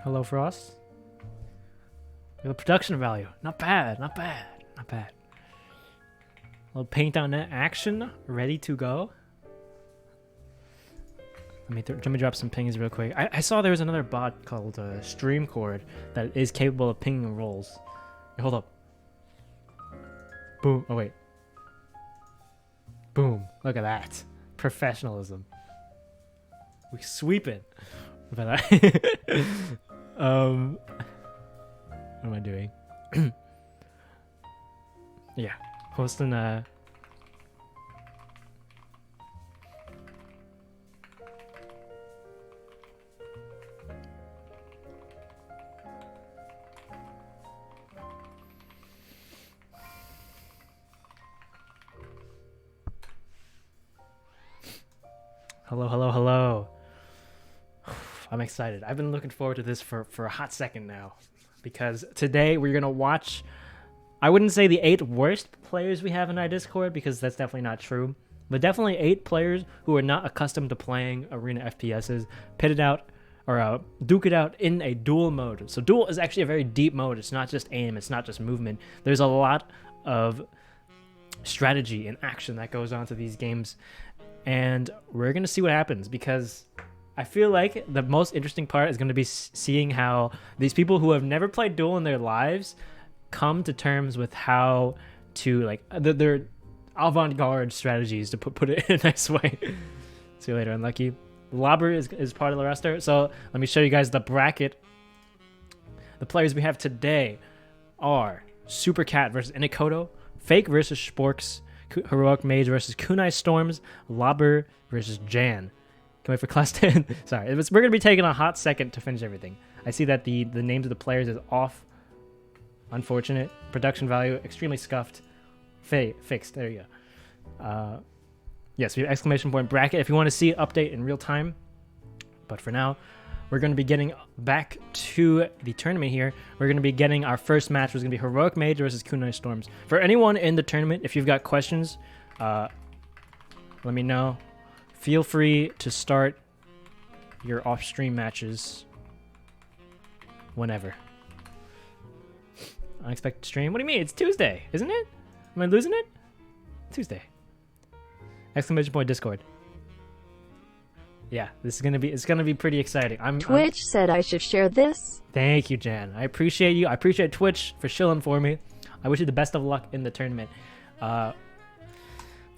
Hello, Frost. The production value, not bad, not bad, not bad. A little paint on that action, ready to go. Let me drop some pings real quick. I saw there was another bot called Streamcord that is capable of pinging rolls. Hey, hold up. Boom. Oh, wait. Boom. Look at that. Professionalism. We sweep it. But what am I doing? Yeah. Hosting Hello, hello, hello. I'm excited. I've been looking forward to this for a hot second now. Because today we're going to watch, I wouldn't say the 8 worst players we have in our Discord, because that's definitely not true. But definitely 8 players who are not accustomed to playing arena FPSs, pitted out, or duke it out in a duel mode. So duel is actually a very deep mode. It's not just aim, it's not just movement. There's a lot of strategy and action that goes on to these games. And we're going to see what happens, because I feel like the most interesting part is going to be seeing how these people who have never played Duel in their lives come to terms with how to, like, their avant-garde strategies, to put it in a nice way. See you later, Unlucky. Lobber is part of the roster. So let me show you guys the bracket. The players we have today are Super Cat versus Inakoto, Fake versus Sporks, Heroic Mage versus Kunai Storms, Lobber versus Jan. Can wait for class 10. Sorry, we're going to be taking a hot second to finish everything. I see that the names of the players is off. Unfortunate. Production value, extremely scuffed. Fixed. There you go. Yes, we have exclamation point bracket if you want to see update in real time. But for now, we're going to be getting back to the tournament here. We're going to be getting our first match, which is going to be Heroic Mage versus Kunai Storms. For anyone in the tournament, if you've got questions, let me know. Feel free to start your off-stream matches whenever. Unexpected stream? What do you mean? It's Tuesday, isn't it? Am I losing it? Tuesday. Exclamation point Discord. Yeah, this is it's gonna be pretty exciting. Twitch said I should share this. Thank you, Jan. I appreciate you. I appreciate Twitch for shilling for me. I wish you the best of luck in the tournament.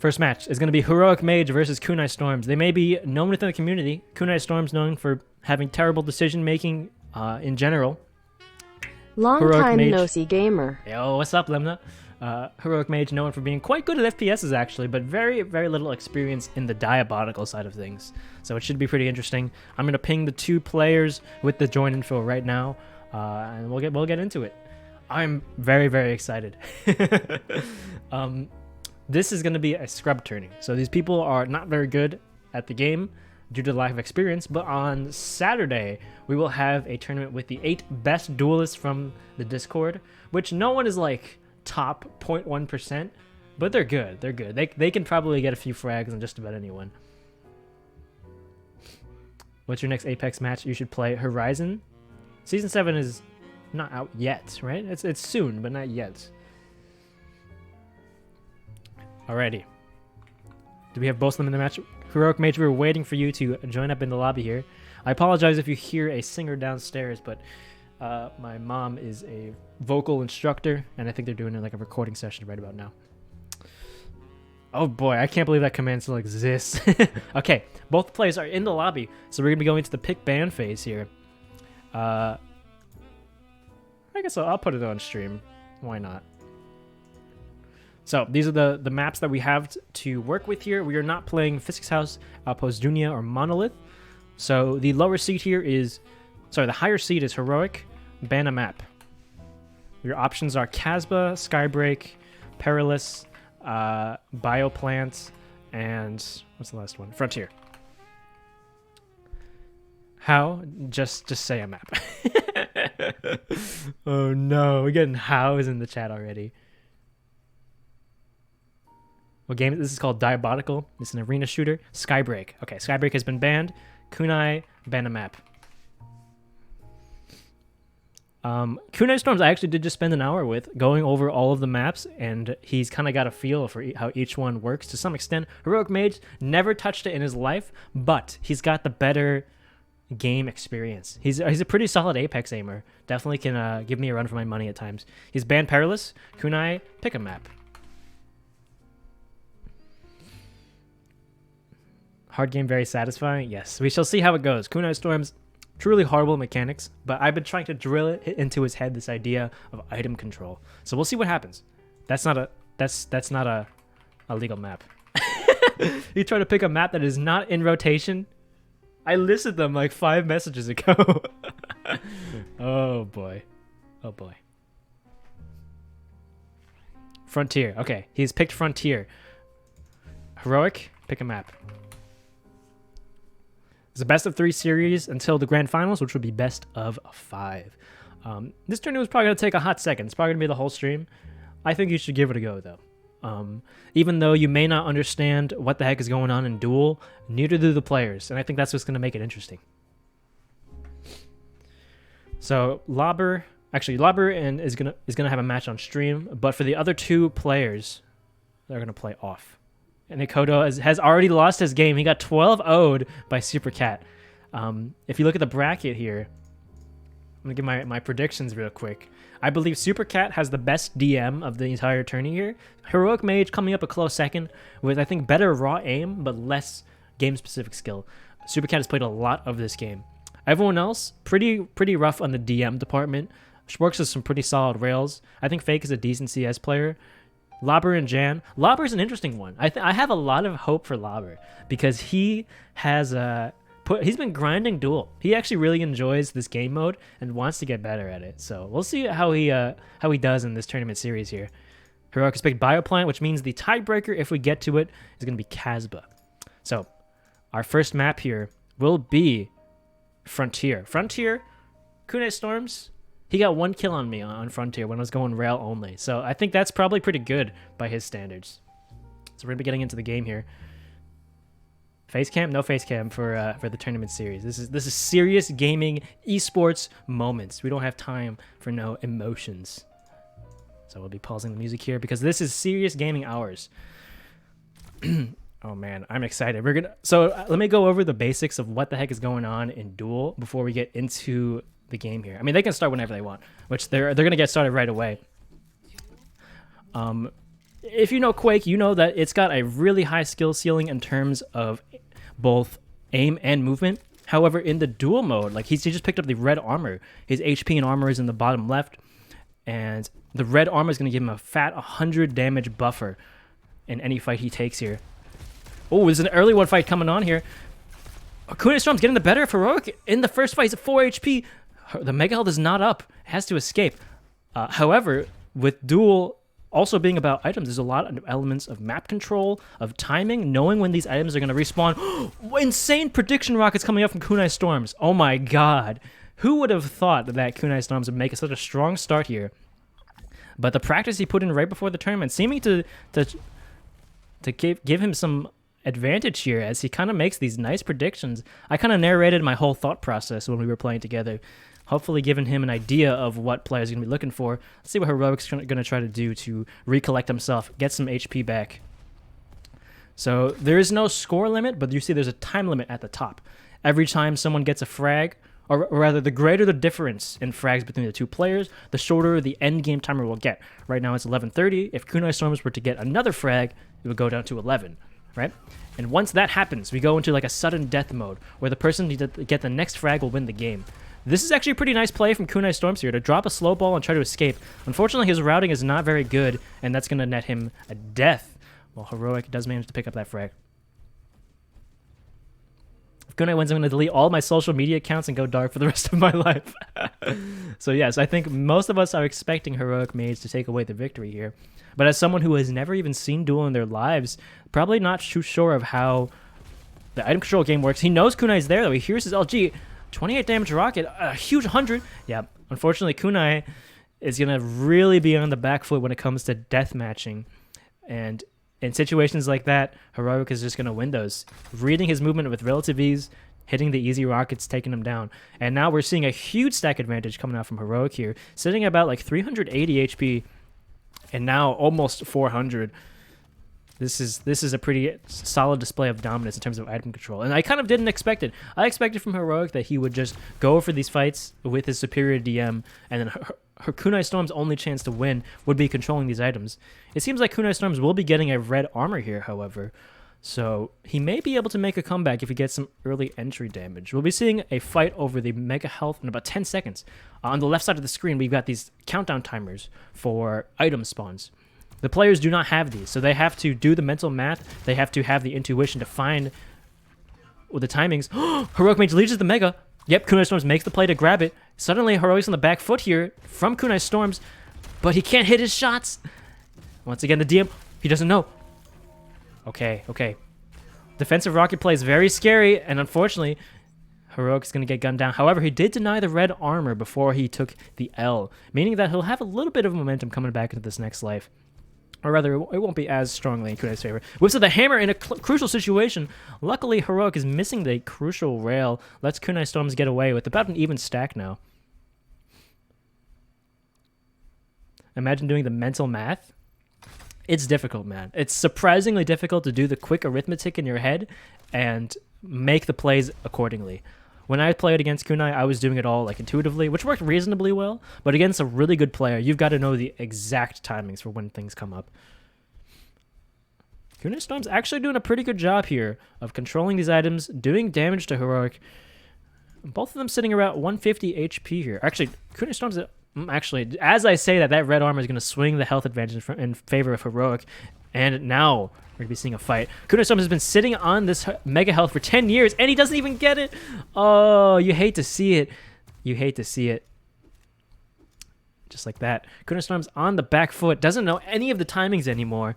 First match is going to be Heroic Mage versus Kunai Storms. They may be known within the community. Kunai Storms known for having terrible decision making in general. Long time no see gamer. Yo, what's up, Lemna? Heroic Mage known for being quite good at FPSs actually, but very, very little experience in the diabolical side of things. So it should be pretty interesting. I'm going to ping the 2 players with the join info right now, and we'll get into it. I'm very, very excited. This is going to be a scrub tourney. So these people are not very good at the game due to lack of experience, but on Saturday, we will have a tournament with the 8 best duelists from the Discord, which no one is like top 0.1%, but they're good. They're good. They can probably get a few frags on just about anyone. What's your next Apex match? You should play Horizon. Season 7 is not out yet, right? It's soon, but not yet. Alrighty. Do we have both of them in the match? Heroic Mage, we were waiting for you to join up in the lobby here. I apologize if you hear a singer downstairs, but my mom is a vocal instructor, and I think they're doing like a recording session right about now. Oh boy, I can't believe that command still exists. Okay, both players are in the lobby, so we're going to be going to the pick ban phase here. I guess I'll put it on stream. Why not? So these are the maps that we have to work with here. We are not playing Physics House, Outpost Dunia, or Monolith. So the lower seed here is, sorry, the higher seed is Heroic, ban a map. Your options are Casbah, Skybreak, Perilous, Bioplant, and what's the last one? Frontier. How? Just say a map. Oh no, we're getting hows in the chat already. What game? This is called Diabolical. It's an arena shooter. Skybreak. Okay, Skybreak has been banned. Kunai, ban a map. Kunai Storms I actually did just spend an hour with going over all of the maps, and he's kind of got a feel for how each one works to some extent. Heroic Mage never touched it in his life, but he's got the better game experience. He's a pretty solid Apex aimer. Definitely can give me a run for my money at times. He's banned Perilous. Kunai, pick a map. Hard game, very satisfying. Yes, we shall see how it goes. Kunai Storms, truly horrible mechanics, but I've been trying to drill it into his head, this idea of item control. So we'll see what happens. That's not a legal map. You try to pick a map that is not in rotation. I listed them like 5 messages ago. Oh boy. Oh boy. Frontier. Okay, he's picked Frontier. Heroic, pick a map. It's a best of 3 series until the grand finals, which would be best of 5. This tournament was probably going to take a hot second. It's probably going to be the whole stream. I think you should give it a go, though. Even though you may not understand what the heck is going on in Duel, neither do the players, and I think that's what's going to make it interesting. So Lauber is gonna have a match on stream, but for the other 2 players, they're gonna play off. And Ikoto has already lost his game. He got 12-0'd by Super Cat. If you look at the bracket here, I'm gonna give my predictions real quick. I believe Super Cat has the best DM of the entire tourney here. Heroic Mage coming up a close second with, I think, better raw aim, but less game-specific skill. Super Cat has played a lot of this game. Everyone else, pretty rough on the DM department. Schwartz has some pretty solid rails. I think Fake is a decent CS player. Lauber and Jan. Lauber's an interesting one. I have a lot of hope for Lauber because he has he's been grinding Duel. He actually really enjoys this game mode and wants to get better at it. So we'll see how he does in this tournament series here. Heroic has picked Bioplant, which means the tiebreaker, if we get to it, is going to be Casbah. So our first map here will be Frontier. Frontier, Kunai Storms, he got 1 kill on me on Frontier when I was going rail only. So I think that's probably pretty good by his standards. So we're going to be getting into the game here. Face cam? No face cam for the tournament series. This is serious gaming, esports moments. We don't have time for no emotions. So we'll be pausing the music here because this is serious gaming hours. Oh man, I'm excited. So let me go over the basics of what the heck is going on in Duel before we get into the game here. I mean, they can start whenever they want, which they're going to get started right away. If you know Quake, you know that it's got a really high skill ceiling in terms of both aim and movement. However, in the Duel mode, like he just picked up the red armor. His HP and armor is in the bottom left, and the red armor is going to give him a fat 100 damage buffer in any fight he takes here. Oh, there's an early one fight coming on here. Kunai Storm's getting the better of Heroic in the first fight. He's at 4 HP. The Mega Health is not up. It has to escape. However, with Duel also being about items, there's a lot of elements of map control, of timing, knowing when these items are going to respawn. Insane prediction rockets coming up from Kunai Storms. Oh my god. Who would have thought that Kunai Storms would make such a strong start here? But the practice he put in right before the tournament, seeming to give him some advantage here as he kind of makes these nice predictions. I kind of narrated my whole thought process when we were playing together, hopefully giving him an idea of what players are going to be looking for. Let's see what Heroic's going to try to do to recollect himself, get some HP back. So there is no score limit, but you see there's a time limit at the top. Every time someone gets a frag, or rather the greater the difference in frags between the 2 players, the shorter the end game timer will get. Right now it's 11:30. If Kunai Storms were to get another frag, it would go down to 11. Right? And once that happens, we go into like a sudden death mode where the person to get the next frag will win the game. This is actually a pretty nice play from Kunai Storms here to drop a slow ball and try to escape. Unfortunately, his routing is not very good, and that's going to net him a death. Well, Heroic does manage to pick up that frag. If Kunai wins, I'm going to delete all my social media accounts and go dark for the rest of my life. So yes, I think most of us are expecting Heroic Mage to take away the victory here. But as someone who has never even seen Duel in their lives, probably not too sure of how the item control game works. He knows Kunai's there, though. He hears his LG. 28 damage rocket, a huge 100. Yeah, unfortunately, Kunai is going to really be on the back foot when it comes to death matching. And in situations like that, Heroic is just going to win those. Reading his movement with relative ease, hitting the easy rockets, taking them down. And now we're seeing a huge stack advantage coming out from Heroic here, sitting at about like 380 HP, and now almost 400. This is a pretty solid display of dominance in terms of item control, and I kind of didn't expect it. I expected from Heroic that he would just go for these fights with his superior DM, and then her Kunai Storm's only chance to win would be controlling these items. It seems like Kunai Storms will be getting a red armor here, however, so he may be able to make a comeback if he gets some early entry damage. We'll be seeing a fight over the Mega Health in about 10 seconds. On the left side of the screen, we've got these countdown timers for item spawns. The players do not have these, so they have to do the mental math. They have to have the intuition to find the timings. Heroic Mage leads the Mega. Yep, Kunai Storms makes the play to grab it. Suddenly, Heroic's on the back foot here from Kunai Storms, but he can't hit his shots. Once again, the DM, he doesn't know. Okay. Defensive rocket play is very scary, and unfortunately, Heroic is going to get gunned down. However, he did deny the red armor before he took the L, meaning that he'll have a little bit of momentum coming back into this next life. Or rather, it won't be as strongly in Kunai's favor. Whips of the hammer in a crucial situation. Luckily, Heroic is missing the crucial rail. Lets Kunai Storms get away with about an even stack now. Imagine doing the mental math. It's difficult, man. It's surprisingly difficult to do the quick arithmetic in your head and make the plays accordingly. When I played against Kunai, I was doing it all like intuitively, which worked reasonably well. But against a really good player, you've got to know the exact timings for when things come up. Kunai Storm's actually doing a pretty good job here of controlling these items, doing damage to Heroic. Both of them sitting around 150 HP here. Actually, Kunai Storm's... Actually, as I say that, that red armor is going to swing the health advantage in favor of Heroic. And now we're going to be seeing a fight. Kunai Storm has been sitting on this Mega Health for 10 years, and he doesn't even get it. Oh, you hate to see it. You hate to see it. Just like that. Kunai Storm's on the back foot. Doesn't know any of the timings anymore.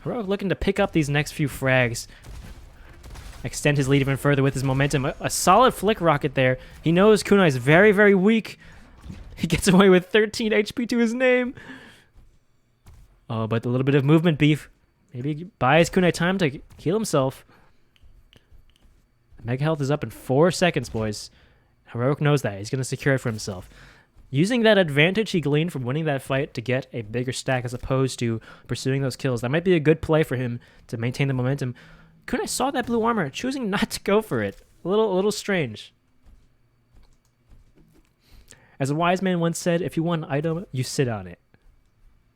Heroic looking to pick up these next few frags. Extend his lead even further with his momentum. A solid flick rocket there. He knows Kunai is very, very weak. He gets away with 13 HP to his name. Oh, but a little bit of movement beef. Maybe he buys Kunai time to heal himself. Mega Health is up in 4 seconds, boys. Heroic knows that. He's going to secure it for himself. Using that advantage he gleaned from winning that fight to get a bigger stack as opposed to pursuing those kills. That might be a good play for him to maintain the momentum. Kunai saw that blue armor, choosing not to go for it. A little strange. As a wise man once said, if you want an item, you sit on it.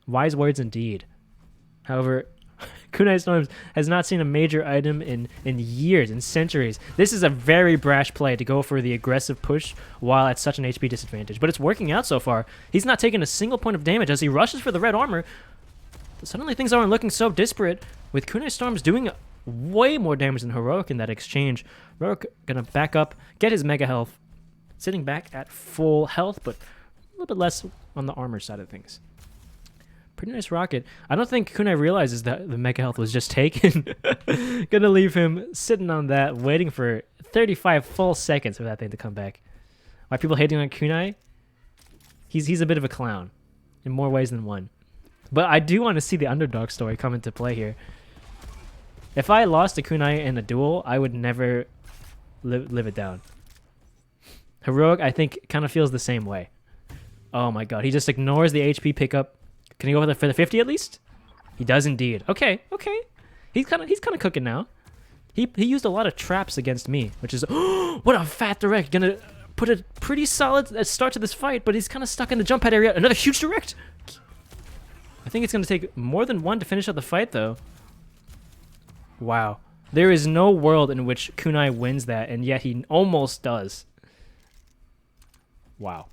Wise words indeed. However, Kunai Storms has not seen a major item in years, in centuries. This is a very brash play to go for the aggressive push while at such an HP disadvantage. But it's working out so far. He's not taking a single point of damage as he rushes for the red armor. But suddenly things aren't looking so disparate, with Kunai Storms doing way more damage than Heroic in that exchange. Heroic gonna back up, get his Mega Health, sitting back at full health, but a little bit less on the armor side of things. Pretty nice rocket. I don't think Kunai realizes that the Mega Health was just taken. Gonna leave him sitting on that, waiting for 35 full seconds for that thing to come back. Why people hating on Kunai? He's a bit of a clown in more ways than one. But I do want to see the underdog story come into play here. If I lost to Kunai in a duel, I would never live it down. Heroic, I think, kind of feels the same way. Oh my god, he just ignores the HP pickup. Can he go for the 50 at least? He does indeed. Okay. He's kind of cooking now. He used a lot of traps against me, which is what a fat direct. Gonna put a pretty solid start to this fight, but he's kind of stuck in the jump pad area. Another huge direct. I think it's gonna take more than one to finish up the fight, though. Wow, there is no world in which Kunai wins that, and yet he almost does. Wow.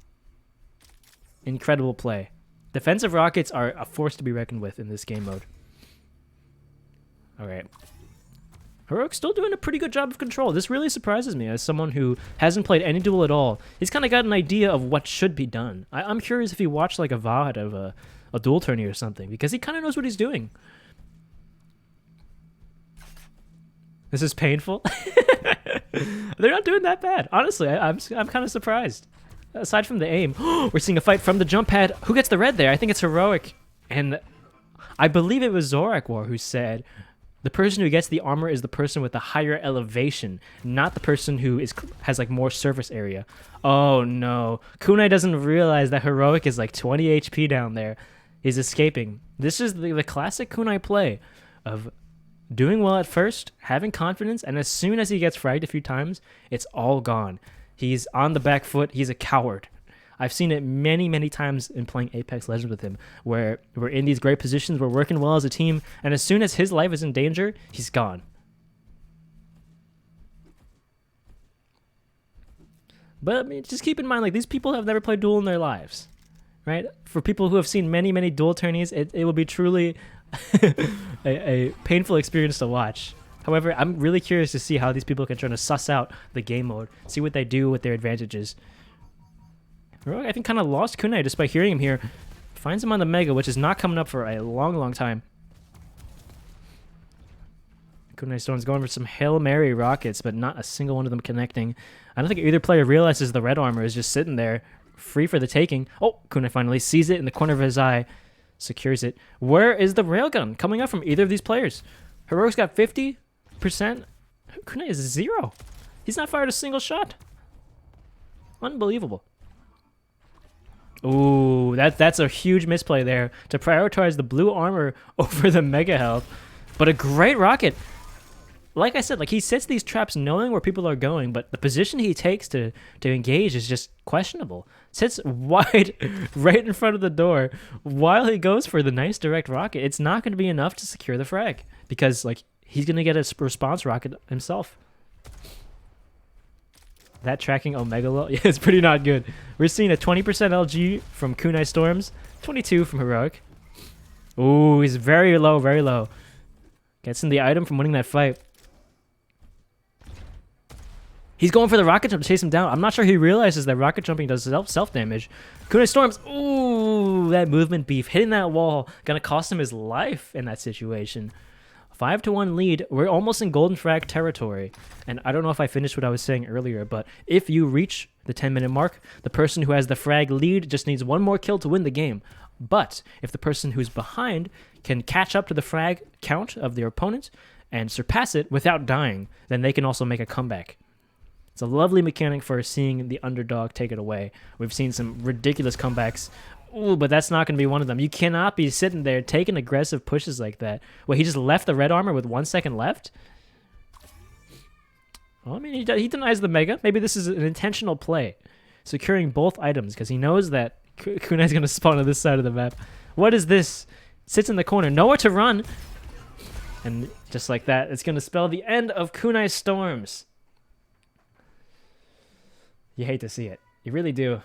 Incredible play. Defensive rockets are a force to be reckoned with in this game mode. Alright. Heroic's still doing a pretty good job of control. This really surprises me as someone who hasn't played any duel at all. He's kind of got an idea of what should be done. I'm curious if he watched like a VOD of a duel tourney or something, because he kind of knows what he's doing. This is painful. They're not doing that bad. Honestly, I'm kind of surprised. Aside from the aim, we're seeing a fight from the jump pad. Who gets the red there? I think it's Heroic. And I believe it was Zorak War who said, The person who gets the armor is the person with the higher elevation, not the person who has like more surface area. Oh no. Kunai doesn't realize that Heroic is like 20 HP down there. He's escaping. This is the classic Kunai play of doing well at first, having confidence, and as soon as he gets fragged a few times, it's all gone. He's on the back foot. He's a coward. I've seen it many, many times in playing Apex Legends with him, where we're in these great positions, we're working well as a team, and as soon as his life is in danger, he's gone. But I mean, just keep in mind, like, these people have never played Duel in their lives, right? For people who have seen many, many Duel tourneys, it will be truly a painful experience to watch. However, I'm really curious to see how these people can try to suss out the game mode, see what they do with their advantages. I think kind of lost Kunai just by hearing him here. Finds him on the Mega, which is not coming up for a long, long time. Kunai Storm's going for some Hail Mary rockets, but not a single one of them connecting. I don't think either player realizes the red armor is just sitting there, free for the taking. Oh, Kunai finally sees it in the corner of his eye, secures it. Where is the railgun coming up from either of these players? Heroic's got 50%. Kunai is 0. He's not fired a single shot. Unbelievable. Ooh, that's a huge misplay there to prioritize the blue armor over the mega health. But a great rocket. Like I said, like he sets these traps knowing where people are going, but the position he takes to engage is just questionable. Sits wide right in front of the door while he goes for the nice direct rocket. It's not going to be enough to secure the frag because like he's going to get a response rocket himself. That tracking Omega low, yeah, it's pretty not good. We're seeing a 20% LG from Kunai Storms, 22 from Heroic. Ooh, he's very low, very low. Gets in the item from winning that fight. He's going for the rocket jump to chase him down. I'm not sure he realizes that rocket jumping does self-damage. Kunai Storms, ooh, that movement beef. Hitting that wall, gonna cost him his life in that situation. 5-1 lead. We're almost in golden frag territory. And I don't know if I finished what I was saying earlier, but if you reach the 10-minute mark, the person who has the frag lead just needs one more kill to win the game. But if the person who's behind can catch up to the frag count of their opponent and surpass it without dying, then they can also make a comeback. It's a lovely mechanic for seeing the underdog take it away. We've seen some ridiculous comebacks. Ooh, but that's not going to be one of them. You cannot be sitting there taking aggressive pushes like that. Well, he just left the red armor with 1 second left? Well, I mean, he denies the Mega. Maybe this is an intentional play. Securing both items because he knows that Kunai's going to spawn on this side of the map. What is this? Sits in the corner. Nowhere to run. And just like that, it's going to spell the end of Kunai Storms. You hate to see it. You really do.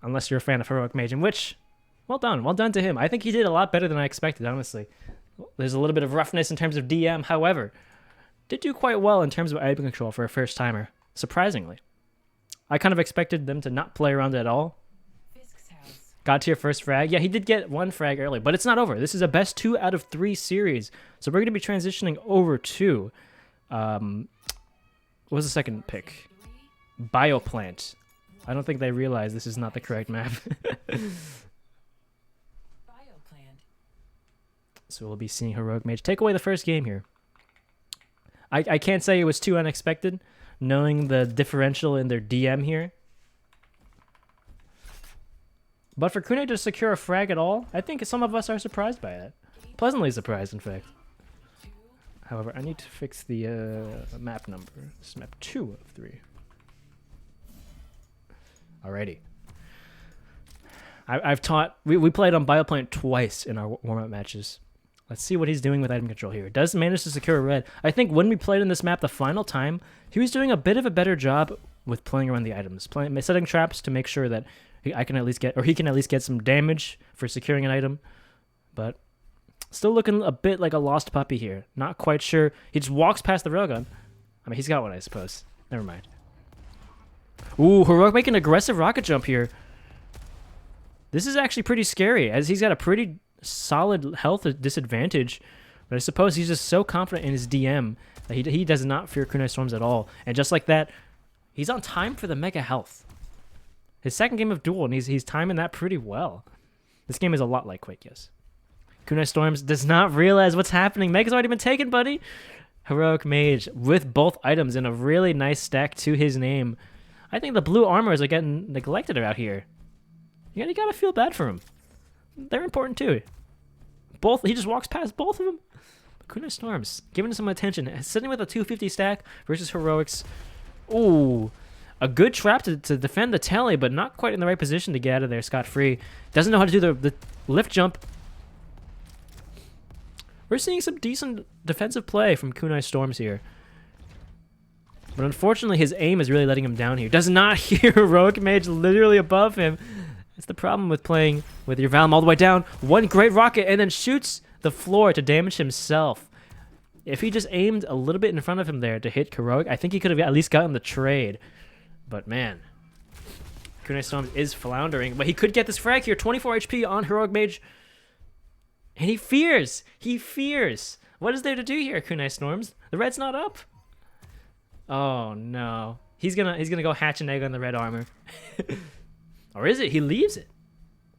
Unless you're a fan of Heroic Mage, in which, well done to him. I think he did a lot better than I expected, honestly. There's a little bit of roughness in terms of DM, however, did do quite well in terms of item control for a first timer, surprisingly. I kind of expected them to not play around at all. Got to your first frag. Yeah, he did get one frag early, but it's not over. This is a best 2 out of 3 series, so we're going to be transitioning over to, what was the second pick? Bioplant. I don't think they realize this is not the correct map. So we'll be seeing Heroic Mage take away the first game here. I can't say it was too unexpected, knowing the differential in their DM here. But for Kunai to secure a frag at all, I think some of us are surprised by that. Pleasantly surprised, in fact. However, I need to fix the map number. This is map 2 of 3. Alrighty. I've taught... We played on Bioplant twice in our warm-up matches. Let's see what he's doing with item control here. Does manage to secure a red. I think when we played in this map the final time, he was doing a bit of a better job with playing around the items. Setting traps to make sure that he can at least get some damage for securing an item. But still looking a bit like a lost puppy here. Not quite sure. He just walks past the railgun. I mean, he's got one, I suppose. Never mind. Ooh, Heroic making an aggressive rocket jump here. This is actually pretty scary, as he's got a pretty solid health disadvantage. But I suppose he's just so confident in his DM that he does not fear Kunai Storms at all. And just like that, he's on time for the mega health. His second game of Duel, and he's timing that pretty well. This game is a lot like Quake, yes. Kunai Storms does not realize what's happening. Mega's already been taken, buddy. Heroic Mage with both items in a really nice stack to his name. I think the blue armors are getting neglected out here. You gotta feel bad for him. They're important too. He just walks past both of them. Kunai Storms giving some attention. Sitting with a 250 stack versus Heroics. Ooh. A good trap to defend the tally, but not quite in the right position to get out of there scot-free. Doesn't know how to do the lift jump. We're seeing some decent defensive play from Kunai Storms here. But unfortunately, his aim is really letting him down here. Does not hear Heroic Mage literally above him. That's the problem with playing with your Valum all the way down. One great rocket and then shoots the floor to damage himself. If he just aimed a little bit in front of him there to hit Heroic, I think he could have at least gotten the trade. But man, Kunai Storms is floundering. But he could get this frag here. 24 HP on Heroic Mage. And he fears. He fears. What is there to do here, Kunai Storms? The red's not up. Oh no. He's gonna go hatch an egg on the red armor. Or is it? He leaves it.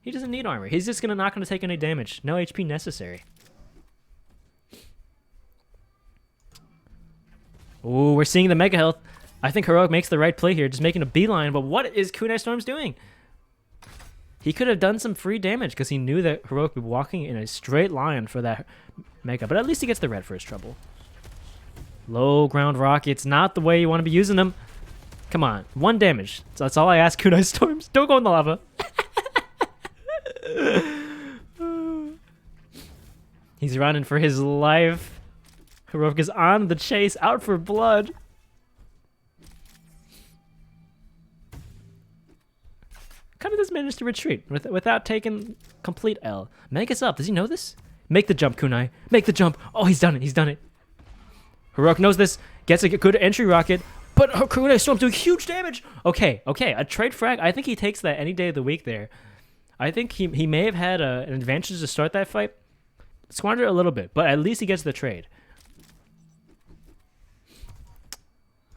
He doesn't need armor. He's just not gonna take any damage. No HP necessary. Ooh, we're seeing the mega health. I think Heroic makes the right play here, just making a beeline. But what is Kunai Storms doing? He could have done some free damage because he knew that Heroic would be walking in a straight line for that mega. But at least he gets the red for his trouble. Low ground rockets, not the way you want to be using them. Come on, 1 damage. So that's all I ask, Kunai Storms. Don't go in the lava. He's running for his life. Heroic is on the chase, out for blood. Kind of just managed to retreat without taking complete L. Mega's up. Does he know this? Make the jump, Kunai. Make the jump. Oh, he's done it. He's done it. Heroic knows this. Gets a good entry rocket. But Kunai Storm doing huge damage. Okay. A trade frag. I think he takes that any day of the week there. I think he may have had an advantage to start that fight. Squandered a little bit, but at least he gets the trade.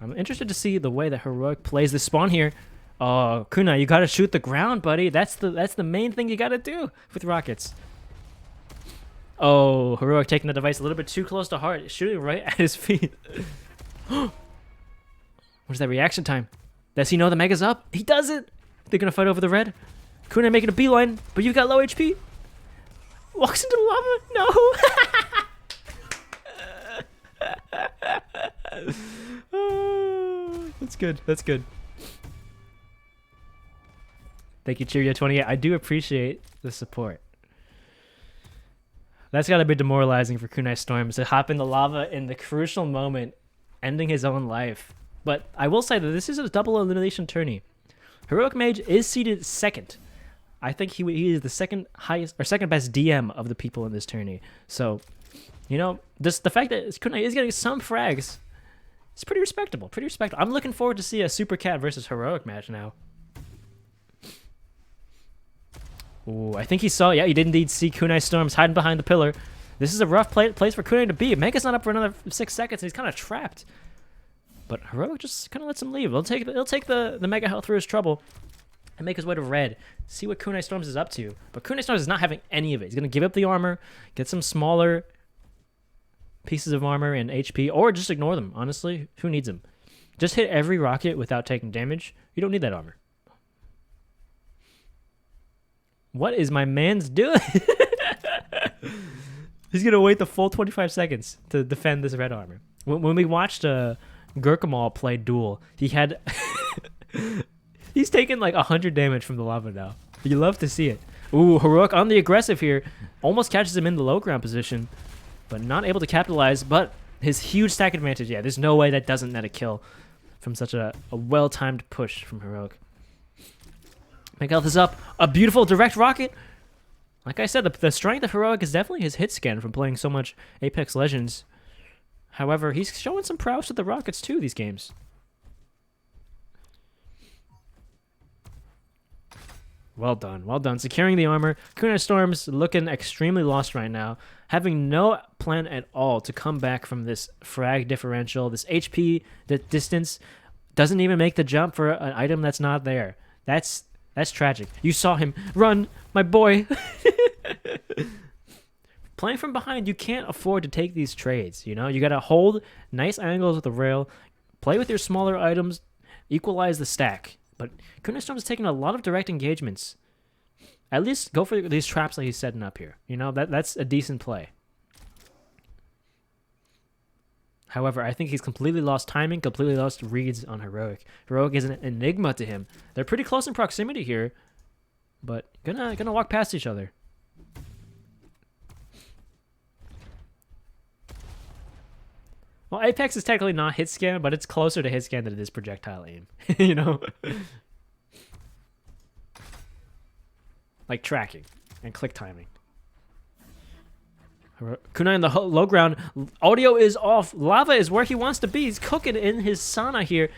I'm interested to see the way that Heroic plays this spawn here. Oh, Kunai, you gotta shoot the ground, buddy. That's the main thing you gotta do with rockets. Oh, Heroic taking the device a little bit too close to heart, shooting right at his feet. What's that reaction time? Does he know the mega's up? He doesn't. They're gonna fight over the red. Kunai making a beeline, but you've got low HP. Walks into the lava. No. Oh, that's good. That's good. Thank you, Cheerio28. I do appreciate the support. That's got to be demoralizing for Kunai Storms to hop in the lava in the crucial moment, ending his own life. But I will say that this is a double elimination tourney. Heroic Mage is seated second. I think he is the second highest or second best DM of the people in this tourney. So, you know, the fact that Kunai is getting some frags, it's pretty respectable. Pretty respectable. I'm looking forward to see a Super Cat versus Heroic match now. Ooh, I think he saw. Yeah, he did indeed see Kunai Storms hiding behind the pillar. This is a rough place for Kunai to be. Mega's not up for another 6 seconds, and he's kind of trapped. But Heroic just kind of lets him leave. He'll take the Mega Health through his trouble and make his way to red. See what Kunai Storms is up to. But Kunai Storms is not having any of it. He's going to give up the armor, get some smaller pieces of armor and HP, or just ignore them, honestly. Who needs them? Just hit every rocket without taking damage. You don't need that armor. What is my man's doing? He's going to wait the full 25 seconds to defend this red armor. When we watched Gurkamal play Duel, he had... He's taken like 100 damage from the lava now. You love to see it. Ooh, Heroic on the aggressive here. Almost catches him in the low ground position, but not able to capitalize. But his huge stack advantage, yeah, there's no way that doesn't net a kill from such a well-timed push from Heroic. Mega Health is up. A beautiful direct rocket. Like I said, the strength of Heroic is definitely his hit scan from playing so much Apex Legends. However, he's showing some prowess with the rockets too these games. Well done, well done. Securing the armor. Kunai Storms looking extremely lost right now, having no plan at all to come back from this frag differential, this HP distance. Doesn't even make the jump for an item that's not there. That's tragic. You saw him run, my boy. Playing from behind, you can't afford to take these trades. You know, you gotta hold nice angles with the rail, play with your smaller items, equalize the stack. But Kunai Storm is taking a lot of direct engagements. At least go for these traps that he's setting up here. You know, that's a decent play. However, I think he's completely lost timing, completely lost reads on Heroic. Heroic is an enigma to him. They're pretty close in proximity here, but gonna walk past each other. Well, Apex is technically not hit scan, but it's closer to hit scan than it is projectile aim. You know? Like tracking and click timing. Kunai in the low ground. Audio is off. Lava is where he wants to be. He's cooking in his sauna here.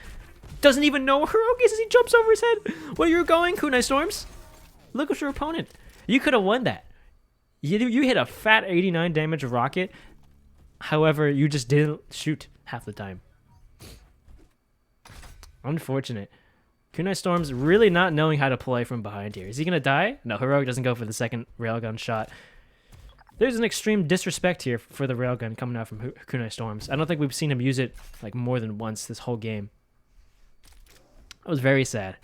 Doesn't even know where Heroic is as he jumps over his head. Where you're going, Kunai Storms? Look at your opponent. You could have won that. You hit a fat 89 damage rocket. However, you just didn't shoot half the time. Unfortunate. Kunai Storm's really not knowing how to play from behind here. Is he going to die? No, Heroic doesn't go for the second railgun shot. There's an extreme disrespect here for the railgun coming out from Kunai Storms. I don't think we've seen him use it like more than once this whole game. That was very sad.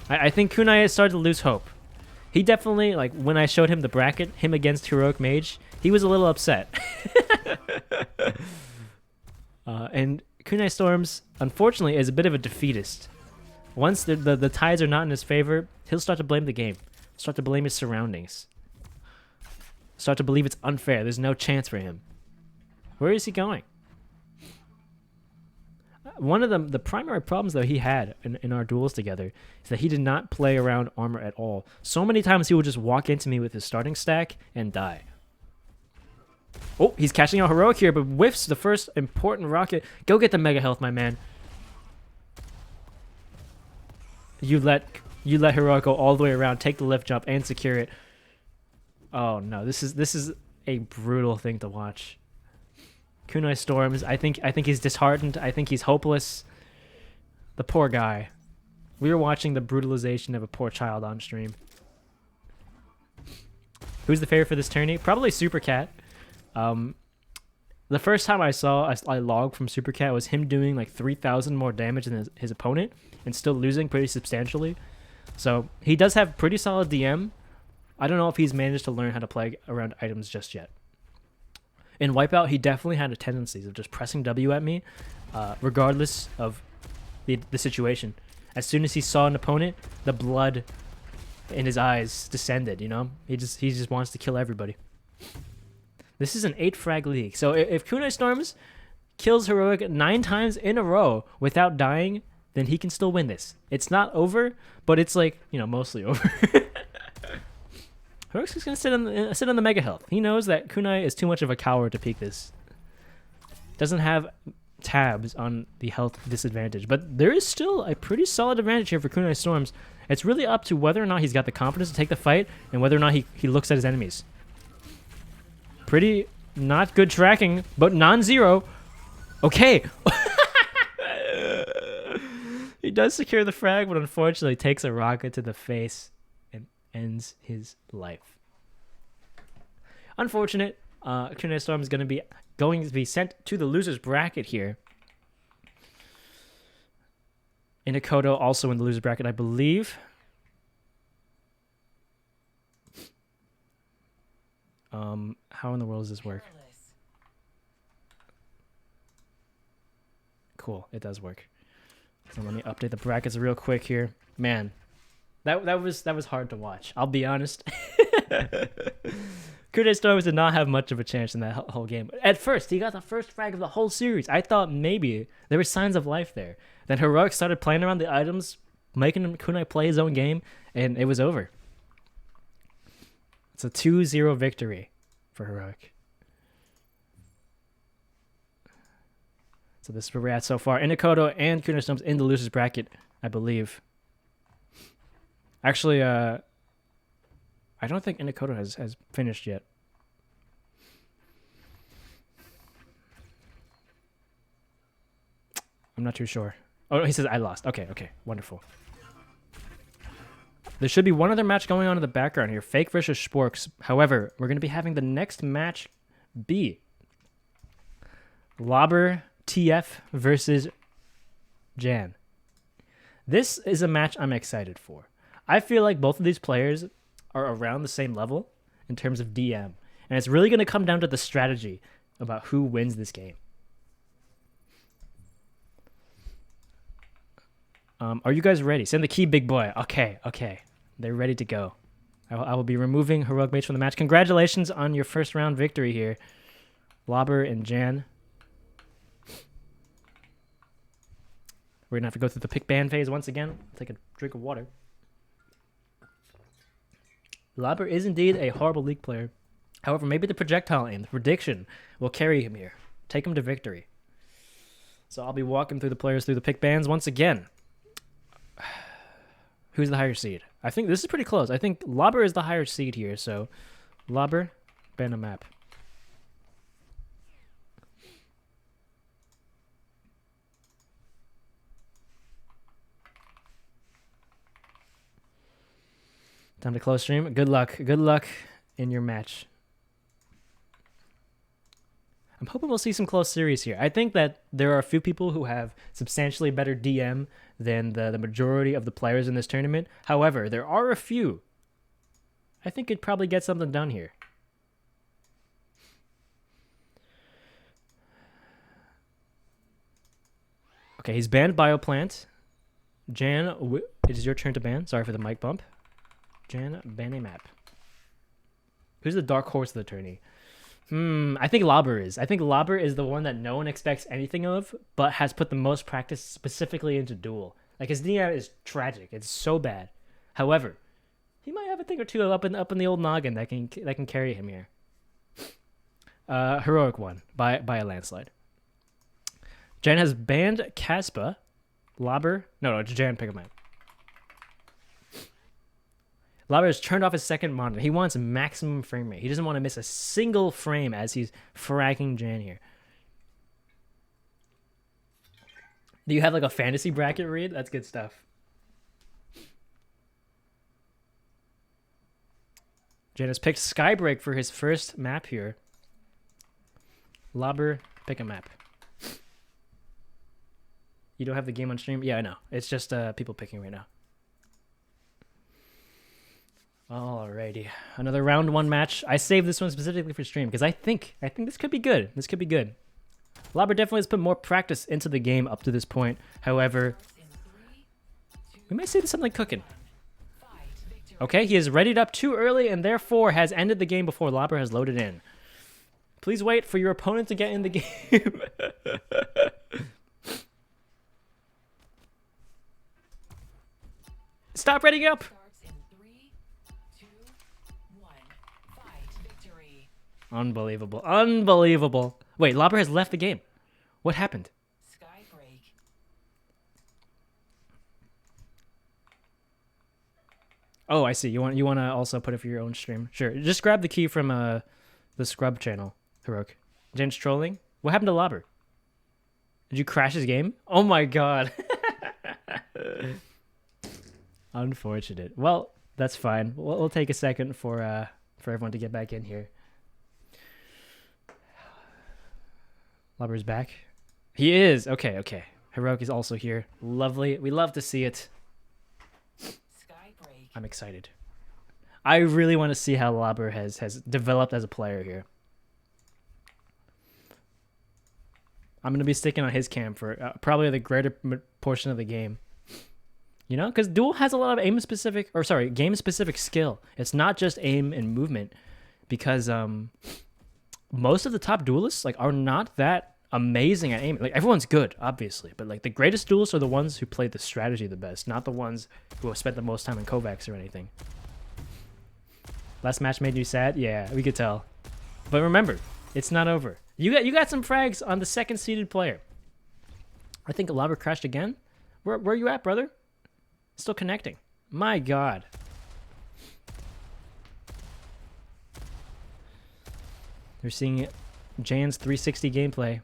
I think Kunai has started to lose hope. He definitely, like, when I showed him the bracket, him against Heroic Mage, he was a little upset. And Kunai Storms, unfortunately, is a bit of a defeatist. Once the tides are not in his favor, he'll start to blame the game. Start to blame his surroundings. Start to believe it's unfair. There's no chance for him. Where is he going? One of the primary problems, though, he had in our duels together is that he did not play around armor at all. So many times he would just walk into me with his starting stack and die. Oh, he's catching out Heroic here, but whiffs the first important rocket. Go get the mega health, my man. You let Heroic go all the way around, take the lift jump, and secure it. Oh no, this is a brutal thing to watch. Kunai Storms, I think he's disheartened. I think he's hopeless. The poor guy. We were watching the brutalization of a poor child on stream. Who's the favorite for this tourney? Probably Super Cat. The first time I saw a log from Super Cat was him doing like 3,000 more damage than his opponent and still losing pretty substantially. So he does have pretty solid DM. I don't know if he's managed to learn how to play around items just yet. In Wipeout, he definitely had a tendency of just pressing W at me, regardless of the situation. As soon as he saw an opponent, the blood in his eyes descended, you know? He just wants to kill everybody. This is an 8-frag league. So if Kunai Storms kills Heroic 9 times in a row without dying, then he can still win this. It's not over, but it's like, you know, mostly over. Heroic's just gonna sit on the mega health. He knows that Kunai is too much of a coward to peek this. Doesn't have tabs on the health disadvantage, but there is still a pretty solid advantage here for Kunai Storms. It's really up to whether or not he's got the confidence to take the fight and whether or not he looks at his enemies. Pretty not good tracking, but non-zero. Okay. He does secure the frag, but unfortunately takes a rocket to the face and ends his life. Unfortunate. Kunai Storm is going to be sent to the loser's bracket here. Inakoto also in the loser's bracket, I believe. How in the world does this work? Cool, it does work. So let me update the brackets real quick here. Man, that was hard to watch. I'll be honest. Kunai Storms did not have much of a chance in that whole game. At first, he got the first frag of the whole series. I thought maybe there were signs of life there. Then Heroic started playing around the items, making Kunai play his own game, and it was over. It's a 2-0 victory for Heroic. So this is where we're at so far. Inakoto and Kunai Storms in the loser's bracket, I believe. Actually, I don't think Inakoto has finished yet. I'm not too sure. Oh, he says I lost. Okay, wonderful. There should be one other match going on in the background here. Fake versus Sporks. However, we're going to be having the next match be Lobber TF versus Jan. This is a match I'm excited for. I feel like both of these players are around the same level in terms of DM. And it's really going to come down to the strategy about who wins this game. Are you guys ready? Send the key, big boy. Okay. They're ready to go. I will be removing Heroic Mates from the match. Congratulations on your first round victory here, Lobber and Jan. We're going to have to go through the pick ban phase once again. Take a drink of water. Lobber is indeed a horrible League player. However, maybe the projectile aim, the prediction, will carry him here. Take him to victory. So I'll be walking through the players through the pick bans once again. Who's the higher seed? I think this is pretty close. I think Lobber is the higher seed here. So Lobber, ban a map. Time to close stream. Good luck. Good luck in your match. I'm hoping we'll see some close series here. I think that there are a few people who have substantially better DM than the majority of the players in this tournament. However, there are a few. I think it'd probably get something done here. Okay, he's banned Bioplant. Jan, it is your turn to ban. Sorry for the mic bump. Jan, ban a map. Who's the dark horse of the tourney? I think Lobber is. I think Lobber is the one that no one expects anything of, but has put the most practice specifically into Duel. Like, his DM is tragic. It's so bad. However, he might have a thing or two up in the old noggin that can carry him here. Heroic won by a landslide. Jan has banned Caspa. Lobber. No, it's Jan. Pick him up. Lobber has turned off his second monitor. He wants maximum frame rate. He doesn't want to miss a single frame as he's fragging Jan here. Do you have like a fantasy bracket read? That's good stuff. Jan has picked Skybreak for his first map here. Lobber, pick a map. You don't have the game on stream? Yeah, I know. It's just people picking right now. Alrighty, another round one match. I saved this one specifically for stream because I think this could be good. This could be good. Lobber definitely has put more practice into the game up to this point. However, we might see something cooking. Okay, he has readied up too early and therefore has ended the game before Lobber has loaded in. Please wait for your opponent to get in the game. Stop readying up. Unbelievable. Unbelievable. Wait, Lobber has left the game. What happened? Skybreak. Oh, I see. You want to also put it for your own stream? Sure. Just grab the key from the Scrub channel, Heroic. Jen's trolling. What happened to Lobber? Did you crash his game? Oh my god. Unfortunate. Well, that's fine. We'll take a second for everyone to get back in here. Lobber's back. He is. Okay. Heroic is also here. Lovely. We love to see it. Skybreak. I'm excited. I really want to see how Lobber has developed as a player here. I'm going to be sticking on his cam for probably the greater portion of the game. You know, because Duel has a lot of game-specific skill. It's not just aim and movement, because most of the top duelists are not that amazing at aiming. Like, everyone's good, obviously, but like the greatest duelists are the ones who play the strategy the best, not the ones who have spent the most time in Kovacs or anything. Last match made you sad? Yeah, we could tell. But remember, it's not over. You got some frags on the second seeded player. I think Lobber crashed again. Where are you at, brother? Still connecting. My god. They're seeing Jan's 360 gameplay.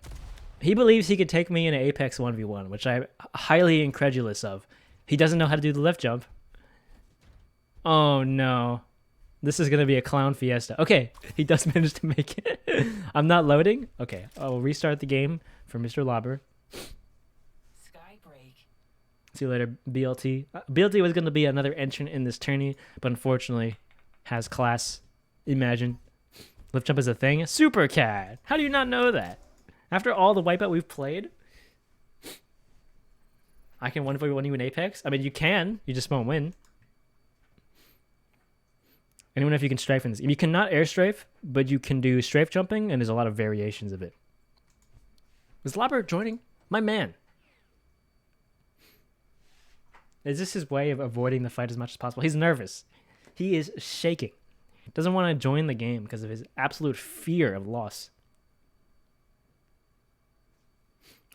He believes he could take me in an Apex 1v1, which I'm highly incredulous of. He doesn't know how to do the lift jump. Oh no. This is going to be a clown fiesta. Okay, he does manage to make it. I'm not loading. Okay, I'll restart the game for Mr. Lauber. See you later, BLT. BLT was going to be another entrant in this tourney, but unfortunately has class. Imagine. Lift jump is a thing. Super Cat. How do you not know that? After all the wipeout we've played, I can 1v1 you in Apex? I mean, you can. You just won't win. Anyone if you can strafe in this. You cannot air strafe, but you can do strafe jumping, and there's a lot of variations of it. Is Lauber joining? My man. Is this his way of avoiding the fight as much as possible? He's nervous. He is shaking. He doesn't want to join the game because of his absolute fear of loss.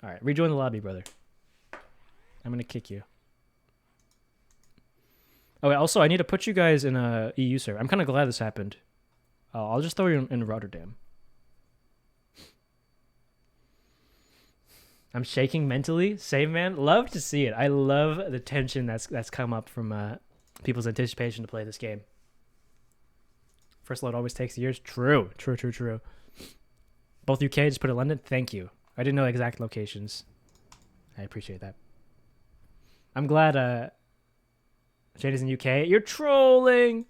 All right, rejoin the lobby, brother. I'm going to kick you. Oh, wait, also, I need to put you guys in a EU server. I'm kind of glad this happened. I'll just throw you in Rotterdam. I'm shaking mentally. Save man. Love to see it. I love the tension that's come up from people's anticipation to play this game. First load always takes years. True. Both UK, just put it London. Thank you. I didn't know exact locations. I appreciate that. I'm glad Jade's in UK. You're trolling.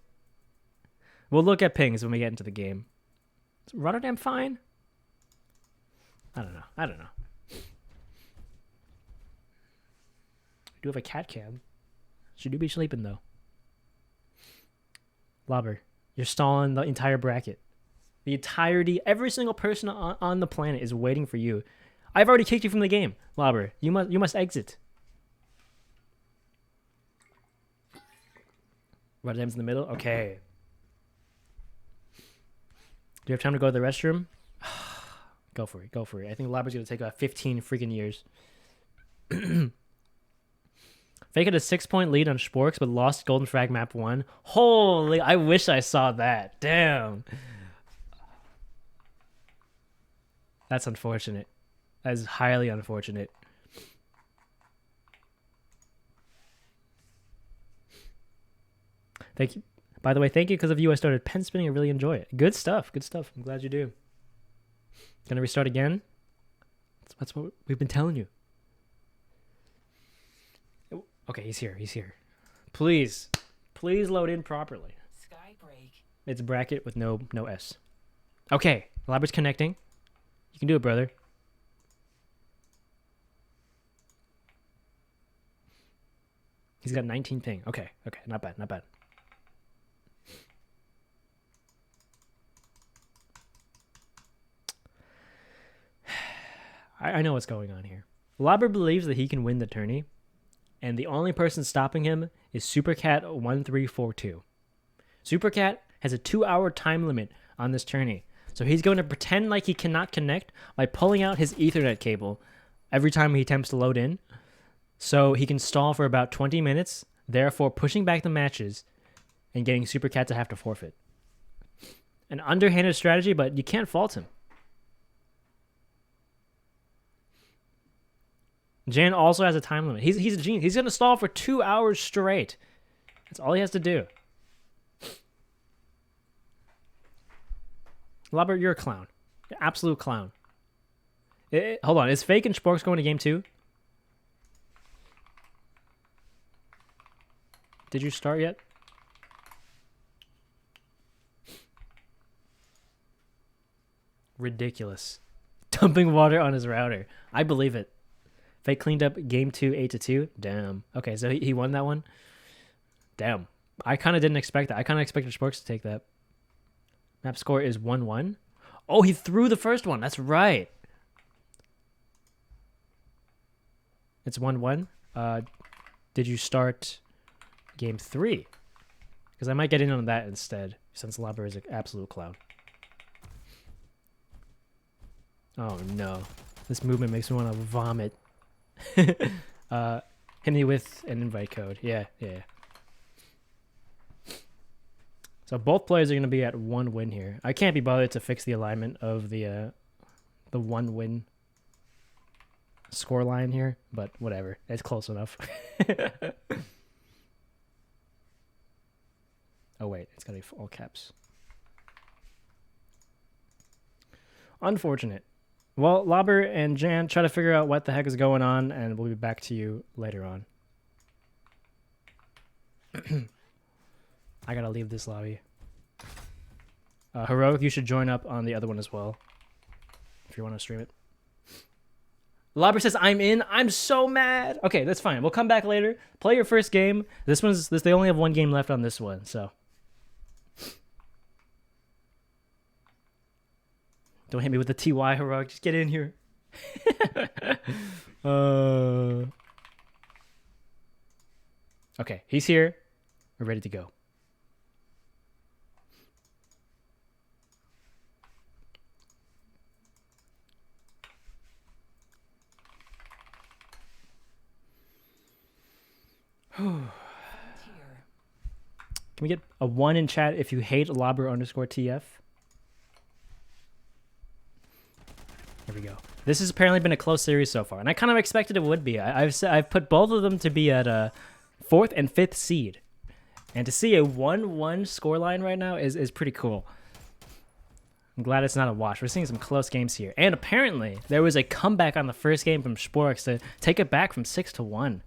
We'll look at pings when we get into the game. Is Rotterdam fine? I don't know. Do have a cat cam. She do be sleeping though. Lauber, you're stalling the entire bracket. The entirety, every single person on the planet is waiting for you. I've already kicked you from the game, Lauber. You must exit. Rotterdam's in the middle. Okay. Do you have time to go to the restroom? Go for it. I think Lauber's gonna take 15 freaking years. Fake had a 6-point lead on Sporks, but lost Golden Frag Map 1. Holy, I wish I saw that. Damn. That's unfortunate. That is highly unfortunate. Thank you. By the way, thank you. Because of you, I started pen spinning. I really enjoy it. Good stuff. I'm glad you do. Gonna restart again? That's what we've been telling you. Okay, he's here. Please load in properly. It's bracket with no S. Okay, Lauber's connecting. You can do it, brother. He's got 19 ping. Okay, not bad. I know what's going on here. Lauber believes that he can win the tourney, and the only person stopping him is Supercat1342. Supercat has a 2-hour time limit on this tourney, so he's going to pretend like he cannot connect by pulling out his Ethernet cable every time he attempts to load in, so he can stall for about 20 minutes, therefore pushing back the matches and getting Supercat to have to forfeit. An underhanded strategy, but you can't fault him. Jan also has a time limit. He's a genius. He's going to stall for 2 hours straight. That's all he has to do. Lauber, you're a clown. You're an absolute clown. Hold on. Is Fake and Sporks going to game 2? Did you start yet? Ridiculous. Dumping water on his router. I believe it. Fake cleaned up game 2, 8-2. Damn. Okay, so he won that one. Damn. I kind of didn't expect that. I kind of expected Sporks to take that. Map score is 1-1. Oh, he threw the first one. That's right. It's 1-1. Did you start game 3? Because I might get in on that instead, since Lauber is an absolute clown. Oh, no. This movement makes me want to vomit. Hit me with an invite code. Yeah. So both players are going to be at 1 win here. I can't be bothered to fix the alignment of the 1 win score line here, but whatever. It's close enough. Oh wait, it's gotta be all caps. Unfortunate. Well, Lauber and Jan, try to figure out what the heck is going on, and we'll be back to you later on. I gotta leave this lobby. Heroic, you should join up on the other one as well, if you want to stream it. Lauber says, I'm in. I'm so mad. Okay, that's fine. We'll come back later. Play your first game. They only have one game left on this one, so. Don't hit me with the TY, Heroic. Just get in here. Okay, he's here. We're ready to go. Can we get a 1 in chat if you hate Lauber_TF? Here we go. This has apparently been a close series so far, and I kind of expected it would be. I've put both of them to be at a 4th and 5th seed, and to see a 1-1 scoreline right now is pretty cool. I'm glad it's not a wash. We're seeing some close games here, and apparently there was a comeback on the first game from Sporks to take it back from 6-1.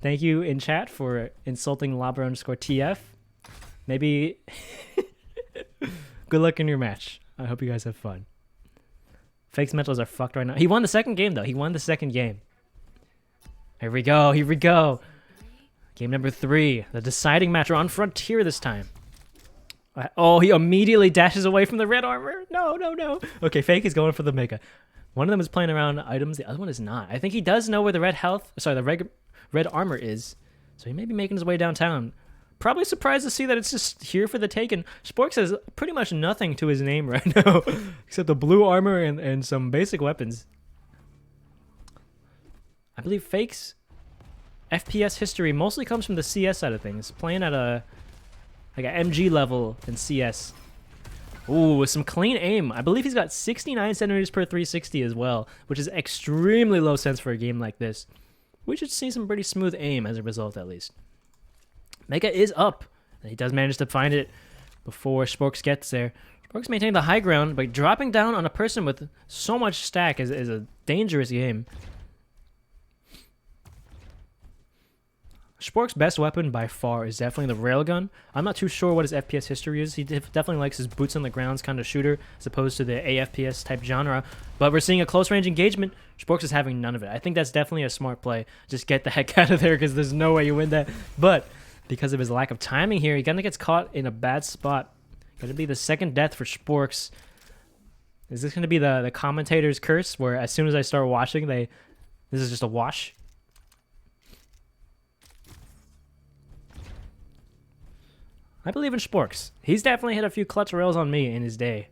Thank you in chat for insulting Lauber_TF. Maybe good luck in your match. I hope you guys have fun. Fake's mentals are fucked right now. He won the second game though. He won the second game. Here we go. Here we go. Game number 3. The deciding match. We're on Frontier this time. Oh, he immediately dashes away from the red armor. No, no, no. Okay, Fake is going for the Mega. One of them is playing around items. The other one is not. I think he does know where the red armor is. So he may be making his way downtown. Probably surprised to see that it's just here for the taking. Sporks has pretty much nothing to his name right now. Except the blue armor and some basic weapons. I believe Fake's FPS history mostly comes from the CS side of things. Playing at a MG level in CS. Ooh, with some clean aim. I believe he's got 69 centimeters per 360 as well, which is extremely low sense for a game like this. We should see some pretty smooth aim as a result, at least. Mega is up. And he does manage to find it before Sporks gets there. Sporks maintaining the high ground, but dropping down on a person with so much stack is a dangerous game. Spork's best weapon by far is definitely the railgun. I'm not too sure what his FPS history is. He definitely likes his boots on the grounds kind of shooter as opposed to the AFPS type genre. But we're seeing a close range engagement. Sporks is having none of it. I think that's definitely a smart play. Just get the heck out of there because there's no way you win that. But because of his lack of timing here, he kind of gets caught in a bad spot. Going to be the second death for Sporks. Is this going to be the commentator's curse where as soon as I start watching, this is just a wash? I believe in Sporks. He's definitely hit a few clutch rails on me in his day.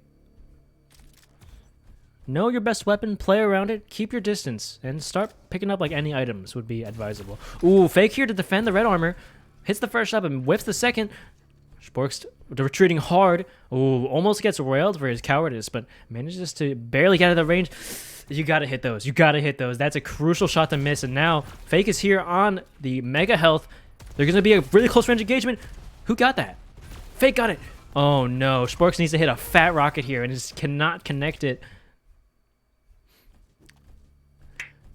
Know your best weapon, play around it, keep your distance, and start picking up like any items would be advisable. Ooh, Fake here to defend the red armor. Hits the first shot and whiffs the second. Sporks retreating hard. Ooh, almost gets railed for his cowardice, but manages to barely get out of the range. You gotta hit those. You gotta hit those. That's a crucial shot to miss, and now Fake is here on the mega health. There's gonna be a really close range engagement. Who got that? Fake got it. Oh no, Sporks needs to hit a fat rocket here and just cannot connect it.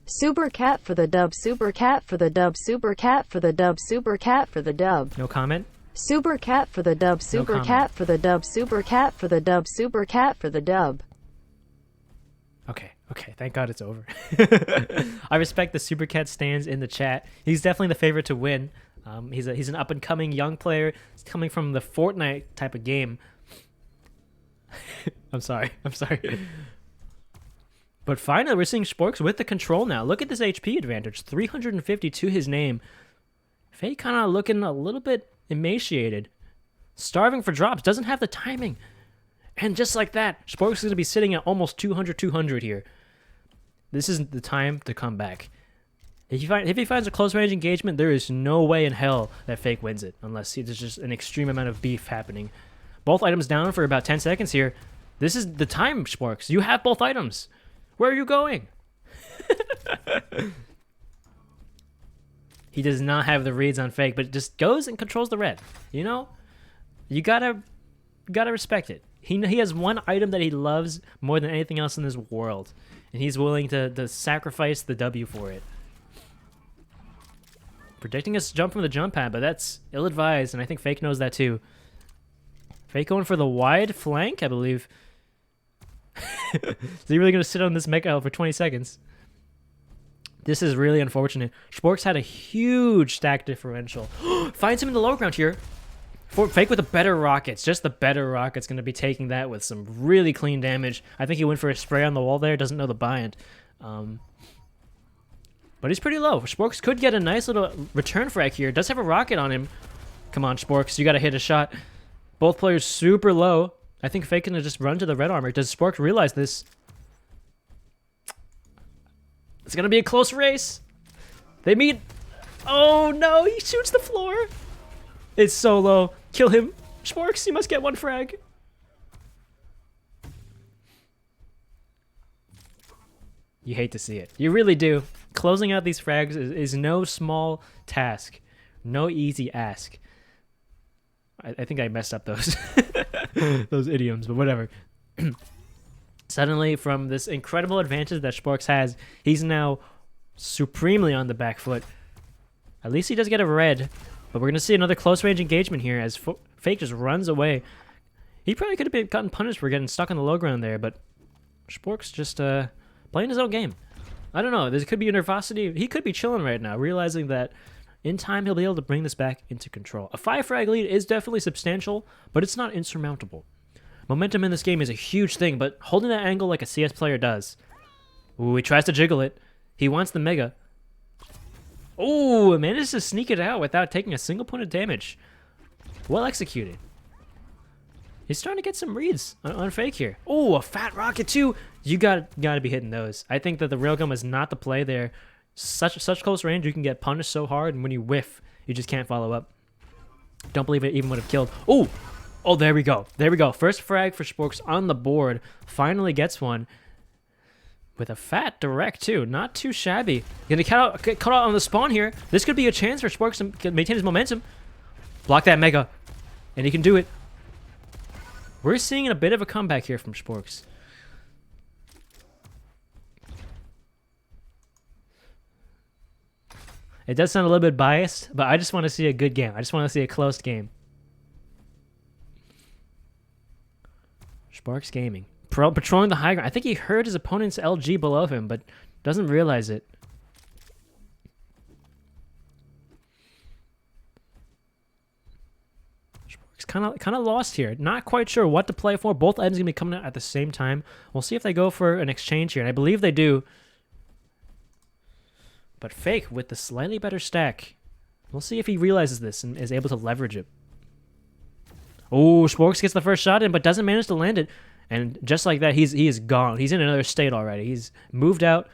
Super cat for the dub, super cat for the dub, super cat for the dub, super cat for the dub. No comment? Super cat for the dub, super cat for the dub, super cat for the dub, super cat for the dub. Okay, thank God it's over. I respect the Super Cat stands in the chat. He's definitely the favorite to win. He's an up-and-coming young player. He's coming from the Fortnite type of game. I'm sorry. But finally, we're seeing Sporks with the control now. Look at this HP advantage. 350 to his name. Faye kind of looking a little bit emaciated. Starving for drops. Doesn't have the timing. And just like that, Sporks is going to be sitting at almost 200 here. This is the time to come back. If he finds a close range engagement, there is no way in hell that Fake wins it, unless there's just an extreme amount of beef happening. Both items down for about 10 seconds here. This is the time, Sporks. You have both items. Where are you going? He does not have the reads on Fake, but just goes and controls the red. You know, you gotta respect it. He has one item that he loves more than anything else in this world, and he's willing to sacrifice the W for it. Predicting us to jump from the jump pad, but that's ill-advised, and I think Fake knows that too. Fake going for the wide flank, I believe. Is he really going to sit on this Mega L for 20 seconds? This is really unfortunate. Sporks had a huge stack differential. Finds him in the low ground here. Fake with the better rockets. Just the better rockets going to be taking that with some really clean damage. I think he went for a spray on the wall there. Doesn't know the bind. But he's pretty low. Sporks could get a nice little return frag here. Does have a rocket on him. Come on, Sporks. You got to hit a shot. Both players super low. I think Fake going to just run to the red armor. Does Sporks realize this? It's going to be a close race. They meet. Oh, no. He shoots the floor. It's so low. Kill him. Sporks, you must get one frag. You hate to see it. You really do. Closing out these frags is no small task. No easy ask. I think I messed up those those idioms, but whatever. Suddenly, from this incredible advantage that Sporks has, he's now supremely on the back foot. At least he does get a red, but we're going to see another close-range engagement here as Fake just runs away. He probably could have gotten punished for getting stuck on the low ground there, but Sporks just playing his own game. I don't know. There could be a nervosity. He could be chilling right now, realizing that in time he'll be able to bring this back into control. A 5-frag lead is definitely substantial, but it's not insurmountable. Momentum in this game is a huge thing, but holding that angle like a CS player does. Ooh, he tries to jiggle it. He wants the Mega. Ooh, manages to sneak it out without taking a single point of damage. Well executed. He's starting to get some reads on Fake here. Ooh, a fat rocket too. You gotta be hitting those. I think that the railgun is not the play there. Such close range, you can get punished so hard, and when you whiff, you just can't follow up. Don't believe it even would have killed. Ooh! Oh, there we go. There we go. First frag for Sporks on the board. Finally gets one. With a fat direct, too. Not too shabby. Gonna get caught out on the spawn here. This could be a chance for Sporks to maintain his momentum. Block that Mega. And he can do it. We're seeing a bit of a comeback here from Sporks. It does sound a little bit biased, but I just want to see a good game. I just want to see a close game. Sporks Gaming. Patrolling the high ground. I think he heard his opponent's LG below him, but doesn't realize it. Sporks kind of lost here. Not quite sure what to play for. Both items going to be coming out at the same time. We'll see if they go for an exchange here, and I believe they do. But Fake with the slightly better stack. We'll see if he realizes this and is able to leverage it. Oh, Sporks gets the first shot in, but doesn't manage to land it. And just like that, he is gone. He's in another state already. He's moved out,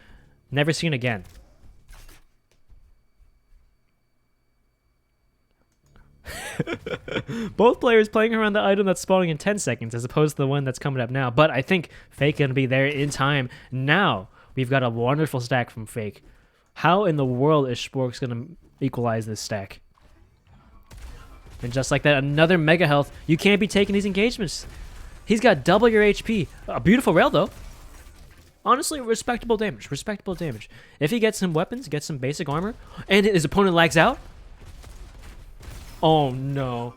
never seen again. Both players playing around the item that's spawning in 10 seconds as opposed to the one that's coming up now. But I think Fake going to be there in time. Now, we've got a wonderful stack from Fake. How in the world is Sporks going to equalize this stack? And just like that, another Mega Health. You can't be taking these engagements. He's got double your HP. A beautiful rail, though. Honestly, respectable damage. Respectable damage. If he gets some weapons, gets some basic armor, and his opponent lags out. Oh, no.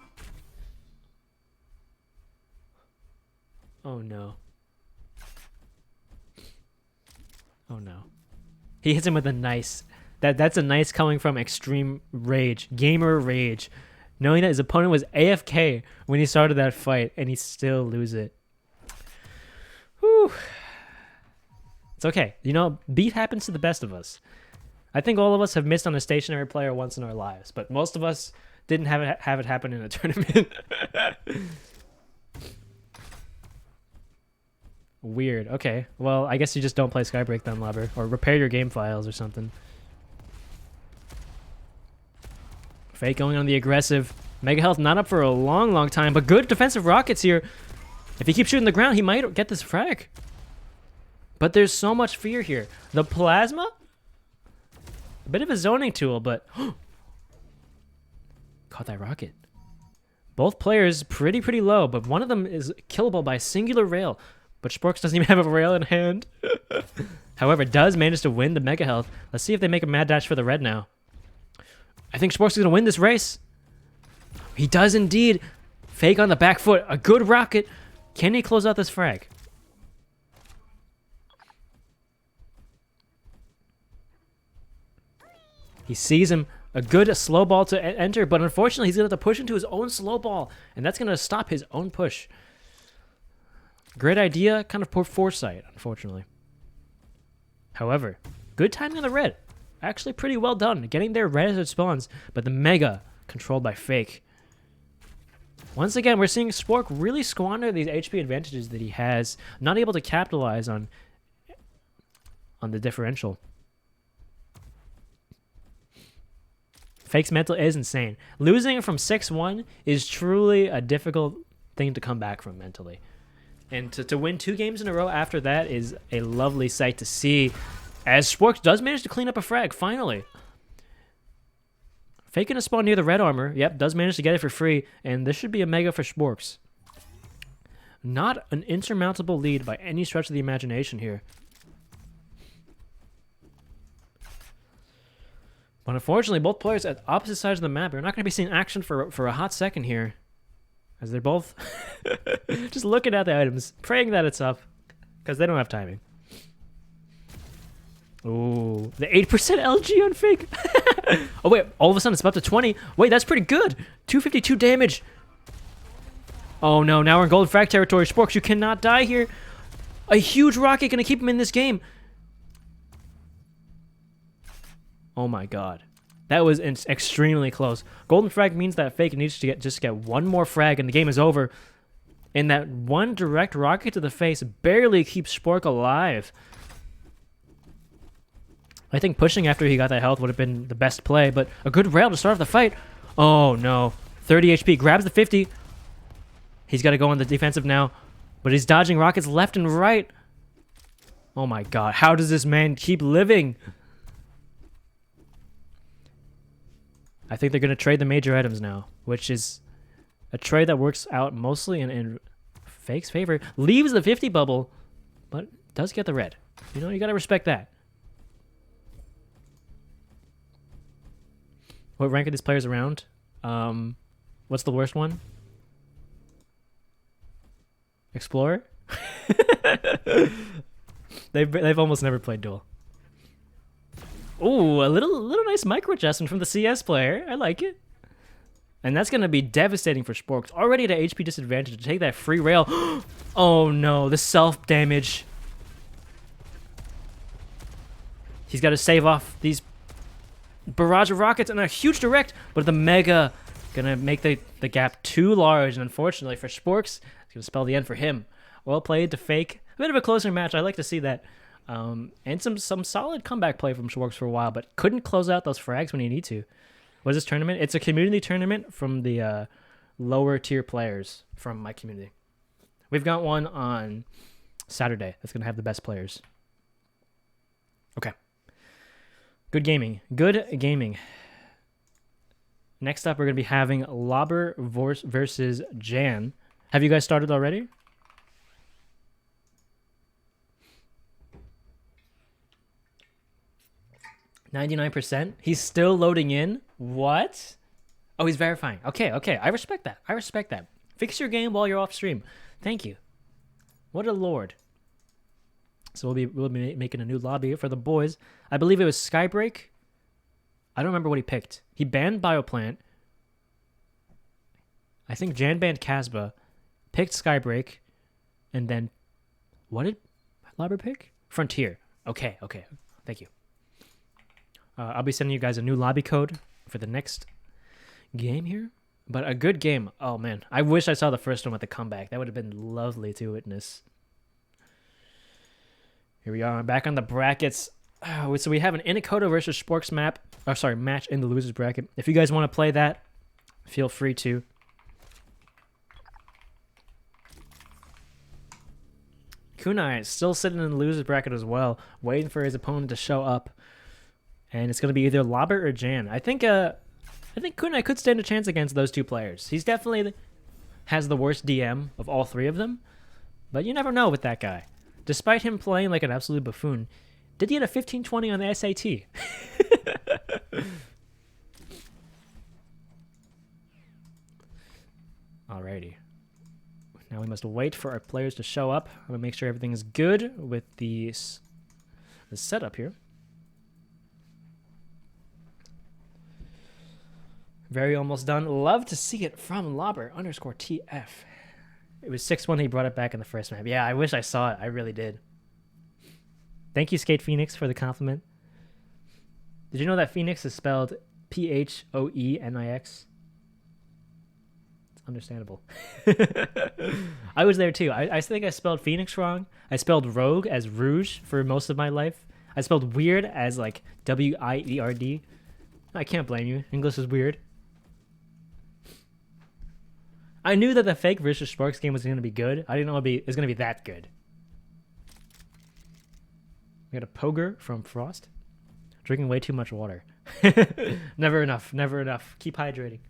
Oh, no. Oh, no. He hits him with a nice. That's a nice coming from extreme rage. Gamer rage. Knowing that his opponent was AFK when he started that fight, and he still lose it. Whew. It's okay. You know, beat happens to the best of us. I think all of us have missed on a stationary player once in our lives, but most of us didn't have it happen in a tournament. Weird. Okay. Well, I guess you just don't play Skybreak then, Lubber. Or repair your game files or something. Fake going on the aggressive. Mega Health not up for a long, long time, but good defensive rockets here. If he keeps shooting the ground, he might get this frag. But there's so much fear here. The plasma? A bit of a zoning tool, but... Caught that rocket. Both players pretty low, but one of them is killable by a singular rail. But Sporks doesn't even have a rail in hand. However, does manage to win the Mega Health. Let's see if they make a mad dash for the red now. I think Sporks is going to win this race. He does indeed. Fake on the back foot. A good rocket. Can he close out this frag? He sees him. A good slow ball to enter, but unfortunately he's going to have to push into his own slow ball, and that's going to stop his own push. Great idea, kind of poor foresight, unfortunately. However, good timing on the red. Actually pretty well done, getting there right as it spawns, but the Mega controlled by Fake. Once again, we're seeing Spork really squander these HP advantages that he has, not able to capitalize on the differential. Fake's mental is insane. Losing from 6-1 is truly a difficult thing to come back from mentally. And to win 2 games in a row after that is a lovely sight to see, as Sporks does manage to clean up a frag, finally. Faking a spawn near the red armor. Yep, does manage to get it for free, and this should be a Mega for Sporks. Not an insurmountable lead by any stretch of the imagination here. But unfortunately, both players at opposite sides of the map are not going to be seeing action for a hot second here. As they're both just looking at the items, praying that it's up. Because they don't have timing. Ooh, the 8% LG on Fake. Oh wait, all of a sudden it's up to 20. Wait, that's pretty good. 252 damage. Oh no, now we're in golden frag territory. Sporks, you cannot die here. A huge rocket going to keep him in this game. Oh my god. That was extremely close. Golden frag means that Fake needs to just get one more frag and the game is over. And that one direct rocket to the face barely keeps Spork alive. I think pushing after he got that health would have been the best play, but a good rail to start off the fight. Oh no. 30 HP, grabs the 50. He's got to go on the defensive now, but he's dodging rockets left and right. Oh my god, how does this man keep living? I think they're going to trade the major items now, which is a trade that works out mostly in Fake's favor. Leaves the 50 bubble, but does get the red. You know, you got to respect that. What rank are these players around? What's the worst one? Explorer? They've almost never played Duel. Ooh, a little nice micro adjustment from the CS player. I like it. And that's going to be devastating for Sporks. Already at an HP disadvantage to take that free rail. Oh no, the self-damage. He's got to save off these barrage of rockets and a huge direct, but the Mega going to make the gap too large. And unfortunately for Sporks, it's going to spell the end for him. Well played to Fake. A bit of a closer match. I like to see that. And some solid comeback play from Sporks for a while, but couldn't close out those frags when you need to. What is this tournament? It's a community tournament from the lower tier players from my community. We've got one on Saturday that's going to have the best players. Okay. Good gaming. Good gaming. Next up, we're going to be having Lobber versus Jan. Have you guys started already? %? He's still loading in? What? Oh, he's verifying. Okay. I respect that. Fix your game while you're off stream. Thank you. What a lord. So we'll be making a new lobby for the boys. I believe it was Skybreak. I don't remember what he picked. He banned Bioplant. I think Jan banned Casbah. Picked Skybreak. And then... What did Lobber pick? Frontier. Okay. Thank you. I'll be sending you guys a new lobby code for the next game here. But a good game. Oh, man. I wish I saw the first one with the comeback. That would have been lovely to witness. Here we are. Back on the brackets. So we have an Inicoda versus Sporks match in the losers bracket. If you guys want to play that, feel free to. Kunai still sitting in the loser's bracket as well, waiting for his opponent to show up. And it's going to be either Lobber or Jan. I think Kunai could stand a chance against those two players. He's definitely has the worst DM of all three of them. But you never know with that guy. Despite him playing like an absolute buffoon, did he get a 1520 on the SAT? Alrighty. Now we must wait for our players to show up. I'm going to make sure everything is good with the setup here. Very almost done. Love to see it from Lobber_TF. It was 6-1. He brought it back in the first map. Yeah, I wish I saw it. I really did. Thank you, Skate Phoenix, for the compliment. Did you know that Phoenix is spelled Phoenix? It's understandable. I was there too. I think I spelled Phoenix wrong. I spelled Rogue as Rouge for most of my life. I spelled Weird as like Wierd. I can't blame you. English is weird. I knew that the fake versus Sparks game was going to be good. I didn't know it was going to be that good. We got a Poger from Frost. Drinking way too much water. Never enough. Never enough. Keep hydrating.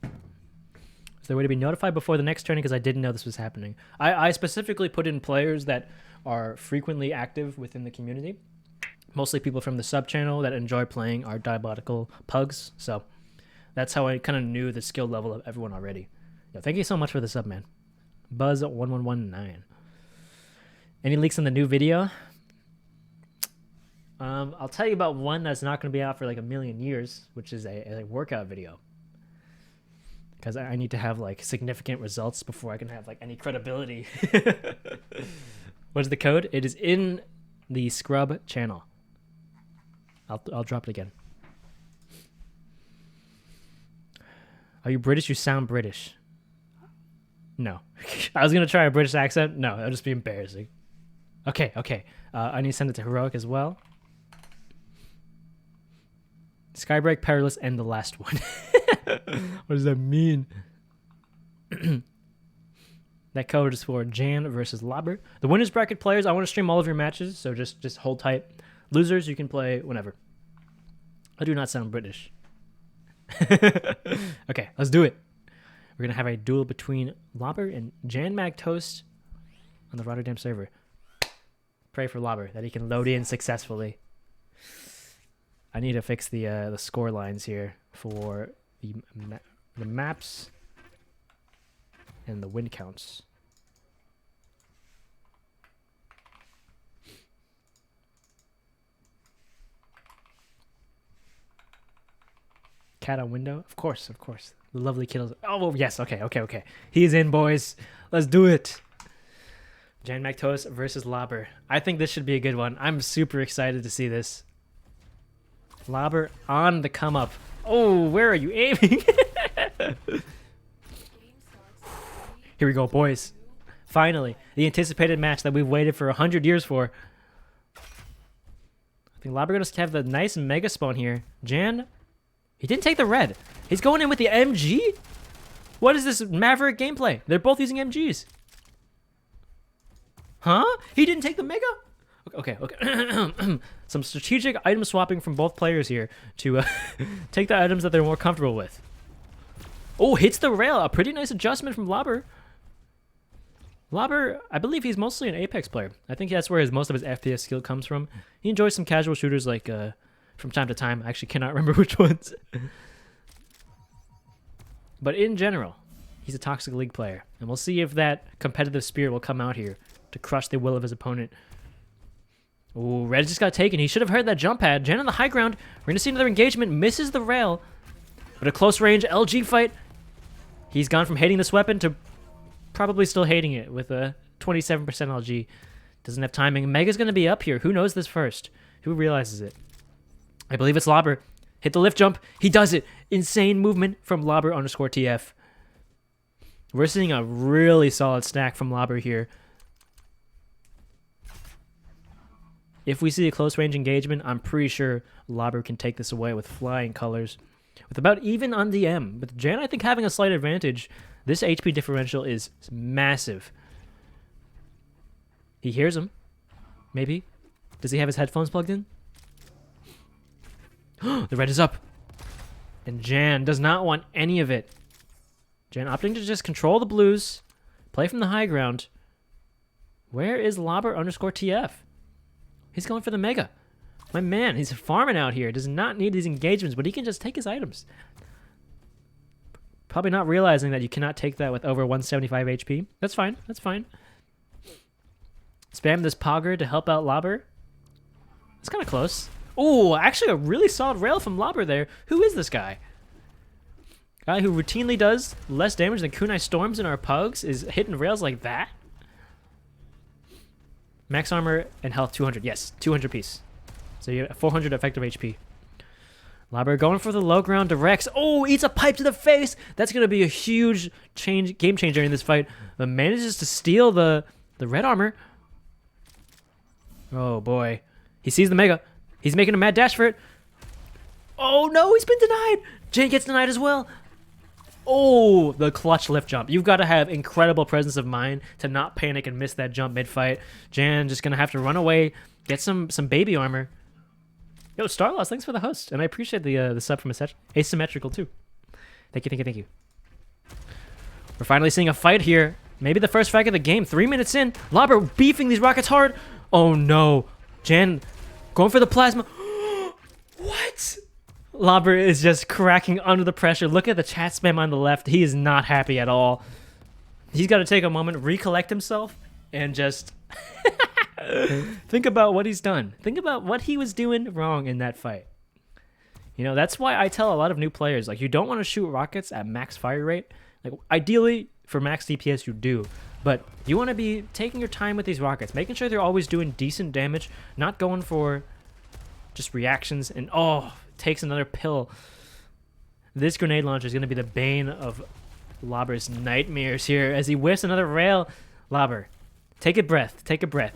Is there a way to be notified before the next tourney? Because I didn't know this was happening. I specifically put in players that are frequently active within the community. Mostly people from the sub channel that enjoy playing our diabolical pugs. So that's how I kind of knew the skill level of everyone already. Yo, thank you so much for the sub, man. Buzz1119. Any leaks on the new video? I'll tell you about one that's not going to be out for like a million years, which is a workout video. Because I need to have like significant results before I can have like any credibility. What's the code? It is in the Scrub channel. I'll drop it again. Are you British? You sound British. No. I was going to try a British accent. No, that would just be embarrassing. Okay. I need to send it to Heroic as well. Skybreak, Perilous, and the last one. What does that mean? That code is for Jan versus Lobber. The winners bracket players, I want to stream all of your matches, so just hold tight. Losers, you can play whenever. I do not sound British. Okay, let's do it. We're going to have a duel between Lobber and Jan Mag Toast on the Rotterdam server. Pray for Lobber that he can load in successfully. I need to fix the score lines here for the maps and the win counts. Cat on window? Of course. The lovely kills. Oh, yes. Okay. He's in, boys. Let's do it. Jan Mactos versus Lobber. I think this should be a good one. I'm super excited to see this. Lobber on the come up. Oh, where are you aiming? Here we go, boys. Finally, the anticipated match that we've waited for 100 years for. I think Lobber going to have the nice mega spawn here. Jan, he didn't take the red. He's going in with the MG? What is this Maverick gameplay? They're both using MGs. Huh? He didn't take the mega? Okay. Some strategic item swapping from both players here to take the items that they're more comfortable with. Oh, hits the rail. A pretty nice adjustment from Lobber. Lobber, I believe he's mostly an Apex player. I think that's where most of his FPS skill comes from. He enjoys some casual shooters like from time to time. I actually cannot remember which ones. But in general, he's a Toxic League player. And we'll see if that competitive spirit will come out here to crush the will of his opponent. Ooh, Red just got taken. He should have heard that jump pad. Jan on the high ground. We're going to see another engagement. Misses the rail. But a close range LG fight. He's gone from hating this weapon to probably still hating it with a 27% LG. Doesn't have timing. Mega's going to be up here. Who knows this first? Who realizes it? I believe it's Lobber. Hit the lift jump. He does it. Insane movement from Lobber_TF. We're seeing a really solid stack from Lobber here. If we see a close range engagement, I'm pretty sure Lobber can take this away with flying colors. With about even on DM. With Jan, I think, having a slight advantage, this HP differential is massive. He hears him. Maybe. Does he have his headphones plugged in? The red is up. And Jan does not want any of it. Jan opting to just control the blues. Play from the high ground. Where is Lobber_TF? He's going for the mega. My man, he's farming out here. Does not need these engagements, but he can just take his items. Probably not realizing that you cannot take that with over 175 HP. That's fine. That's fine. Spam this Pogger to help out Lobber. It's kind of close. Oh, actually a really solid rail from Lobber there. Who is this guy? Guy who routinely does less damage than Kunai Storms in our pugs is hitting rails like that? Max armor and health 200. Yes, 200 piece. So you have 400 effective HP. Lobber going for the low ground directs. Oh, eats a pipe to the face. That's going to be a huge game changer in this fight. But manages to steal the red armor. Oh, boy. He sees the mega. He's making a mad dash for it. Oh, no, he's been denied. Jane gets denied as well. Oh, the clutch lift jump. You've got to have incredible presence of mind to not panic and miss that jump mid-fight. Jan just going to have to run away, get some baby armor. Yo, Starloss, thanks for the host. And I appreciate the sub from Asymmetrical, too. Thank you, thank you, thank you. We're finally seeing a fight here. Maybe the first fight of the game. 3 minutes in. Lobber beefing these rockets hard. Oh, no. Jan going for the plasma. What? Lobber is just cracking under the pressure. Look at the chat spam on the left. He is not happy at all. He's got to take a moment, recollect himself, and just think about what he's done. Think about what he was doing wrong in that fight. You know, that's why I tell a lot of new players, like, you don't want to shoot rockets at max fire rate. Like, ideally, for max DPS, you do. But you want to be taking your time with these rockets, making sure they're always doing decent damage, not going for just reactions and, oh, takes another pill. This grenade launcher is going to be the bane of Lobber's nightmares here as he whiffs another rail. Lobber, take a breath. Take a breath.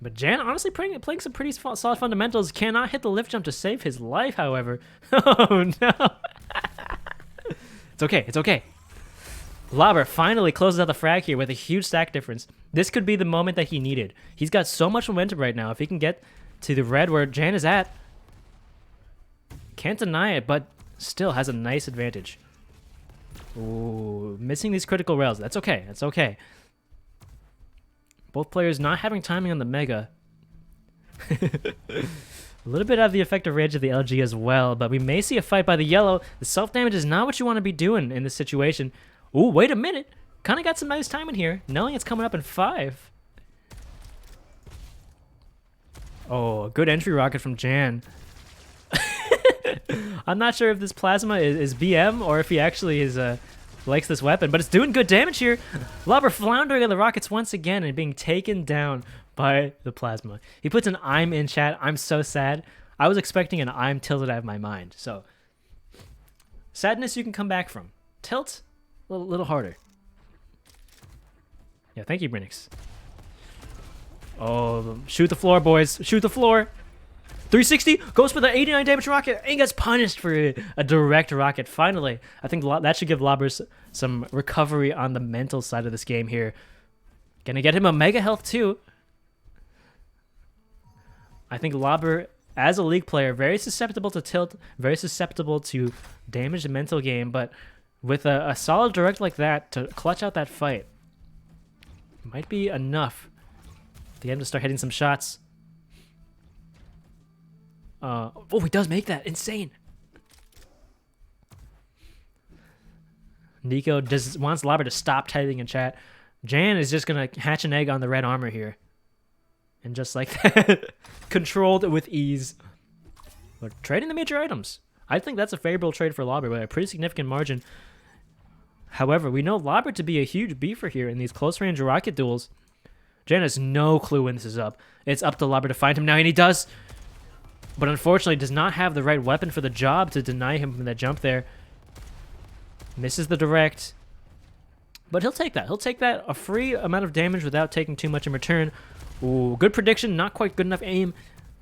But Jan, honestly, playing some pretty solid fundamentals. Cannot hit the lift jump to save his life, however. Oh, no. It's okay. It's okay. Lobber finally closes out the frag here with a huge stack difference. This could be the moment that he needed. He's got so much momentum right now. If he can get to the red where Jan is at, can't deny it, but still has a nice advantage. Ooh, missing these critical rails. That's okay. That's okay. Both players not having timing on the mega. A little bit of the effective range of the LG as well, but we may see a fight by the yellow. The self-damage is not what you want to be doing in this situation. Ooh, wait a minute. Kind of got some nice timing here, knowing it's coming up in 5. Oh, a good entry rocket from Jan. I'm not sure if this plasma is BM or if he actually is likes this weapon, but it's doing good damage here. Lobber floundering on the rockets once again and being taken down by the plasma. He puts an I'm in chat. I'm so sad. I was expecting an I'm tilted out of my mind. So, sadness you can come back from. Tilt, a little harder. Yeah, thank you, Brinix. Oh, shoot the floor, boys. Shoot the floor. 360, goes for the 89 damage rocket, and gets punished for a direct rocket. Finally, I think that should give Lobbers some recovery on the mental side of this game here. Gonna get him a mega health too. I think Lobber, as a League player, very susceptible to tilt, very susceptible to damage the mental game, but with a solid direct like that to clutch out that fight, might be enough to get him to start hitting some shots. Oh, he does make that. Insane. Nico wants Lobber to stop typing in chat. Jan is just going to hatch an egg on the red armor here. And just like that, controlled with ease. But trading the major items. I think that's a favorable trade for Lobber by a pretty significant margin. However, we know Lobber to be a huge beefer here in these close-range rocket duels. Jan has no clue when this is up. It's up to Lobber to find him now, and he does. But unfortunately does not have the right weapon for the job to deny him from that jump there. Misses the direct. But he'll take that. He'll take that, a free amount of damage without taking too much in return. Ooh, good prediction, not quite good enough aim.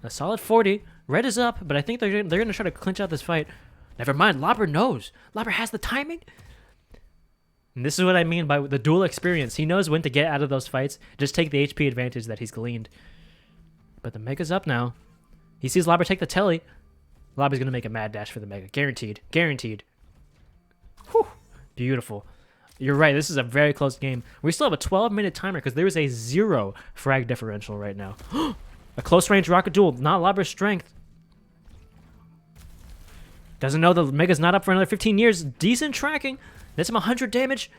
A solid 40. Red is up, but I think they're going to try to clinch out this fight. Never mind, Lobber knows. Lobber has the timing. And this is what I mean by the duel experience. He knows when to get out of those fights. Just take the HP advantage that he's gleaned. But the Mega's up now. He sees Labber take the telly. Labber's going to make a mad dash for the Mega. Guaranteed. Guaranteed. Whew. Beautiful. You're right. This is a very close game. We still have a 12-minute timer because there is a 0 frag differential right now. A close-range rocket duel. Not Labber's strength. Doesn't know the Mega's not up for another 15 years. Decent tracking. That's him 100 damage.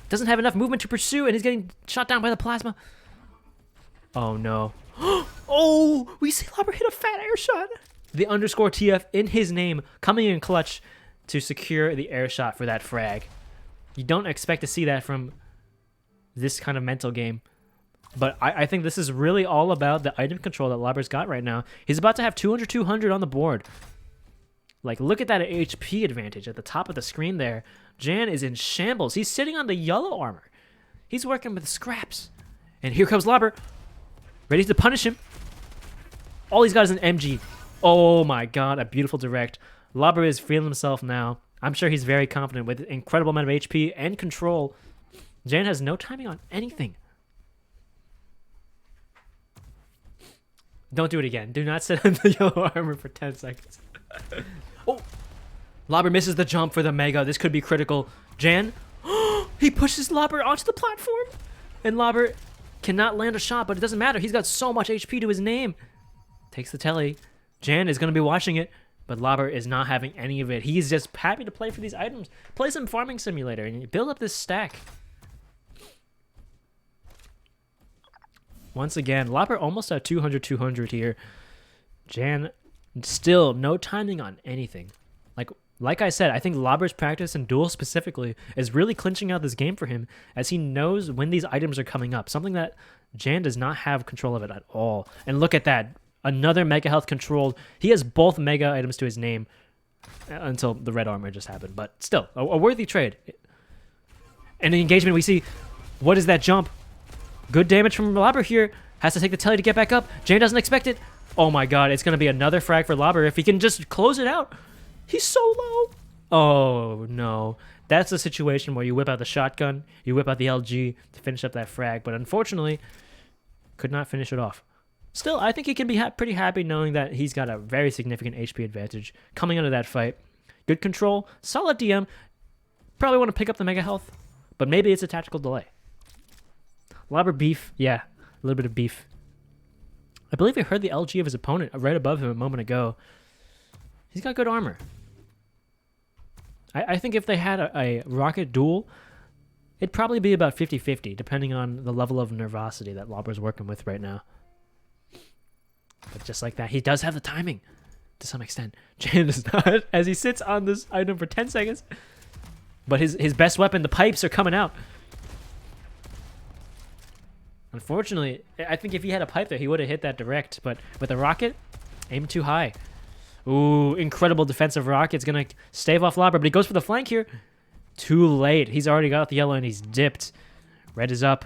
Doesn't have enough movement to pursue, and he's getting shot down by the plasma. Oh, no. Oh, we see Labber hit a fat air shot. The underscore TF in his name coming in clutch to secure the air shot for that frag. You don't expect to see that from this kind of mental game. But I think this is really all about the item control that Labber's got right now. He's about to have 200-200 on the board. Like, look at that HP advantage at the top of the screen there. Jan is in shambles. He's sitting on the yellow armor. He's working with scraps. And here comes Labber. Ready to punish him. All he's got is an MG. Oh my god, a beautiful direct. Labber is feeling himself now. I'm sure he's very confident with an incredible amount of HP and control. Jan has no timing on anything. Don't do it again. Do not sit on the yellow armor for 10 seconds. Oh! Labber misses the jump for the Mega. This could be critical. Jan, he pushes Labber onto the platform. And Labber cannot land a shot, but it doesn't matter. He's got so much HP to his name. Takes the telly. Jan is going to be watching it, but Labber is not having any of it. He's just happy to play for these items. Play some farming simulator and build up this stack. Once again, Labber almost at 200-200 here. Jan, still no timing on anything. Like I said, I think Labber's practice and Duel specifically is really clinching out this game for him as he knows when these items are coming up. Something that Jan does not have control of it at all. And look at that. Another Mega Health controlled. He has both Mega items to his name until the red armor just happened. But still, a worthy trade. And in engagement, we see, what is that jump? Good damage from Labber here. Has to take the telly to get back up. Jan doesn't expect it. Oh my god, it's going to be another frag for Labber if he can just close it out. He's so low. Oh, no. That's a situation where you whip out the shotgun, you whip out the LG to finish up that frag, but unfortunately, could not finish it off. Still, I think he can be pretty happy knowing that he's got a very significant HP advantage coming out of that fight. Good control, solid DM. Probably want to pick up the Mega Health, but maybe it's a tactical delay. Labber beef. Yeah, a little bit of beef. I believe I heard the LG of his opponent right above him a moment ago. He's got good armor. I think if they had a rocket duel, it'd probably be about 50-50, depending on the level of nervosity that Labber's working with right now. But just like that, he does have the timing to some extent. Jan does not, as he sits on this item for 10 seconds. But his best weapon, the pipes, are coming out. Unfortunately, I think if he had a pipe there, he would have hit that direct. But with a rocket, aim too high. Ooh, incredible defensive rocket. It's going to stave off Labber, but he goes for the flank here. Too late. He's already got the yellow and he's dipped. Red is up.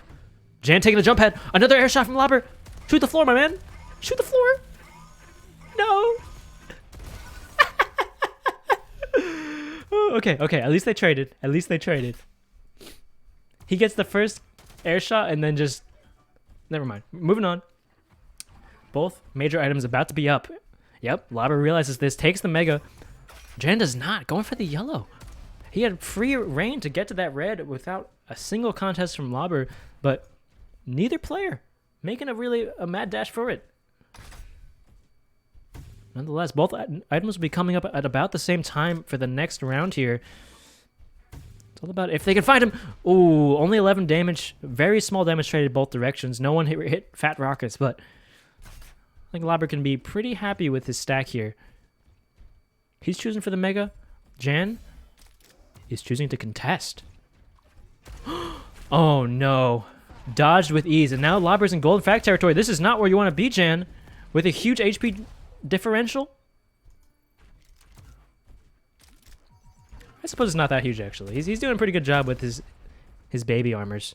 Jan taking the jump pad. Another air shot from Labber. Shoot the floor, my man. Shoot the floor. No. Okay. At least they traded. He gets the first air shot and then just... Never mind. Moving on. Both major items about to be up. Yep, Labber realizes this, takes the Mega. Jan does not, going for the yellow. He had free reign to get to that red without a single contest from Labber, but neither player making a mad dash for it. Nonetheless, both items will be coming up at about the same time for the next round here. It's all about if they can find him. Ooh, only 11 damage. Very small damage traded both directions. No one hit fat rockets, but... I think Labber can be pretty happy with his stack here. He's choosing for the Mega. Jan is choosing to contest. Oh no. Dodged with ease. And now Labber's in golden fact territory. This is not where you want to be, Jan. With a huge HP differential. I suppose it's not that huge, actually. He's doing a pretty good job with his baby armors.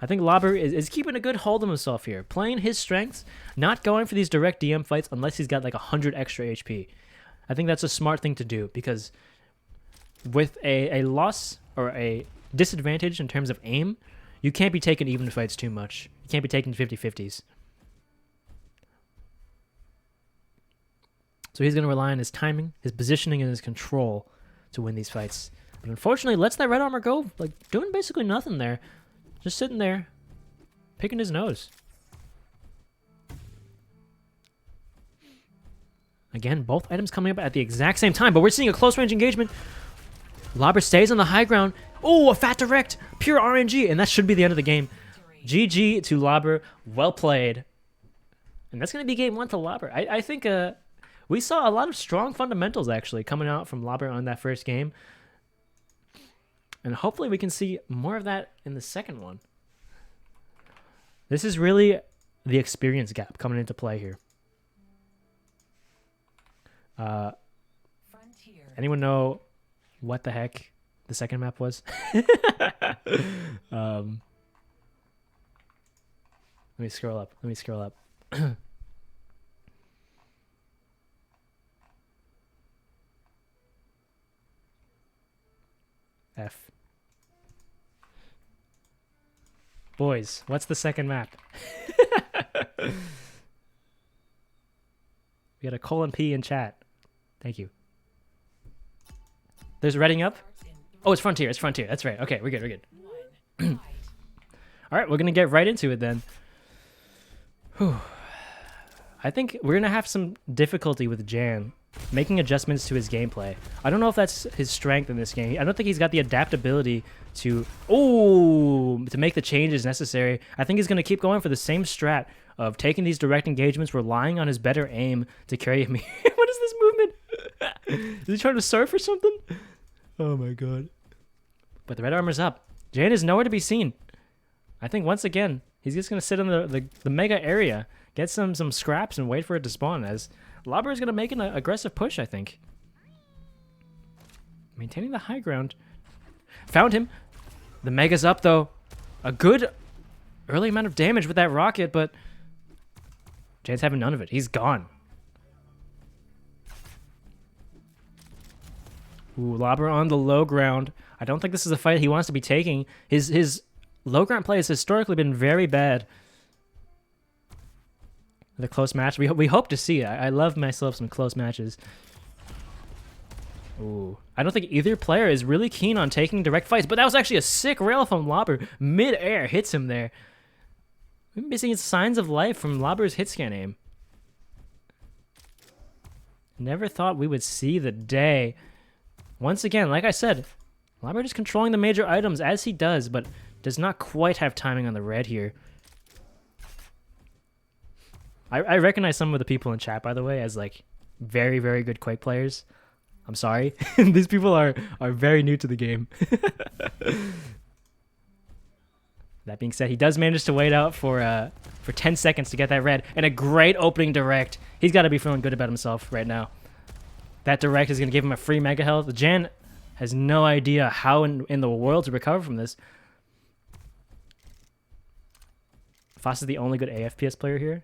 I think Labber is keeping a good hold of himself here. Playing his strengths, not going for these direct DM fights unless he's got like 100 extra HP. I think that's a smart thing to do because with a loss or a disadvantage in terms of aim, you can't be taking even fights too much. You can't be taking 50-50s. So he's going to rely on his timing, his positioning, and his control to win these fights. But unfortunately, lets that red armor go, like, doing basically nothing there. Just sitting there, picking his nose. Again, both items coming up at the exact same time, but we're seeing a close-range engagement. Lobber stays on the high ground. Oh, a fat direct. Pure RNG, and that should be the end of the game. GG to Lobber. Well played. And that's going to be game 1 to Lobber. I think we saw a lot of strong fundamentals, actually, coming out from Lobber on that first game. And hopefully we can see more of that in the second one. This is really the experience gap coming into play here. Anyone know what the heck the second map was? Let me scroll up. F. Boys, what's the second map? We got a colon-P in chat. Thank you. There's Redding up. Oh, it's Frontier. It's Frontier. That's right. Okay, we're good. All right, we're going to get right into it then. Whew. I think we're going to have some difficulty with Jan making adjustments to his gameplay. I don't know if that's his strength in this game. I don't think he's got the adaptability to make the changes necessary. I think he's going to keep going for the same strat of taking these direct engagements, relying on his better aim to carry him. What is this movement? Is he trying to surf or something? Oh my god. But the red armor's up. Jan is nowhere to be seen. I think once again, he's just going to sit in the mega area, get some scraps, and wait for it to spawn, as Lobber is going to make an aggressive push, I think. Maintaining the high ground. Found him. The mega's up, though. A good early amount of damage with that rocket, but Jan's having none of it. He's gone. Ooh, Lobber on the low ground. I don't think this is a fight he wants to be taking. His low ground play has historically been very bad. The close match. We hope to see it. I love myself some close matches. Ooh. I don't think either player is really keen on taking direct fights, but that was actually a sick rail from Lobber. Mid-air hits him there. We've been seeing signs of life from Lobber's hit scan aim. Never thought we would see the day. Once again, like I said, Lobber just controlling the major items as he does, but does not quite have timing on the red here. I recognize some of the people in chat, by the way, as like very, very good Quake players. I'm sorry. These people are very new to the game. That being said, he does manage to wait out for 10 seconds to get that red, and a great opening direct. He's got to be feeling good about himself right now. That direct is going to give him a free mega health. Jan has no idea how in the world to recover from this. Foss is the only good AFPS player here.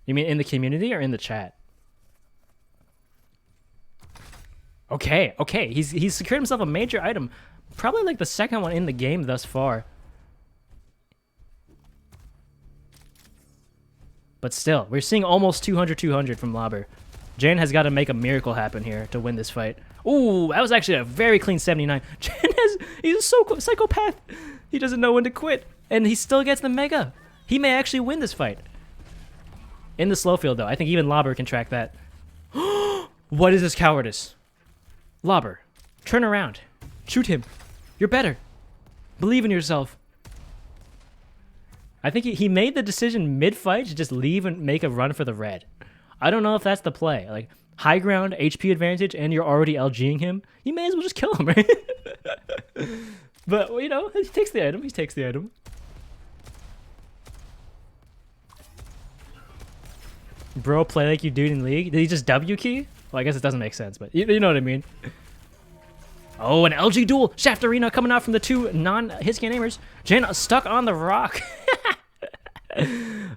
You mean in the community or in the chat? Okay. He's secured himself a major item. Probably like the second one in the game thus far. But still, we're seeing almost 200 from Lobber. Jan has got to make a miracle happen here to win this fight. Ooh, that was actually a very clean 79. He's a psychopath. He doesn't know when to quit. And he still gets the mega. He may actually win this fight. In the slow field, though, I think even Lobber can track that. What is this cowardice? Lobber, turn around. Shoot him. You're better. Believe in yourself. I think he made the decision mid-fight to just leave and make a run for the red. I don't know if that's the play. Like, high ground, HP advantage, and you're already LGing him. You may as well just kill him, right? But, you know, he takes the item. Bro, play like you do in League. Did he just W key? Well, I guess it doesn't make sense, but you know what I mean. Oh, an LG duel. Shaft Arena coming out from the two non-hitscan aimers. Jan stuck on the rock. A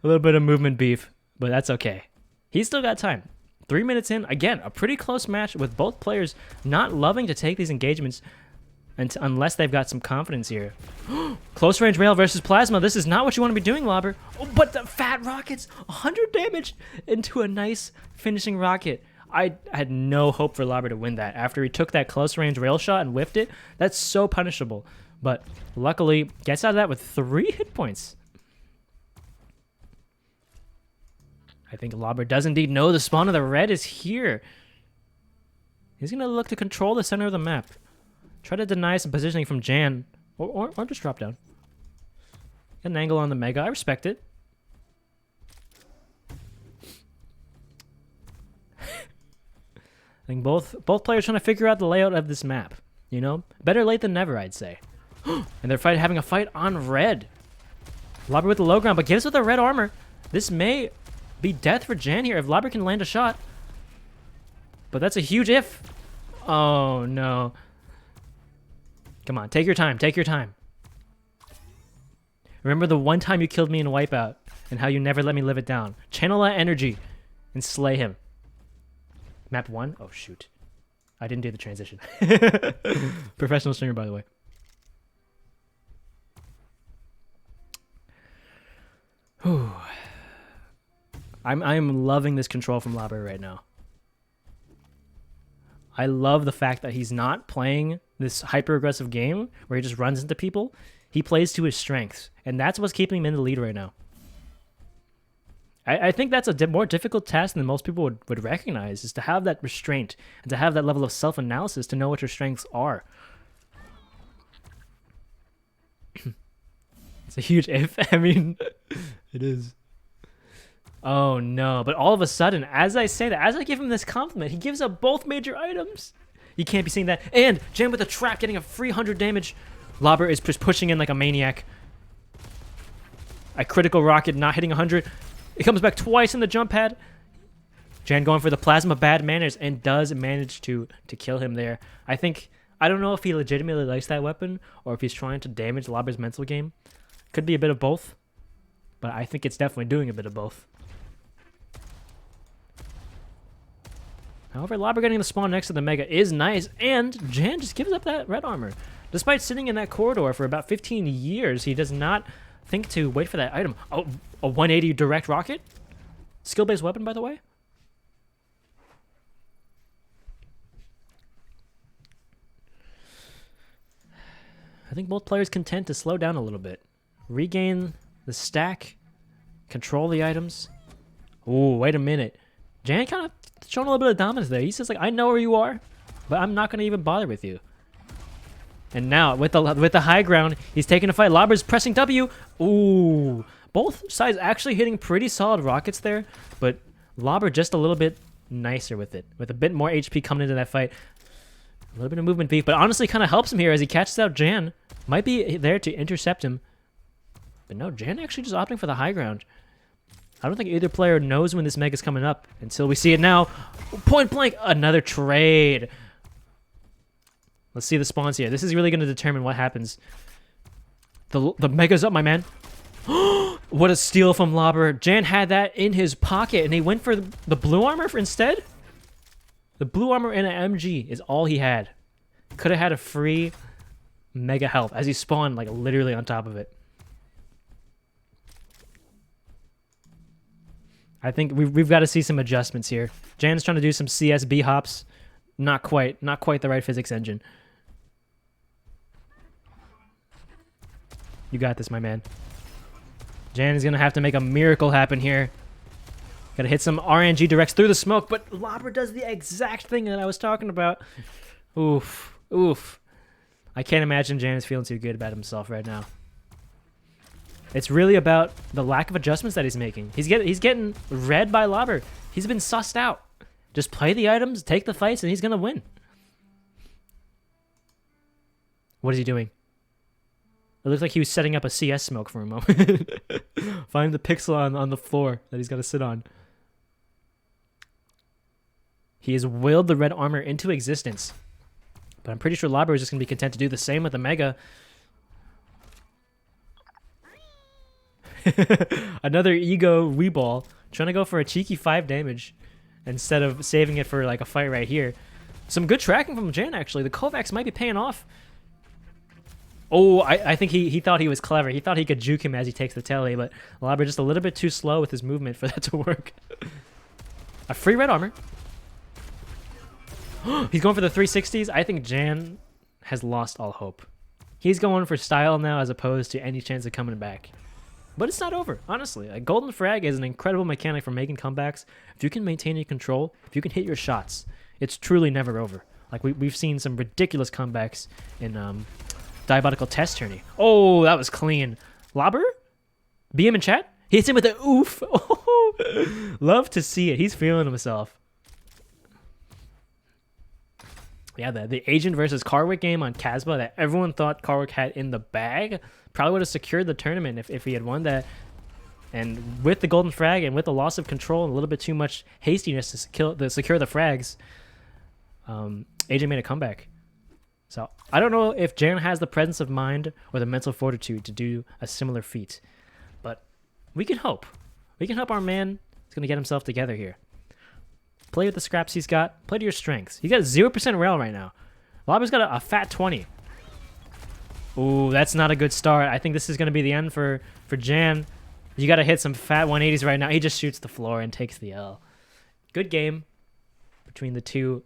little bit of movement beef, but that's okay. He's still got time. 3 minutes in, again, a pretty close match with both players not loving to take these engagements unless they've got some confidence here. Close range rail versus plasma. This is not what you want to be doing, Lobber. Oh, but the fat rockets, 100 damage into a nice finishing rocket. I had no hope for Lobber to win that. After he took that close range rail shot and whiffed it, that's so punishable. But luckily, gets out of that with 3 hit points. I think Lobber does indeed know the spawn of the red is here. He's going to look to control the center of the map. Try to deny some positioning from Jan. Or just drop down. Get an angle on the Mega. I respect it. I think both players trying to figure out the layout of this map. You know? Better late than never, I'd say. And they're having a fight on red. Lobber with the low ground, but gives with the red armor. This may be death for Jan here if Lobber can land a shot. But that's a huge if. Oh, no. Come on, take your time, take your time. Remember the one time you killed me in Wipeout and how you never let me live it down. Channel that energy and slay him. Map 1? Oh, shoot. I didn't do the transition. Professional streamer, by the way. Whew. I'm loving this control from Lobber right now. I love the fact that he's not playing this hyper-aggressive game where he just runs into people. He plays to his strengths, and that's what's keeping him in the lead right now. I think that's a more difficult task than most people would recognize, is to have that restraint and to have that level of self-analysis to know what your strengths are. It's a huge if. I mean, it is. Oh, no. But all of a sudden, as I say that, as I give him this compliment, he gives up both major items. You can't be seeing that. And Jan with a trap getting a free 100 damage. Lobber is just pushing in like a maniac. A critical rocket not hitting 100. It comes back twice in the jump pad. Jan going for the plasma bad manners and does manage to kill him there. I don't know if he legitimately likes that weapon or if he's trying to damage Lobber's mental game. Could be a bit of both. But I think it's definitely doing a bit of both. However, Lobber getting the spawn next to the Mega is nice, and Jan just gives up that red armor. Despite sitting in that corridor for about 15 years, he does not think to wait for that item. Oh, a 180 direct rocket? Skill-based weapon, by the way? I think both players content to slow down a little bit. Regain the stack. Control the items. Ooh, wait a minute. Jan kind of showing a little bit of dominance there. He says, like, I know where you are, but I'm not going to even bother with you. And now, with the high ground, he's taking a fight. Lobber's pressing W. Ooh. Both sides actually hitting pretty solid rockets there, but Lobber just a little bit nicer with it. With a bit more HP coming into that fight. A little bit of movement beef, but honestly kind of helps him here as he catches out Jan. Might be there to intercept him. But no, Jan actually just opting for the high ground. I don't think either player knows when this Mega's coming up until we see it now. Point blank, another trade. Let's see the spawns here. This is really going to determine what happens. The Mega's up, my man. What a steal from Lobber. Jan had that in his pocket, and he went for the blue armor instead? The blue armor and an MG is all he had. Could have had a free Mega health as he spawned like literally on top of it. I think we've got to see some adjustments here. Jan's trying to do some CSB hops. Not quite the right physics engine. You got this, my man. Jan is going to have to make a miracle happen here. Got to hit some RNG directs through the smoke, but Lobber does the exact thing that I was talking about. Oof. Oof. I can't imagine Jan is feeling too good about himself right now. It's really about the lack of adjustments that he's making. He's getting read by Lobber. He's been sussed out. Just play the items, take the fights, and he's going to win. What is he doing? It looks like he was setting up a CS smoke for a moment. Find the pixel on the floor that he's got to sit on. He has willed the red armor into existence. But I'm pretty sure Lobber is just going to be content to do the same with the Mega. Another ego Weeball trying to go for a cheeky 5 damage. instead of saving it for like a fight right here. Some good tracking from Jan, actually. The Kovacs might be paying off. Oh, I think he thought he was clever. He thought he could juke him as he takes the telly, but Labra just a little bit too slow with his movement for that to work. A free red armor. He's going for the 360s. I think Jan has lost all hope. He's going for style now as opposed to any chance of coming back. But it's not over, honestly. Like, Golden Frag is an incredible mechanic for making comebacks. If you can maintain your control, if you can hit your shots, it's truly never over. Like, we've seen some ridiculous comebacks in Diabolical Test Tourney. Oh, that was clean. Lobber? BM in chat? He hits him with an oof. Oh, love to see it. He's feeling himself. Yeah, the Agent versus Karwick game on Casbah that everyone thought Karwick had in the bag probably would have secured the tournament if he had won that. And with the Golden Frag and with the loss of control and a little bit too much hastiness to secure the frags, Agent made a comeback. So I don't know if Jan has the presence of mind or the mental fortitude to do a similar feat. But we can hope. We can hope our man is going to get himself together here. Play with the scraps he's got. Play to your strengths. He's got 0% rail right now. Lobber's got a fat 20. Ooh, that's not a good start. I think this is going to be the end for Jan. You got to hit some fat 180s right now. He just shoots the floor and takes the L. Good game between the two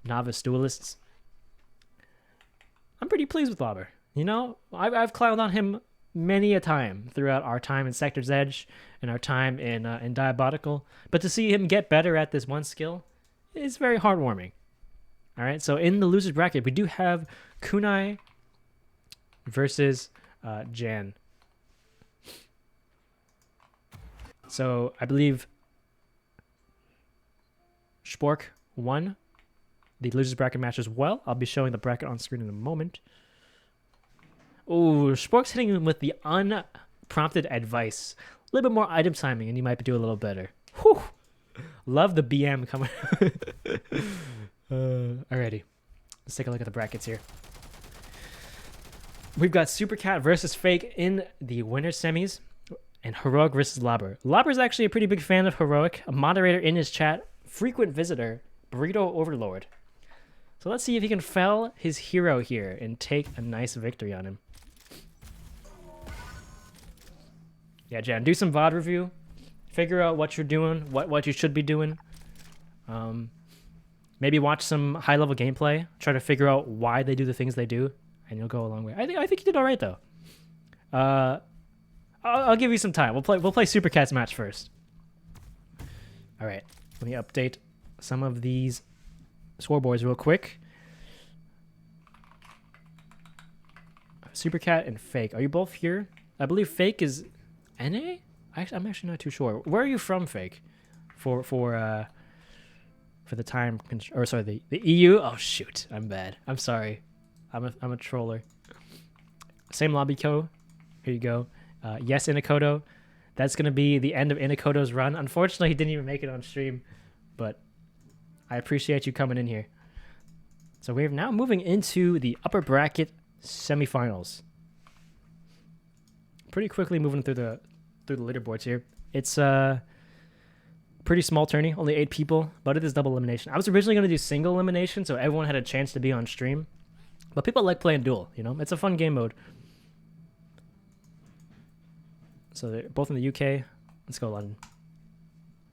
novice duelists. I'm pretty pleased with Lobber. You know, I've clowned on him many a time throughout our time in Sector's Edge and our time in Diabolical. But to see him get better at this one skill is very heartwarming. All right, so in the loser's bracket, we do have Kunai versus Jan. So I believe Spork won the loser's bracket match as well. I'll be showing the bracket on screen in a moment. Ooh, Spork's hitting him with the unprompted advice. A little bit more item timing, and you might do a little better. Whew. Love the BM coming. Alrighty. Let's take a look at the brackets here. We've got Supercat versus Fake in the winner's semis, and Heroic versus Lobber. Lobber's actually a pretty big fan of Heroic, a moderator in his chat, frequent visitor, Burrito Overlord. So let's see if he can fell his hero here and take a nice victory on him. Yeah, Jan, do some VOD review. Figure out what you're doing, what you should be doing. Maybe watch some high-level gameplay. Try to figure out why they do the things they do, and you'll go a long way. I think you did all right, though. I'll give you some time. We'll play Supercat's match first. All right, let me update some of these scoreboards real quick. Supercat and Fake. Are you both here? I believe Fake is NA? I'm actually not too sure. Where are you from, Fake? For the time, or sorry, the EU. Oh shoot, I'm bad. I'm sorry. I'm a troller. Same lobby co. Here you go. Yes, Inakoto. That's gonna be the end of Inakoto's run. Unfortunately, he didn't even make it on stream, but I appreciate you coming in here. So we're now moving into the upper bracket semifinals. Pretty quickly moving through the leaderboards here. It's a pretty small tourney, only 8 people, but it is double elimination. I was originally going to do single elimination, so everyone had a chance to be on stream. But people like playing Duel, you know? It's a fun game mode. So they're both in the UK. Let's go London.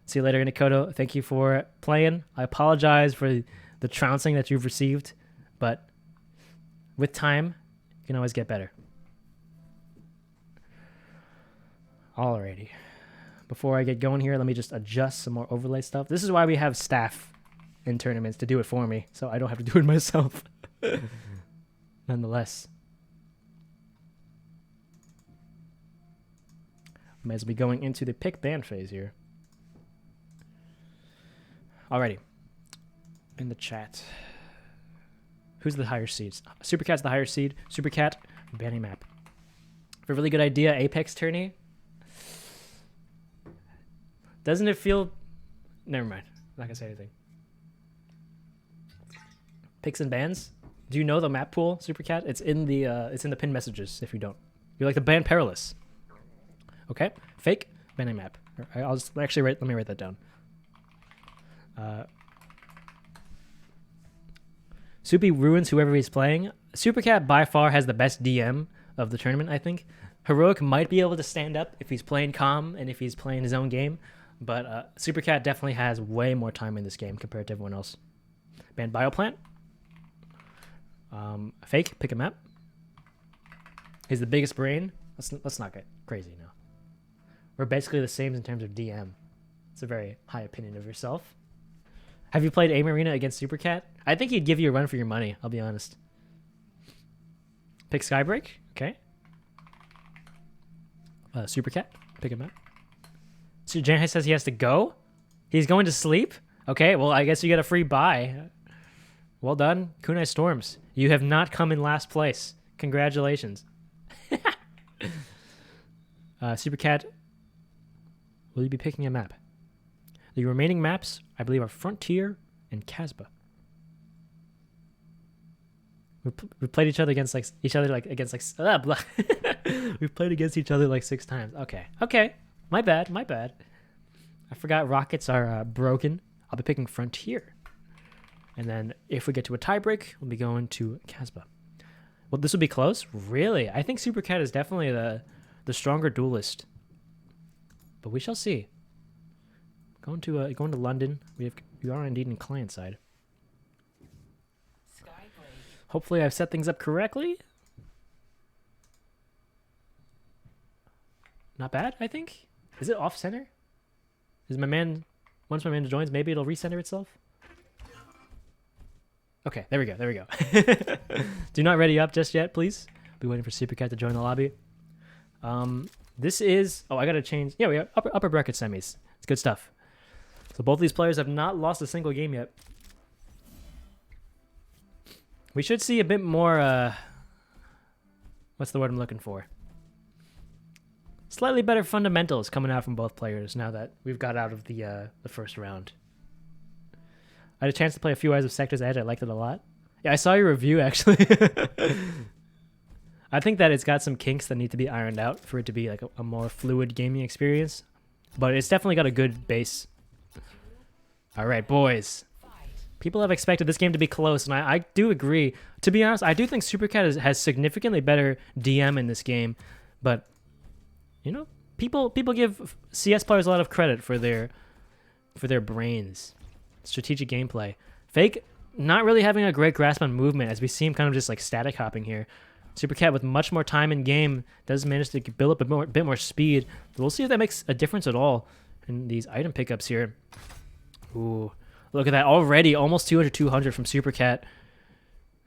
See you later, Inakoto. Thank you for playing. I apologize for the trouncing that you've received, but with time, you can always get better. Alrighty. Before I get going here, let me just adjust some more overlay stuff. This is why we have staff in tournaments to do it for me, so I don't have to do it myself. Nonetheless. I might as well be going into the pick band phase here. Alrighty. In the chat. Who's the higher seeds? Supercat's the higher seed. Supercat, banning map. For a really good idea, Apex tourney. Doesn't it feel... Never mind. I'm not going to say anything. Picks and bans? Do you know the map pool, Supercat? It's in the pinned messages if you don't. You're like the band Perilous. Okay? Fake, banning map. I'll just actually let me write that down. Soupy ruins whoever he's playing. Supercat by far has the best DM of the tournament, I think. Heroic might be able to stand up if he's playing calm and if he's playing his own game, but Supercat definitely has way more time in this game compared to everyone else. Ban Bioplant. Fake, pick a map. He's the biggest brain. Let's not get crazy now. We're basically the same in terms of DM. It's a very high opinion of yourself. Have you played Aim Arena against Supercat? I think he'd give you a run for your money, I'll be honest. Pick Skybreak. Okay. Supercat. Pick him up. So Jan says he has to go? He's going to sleep? Okay, well, I guess you get a free buy. Well done, Kunai Storms. You have not come in last place. Congratulations. Supercat, will you be picking a map? The remaining maps, I believe, are Frontier and Casbah. We played each other against We've played against each other like 6 times. Okay. My bad. I forgot rockets are broken. I'll be picking Frontier. And then if we get to a tiebreak, we'll be going to Casbah. Well, this will be close? Really? I think Supercat is definitely the stronger duelist. But we shall see. Going to London. We are indeed in client side. Hopefully I've set things up correctly. Not bad, I think. Is it off center? Once my man joins, maybe it'll recenter itself. Okay, there we go. Do not ready up just yet, please. Be waiting for Supercat to join the lobby. This is... Oh, I gotta change... Yeah, we have upper bracket semis. It's good stuff. So both these players have not lost a single game yet. We should see a bit more... what's the word I'm looking for? Slightly better fundamentals coming out from both players now that we've got out of the first round. I had a chance to play a few Eyes of Sector's Edge. I liked it a lot. Yeah, I saw your review, actually. I think that it's got some kinks that need to be ironed out for it to be like a more fluid gaming experience. But it's definitely got a good base. All right, boys. People have expected this game to be close, and I do agree. To be honest, I do think Supercat has significantly better DM in this game. But, you know, people give CS players a lot of credit for their brains. Strategic gameplay. Fake, not really having a great grasp on movement, as we see him kind of just like static hopping here. Supercat, with much more time in game, does manage to build up a bit more speed. We'll see if that makes a difference at all in these item pickups here. Ooh, look at that already, almost 200 from Supercat.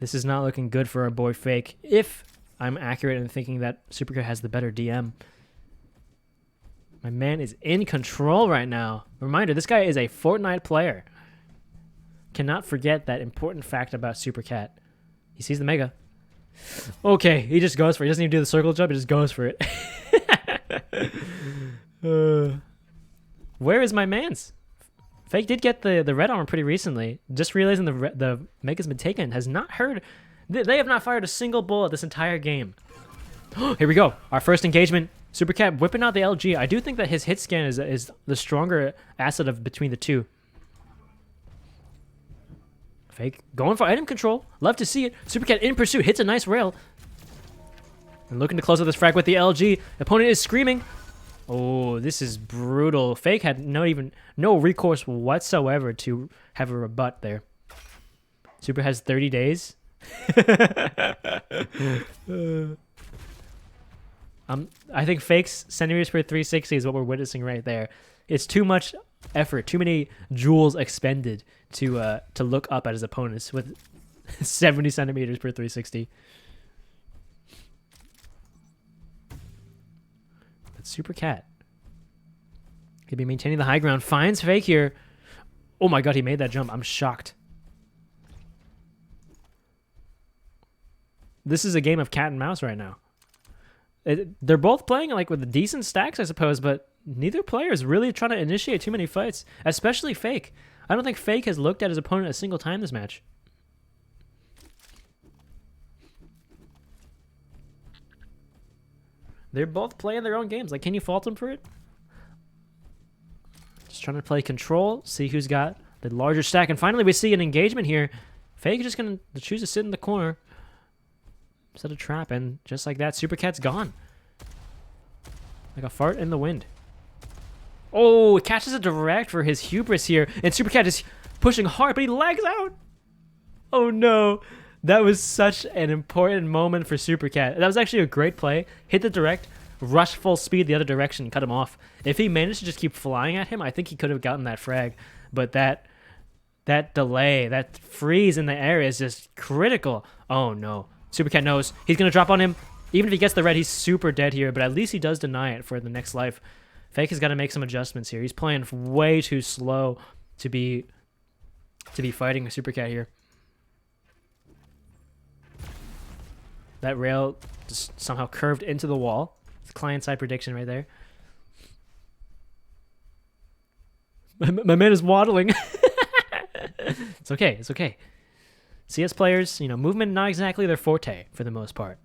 This is not looking good for our boy Fake. If I'm accurate in thinking that Supercat has the better DM. My man is in control right now. Reminder: this guy is a Fortnite player. Cannot forget that important fact about Supercat. He sees the Mega. Okay, he just goes for it. He doesn't even do the circle jump, he just goes for it. Where is my man's? Fake did get the red armor pretty recently. Just realizing the Mega's been taken. Has not heard... They have not fired a single bullet this entire game. Here we go. Our first engagement. Supercat whipping out the LG. I do think that his hit scan is the stronger asset of between the two. Fake going for item control. Love to see it. Supercat in pursuit. Hits a nice rail. And looking to close out this frag with the LG. Opponent is screaming. Oh, this is brutal. Fake had no recourse whatsoever to have a rebut there. Super has 30 days. I think Fake's centimeters per 360 is what we're witnessing right there. It's too much effort, too many joules expended to look up at his opponents with 70 centimeters per 360. But Supercat could be maintaining the high ground. Finds Fake here. Oh my god, he made that jump. I'm shocked. This is a game of cat and mouse right now. They're both playing like with decent stacks, I suppose, but neither player is really trying to initiate too many fights, especially Fake. I don't think Fake has looked at his opponent a single time this match. They're both playing their own games. Like, can you fault them for it? Just trying to play control, see who's got the larger stack. And finally, we see an engagement here. Fake is just going to choose to sit in the corner. Set a trap, and just like that, Super Cat's gone. Like a fart in the wind. Oh, it catches a direct for his hubris here. And Super Cat is pushing hard, but he lags out. Oh no. That was such an important moment for Super Cat. That was actually a great play. Hit the direct, rush full speed the other direction, cut him off. If he managed to just keep flying at him, I think he could have gotten that frag. But that delay, that freeze in the air is just critical. Oh no. Super Cat knows. He's going to drop on him. Even if he gets the red, he's super dead here. But at least he does deny it for the next life. Fake has got to make some adjustments here. He's playing way too slow to be fighting a Super Cat here. That rail just somehow curved into the wall. It's client-side prediction right there. My man is waddling. It's okay. It's okay. CS players, movement not exactly their forte for the most part.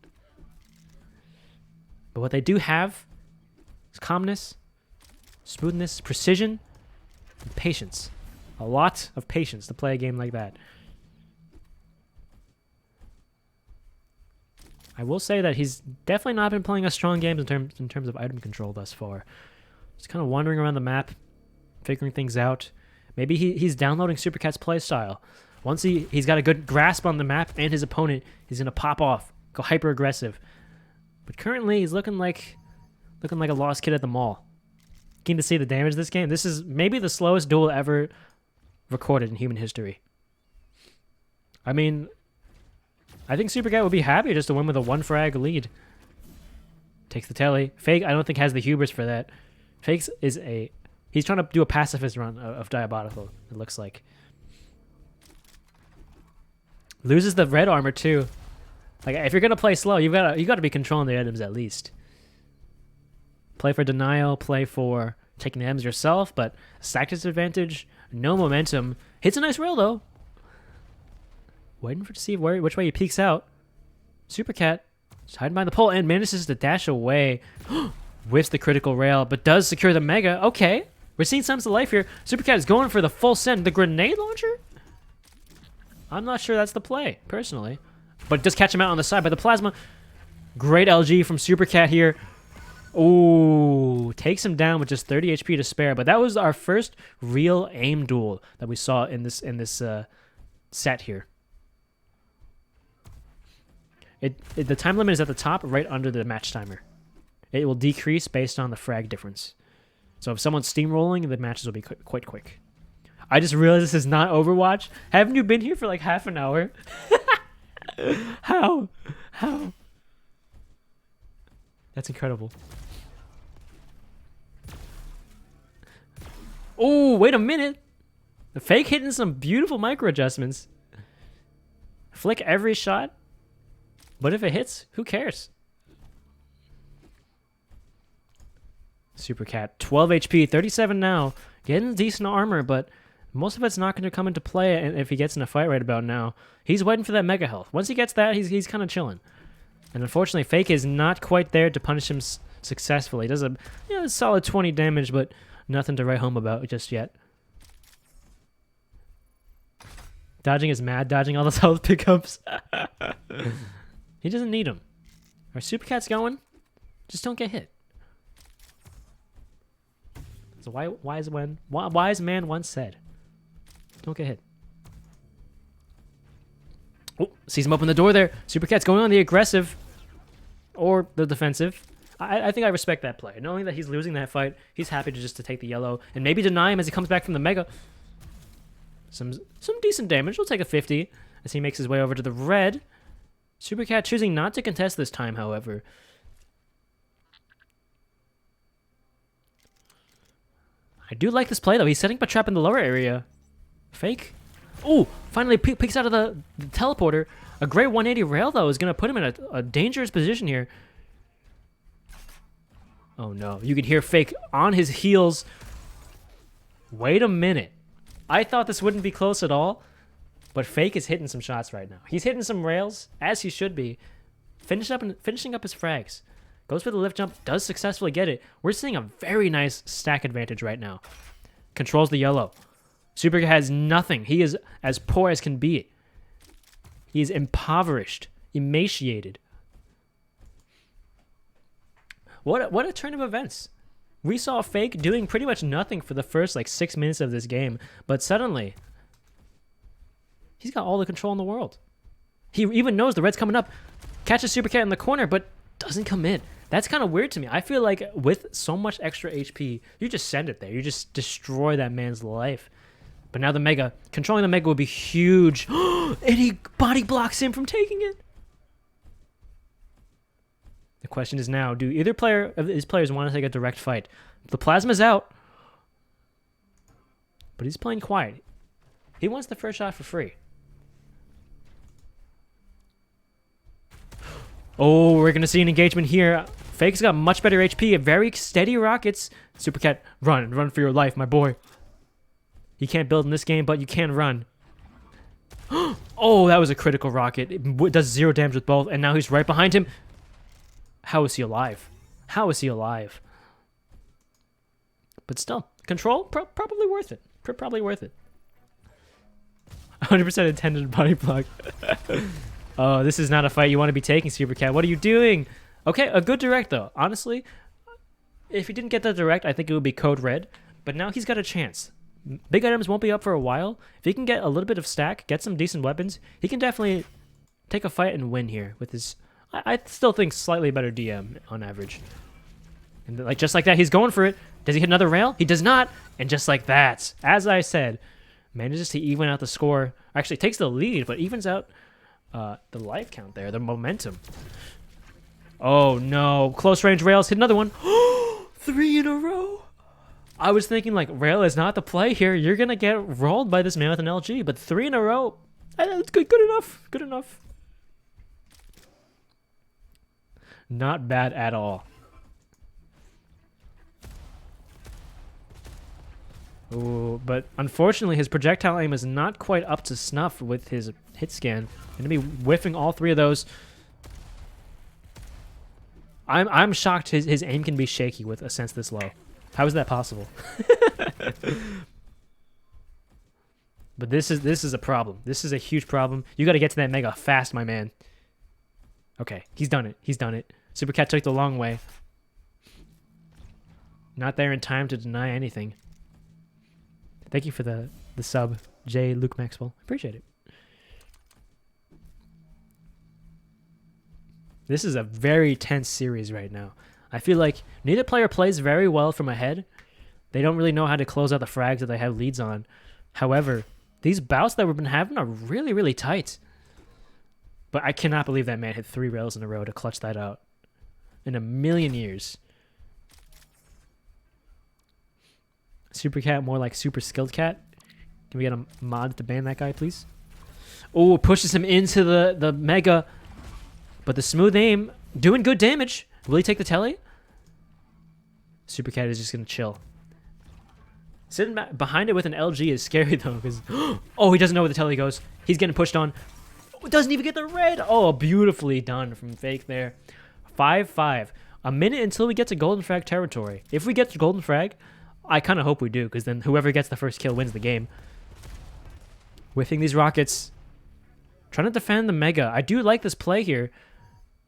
But what they do have is calmness, smoothness, precision, and patience. A lot of patience to play a game like that. I will say that he's definitely not been playing us strong games in terms of item control thus far. Just kind of wandering around the map, figuring things out. Maybe he's downloading Super Cat's play style. Once he's got a good grasp on the map and his opponent, he's gonna pop off, go hyper aggressive. But currently, he's looking like a lost kid at the mall. Keen to see the damage this game. This is maybe the slowest duel ever recorded in human history. I mean, I think Super Cat would be happy just to win with a 1 frag lead. Takes the telly. Fake, I don't think has the hubris for that. Fakes is he's trying to do a pacifist run of Diabolical, it looks like. Loses the red armor too. Like, if you're gonna play slow, you gotta be controlling the items at least. Play for denial, play for taking the items yourself, but stack disadvantage, no momentum. Hits a nice rail though. Waiting to see which way he peeks out. Super Cat is hiding behind the pole and manages to dash away. Whiffs the critical rail, but does secure the mega. Okay, we're seeing signs of life here. Super Cat is going for the full send. The grenade launcher? I'm not sure that's the play, personally. But it does catch him out on the side by the plasma. Great LG from Super Cat here. Ooh, takes him down with just 30 HP to spare. But that was our first real aim duel that we saw in this set here. The time limit is at the top, right under the match timer. It will decrease based on the frag difference. So if someone's steamrolling, the matches will be quite quick. I just realized this is not Overwatch. Haven't you been here for like half an hour? How? That's incredible. Oh, wait a minute. The Fake hitting some beautiful micro adjustments. Flick every shot. But if it hits, who cares? Super Cat, 12 HP, 37 now. Getting decent armor, but most of it's not going to come into play if he gets in a fight right about now. He's waiting for that mega health. Once he gets that, he's kind of chilling. And unfortunately, Fake is not quite there to punish him successfully. He does a solid 20 damage, but nothing to write home about just yet. Dodging is mad, dodging all those health pickups. He doesn't need them. Our Super Cat's going. Just don't get hit. As a wise man once said. Don't get hit. Oh, sees him open the door there. Super Cat's going on the aggressive. Or the defensive. I think I respect that play. Knowing that he's losing that fight, he's happy to take the yellow. And maybe deny him as he comes back from the mega. Some decent damage. We'll take a 50 as he makes his way over to the red. Super Cat choosing not to contest this time, however. I do like this play, though. He's setting up a trap in the lower area. Fake. Oh, finally peeks out of the teleporter. A great 180 rail, though, is going to put him in a dangerous position here. Oh, no. You can hear Fake on his heels. Wait a minute. I thought this wouldn't be close at all, but Fake is hitting some shots right now. He's hitting some rails, as he should be. Finishing up his frags. Goes for the lift jump, does successfully get it. We're seeing a very nice stack advantage right now. Controls the yellow. Super Cat has nothing. He is as poor as can be. He is impoverished, emaciated. What a turn of events. We saw Fake doing pretty much nothing for the first like 6 minutes of this game, but suddenly he's got all the control in the world. He even knows the red's coming up, catches Super Cat in the corner, but doesn't commit. That's kind of weird to me. I feel like with so much extra HP, you just send it there. You just destroy that man's life. But now the Mega, controlling the Mega would be huge. And he body blocks him from taking it. The question is now, do either player of these players want to take a direct fight? The Plasma's out, but he's playing quiet. He wants the first shot for free. Oh, we're going to see an engagement here. Fake's got much better HP, very steady rockets. Super Cat, run for your life, my boy. You can't build in this game, but you can run. Oh, that was a critical rocket. It does 0 damage with both, and now he's right behind him. How is he alive? How is he alive? But still, control, probably worth it. Probably worth it. 100% intended body block. Oh, this is not a fight you want to be taking, Super Cat. What are you doing? Okay, a good direct, though. Honestly, if he didn't get that direct, I think it would be code red. But now he's got a chance. Big items won't be up for a while. If he can get a little bit of stack, get some decent weapons, he can definitely take a fight and win here with his... I still think slightly better DM on average. And like just like that, he's going for it. Does he hit another rail? He does not. And just like that, as I said, manages to even out the score. Actually takes the lead, but evens out the life count there, the momentum. Oh no, close range rails, hit another one. 3 in a row. I was thinking like rail is not the play here. You're gonna get rolled by this man with an LG, but 3 in a row, it's good enough. Good enough. Not bad at all. Ooh, but unfortunately his projectile aim is not quite up to snuff with his hit scan. Gonna be whiffing all 3 of those. I'm shocked his aim can be shaky with a sense this low. How is that possible? But this is a problem. This is a huge problem. You got to get to that Mega fast, my man. Okay, he's done it. He's done it. Super Cat took the long way. Not there in time to deny anything. Thank you for the sub, J. Luke Maxwell. Appreciate it. This is a very tense series right now. I feel like neither player plays very well from ahead. They don't really know how to close out the frags that they have leads on. However, these bouts that we've been having are really, really tight. But I cannot believe that man hit 3 rails in a row to clutch that out. In a million years. Super Cat, more like Super Skilled Cat. Can we get a mod to ban that guy, please? Oh, pushes him into the Mega. But the smooth aim, doing good damage. Will he take the telly? Super Cat is just going to chill. Sitting back behind it with an LG is scary, though. Because oh, he doesn't know where the telly goes. He's getting pushed on. Doesn't even get the red. Oh, beautifully done from Fake there. 5-5. A minute until we get to Golden Frag territory. If we get to Golden Frag, I kind of hope we do, because then whoever gets the first kill wins the game. Whiffing these rockets. Trying to defend the Mega. I do like this play here,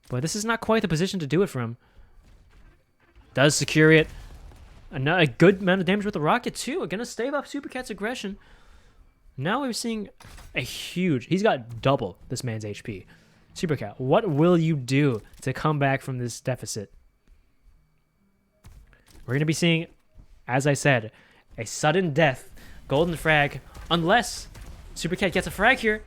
but this is not quite the position to do it from. Does secure it. A good amount of damage with the rocket, too. Gonna stave up Super Cat's aggression. Now we're seeing a huge... He's got double this man's HP. Super Cat, what will you do to come back from this deficit? We're going to be seeing, as I said, a sudden death. Golden frag. Unless Super Cat gets a frag here.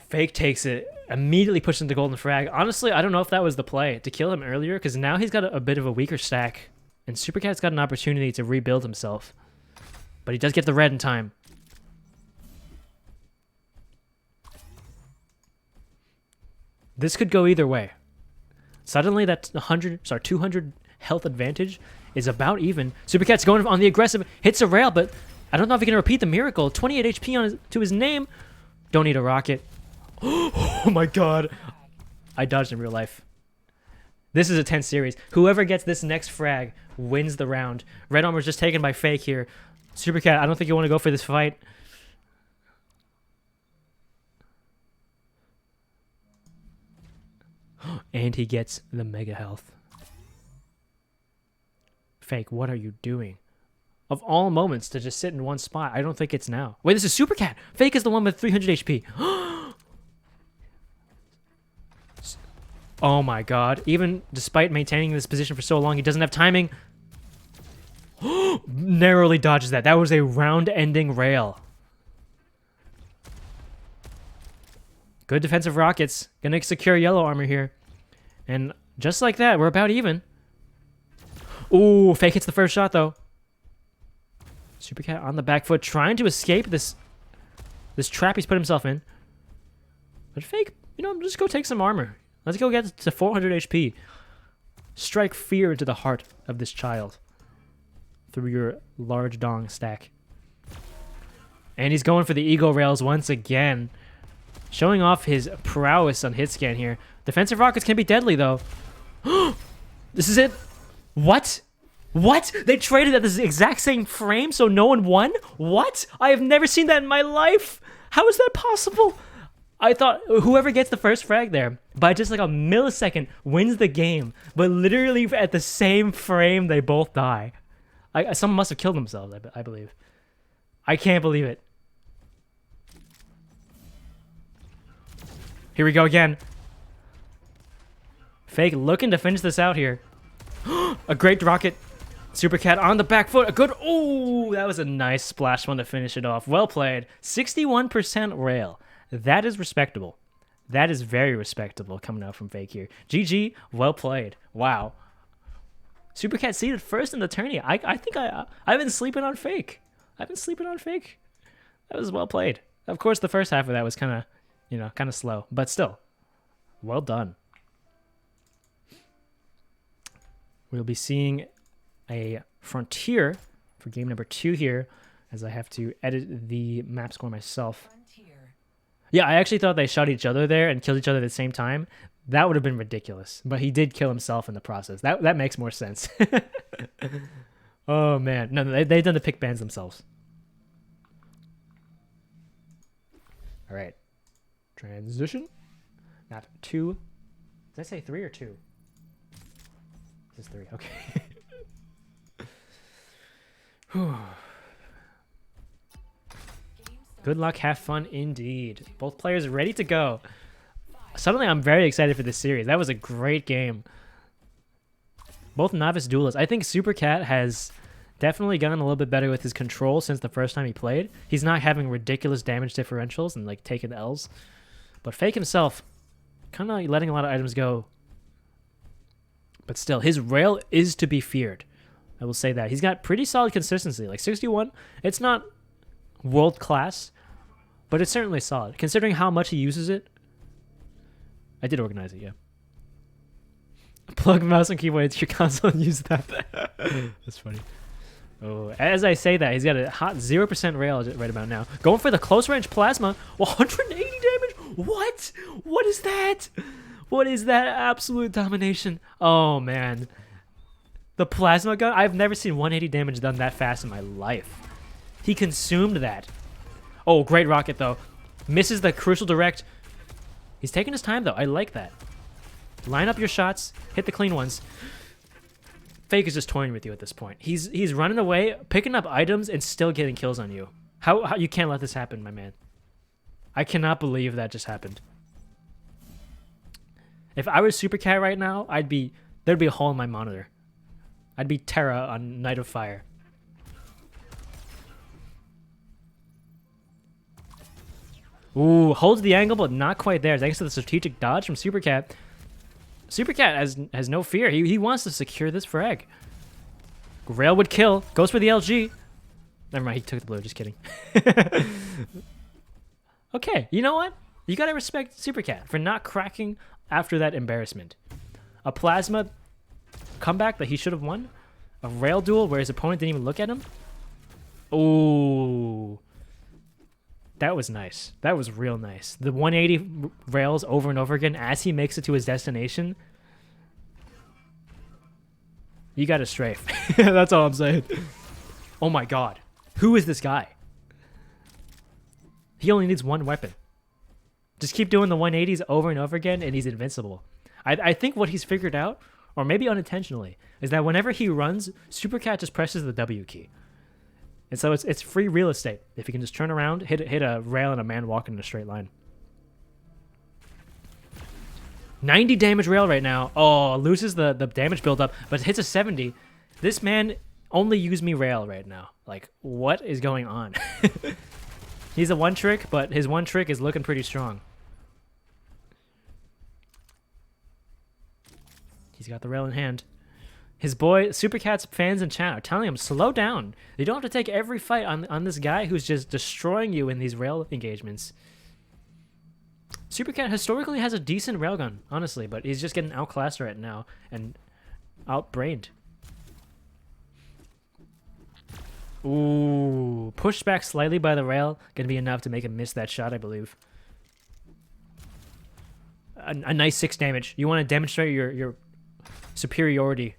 Fake takes it. Immediately pushes into golden frag. Honestly, I don't know if that was the play to kill him earlier, because now he's got a bit of a weaker stack. And Super Cat's got an opportunity to rebuild himself. But he does get the red in time. This could go either way. Suddenly that 200 health advantage is about even. Super Cat's going on the aggressive, hits a rail, but I don't know if he can repeat the miracle. 28 HP to his name. Don't need a rocket. Oh my god. I dodged in real life. This is a tense series. Whoever gets this next frag wins the round. Red Armor's just taken by Fake here. Super Cat, I don't think you want to go for this fight. And he gets the mega health. Fake, what are you doing? Of all moments to just sit in one spot, I don't think it's now. Wait, this is Super Cat. Fake is the one with 300 HP. Oh my god. Even despite maintaining this position for so long, he doesn't have timing. Narrowly dodges that. That was a round-ending rail. Good defensive rockets. Gonna secure yellow armor here. And just like that, we're about even. Ooh, Fake hits the first shot, though. Super Cat on the back foot, trying to escape this trap he's put himself in. But Fake, you know, just go take some armor. Let's go get to 400 HP. Strike fear into the heart of this child through your large dong stack. And he's going for the ego rails once again. Showing off his prowess on hit scan here. Defensive rockets can be deadly, though. This is it. What? What? They traded at the exact same frame so no one won? What? I have never seen that in my life. How is that possible? I thought whoever gets the first frag there by just like a millisecond wins the game. But literally at the same frame, they both die. Someone must have killed themselves, I believe. I can't believe it. Here we go again. Fake looking to finish this out here. A great rocket. Super Cat on the back foot. A good... Oh, that was a nice splash one to finish it off. Well played. 61% rail. That is respectable. That is very respectable coming out from Fake here. GG. Well played. Wow. Super Cat seeded first in the tourney. I think I've been sleeping on Fake. I've been sleeping on Fake. That was well played. Of course, the first half of that was kind of, you know, kind of slow. But still, well done. We'll be seeing a Frontier for game number 2 here, as I have to edit the map score myself. Yeah, I actually thought they shot each other there and killed each other at the same time. That would have been ridiculous, but he did kill himself in the process. That makes more sense. Oh man, no, they've done the pick bans themselves. All right, transition. Map 2. Did I say 3 or 2? This is 3. Okay. Good luck, have fun indeed. Both players ready to go. Suddenly I'm very excited for this series. That was a great game. Both novice duelists. I think Super Cat has definitely gotten a little bit better with his control since the first time he played. He's not having ridiculous damage differentials and like taking L's. But Fake himself, kind of letting a lot of items go. But still, his rail is to be feared. I will say that. He's got pretty solid consistency. Like 61, it's not world class, but it's certainly solid. Considering how much he uses it. I did organize it, yeah. Plug mouse and keyboard into your console and use that. That's funny. Oh, as I say that, he's got a hot 0% rail right about now. Going for the close range plasma. 180 damage? What? What is that? What is that absolute domination? Oh, man. The plasma gun? I've never seen 180 damage done that fast in my life. He consumed that. Oh, great rocket, though. Misses the crucial direct. He's taking his time, though. I like that. Line up your shots. Hit the clean ones. Fake is just toying with you at this point. He's running away, picking up items, and still getting kills on you. How you can't let this happen, my man. I cannot believe that just happened. If I was Super Cat right now, there'd be a hole in my monitor. I'd be Terra on Night of Fire. Ooh, holds the angle, but not quite there. Thanks to the strategic dodge from Super Cat. Super Cat has no fear. He wants to secure this frag. Rail would kill. Goes for the LG. Never mind, he took the blue. Just kidding. Okay, you know what? You gotta respect Super Cat for not cracking after that embarrassment. A plasma comeback that he should have won. A rail duel where his opponent didn't even look at him. Ooh. That was nice. That was real nice. The 180 rails over and over again as he makes it to his destination. You got to strafe. That's all I'm saying. Oh my god. Who is this guy? He only needs one weapon. Just keep doing the 180s over and over again, and he's invincible. I think what he's figured out, or maybe unintentionally, is that whenever he runs, Super Cat just presses the W key. And so it's free real estate. If he can just turn around, hit a rail, and a man walking in a straight line. 90 damage rail right now. Oh, loses the damage buildup, but hits a 70. This man only used me rail right now. Like, what is going on? He's a one trick, but his one trick is looking pretty strong. He's got the rail in hand. His boy, Super Cat's fans in chat are telling him, slow down. You don't have to take every fight on this guy who's just destroying you in these rail engagements. Super Cat historically has a decent railgun, honestly, but he's just getting outclassed right now and outbrained. Ooh, pushed back slightly by the rail. Gonna be enough to make him miss that shot, I believe. A nice 6 damage. You want to demonstrate your superiority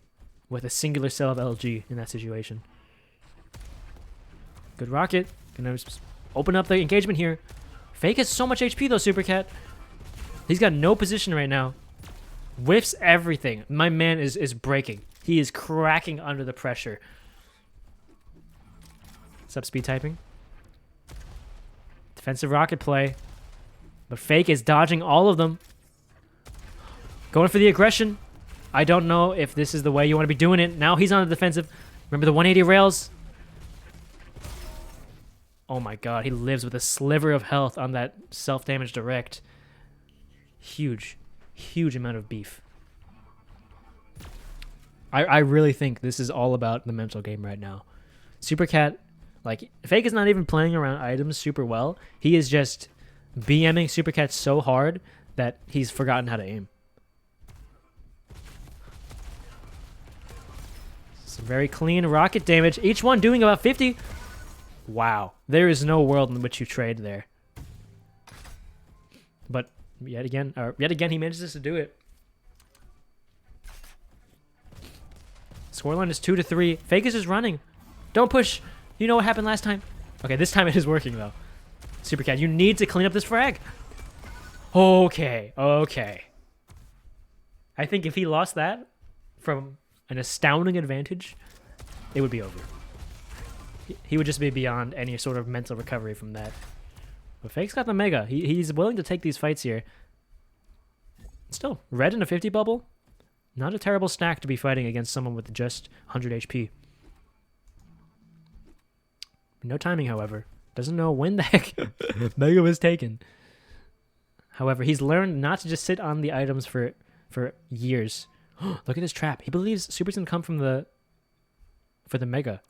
with a singular cell of LG in that situation. Good rocket. Gonna open up the engagement here. Fake has so much HP though, Super Cat. He's got no position right now. Whiffs everything. My man is breaking. He is cracking under the pressure. What's up, speed typing? Defensive rocket play. But Fake is dodging all of them. Going for the aggression. I don't know if this is the way you want to be doing it. Now he's on the defensive. Remember the 180 rails? Oh my god, he lives with a sliver of health on that self-damage direct. Huge, huge amount of beef. I really think this is all about the mental game right now. Super Cat, like, Fake is not even playing around items super well. He is just BMing Super Cat so hard that he's forgotten how to aim. Some very clean rocket damage. Each one doing about 50. Wow. There is no world in which you trade there. But yet again he manages to do it. Scoreline is 2-3. Fake is just running. Don't push. You know what happened last time? Okay, this time it is working though. Super Cat, you need to clean up this frag. Okay. I think if he lost that from an astounding advantage, it would be over. He would just be beyond any sort of mental recovery from that. But Fake's got the Mega. He's willing to take these fights here. Still, red in a 50 bubble. Not a terrible stack to be fighting against someone with just 100 HP. No timing, however. Doesn't know when the heck Mega was taken. However, he's learned not to just sit on the items for years. Look at this trap. He believes Super's gonna come for the Mega.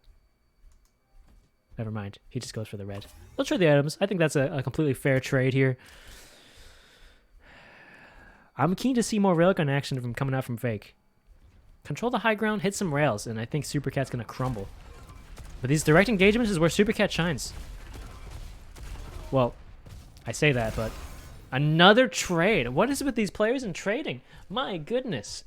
Never mind. He just goes for the red. Let's trade the items. I think that's a completely fair trade here. I'm keen to see more railgun action from coming out from Fake. Control the high ground, hit some rails, and I think Super Cat's gonna crumble. But these direct engagements is where Super Cat shines. Well, I say that, but another trade. What is it with these players and trading? My goodness.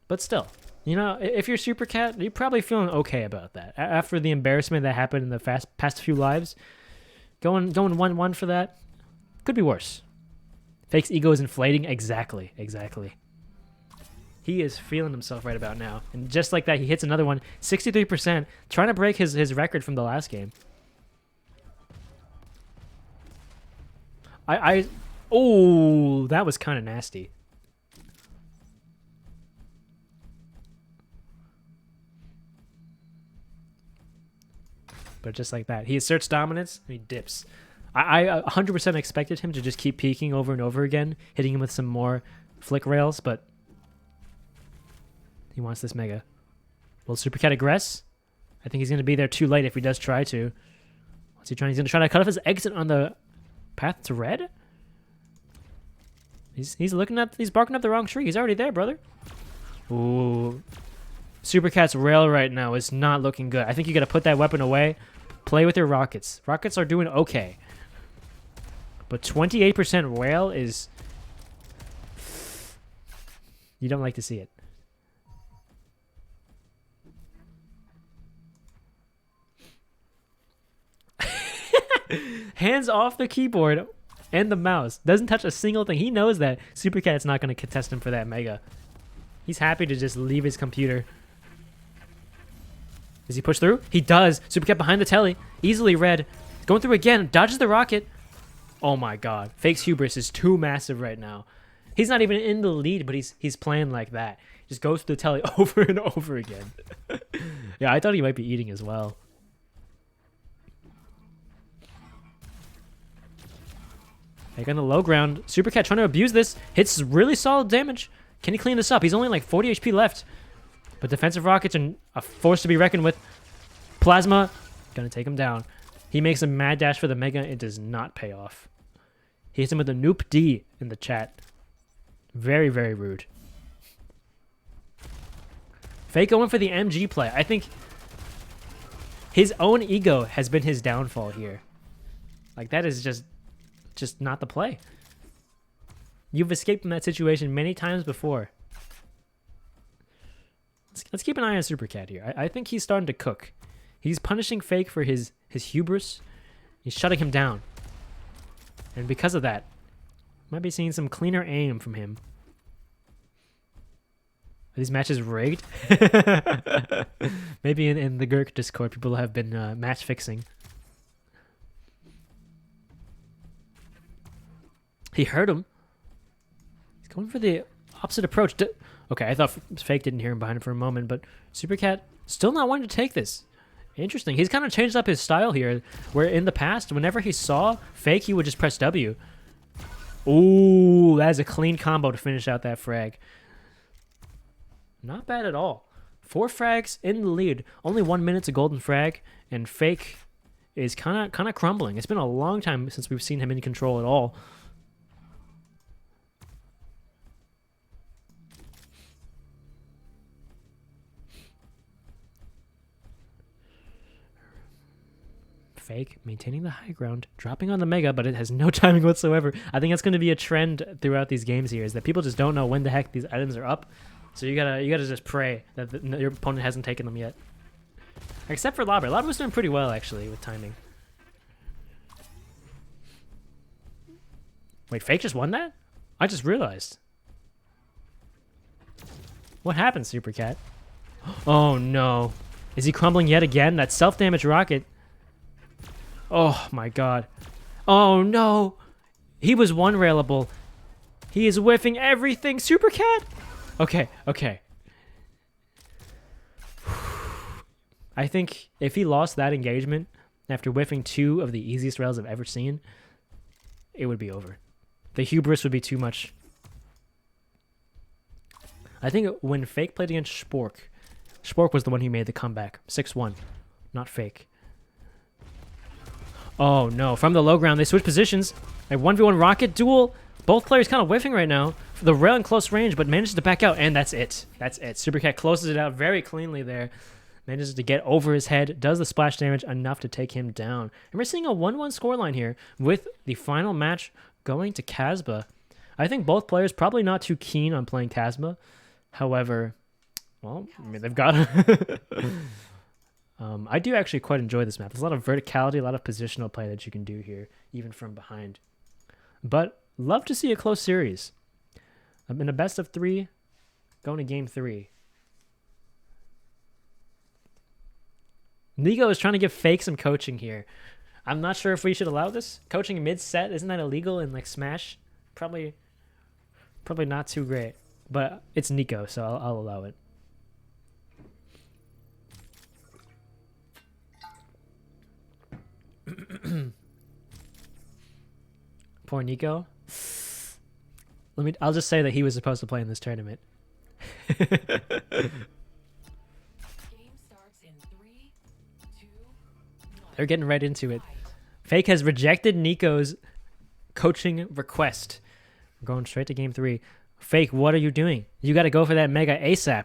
But still, you know, if you're Super Cat, you're probably feeling okay about that. After the embarrassment that happened in the past few lives, going 1-1 for that could be worse. Fake's ego is inflating. Exactly. He is feeling himself right about now. And just like that, he hits another one. 63%, trying to break his record from the last game. Oh, that was kind of nasty. But just like that, he asserts dominance and he dips. I 100% expected him to just keep peeking over and over again, hitting him with some more flick rails, but he wants this Mega. Will Super Cat aggress? I think he's going to be there too late if he does try to. What's he trying? He's going to try to cut off his exit on the path to red? He's barking up the wrong tree. He's already there, brother. Ooh. Super Cat's rail right now is not looking good. I think you got to put that weapon away. Play with your rockets. Rockets are doing okay. But 28% rail is... You don't like to see it. Hands off the keyboard and the mouse. Doesn't touch a single thing. He knows that Supercat's not going to contest him for that mega. He's happy to just leave his computer. Does he push through? He does. Supercat behind the telly. Easily read. Going through again. Dodges the rocket. Oh my god. Fake's hubris is too massive right now. He's not even in the lead, but he's playing like that. Just goes through the telly over and over again. Yeah, I thought he might be eating as well. Fake on the low ground. Supercat trying to abuse this. Hits really solid damage. Can he clean this up? He's only like 40 HP left. But defensive rockets are a force to be reckoned with. Plasma. Gonna take him down. He makes a mad dash for the mega. It does not pay off. He hits him with a Noop D in the chat. Very, very rude. Fake going for the MG play. I think his own ego has been his downfall here. Like, that is just not the play. You've escaped from that situation many times before. Let's keep an eye on Supercat here. I think he's starting to cook. He's punishing Fake for his hubris. He's shutting him down. And because of that, might be seeing some cleaner aim from him. Are these matches rigged? Maybe in the Gurk Discord, people have been match fixing. He heard him. He's going for the opposite approach. Okay, I thought Fake didn't hear him behind him for a moment, but Supercat still not wanting to take this. Interesting. He's kind of changed up his style here, where in the past, whenever he saw Fake, he would just press W. Ooh, that's a clean combo to finish out that frag. Not bad at all. 4 frags in the lead. Only 1 minute to golden frag, and Fake is kind of crumbling. It's been a long time since we've seen him in control at all. Fake maintaining the high ground, dropping on the mega, but it has no timing whatsoever. I think that's going to be a trend throughout these games here, is that people just don't know when the heck these items are up. So you gotta just pray that your opponent hasn't taken them yet. Except for Labra. Labra was doing pretty well actually with timing. Wait, Fake just won that? I just realized. What happened, Supercat? Oh no. Is he crumbling yet again? That self-damage rocket. Oh my god. Oh no. He was one railable. He is whiffing everything. Supercat? Okay, okay. I think if he lost that engagement after whiffing 2 of the easiest rails I've ever seen, it would be over. The hubris would be too much. I think when Fake played against Spork was the one who made the comeback. 6-1, not Fake. Oh no, from the low ground, they switch positions. A 1v1 rocket duel. Both players kind of whiffing right now. The rail in close range, but manages to back out, and that's it. That's it. Supercat closes it out very cleanly there. Manages to get over his head, does the splash damage enough to take him down. And we're seeing a 1-1 scoreline here with the final match going to Casbah. I think both players probably not too keen on playing Casbah. However, well, I mean, they've got I do actually quite enjoy this map. There's a lot of verticality, a lot of positional play that you can do here, even from behind. But love to see a close series. I'm in a best of 3, going to game 3. Nico is trying to give Fake some coaching here. I'm not sure if we should allow this. Coaching mid-set, isn't that illegal in like Smash? Probably not too great. But it's Nico, so I'll allow it. Poor Nico. I'll just say that he was supposed to play in this tournament. Game starts in 3, 2, 1. They're getting right into it. Fake has rejected Nico's coaching request. We're going straight to game 3. Fake, what are you doing? You got to go for that mega ASAP.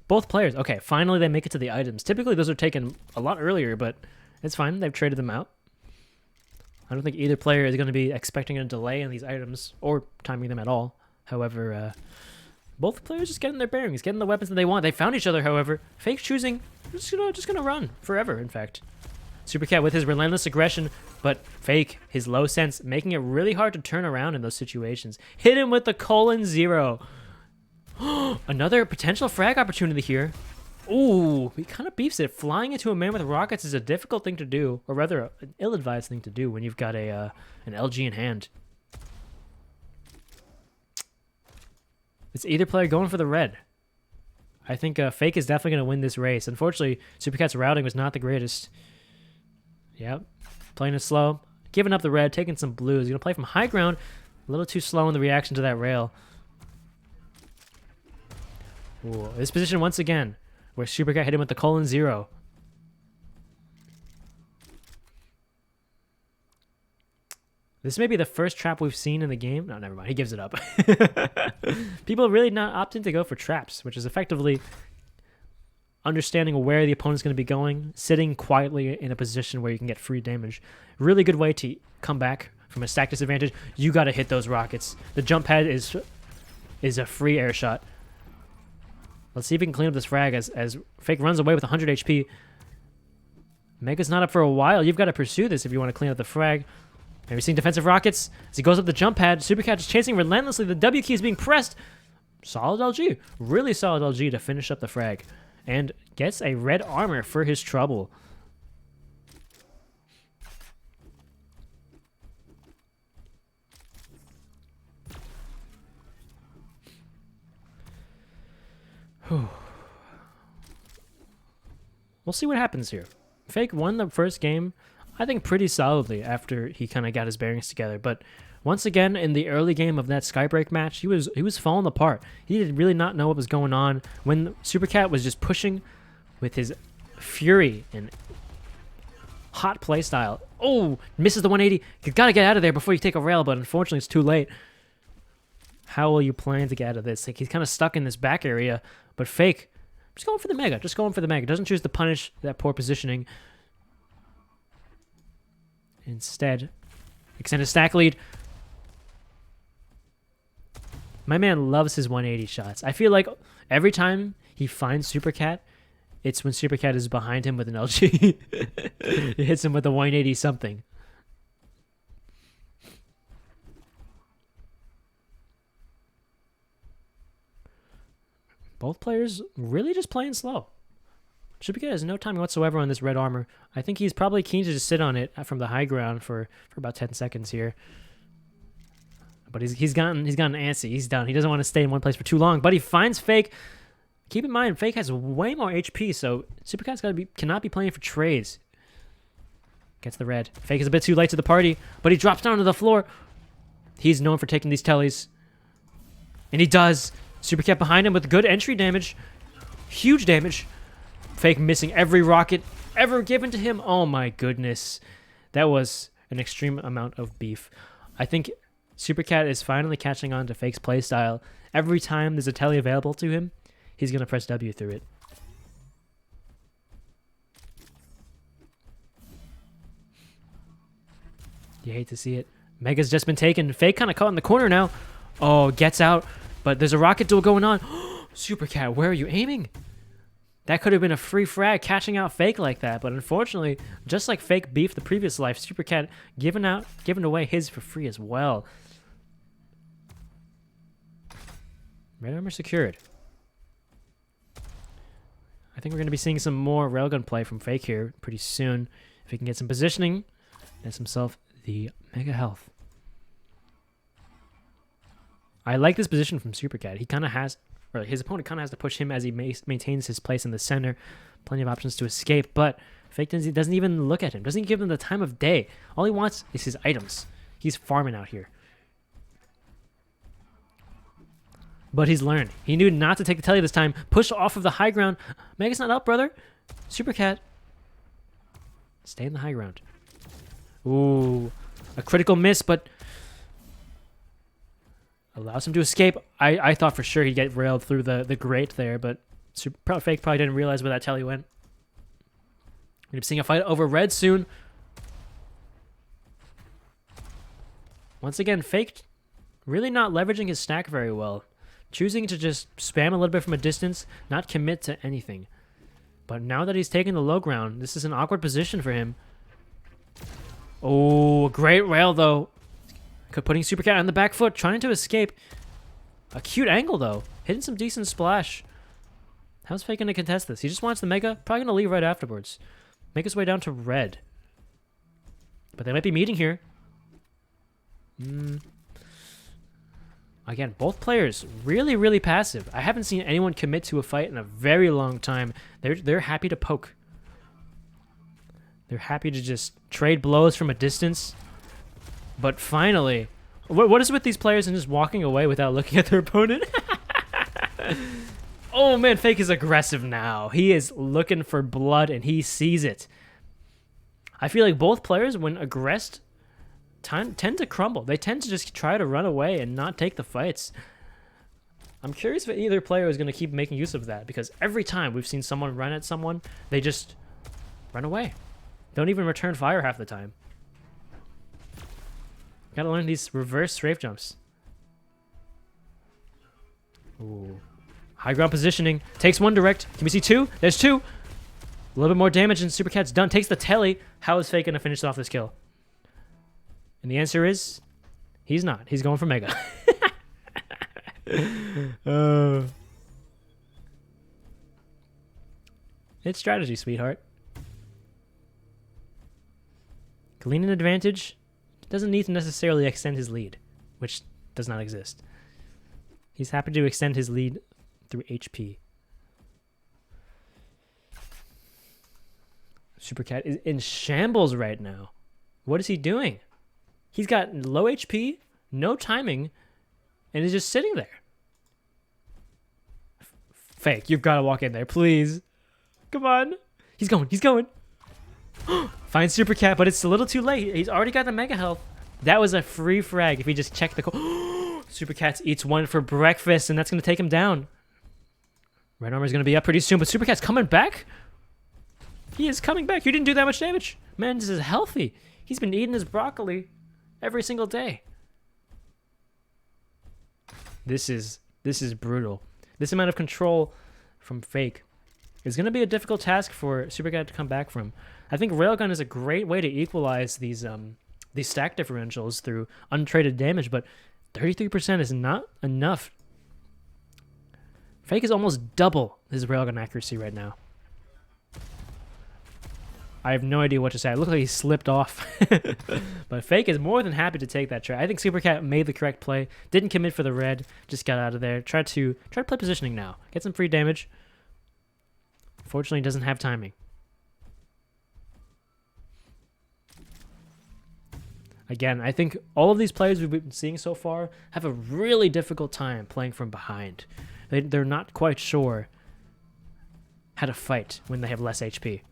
Both players. Okay, finally they make it to the items. Typically those are taken a lot earlier, but it's fine. They've traded them out. I don't think either player is going to be expecting a delay in these items or timing them at all. However, both players just getting their bearings, getting the weapons that they want. They found each other, however. Fake choosing, just gonna run forever, in fact. Supercat with his relentless aggression, but Fake, his low sense, making it really hard to turn around in those situations. Hit him with the :0. Another potential frag opportunity here. Ooh, he kind of beefs it. Flying into a man with rockets is a difficult thing to do, or rather, an ill-advised thing to do when you've got an LG in hand. It's either player going for the red. I think Fake is definitely going to win this race. Unfortunately, Supercat's routing was not the greatest. Yep, playing it slow, giving up the red, taking some blues. He's going to play from high ground, a little too slow in the reaction to that rail. Ooh, this position once again, where Supercat hit him with the :0. This may be the first trap we've seen in the game. No, never mind. He gives it up. People really not opting to go for traps, which is effectively understanding where the opponent's going to be going, sitting quietly in a position where you can get free damage. Really good way to come back from a stack disadvantage. You got to hit those rockets. The jump pad is a free air shot. Let's see if we can clean up this frag as Fake runs away with 100 HP. Mega's not up for a while. You've got to pursue this if you want to clean up the frag. Have you seen defensive rockets? As he goes up the jump pad, Supercat is chasing relentlessly. The W key is being pressed. Solid LG. Really solid LG to finish up the frag. And gets a red armor for his trouble. We'll see what happens here. Fake won the first game, I think, pretty solidly after he kind of got his bearings together. But once again, in the early game of that Skybreak match, he was falling apart. He did really not know what was going on when Supercat was just pushing with his fury and hot playstyle. Oh, misses the 180. You got to get out of there before you take a rail, but unfortunately it's too late. How will you plan to get out of this? Like, he's kind of stuck in this back area, but Fake, just going for the Mega. Just going for the Mega. Doesn't choose to punish that poor positioning. Instead, extend a stack lead. My man loves his 180 shots. I feel like every time he finds Supercat, it's when Supercat is behind him with an LG. It hits him with a 180 something. Both players really just playing slow. Supercat has no time whatsoever on this red armor. I think he's probably keen to just sit on it from the high ground for about 10 seconds here. But he's gotten antsy. He's done. He doesn't want to stay in one place for too long. But he finds Fake. Keep in mind, Fake has way more HP, so Supercat's cannot be playing for trades. Gets the red. Fake is a bit too late to the party, but he drops down to the floor. He's known for taking these tellies. And he does. Supercat behind him with good entry damage. Huge damage. Fake missing every rocket ever given to him. Oh my goodness. That was an extreme amount of beef. I think Supercat is finally catching on to Fake's playstyle. Every time there's a telly available to him, he's going to press W through it. You hate to see it. Mega's just been taken. Fake kind of caught in the corner now. Oh, gets out. But there's a rocket duel going on. Supercat, where are you aiming? That could have been a free frag catching out Fake like that. But unfortunately, just like Fake beef the previous life, Supercat giving away his for free as well. Red armor secured. I think we're going to be seeing some more railgun play from Fake here pretty soon. If he can get some positioning, gets himself the mega health. I like this position from Supercat. He kind of has, or his opponent kind of has to push him as he maintains his place in the center. Plenty of options to escape, but Fake doesn't even look at him. Doesn't give him the time of day. All he wants is his items. He's farming out here. But he's learned. He knew not to take the telly this time. Push off of the high ground. Mega's not up, brother. Supercat. Stay in the high ground. Ooh. A critical miss, but allows him to escape. I thought for sure he'd get railed through the grate there, but Fake probably didn't realize where that telly went. We're going to be seeing a fight over red soon. Once again, Fake really not leveraging his stack very well. Choosing to just spam a little bit from a distance, not commit to anything. But now that he's taken the low ground, this is an awkward position for him. Oh, great rail, though. Putting Super Cat on the back foot, trying to escape. A cute angle, though. Hitting some decent splash. How's Fake going to contest this? He just wants the Mega. Probably going to leave right afterwards. Make his way down to red. But they might be meeting here. Again, both players really, really passive. I haven't seen anyone commit to a fight in a very long time. They're happy to poke. They're happy to just trade blows from a distance. But finally, what is with these players and just walking away without looking at their opponent? Oh man, Fake is aggressive now. He is looking for blood and he sees it. I feel like both players, when aggressed, tend to crumble. They tend to just try to run away and not take the fights. I'm curious if either player is going to keep making use of that, because every time we've seen someone run at someone, they just run away. Don't even return fire half the time. Gotta learn these reverse strafe jumps. Ooh. High ground positioning. Takes one direct. Can we see two? There's two. A little bit more damage and Super Cat's done. Takes the telly. How is Fake going to finish off this kill? And the answer is, he's not. He's going for Mega. It's strategy, sweetheart. Glean an advantage. Doesn't need to necessarily extend his lead, which does not exist. He's happy to extend his lead through HP. Super Cat is in shambles right now. What is he doing? He's got low HP, no timing, and is just sitting there. Fake, you've got to walk in there, please. Come on. He's going, he's going. Find Super Cat, but it's a little too late. He's already got the Mega Health. That was a free frag if he just checked the... Super Cat eats one for breakfast, and that's going to take him down. Red Armor is going to be up pretty soon, but Super Cat's coming back. He is coming back. You didn't do that much damage. Man, this is healthy. He's been eating his broccoli every single day. This is brutal. This amount of control from Fake is going to be a difficult task for Super Cat to come back from. I think Railgun is a great way to equalize these stack differentials through untraded damage, but 33% is not enough. Fake is almost double his Railgun accuracy right now. I have no idea what to say. I look like he slipped off. But Fake is more than happy to take that try. I think Super Cat made the correct play. Didn't commit for the red. Just got out of there. Try to play positioning now. Get some free damage. Fortunately, doesn't have timing. Again, I think all of these players we've been seeing so far have a really difficult time playing from behind. They're not quite sure how to fight when they have less HP.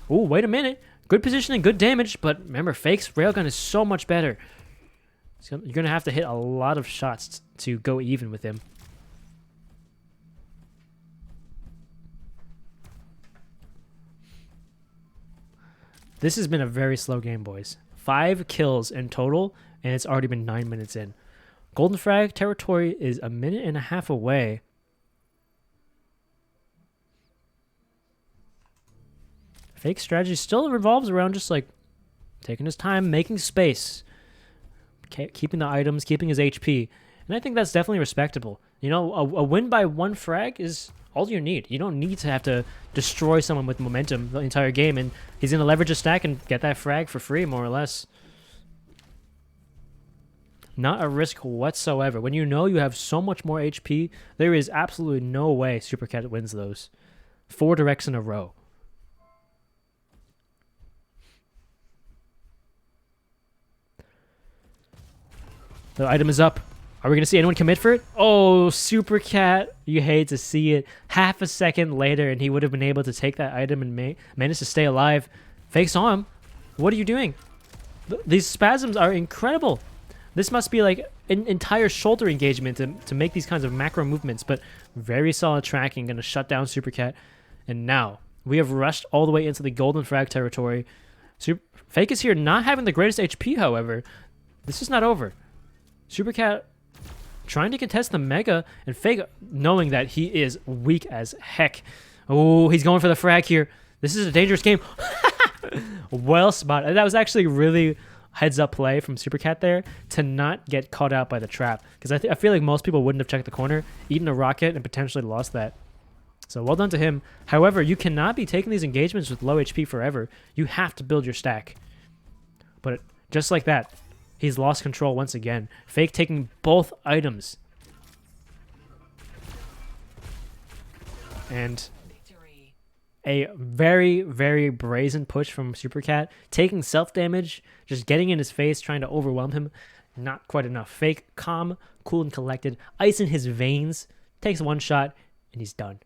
Oh, wait a minute. Good positioning, good damage, but remember, Fake's Railgun is so much better. So you're going to have to hit a lot of shots to go even with him. This has been a very slow game, boys. 5 kills in total, and it's already been 9 minutes in. Golden Frag territory is a minute and a half away. Fake strategy still revolves around just like taking his time, making space, keeping the items, keeping his HP. And I think that's definitely respectable. You know, a win by 1 frag is all you need. You don't need to have to destroy someone with momentum the entire game, and he's going to leverage a stack and get that frag for free, more or less. Not a risk whatsoever. When you know you have so much more HP, there is absolutely no way Super Cat wins those. 4 directs in a row. The item is up. Are we going to see anyone commit for it? Oh, Super Cat. You hate to see it. Half a second later, and he would have been able to take that item and manage to stay alive. Fake saw him. What are you doing? These spasms are incredible. This must be like an entire shoulder engagement to make these kinds of macro movements, but very solid tracking. Going to shut down Super Cat. And now, we have rushed all the way into the golden frag territory. Fake is here not having the greatest HP, however. This is not over. Super Cat trying to contest the Mega, and Fake knowing that he is weak as heck. Oh, he's going for the frag here. This is a dangerous game. Well spotted. That was actually really heads up play from Supercat there to not get caught out by the trap. Because I feel like most people wouldn't have checked the corner, eaten a rocket, and potentially lost that. So well done to him. However, you cannot be taking these engagements with low HP forever. You have to build your stack. But just like that, he's lost control once again. Fake taking both items. And Victory. a very, very brazen push from Supercat. Taking self-damage, just getting in his face, trying to overwhelm him. Not quite enough. Fake, calm, cool and collected. Ice in his veins. Takes one shot, and he's done.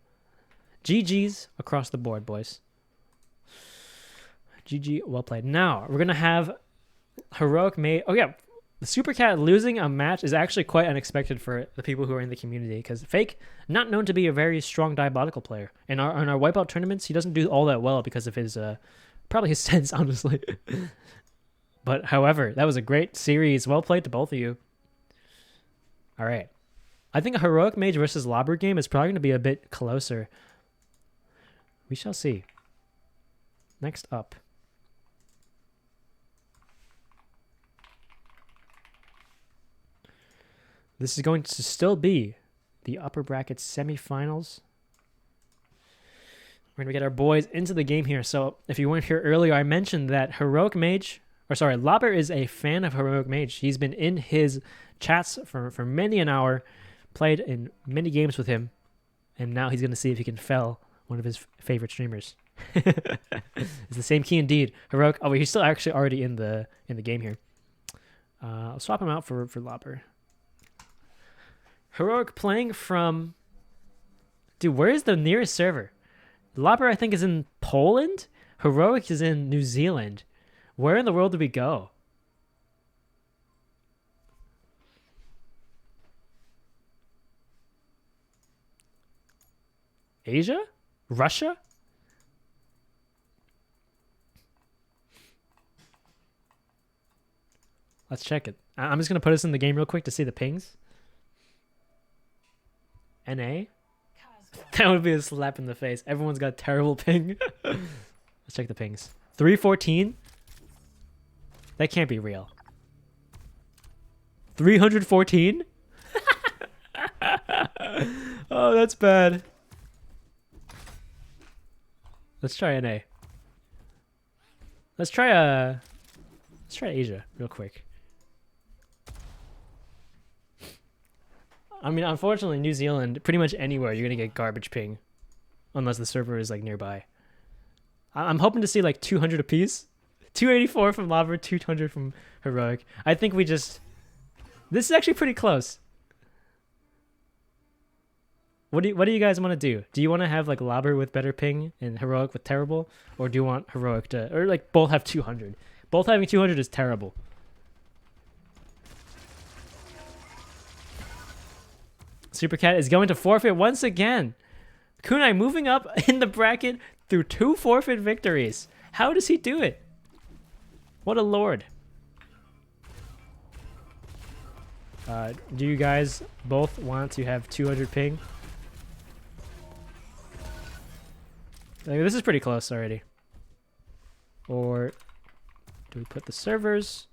GG's across the board, boys. GG, well played. Now, we're going to have Heroic Mage. Oh, yeah. The Supercat losing a match is actually quite unexpected for the people who are in the community because Fake, not known to be a very strong diabolical player. In our wipeout tournaments, he doesn't do all that well because of his, probably his sense, honestly. But, however, that was a great series. Well played to both of you. All right. I think a Heroic Mage versus Lobber game is probably going to be a bit closer. We shall see. Next up. This is going to still be the upper bracket semifinals. We're going to get our boys into the game here. So if you weren't here earlier, I mentioned that Lobber is a fan of Heroic Mage. He's been in his chats for many an hour, played in many games with him, and now he's going to see if he can fell one of his favorite streamers. It's the same key indeed. Heroic. Oh, wait, he's still actually already in the game here. I'll swap him out for Lobber. Heroic playing from... Dude, where is the nearest server? Lobber, I think, is in Poland. Heroic is in New Zealand. Where in the world do we go? Asia? Russia? Let's check it. I'm just going to put us in the game real quick to see the pings. NA? That would be a slap in the face. Everyone's got terrible ping. Let's check the pings. 314? That can't be real. 314? Oh, that's bad. Let's try NA. Let's try Asia real quick. I mean, unfortunately, New Zealand, pretty much anywhere, you're going to get garbage ping. Unless the server is, like, nearby. I'm hoping to see, like, 200 apiece. 284 from Lobber, 200 from Heroic. I think we just... This is actually pretty close. What do you guys want to do? Do you want to have, like, Lobber with better ping and Heroic with terrible? Or do you want Heroic to... Or, like, both have 200? Both having 200 is terrible. Supercat is going to forfeit once again. Kunai moving up in the bracket through 2 forfeit victories. How does he do it? What a lord. Do you guys both want to have 200 ping? Like, this is pretty close already. Or do we put the servers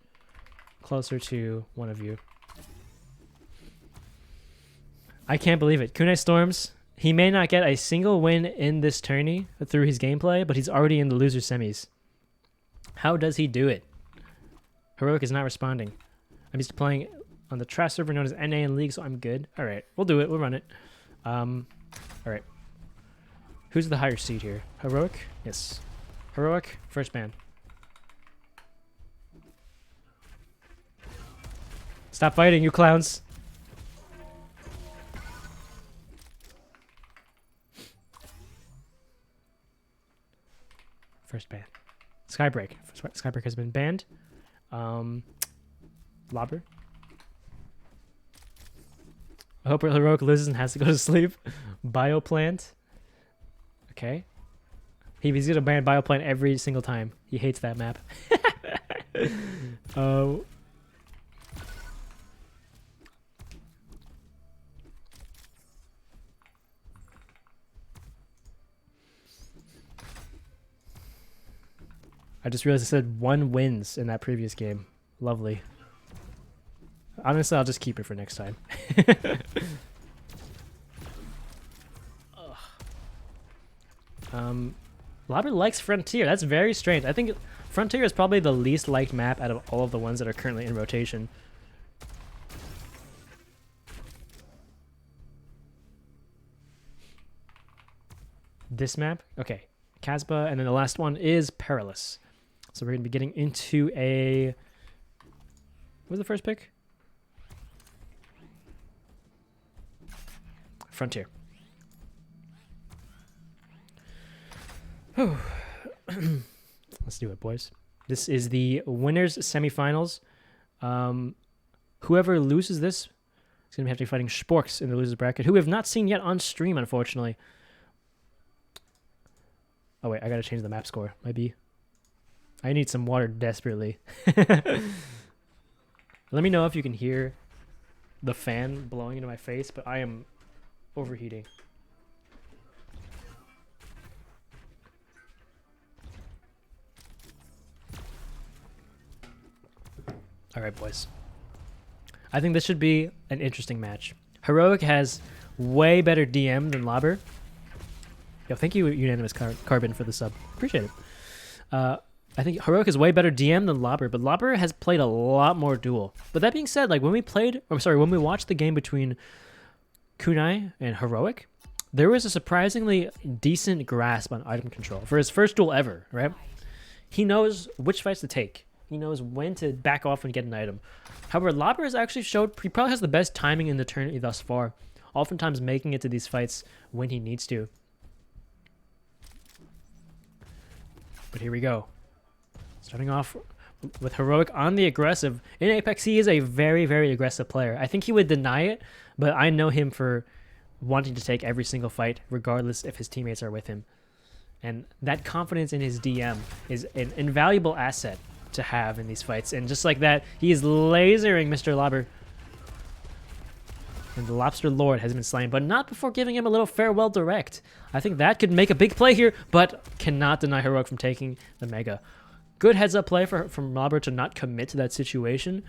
closer to one of you? I can't believe it. Kunai Storms, he may not get a single win in this tourney through his gameplay, but he's already in the loser semis. How does he do it? Heroic is not responding. I'm used to playing on the trash server known as NA in League, so I'm good. All right, we'll do it. We'll run it. All right. Who's the higher seed here? Heroic? Yes. Heroic, first ban. Stop fighting, you clowns. First ban. Skybreak. Skybreak has been banned. Lobber. I hope Heroic loses and has to go to sleep. Bioplant. Okay. He's gonna ban Bioplant every single time. He hates that map. Oh. I just realized I said 1 wins in that previous game. Lovely. Honestly, I'll just keep it for next time. Lobber likes Frontier. That's very strange. I think Frontier is probably the least liked map out of all of the ones that are currently in rotation. This map? Okay. Casbah, and then the last one is Perilous. So we're going to be getting into a... What was the first pick? Frontier. Let's do it, boys. This is the winners semifinals. Whoever loses this is going to have to be fighting Sporks in the losers bracket, who we have not seen yet on stream, unfortunately. Oh, wait, I got to change the map score. Might be. I need some water desperately. Let me know if you can hear the fan blowing into my face, but I am overheating. All right, boys. I think this should be an interesting match. Heroic has way better DM than Lobber. Yo, thank you, Unanimous Carbon, for the sub. Appreciate it. I think Heroic is way better DM than Lobber, but Lobber has played a lot more Duel. But that being said, like when we watched the game between Kunai and Heroic, there was a surprisingly decent grasp on item control for his first Duel ever, right? He knows which fights to take. He knows when to back off and get an item. However, Lobber has actually showed he probably has the best timing in the tourney thus far, oftentimes making it to these fights when he needs to. But here we go. Starting off with Heroic on the aggressive. In Apex, he is a very, very aggressive player. I think he would deny it, but I know him for wanting to take every single fight, regardless if his teammates are with him. And that confidence in his DM is an invaluable asset to have in these fights. And just like that, he is lasering Mr. Lobber. And the Lobster Lord has been slain, but not before giving him a little farewell direct. I think that could make a big play here, but cannot deny Heroic from taking the Mega. Good heads-up play from Lobber to not commit to that situation.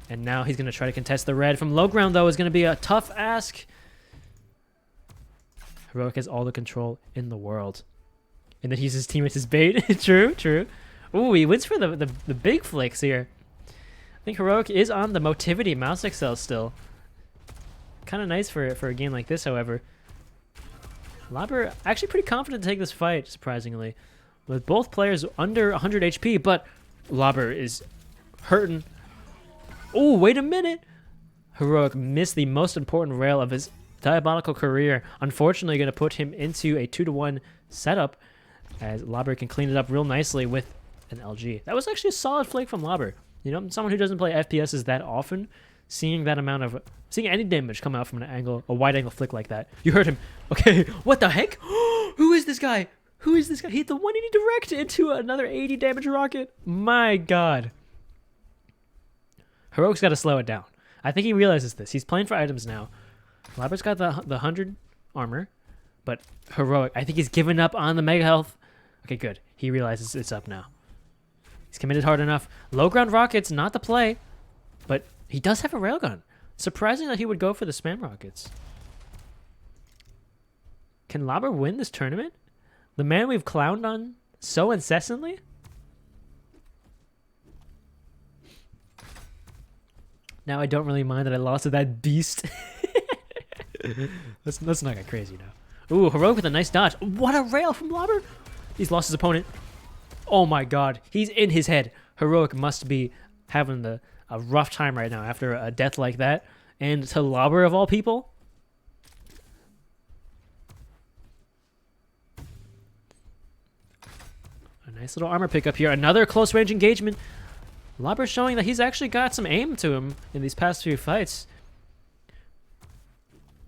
And now he's going to try to contest the red. From low ground, though, is going to be a tough ask. Heroic has all the control in the world. And then he uses his teammates as bait. True, true. Ooh, he wins for the big flicks here. I think Heroic is on the Motivity mouse excel still. Kind of nice for a game like this, however. Lobber actually pretty confident to take this fight, surprisingly. With both players under 100 HP, but Lobber is hurting. Oh, wait a minute. Heroic missed the most important rail of his diabolical career. Unfortunately, going to put him into a 2-to-1 setup, as Lobber can clean it up real nicely with an LG. That was actually a solid flick from Lobber. You know, someone who doesn't play FPSs that often, seeing any damage come out from an angle, a wide angle flick like that. You heard him. Okay, what the heck? Who is this guy? Who is this guy? He hit the 180 direct into another 80 damage rocket. My God. Heroic's got to slow it down. I think he realizes this. He's playing for items now. Lobber's got the 100 armor, but Heroic, I think he's given up on the mega health. Okay, good. He realizes it's up now. He's committed hard enough. Low ground rockets, not the play, but he does have a railgun. Surprising that he would go for the spam rockets. Can Lobber win this tournament? The man we've clowned on so incessantly? Now I don't really mind that I lost to that beast. Let's not get crazy now. Ooh, Heroic with a nice dodge. What a rail from Lobber! He's lost his opponent. Oh my God, he's in his head. Heroic must be having a rough time right now after a death like that. And to Lobber of all people? A nice little armor pickup here. Another close range engagement. Lobber showing that he's actually got some aim to him in these past few fights.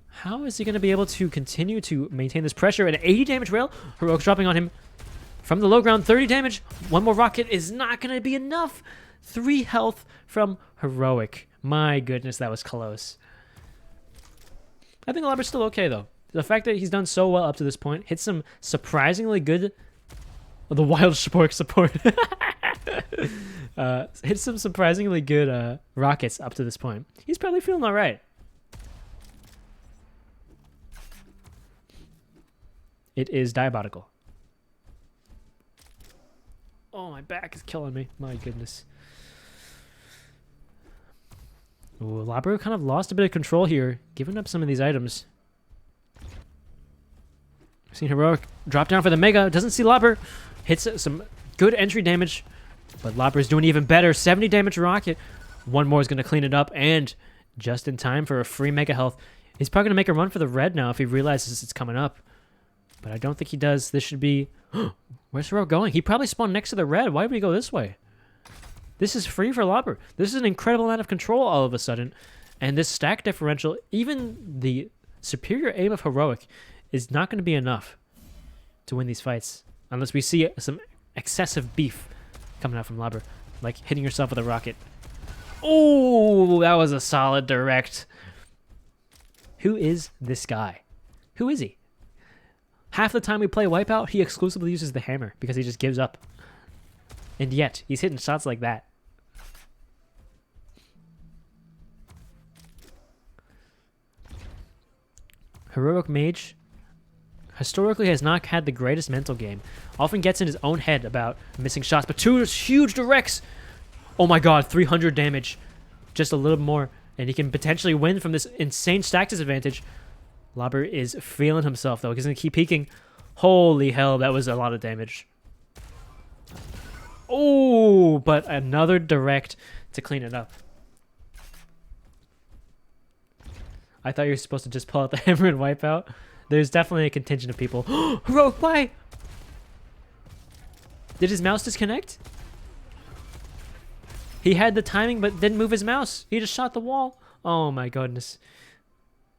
How is he going to be able to continue to maintain this pressure? An 80 damage rail. Heroic dropping on him from the low ground. 30 damage. One more rocket is not going to be enough. 3 health from Heroic. My goodness, that was close. I think Lobber's still okay, though. The fact that he's done so well up to this point, hit some surprisingly good The wild spork support. Hit some surprisingly good rockets up to this point. He's probably feeling all right. It is diabolical. Oh, my back is killing me. My goodness. Ooh, Labro kind of lost a bit of control here, giving up some of these items. Seen Heroic drop down for the Mega. Doesn't see Labro. Hits some good entry damage, but Labro's doing even better. 70 damage rocket. One more is going to clean it up, and just in time for a free Mega health. He's probably going to make a run for the red now if he realizes it's coming up. But I don't think he does. This should be... Where's Heroic going? He probably spawned next to the red. Why would he go this way? This is free for Labro. This is an incredible amount of control all of a sudden. And this stack differential, even the superior aim of Heroic, is not going to be enough to win these fights. Unless we see some excessive beef coming out from Labro. Like hitting yourself with a rocket. Oh, that was a solid direct. Who is this guy? Who is he? Half the time we play Wipeout, he exclusively uses the hammer because he just gives up. And yet, he's hitting shots like that. Heroic Mage historically has not had the greatest mental game. Often gets in his own head about missing shots, but two huge directs. Oh my god, 300 damage. Just a little more, and he can potentially win from this insane stack disadvantage. Labro is feeling himself, though. He's going to keep peeking. Holy hell, that was a lot of damage. Oh, but another direct to clean it up. I thought you were supposed to just pull out the hammer and wipe out. There's definitely a contingent of people. Heroic, why? Did his mouse disconnect? He had the timing but didn't move his mouse. He just shot the wall. Oh my goodness.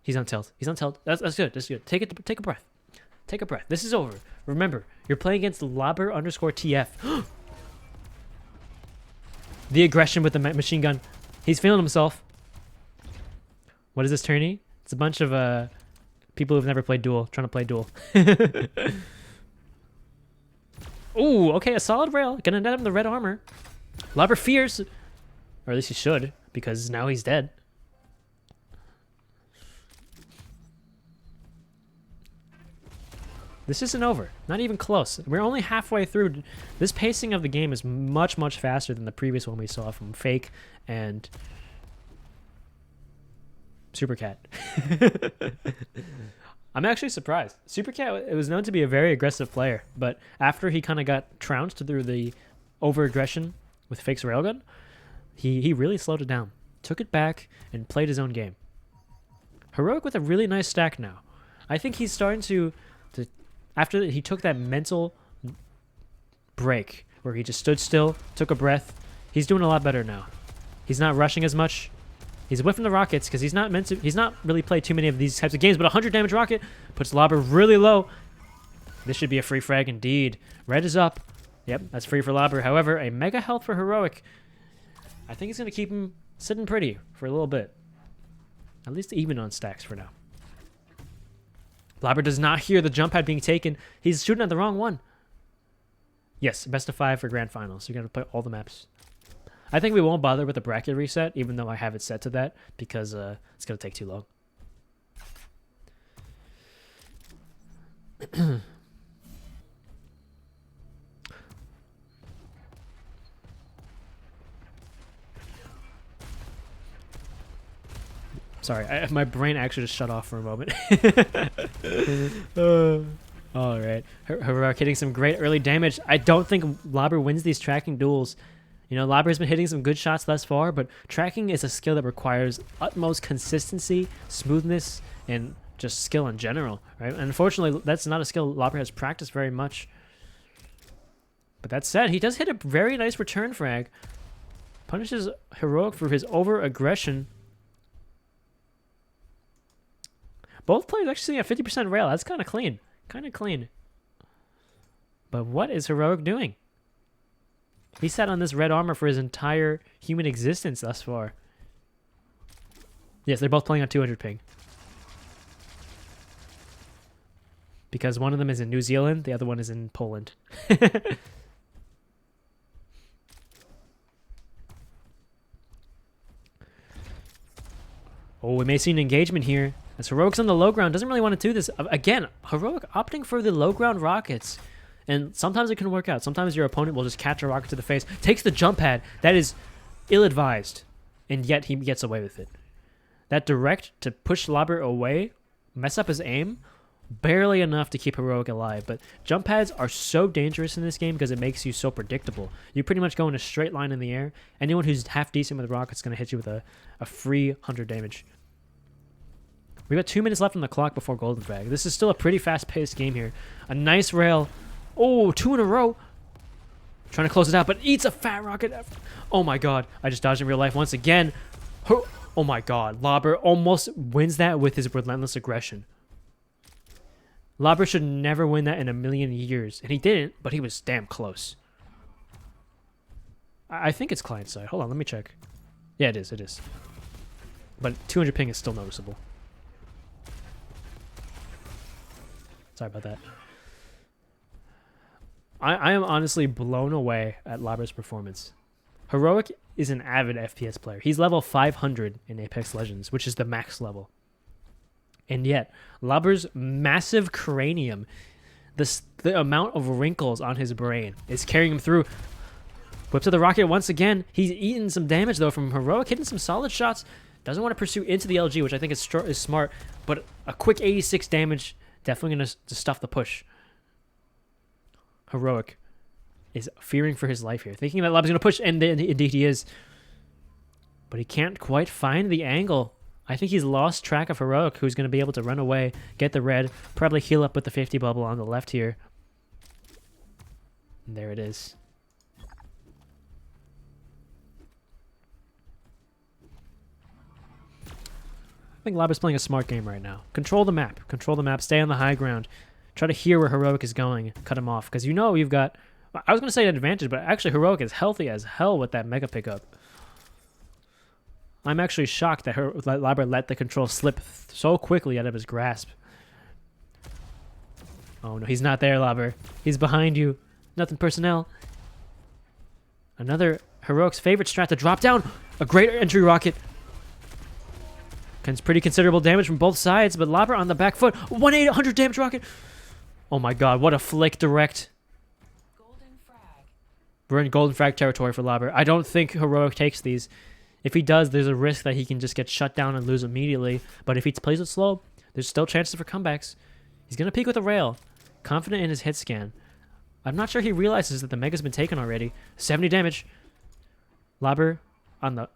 He's on tilt. He's on tilt. That's good. That's good. Take a breath. Take a breath. This is over. Remember, you're playing against Labro_TF. The aggression with the machine gun. He's feeling himself. What is this tourney? It's a bunch of people who've never played Duel trying to play Duel. Ooh, okay, a solid rail. Gonna net him the red armor. Labro fears, or at least he should, because now he's dead. This isn't over. Not even close. We're only halfway through. This pacing of the game is much, much faster than the previous one we saw from Fake and Supercat. I'm actually surprised. Supercat, it was known to be a very aggressive player, but after he kind of got trounced through the over-aggression with Fake's railgun, he really slowed it down, took it back, and played his own game. Heroic with a really nice stack now. I think he's starting to after he took that mental break where he just stood still, took a breath, he's doing a lot better now. He's not rushing as much. He's whiffing the rockets because he's not really played too many of these types of games, but 100 damage rocket puts Labro really low. This should be a free frag indeed. Red is up. Yep, that's free for Labro. However, a mega health for Heroic. I think he's going to keep him sitting pretty for a little bit. At least even on stacks for now. Labro does not hear the jump pad being taken. He's shooting at the wrong one. Yes, best of 5 for grand finals. You're going to play all the maps. I think we won't bother with the bracket reset, even though I have it set to that, because it's going to take too long. Sorry, my brain actually just shut off for a moment. All right. Heroic hitting some great early damage. I don't think Labro wins these tracking duels. You know, Labro's been hitting some good shots thus far, but tracking is a skill that requires utmost consistency, smoothness, and just skill in general, right? And unfortunately, that's not a skill Labro has practiced very much. But that said, he does hit a very nice return frag. Punishes Heroic for his over-aggression. Both players actually have 50% rail. That's kind of clean. Kind of clean. But what is Heroic doing? He sat on this red armor for his entire human existence thus far. Yes, they're both playing on 200 ping. because one of them is in New Zealand, the other one is in Poland. Oh, we may see an engagement here. As Heroic's on the low ground, doesn't really want to do this. Again, Heroic opting for the low ground rockets. And sometimes it can work out. Sometimes your opponent will just catch a rocket to the face, takes the jump pad. That is ill-advised. And yet he gets away with it. That direct to push Labber away, mess up his aim, barely enough to keep Heroic alive. But jump pads are so dangerous in this game because it makes you so predictable. You pretty much go in a straight line in the air. Anyone who's half decent with rockets is going to hit you with a free 100 damage. We've got 2 minutes left on the clock before Golden Frag. This is still a pretty fast-paced game here. A nice rail. Oh, 2 in a row. Trying to close it out, but eats a fat rocket. Oh my god. I just dodged in real life once again. Oh my god. Labber almost wins that with his relentless aggression. Labber should never win that in a million years. And he didn't, but he was damn close. I think it's client side. Hold on, let me check. Yeah, it is. It is. But 200 ping is still noticeable. Sorry about that. I am honestly blown away at Labber's performance. Heroic is an avid FPS player. He's level 500 in Apex Legends, which is the max level. And yet, Labber's massive cranium, the amount of wrinkles on his brain, is carrying him through. Whip to the rocket once again. He's eaten some damage, though, from Heroic, hitting some solid shots. Doesn't want to pursue into the LG, which I think is smart, but a quick 86 damage, definitely going to stuff the push. Heroic is fearing for his life here, thinking that Labber's going to push, and indeed he is. But he can't quite find the angle. I think he's lost track of Heroic, who's going to be able to run away, get the red, probably heal up with the 50 bubble on the left here. And there it is. I think Labber's playing a smart game right now. Control the map. Control the map. Stay on the high ground. Try to hear where Heroic is going. Cut him off. Because you know you've got... I was going to say an advantage, but actually Heroic is healthy as hell with that mega pickup. I'm actually shocked that Labber let the control slip so quickly out of his grasp. Oh no, he's not there, Labber. He's behind you. Nothing personnel. Another Heroic's favorite strat to drop down. A great entry rocket. Pretty considerable damage from both sides, but Labber on the back foot. 100 damage rocket. Oh my god, what a flick direct. Golden frag. We're in Golden Frag territory for Labber. I don't think Heroic takes these. If he does, there's a risk that he can just get shut down and lose immediately. But if he plays it slow, there's still chances for comebacks. He's going to peek with a rail. Confident in his hit scan. I'm not sure he realizes that the Mega's been taken already. 70 damage. Labber on the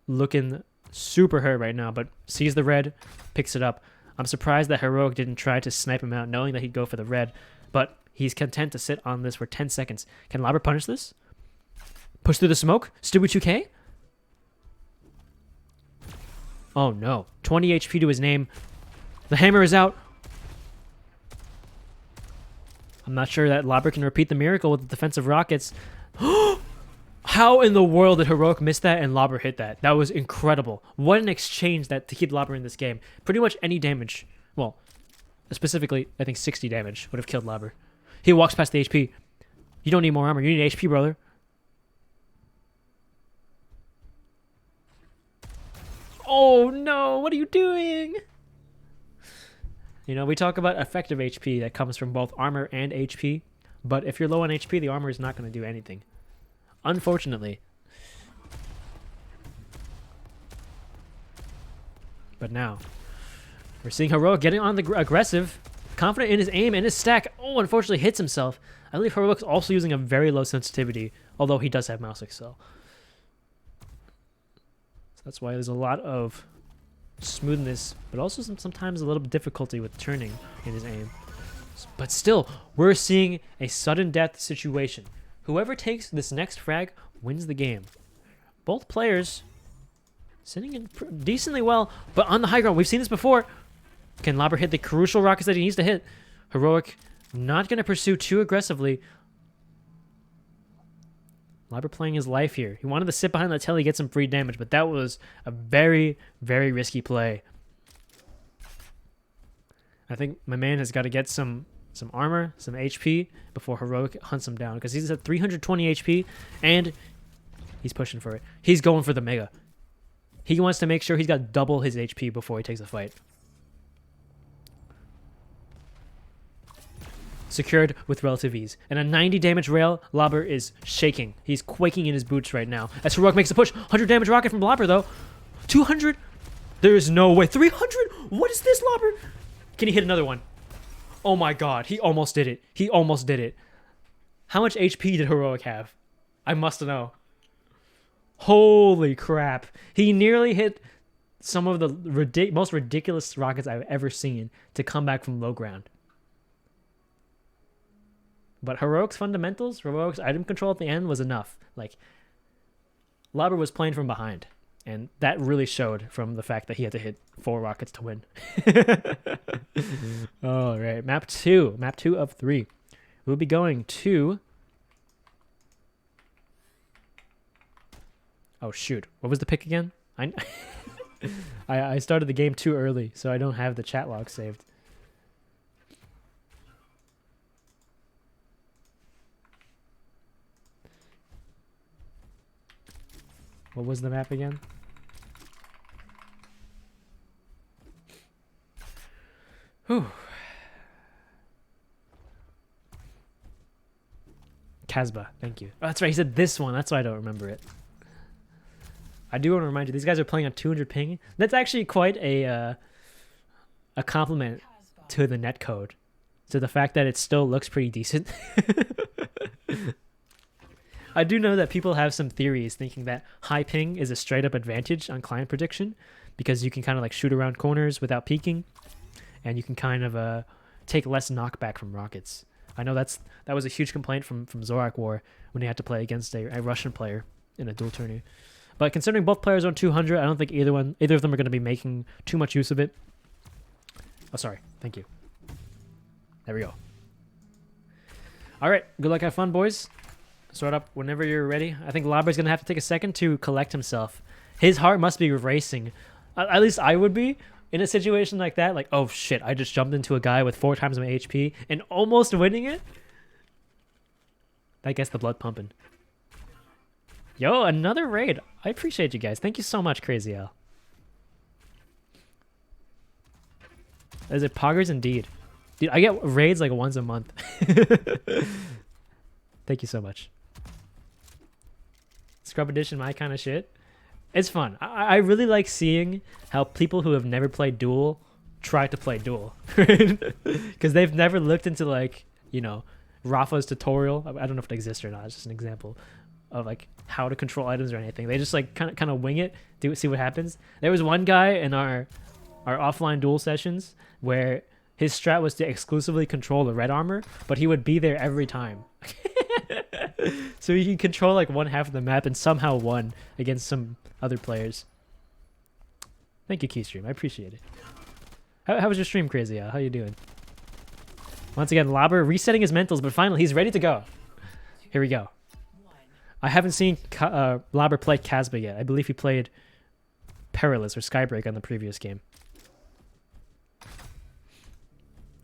looking super hurt right now, but sees the red, picks it up. I'm surprised that Heroic didn't try to snipe him out, knowing that he'd go for the red, but he's content to sit on this for 10 seconds. Can Labber punish this? Push through the smoke? Stewie 2K? Oh no. 20 HP to his name. The hammer is out. I'm not sure that Labber can repeat the miracle with the defensive rockets. How in the world did Heroic miss that and Labber hit that? That was incredible. What an exchange that to keep Labber in this game. Pretty much any damage, well, specifically, I think 60 damage would have killed Labber. He walks past the HP. You don't need more armor. You need HP, brother. Oh no, what are you doing? You know, we talk about effective HP that comes from both armor and HP, but if you're low on HP, the armor is not going to do anything. Unfortunately. But now, we're seeing Heroic getting on the aggressive, confident in his aim and his stack. Oh, unfortunately hits himself. I believe Heroic's also using a very low sensitivity, although he does have mouse excel. So that's why there's a lot of smoothness, but also sometimes a little bit difficulty with turning in his aim. But still, we're seeing a sudden death situation. Whoever takes this next frag wins the game. Both players sitting in decently well, but on the high ground. We've seen this before. Can Labber hit the crucial rockets that he needs to hit? Heroic not going to pursue too aggressively. Labber playing his life here. He wanted to sit behind the telly, get some free damage, but that was a very, very risky play. I think my man has got to get some some armor, some HP before Heroic hunts him down because he's at 320 HP and he's pushing for it. He's going for the Mega. He wants to make sure he's got double his HP before he takes a fight. Secured with relative ease. And a 90 damage rail, Lobber is shaking. He's quaking in his boots right now. As Heroic makes a push, 100 damage rocket from Lobber though. 200? There is no way. 300? What is this, Lobber? Can he hit another one? Oh my god, he almost did it. He almost did it. How much HP did Heroic have? I must know. Holy crap. He nearly hit some of the most ridiculous rockets I've ever seen to come back from low ground. But Heroic's fundamentals, Heroic's item control at the end was enough. Like, Lobber was playing from behind. And that really showed from the fact that he had to hit 4 rockets to win. All right, map 2. Map 2 of 3. We'll be going to... Oh, shoot. What was the pick again? I started the game too early, so I don't have the chat log saved. What was the map again? Whew. Casbah, thank you. Oh, that's right, he said this one. That's why I don't remember it. I do want to remind you, these guys are playing on 200 ping. That's actually quite a compliment to the netcode. To the fact that it still looks pretty decent. I do know that people have some theories thinking that high ping is a straight up advantage on client prediction because you can kind of like shoot around corners without peeking and you can kind of take less knockback from rockets. I know that was a huge complaint from Zorak War when he had to play against a Russian player in a duel tourney. But considering both players are on 200, I don't think either of them are going to be making too much use of it. Oh, sorry. Thank you. There we go. All right. Good luck. Have fun, boys. Start up whenever you're ready. I think Lobber's going to have to take a second to collect himself. His heart must be racing. At least I would be in a situation like that. Like, oh shit, I just jumped into a guy with 4 times my HP and almost winning it. That gets the blood pumping. Yo, another raid. I appreciate you guys. Thank you so much, Crazy Al. Is it poggers indeed? Dude, I get raids like once a month. Thank you so much. Scrub edition, my kind of shit. It's fun. I really like seeing how people who have never played Duel try to play Duel. Because they've never looked into, like, you know, Rafa's tutorial. I don't know if it exists or not. It's just an example of, like, how to control items or anything. They just, like, kind of wing it, see what happens. There was one guy in our offline Duel sessions where his strat was to exclusively control the red armor, but he would be there every time. So he can control like one half of the map and somehow won against some other players. Thank you, Keystream. I appreciate it. How was your stream, Crazy? How you doing? Once again, Lobber resetting his mentals, but finally he's ready to go. Here we go. I haven't seen Lobber play Casbah yet. I believe he played Perilous or Skybreak on the previous game.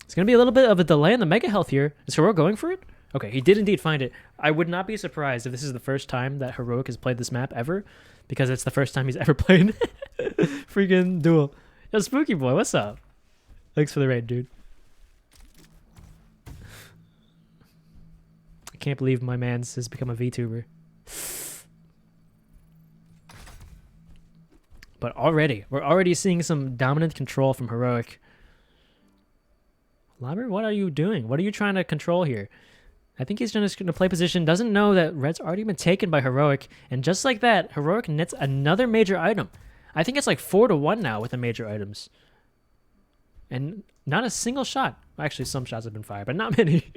It's going to be a little bit of a delay in the Mega Health here. Is Heroic going for it? Okay, he did indeed find it. I would not be surprised if this is the first time that Heroic has played this map ever, because it's the first time he's ever played freaking Duel. Yo, Spooky Boy, what's up? Thanks for the raid, dude. I can't believe my man's has become a VTuber. But we're already seeing some dominant control from Heroic. Lobber, what are you doing? What are you trying to control here? I think he's just going to play position, doesn't know that red's already been taken by Heroic, and just like that, Heroic nets another major item. I think it's like 4-1 now with the major items. And not a single shot. Actually, some shots have been fired, but not many.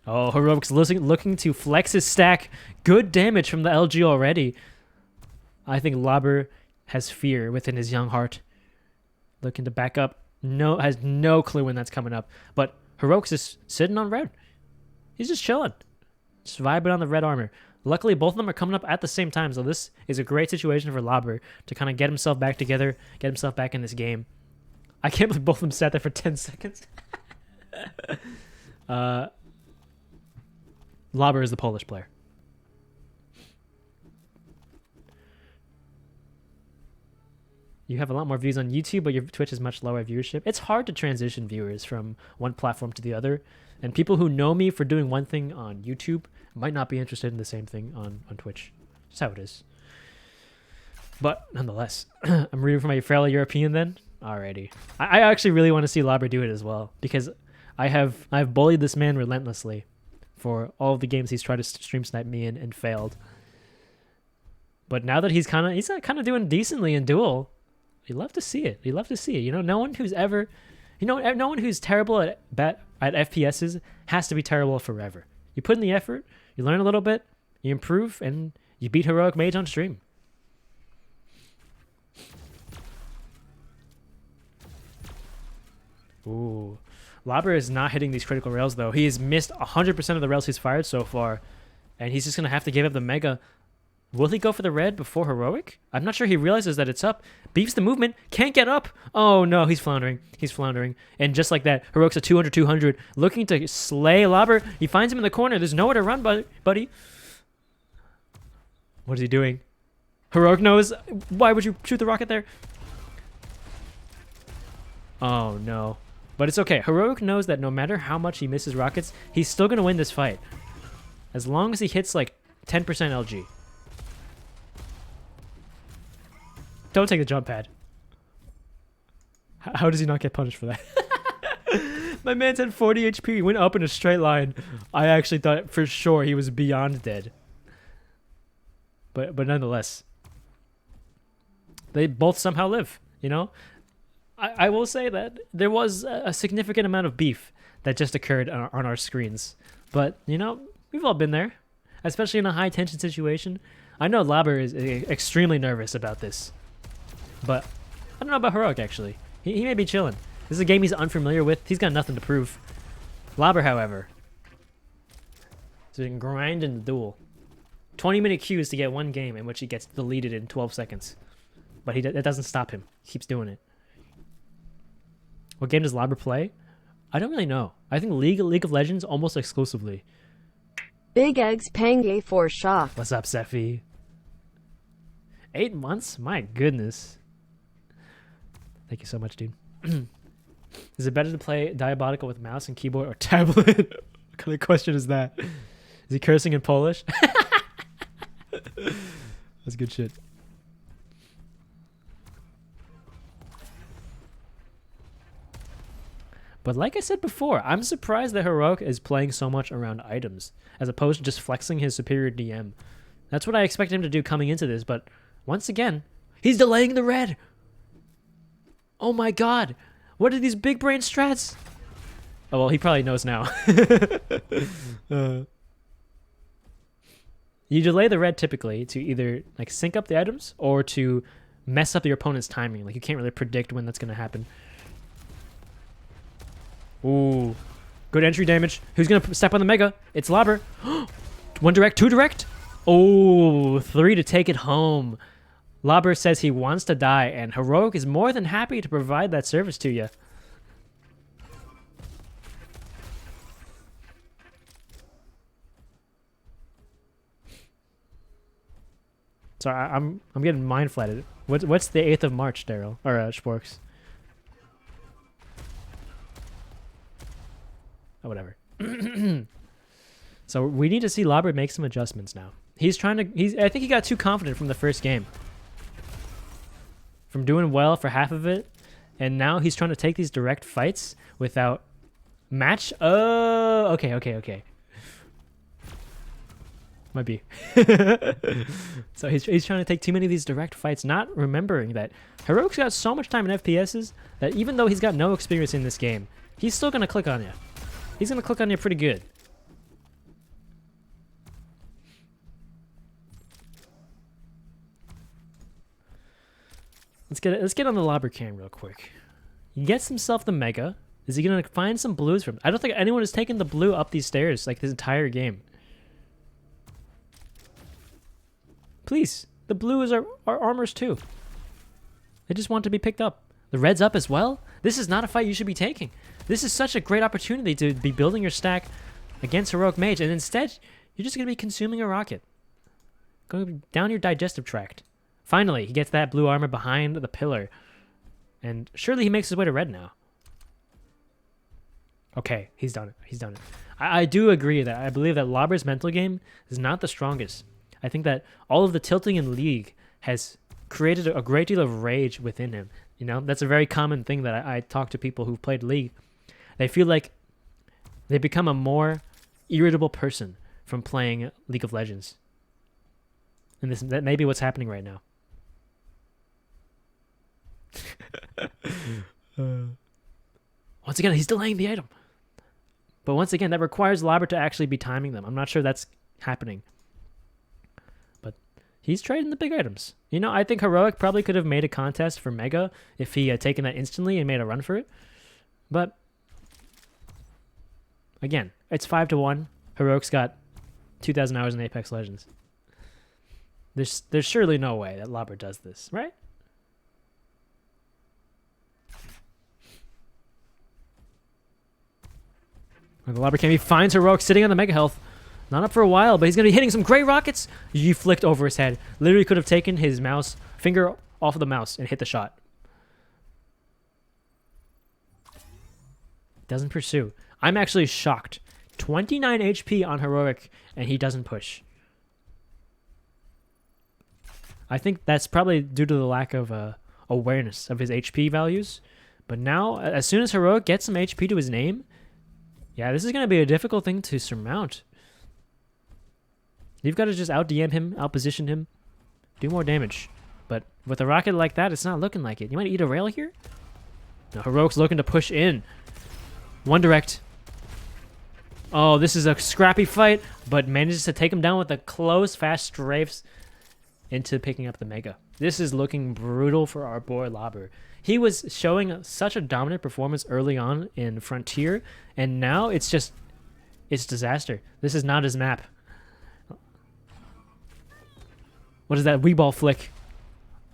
Oh, Heroic's looking to flex his stack. Good damage from the LG already. I think Lobber has fear within his young heart. Looking to back up. Has no clue when that's coming up. But Heroic's just sitting on red. He's just chilling. Just vibing on the red armor. Luckily, both of them are coming up at the same time, so this is a great situation for Lobber to kind of get himself back together, get himself back in this game. I can't believe both of them sat there for 10 seconds. Lauber is the Polish player. You have a lot more views on YouTube, but your Twitch is much lower viewership. It's hard to transition viewers from one platform to the other. And people who know me for doing one thing on YouTube might not be interested in the same thing on Twitch. That's how it is. But nonetheless, I'm rooting for my fellow European then. Alrighty. I actually really want to see Lauber do it as well, because I've bullied this man relentlessly for all of the games he's tried to stream snipe me in and failed. But now that he's kind of doing decently in Duel, you love to see it. You love to see it. You know, no one who's terrible at FPSs has to be terrible forever. You put in the effort, you learn a little bit, you improve, and you beat heroic mage on stream. Ooh. Lauber is not hitting these critical rails, though. He has missed 100% of the rails he's fired so far, and he's just going to have to give up the Mega. Will he go for the red before heroic? I'm not sure he realizes that it's up. Beeps the movement. Can't get up. Oh, no. He's floundering. He's floundering. And just like that, heroic's a 200-200. Looking to slay Lauber. He finds him in the corner. There's nowhere to run, buddy. What is he doing? Heroic knows. Why would you shoot the rocket there? Oh, no. But it's okay. Heroic knows that no matter how much he misses rockets, he's still going to win this fight. As long as he hits like 10% LG. Don't take the jump pad. How does he not get punished for that? My man's had 40 HP. He went up in a straight line. I actually thought for sure he was beyond dead. But nonetheless, they both somehow live, you know? I will say that there was a significant amount of beef that just occurred on our screens. But, you know, we've all been there, especially in a high-tension situation. I know Lauber is extremely nervous about this. But I don't know about Heroic, actually. He may be chilling. This is a game he's unfamiliar with. He's got nothing to prove. Lauber, however, has been grinding the Duel. 20-minute queues to get one game in which he gets deleted in 12 seconds. But that doesn't stop him. He keeps doing it. What game does Lauber play? I don't really know. I think League of Legends almost exclusively. Big Eggs Pange for shock. What's up, Sephi? 8 months? My goodness. Thank you so much, dude. Is it better to play Diabolical with mouse and keyboard or tablet? What kind of question is that? Is he cursing in Polish? That's good shit. But like I said before, I'm surprised that Heroic is playing so much around items, as opposed to just flexing his superior DM. That's what I expected him to do coming into this, but once again, he's delaying the red! Oh my god! What are these big brain strats? Oh well, he probably knows now. You delay the red typically to either like sync up the items or to mess up your opponent's timing. Like you can't really predict when that's going to happen. Ooh. Good entry damage. Who's going to step on the Mega? It's Lauber. 1 direct, 2 direct. Oh, 3 to take it home. Lauber says he wants to die, and Heroic is more than happy to provide that service to you. Sorry, I'm getting mind flatted. What's the 8th of March, Daryl? Or Sporks? Oh, whatever. So we need to see Lauber make some adjustments now. He's trying to. I think he got too confident from the first game. From doing well for half of it, and now he's trying to take these direct fights without match. Oh, okay. Might be. So he's trying to take too many of these direct fights, not remembering that Heroic's got so much time in FPSs that even though he's got no experience in this game, he's still gonna click on you. He's gonna click on you pretty good. Let's get on the Lauber cam real quick. He gets himself the Mega. Is he gonna find some blues from? I don't think anyone has taken the blue up these stairs like this entire game. Please, the blue is our armors too. They just want to be picked up. The red's up as well. This is not a fight you should be taking. This is such a great opportunity to be building your stack against Heroic Mage, and instead, you're just going to be consuming a rocket. Going down your digestive tract. Finally, he gets that blue armor behind the pillar. And surely he makes his way to red now. Okay, he's done it. He's done it. I do agree that I believe that Lobber's mental game is not the strongest. I think that all of the tilting in League has created a great deal of rage within him. You know, that's a very common thing that I talk to people who've played League. They feel like they become a more irritable person from playing League of Legends. And that may be what's happening right now. Once again, he's delaying the item. But once again, that requires Lobber to actually be timing them. I'm not sure that's happening. But he's trading the big items. You know, I think Heroic probably could have made a contest for Mega if he had taken that instantly and made a run for it. But again, it's 5-1. Heroic's got 2,000 hours in Apex Legends. There's surely no way that Lobber does this, right? The Lobber Cam, he finds Heroic sitting on the Mega Health. Not up for a while, but he's going to be hitting some great rockets. You flicked over his head. Literally could have taken his finger off of the mouse and hit the shot. Doesn't pursue. I'm actually shocked. 29 HP on Heroic, and he doesn't push. I think that's probably due to the lack of awareness of his HP values. But now, as soon as Heroic gets some HP to his name, yeah, this is going to be a difficult thing to surmount. You've got to just out-DM him, out-position him, do more damage. But with a rocket like that, it's not looking like it. You might eat a rail here? No, Heroic's looking to push in. One direct. Oh, this is a scrappy fight, but manages to take him down with a close, fast strafes into picking up the Mega. This is looking brutal for our boy Lobber. He was showing such a dominant performance early on in Frontier, and now it's disaster. This is not his map. What is that Wii ball flick?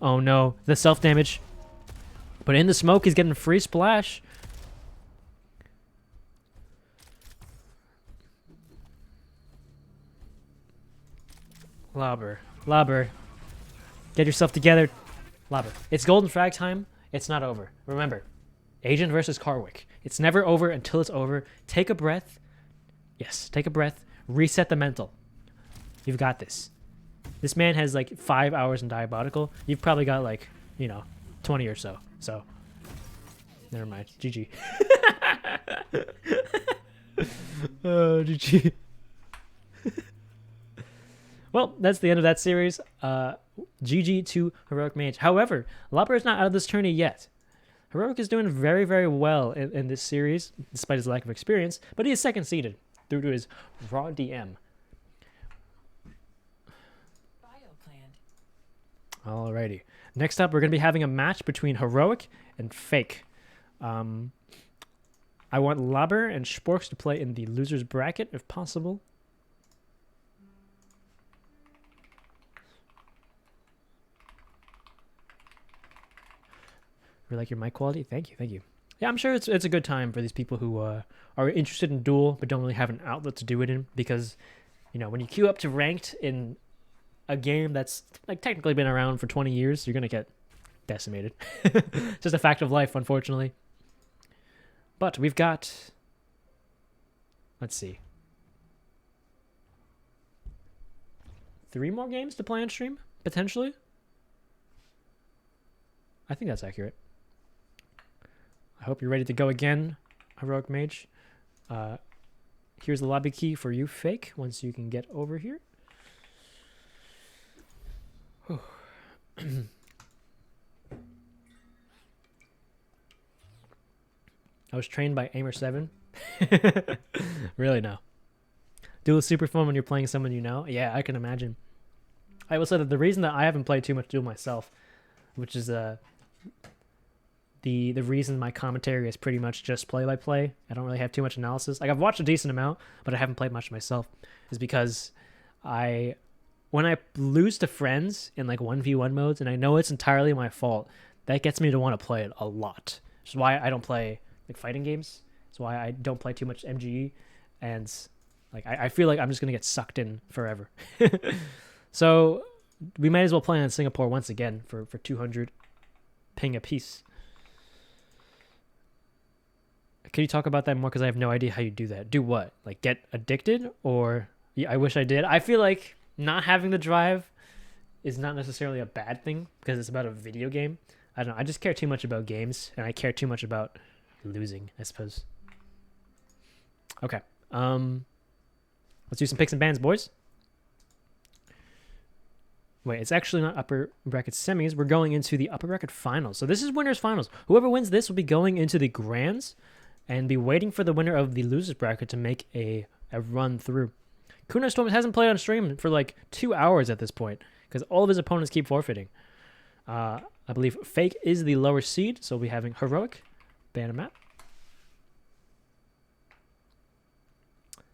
Oh no, the self-damage. But in the smoke, he's getting free splash. Lobber. Get yourself together. Lobber. It's golden frag time. It's not over. Remember, Agent versus Carwick. It's never over until it's over. Take a breath. Yes, take a breath. Reset the mental. You've got this. This man has like 5 hours in Diabolical. You've probably got like, 20 or so. So, never mind. GG. Oh, GG. Well, that's the end of that series. GG to Heroic Mage. However, Lobber is not out of this tourney yet. Heroic is doing very, very well in this series, despite his lack of experience, but he is second seeded through to his raw DM. Alrighty. Next up, we're going to be having a match between Heroic and Fake. I want Lobber and Sporks to play in the loser's bracket, if possible. We like your mic quality. Thank you. Yeah, I'm sure it's a good time for these people who are interested in Duel but don't really have an outlet to do it in, because when you queue up to ranked in a game that's like technically been around for 20 years, you're gonna get decimated. Just a fact of life, unfortunately. But we've got, let's see, 3 more games to play on stream potentially. I think that's accurate. I hope you're ready to go again, Heroic Mage. Here's the lobby key for you, Fake, once you can get over here. I was trained by Aimer7. Really, no. Duel is super fun when you're playing someone you know. Yeah, I can imagine. I will say that the reason that I haven't played too much Duel myself, which is the reason my commentary is pretty much just play-by-play. I don't really have too much analysis. Like, I've watched a decent amount, but I haven't played much myself, is because when I lose to friends in like 1v1 modes, and I know it's entirely my fault, that gets me to want to play it a lot. Which is why I don't play like fighting games. That's why I don't play too much MGE, and like I feel like I'm just gonna get sucked in forever. So we might as well play on Singapore once again for 200 ping a piece. Can you talk about that more? Because I have no idea how you do that. Do what? Like get addicted? Or yeah, I wish I did. I feel like not having the drive is not necessarily a bad thing because it's about a video game. I don't know. I just care too much about games, and I care too much about losing, I suppose. Okay. Let's do some picks and bans, boys. Wait, it's actually not upper bracket semis. We're going into the upper bracket finals. So this is winners finals. Whoever wins this will be going into the grands and be waiting for the winner of the losers bracket to make a run through. Kunai Storm hasn't played on stream for like 2 hours at this point because all of his opponents keep forfeiting. I believe Fake is the lower seed, so we'll be having Heroic, ban a map.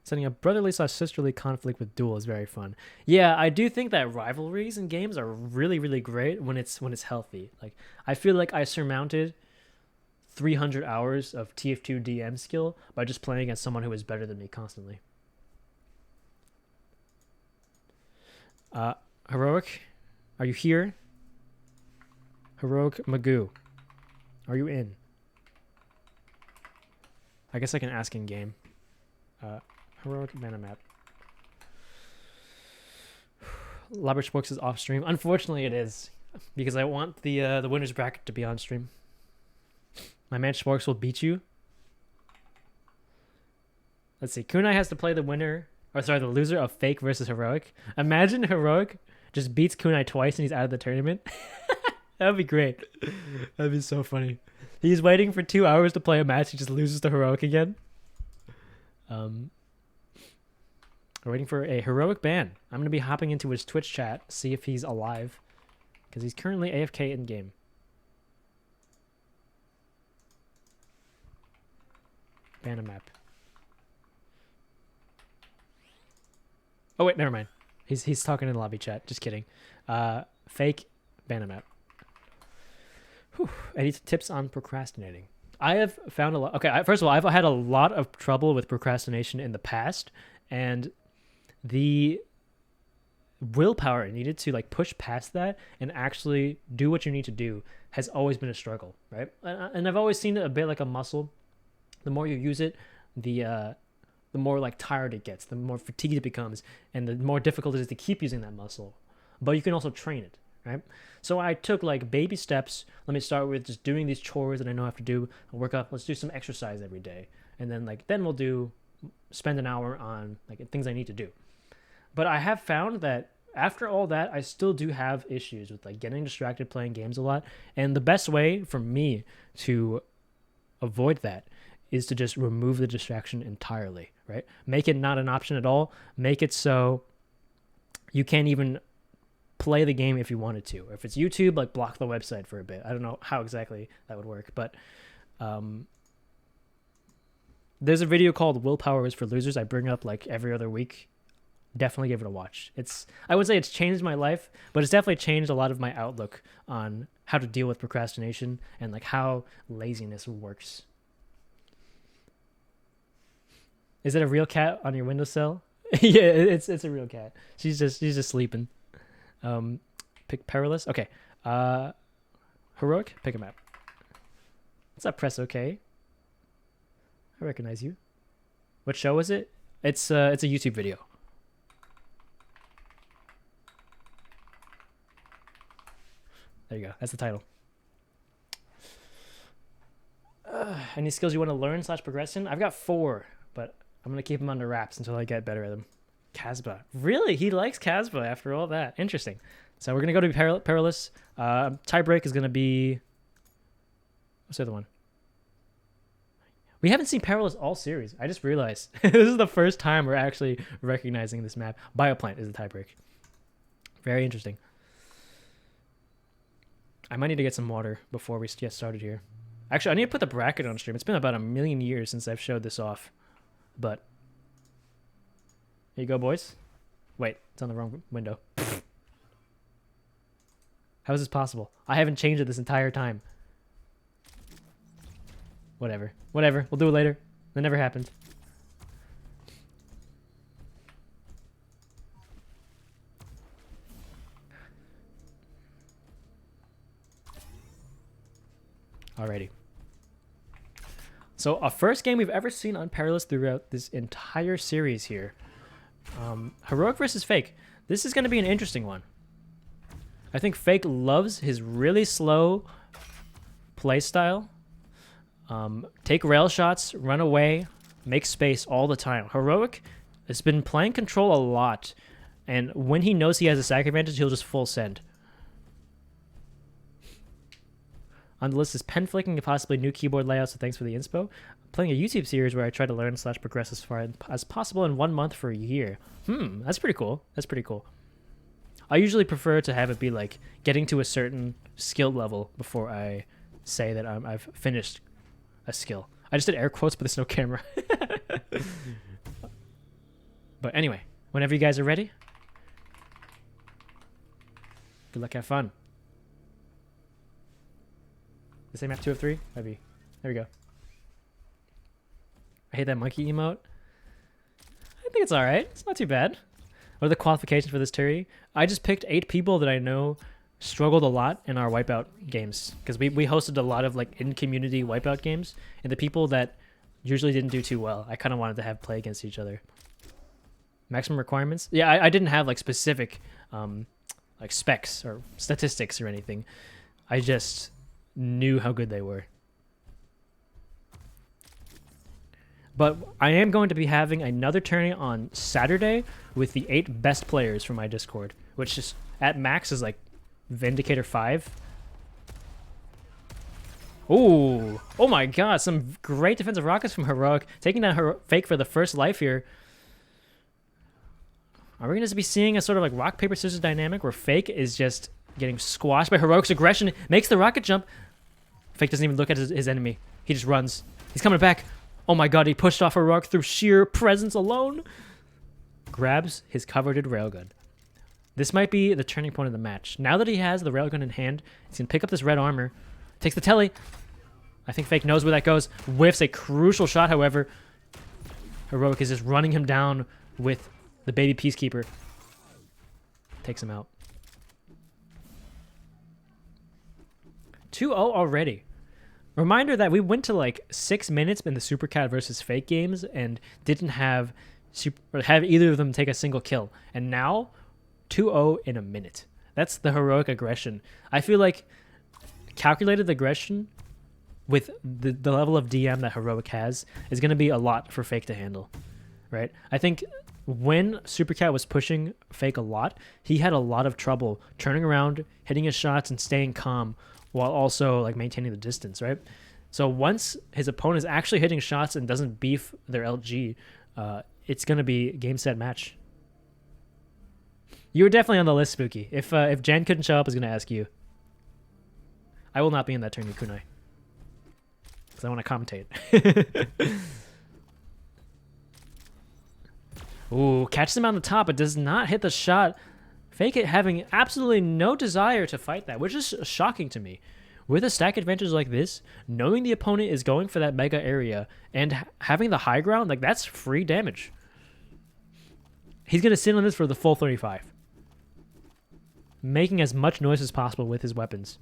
Setting a brotherly/sisterly conflict with Duel is very fun. Yeah, I do think that rivalries in games are really, really great when it's healthy. Like I feel like I surmounted 300 hours of TF2 DM skill by just playing against someone who is better than me constantly. Heroic, are you here? Heroic Magoo, are you in? I guess I can ask in game. Heroic mana map. Labersporks is off stream. Unfortunately, it is because I want the winners bracket to be on stream. My man Sporks will beat you. Let's see. Kunai has to play the winner, or sorry, the loser of Fake versus Heroic. Imagine Heroic just beats Kunai twice and he's out of the tournament. That would be great. That'd be so funny. He's waiting for 2 hours to play a match. He just loses to Heroic again. We're waiting for a Heroic ban. I'm going to be hopping into his Twitch chat, see if he's alive, because he's currently AFK in game. Ban a map. Oh wait, never mind. He's talking in the lobby chat. Just kidding. Fake ban a map. Whew. Any tips on procrastinating? I have found a lot. Okay, first of all, I've had a lot of trouble with procrastination in the past, and the willpower needed to like push past that and actually do what you need to do has always been a struggle, right? And I've always seen it a bit like a muscle. The more you use it, the more like tired it gets, the more fatigued it becomes, and the more difficult it is to keep using that muscle. But you can also train it, right? So I took like baby steps. Let me start with just doing these chores that I know I have to do. I'll work up. Let's do some exercise every day, and then we'll spend an hour on like things I need to do. But I have found that after all that, I still do have issues with like getting distracted playing games a lot. And the best way for me to avoid that is to just remove the distraction entirely, right? Make it not an option at all. Make it so you can't even play the game if you wanted to. Or if it's YouTube, like block the website for a bit. I don't know how exactly that would work, but there's a video called Willpower is for Losers. I bring up like every other week. Definitely give it a watch. I would say it's changed my life, but it's definitely changed a lot of my outlook on how to deal with procrastination and like how laziness works. Is it a real cat on your windowsill? Yeah, it's a real cat. She's just sleeping. Pick Perilous. Okay. Heroic, pick a map. What's up, press OK? I recognize you. What show is it? It's a YouTube video. There you go. That's the title. Any skills you want to learn / progress in? I've got 4, but I'm going to keep them under wraps until I get better at them. Casbah. Really? He likes Casbah after all that. Interesting. So we're going to go to Perilous. Tiebreak is going to be... What's the other one? We haven't seen Perilous all series. I just realized. This is the first time we're actually recognizing this map. Bioplant is the tiebreak. Very interesting. I might need to get some water before we get started here. Actually, I need to put the bracket on stream. It's been about 1,000,000 years since I've showed this off. But here you go, boys. Wait, it's on the wrong window. How is this possible? I haven't changed it this entire time. Whatever. Whatever. We'll do it later. That never happened. Alrighty. So, a first game we've ever seen on Perilous throughout this entire series here. Heroic versus Fake. This is going to be an interesting one. I think Fake loves his really slow playstyle. Take rail shots, run away, make space all the time. Heroic has been playing control a lot, and when he knows he has a stack advantage, he'll just full send. On the list is pen flicking and possibly new keyboard layouts, so thanks for the inspo. I'm playing a YouTube series where I try to learn / progress as far as possible in 1 month for a year. That's pretty cool. That's pretty cool. I usually prefer to have it be like getting to a certain skill level before I say that I've finished a skill. I just did air quotes, but there's no camera. But anyway, whenever you guys are ready, good luck, have fun. The same map 2 of 3? Maybe. There we go. I hate that monkey emote. I think it's alright. It's not too bad. What are the qualifications for this Tourney? I just picked 8 people that I know struggled a lot in our Wipeout games. Because we hosted a lot of like in-community Wipeout games. And the people that usually didn't do too well, I kind of wanted to have play against each other. Maximum requirements? Yeah, I didn't have like specific like specs or statistics or anything. I just knew how good they were. But I am going to be having another tourney on Saturday with the 8 best players from my Discord, which is at max is like Vindicator 5. Ooh, oh my god, some great defensive rockets from Heroic, taking down Fake for the first life here. Are we going to be seeing a sort of like rock, paper, scissors dynamic where Fake is just getting squashed by Heroic's aggression, makes the rocket jump. Fake doesn't even look at his enemy. He just runs. He's coming back. Oh my god, he pushed off Heroic through sheer presence alone. Grabs his coveted railgun. This might be the turning point of the match. Now that he has the railgun in hand, he's going to pick up this red armor. Takes the telly. I think Fake knows where that goes. Whiffs a crucial shot, however. Heroic is just running him down with the baby Peacekeeper. Takes him out. 2-0 already. Reminder that we went to like 6 minutes in the Super Cat versus Fake games and didn't have either of them take a single kill. And now, 2-0 in a minute. That's the heroic aggression. I feel like calculated aggression with the level of DM that Heroic has is going to be a lot for Fake to handle, right? I think when Super Cat was pushing Fake a lot, he had a lot of trouble turning around, hitting his shots, and staying calm while also like maintaining the distance, right? So once his opponent is actually hitting shots and doesn't beef their LG, it's going to be game, set, match. You were definitely on the list, Spooky. If Jan couldn't show up, I was going to ask you. I will not be in that tourney, kunai. Because I want to commentate. Ooh, catches him on the top, but does not hit the shot. Fake it having absolutely no desire to fight that, which is shocking to me. With a stack advantage like this, knowing the opponent is going for that mega area and having the high ground, like that's free damage. He's going to sit on this for the full 35. Making as much noise as possible with his weapons.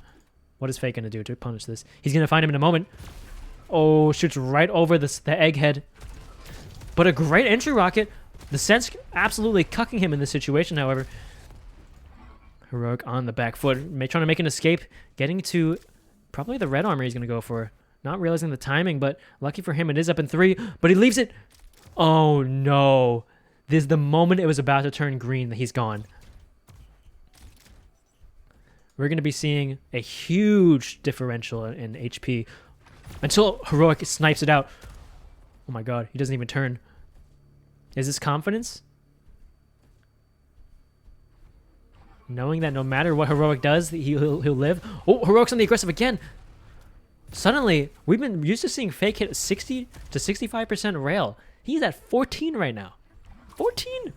What is Fake going to do to punish this? He's going to find him in a moment. Oh, shoots right over the egghead. But a great entry rocket. The Sense absolutely cucking him in this situation, however. Heroic on the back foot, trying to make an escape. Getting to probably the red armor he's going to go for. Not realizing the timing, but lucky for him, it is up in 3. But he leaves it. Oh, no. This is the moment it was about to turn green that he's gone. We're going to be seeing a huge differential in HP until Heroic snipes it out. Oh my god, he doesn't even turn. Is this confidence? Knowing that no matter what Heroic does, he'll live. Oh, Heroic's on the aggressive again. Suddenly, we've been used to seeing Fake hit 60 to 65% rail. He's at 14 right now. 14!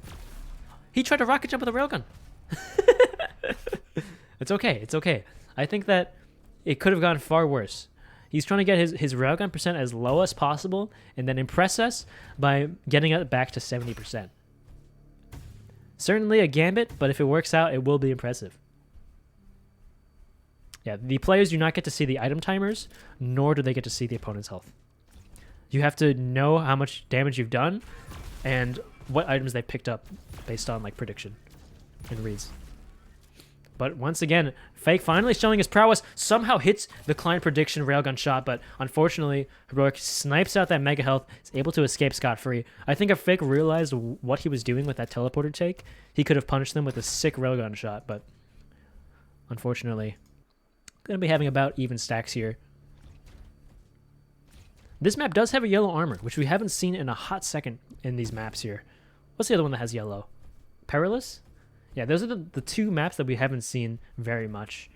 He tried to rocket jump with a railgun. It's okay. It's okay. I think that it could have gone far worse. He's trying to get his railgun percent as low as possible and then impress us by getting it back to 70%. Certainly a gambit, but if it works out, it will be impressive. Yeah, the players do not get to see the item timers, nor do they get to see the opponent's health. You have to know how much damage you've done and what items they picked up based on like prediction and reads. But once again, Fake finally showing his prowess, somehow hits the client prediction railgun shot, but unfortunately, Heroic snipes out that mega health, is able to escape scot-free. I think if Fake realized what he was doing with that teleporter take, he could have punished them with a sick railgun shot, but unfortunately, going to be having about even stacks here. This map does have a yellow armor, which we haven't seen in a hot second in these maps here. What's the other one that has yellow? Perilous? Yeah, those are the two maps that we haven't seen very much.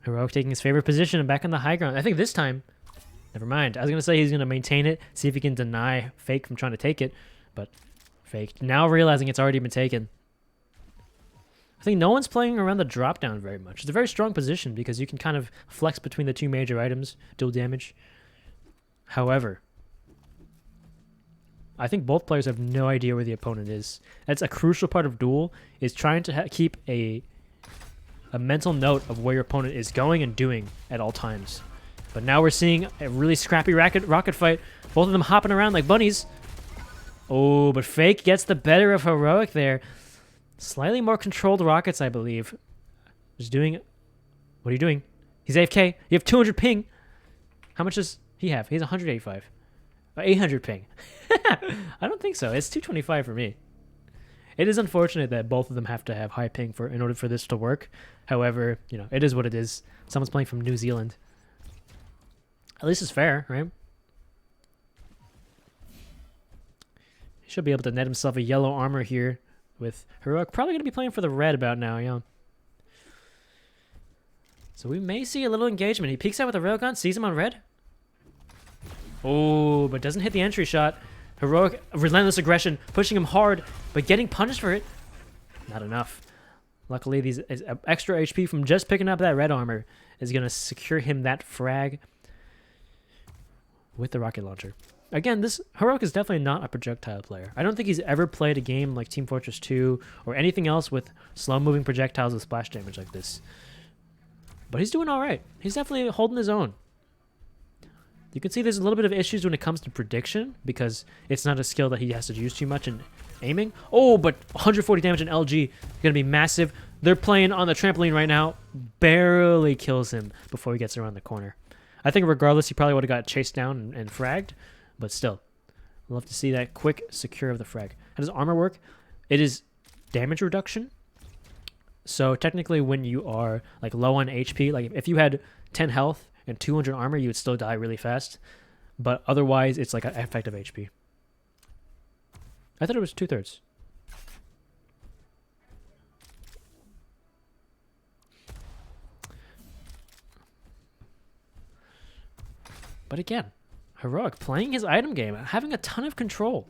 Heroic taking his favorite position and back on the high ground. I think this time, never mind. I was going to say he's going to maintain it, see if he can deny Fake from trying to take it, but Fake now realizing it's already been taken. I think no one's playing around the drop down very much. It's a very strong position because you can kind of flex between the two major items, dual damage. However, I think both players have no idea where the opponent is. That's a crucial part of Duel, is trying to keep a mental note of where your opponent is going and doing at all times. But now we're seeing a really scrappy rocket fight. Both of them hopping around like bunnies. Oh, but Fake gets the better of Heroic there. Slightly more controlled rockets, I believe. Just doing... What are you doing? He's AFK. You have 200 ping. How much does he have? He has 185. 800 ping. I don't think so. It's 225 for me. It is unfortunate that both of them have to have high ping in order for this to work. However, you know, it is what it is. Someone's playing from New Zealand. At least it's fair, right? He should be able to net himself a yellow armor here with Heroic. Probably going to be playing for the red about now, yeah. So we may see a little engagement. He peeks out with a railgun, sees him on red. Oh, but doesn't hit the entry shot. Heroic, relentless aggression, pushing him hard, but getting punished for it. Not enough. Luckily, these extra HP from just picking up that red armor is going to secure him that frag with the rocket launcher. Again, this Heroic is definitely not a projectile player. I don't think he's ever played a game like Team Fortress 2 or anything else with slow-moving projectiles with splash damage like this. But he's doing all right. He's definitely holding his own. You can see there's a little bit of issues when it comes to prediction because it's not a skill that he has to use too much in aiming. Oh, but 140 damage in LG. Going to be massive. They're playing on the trampoline right now. Barely kills him before he gets around the corner. I think regardless, he probably would have got chased down and fragged. But still, I'd love to see that quick secure of the frag. How does armor work? It is damage reduction. So technically when you are like low on HP, like if you had 10 health and 200 armor, you would still die really fast. But otherwise, it's like an effective HP. I thought it was 2/3. But again, Heroic playing his item game, having a ton of control.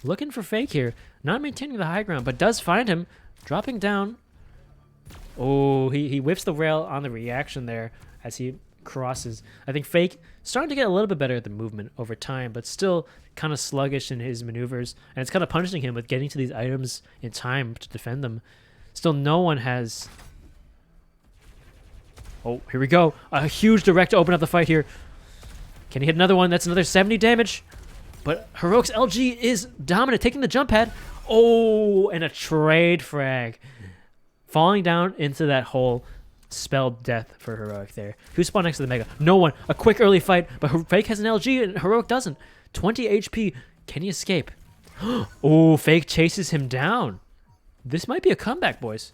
Looking for Fake here, not maintaining the high ground, but does find him, dropping down. Oh, he whips the rail on the reaction there as he crosses. I think Fake starting to get a little bit better at the movement over time, but still kind of sluggish in his maneuvers, and it's kind of punishing him with getting to these items in time to defend them. Still, no one has... Oh, here we go. A huge direct to open up the fight here. Can he hit another one? That's another 70 damage. But Heroic's LG is dominant, taking the jump pad. Oh, and a trade frag. Falling down into that hole. Spelled death for Heroic there. Who spawned next to the Mega? No one. A quick early fight, but Fake has an LG and Heroic doesn't. 20 HP. Can he escape? Oh, Fake chases him down. This might be a comeback, boys.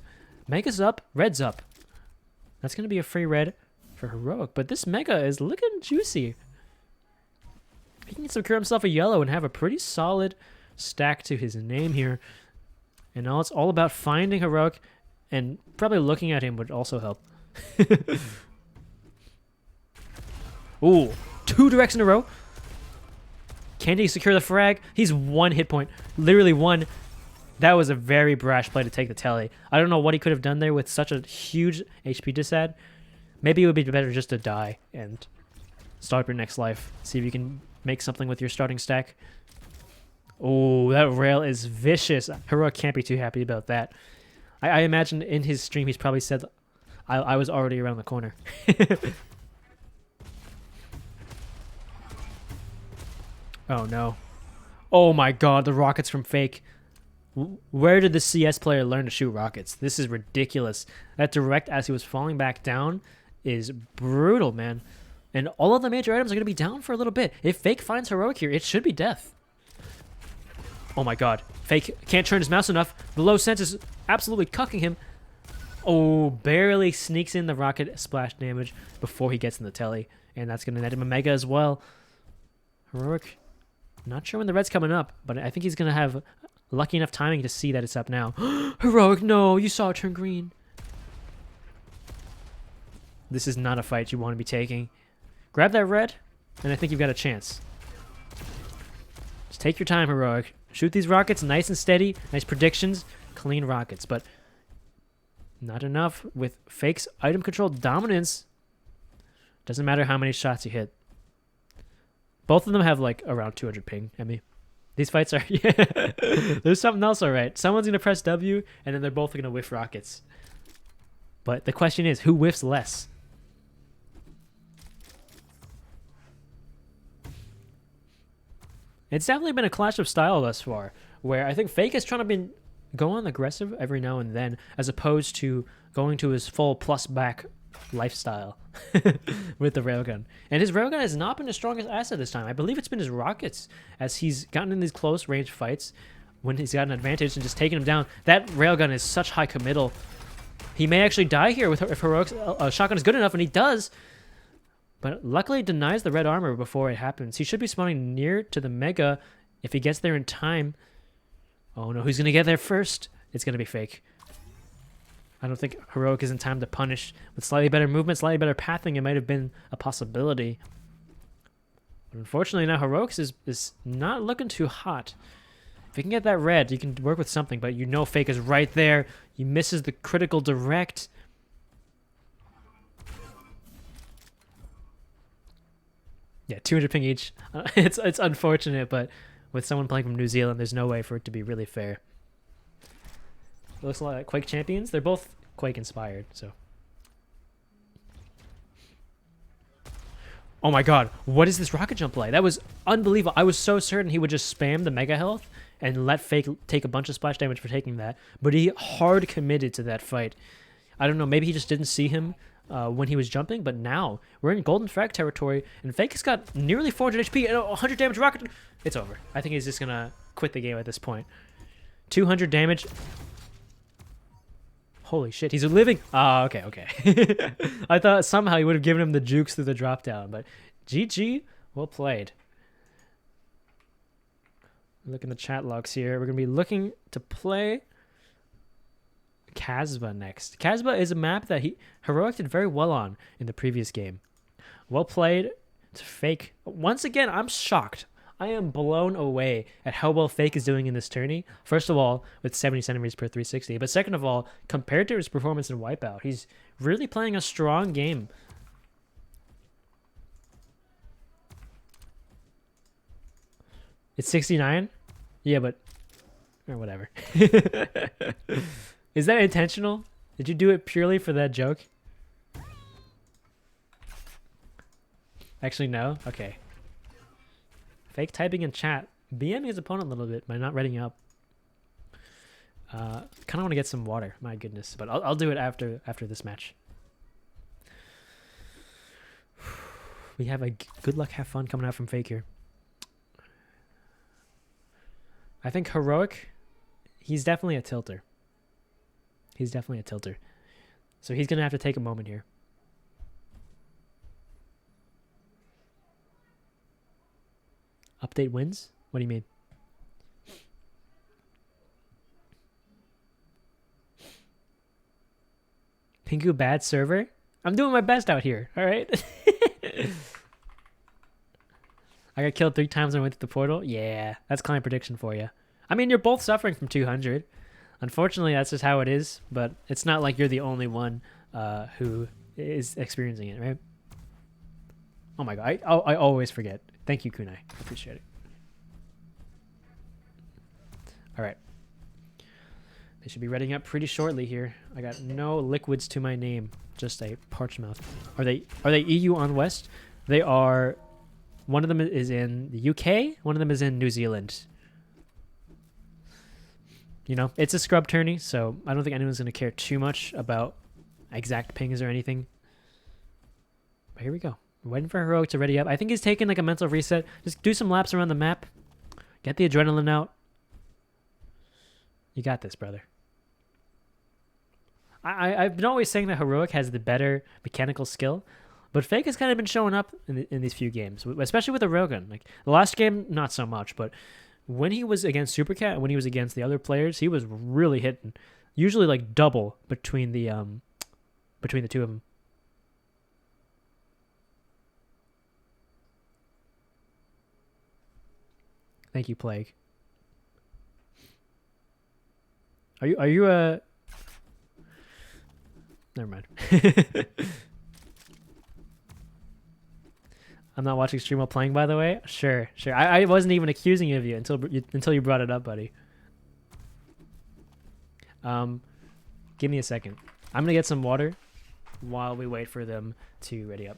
Mega's up, Red's up. That's going to be a free red for Heroic, but this Mega is looking juicy. He can secure himself a yellow and have a pretty solid stack to his name here. And now it's all about finding Heroic, and probably looking at him would also help. Ooh, 2 directs in a row. Can he secure the frag? He's 1 hit point. Literally 1. That was a very brash play to take the telly. I don't know what he could have done there with such a huge HP disad. Maybe it would be better just to die and start your next life. See if you can make something with your starting stack. Oh, that rail is vicious. Heroic can't be too happy about that. I imagine in his stream he's probably said, I was already around the corner. Oh no. Oh my god, the rockets from Fake. Where did the CS player learn to shoot rockets? This is ridiculous. That direct as he was falling back down is brutal, man. And all of the major items are going to be down for a little bit. If Fake finds Heroic here, it should be death. Oh my god. Fake can't turn his mouse enough. The low sense is absolutely cucking him. Oh, barely sneaks in the rocket splash damage before he gets in the telly. And that's going to net him a mega as well. Heroic, not sure when the red's coming up, but I think he's going to have lucky enough timing to see that it's up now. Heroic, no, you saw it turn green. This is not a fight you want to be taking. Grab that red, and I think you've got a chance. Just take your time, Heroic. Shoot these rockets nice and steady. Nice predictions. Clean rockets, but not enough with Fake's item control dominance. Doesn't matter how many shots you hit. Both of them have like around 200 ping, Emmy. These fights are... Yeah. There's something else, all right. Someone's going to press W, and then they're both going to whiff rockets. But the question is, who whiffs less? It's definitely been a clash of style thus far, where I think Fake is trying to go on aggressive every now and then, as opposed to going to his full plus back lifestyle with the railgun. And his railgun has not been his strongest asset this time. I believe it's been his rockets, as he's gotten in these close range fights when he's got an advantage and just taking him down. That railgun is such high committal. He may actually die here if Heroic's shotgun is good enough, and he does. But luckily denies the red armor before it happens. He should be spawning near to the mega if he gets there in time. Oh no, who's going to get there first? It's going to be Fake. I don't think Heroic is in time to punish. With slightly better movement, slightly better pathing, it might have been a possibility. But unfortunately now Heroic is not looking too hot. If you can get that red, you can work with something, but you know Fake is right there. He misses the critical direct. Yeah, 200 ping each. It's unfortunate, but with someone playing from New Zealand, there's no way for it to be really fair. It looks like Quake champions. They're both Quake inspired, so. Oh my god, what is this rocket jump play? That was unbelievable. I was so certain he would just spam the mega health and let Fake take a bunch of splash damage for taking that, but he hard committed to that fight. I don't know, maybe he just didn't see him when he was jumping, but now we're in golden frag territory, and Fake has got nearly 400 HP and 100 damage rocket. It's over. I think he's just gonna quit the game at this point. 200 damage. Holy shit, he's living. Oh, okay. I thought somehow he would have given him the jukes through the drop down, but GG, well played. Look in the chat logs here. We're gonna be looking to play Casbah next. Casbah is a map that Heroic did very well on in the previous game. Well played to Fake. Once again, I'm shocked. I am blown away at how well Fake is doing in this tourney. First of all, with 70 centimeters per 360. But second of all, compared to his performance in Wipeout, he's really playing a strong game. It's 69? Yeah, but... or whatever. Is that intentional? Did you do it purely for that joke? Actually, no? Okay. Fake typing in chat. BMing his opponent a little bit by not reading up. Kind of want to get some water. My goodness. But I'll do it after this match. We have a good luck, have fun coming out from Fake here. I think Heroic, he's definitely a tilter. He's definitely a tilter. So he's going to have to take a moment here. Update wins? What do you mean? Pingu bad server? I'm doing my best out here, alright? I got killed 3 times when I went to the portal? Yeah, that's client prediction for you. I mean, you're both suffering from 200. Unfortunately, that's just how it is. But it's not like you're the only one who is experiencing it, right? Oh my god, I always forget. Thank you, Kunai. Appreciate it. All right. They should be readying up pretty shortly here. I got no liquids to my name, just a parched mouth. Are they EU on West? They are. One of them is in the UK. One of them is in New Zealand. You know, it's a scrub tourney, so I don't think anyone's going to care too much about exact pings or anything. But here we go. We're waiting for Heroic to ready up. I think he's taking like a mental reset. Just do some laps around the map. Get the adrenaline out. You got this, brother. I've been always saying that Heroic has the better mechanical skill, but Fake has kind of been showing up in these few games, especially with the railgun. Like the last game, not so much, but when he was against Supercat and when he was against the other players, he was really hitting, usually like double between the two of them. Thank you, Plague. Are you a? Never mind. I'm not watching stream while playing, by the way. Sure. I wasn't even accusing you of you until you brought it up, buddy. Give me a second. I'm gonna get some water while we wait for them to ready up.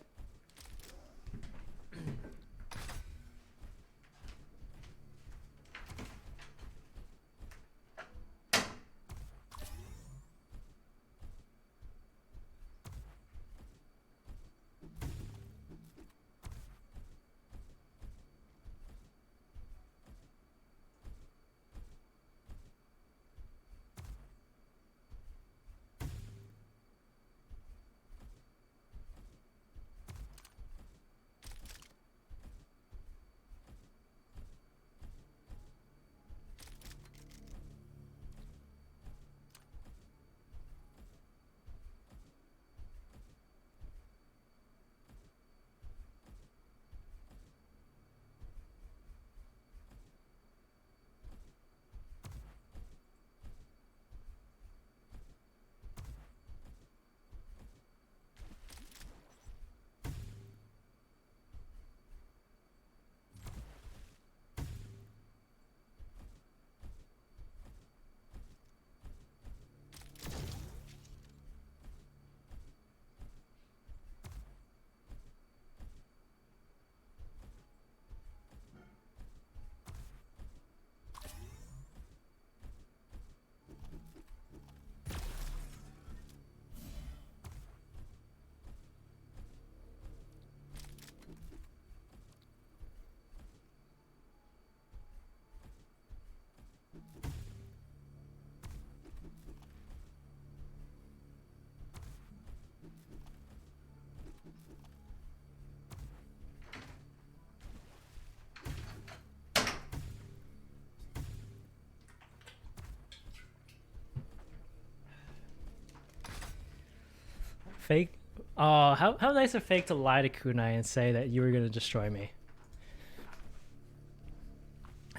Fake? Oh, how nice of Fake to lie to Kunai and say that you were going to destroy me.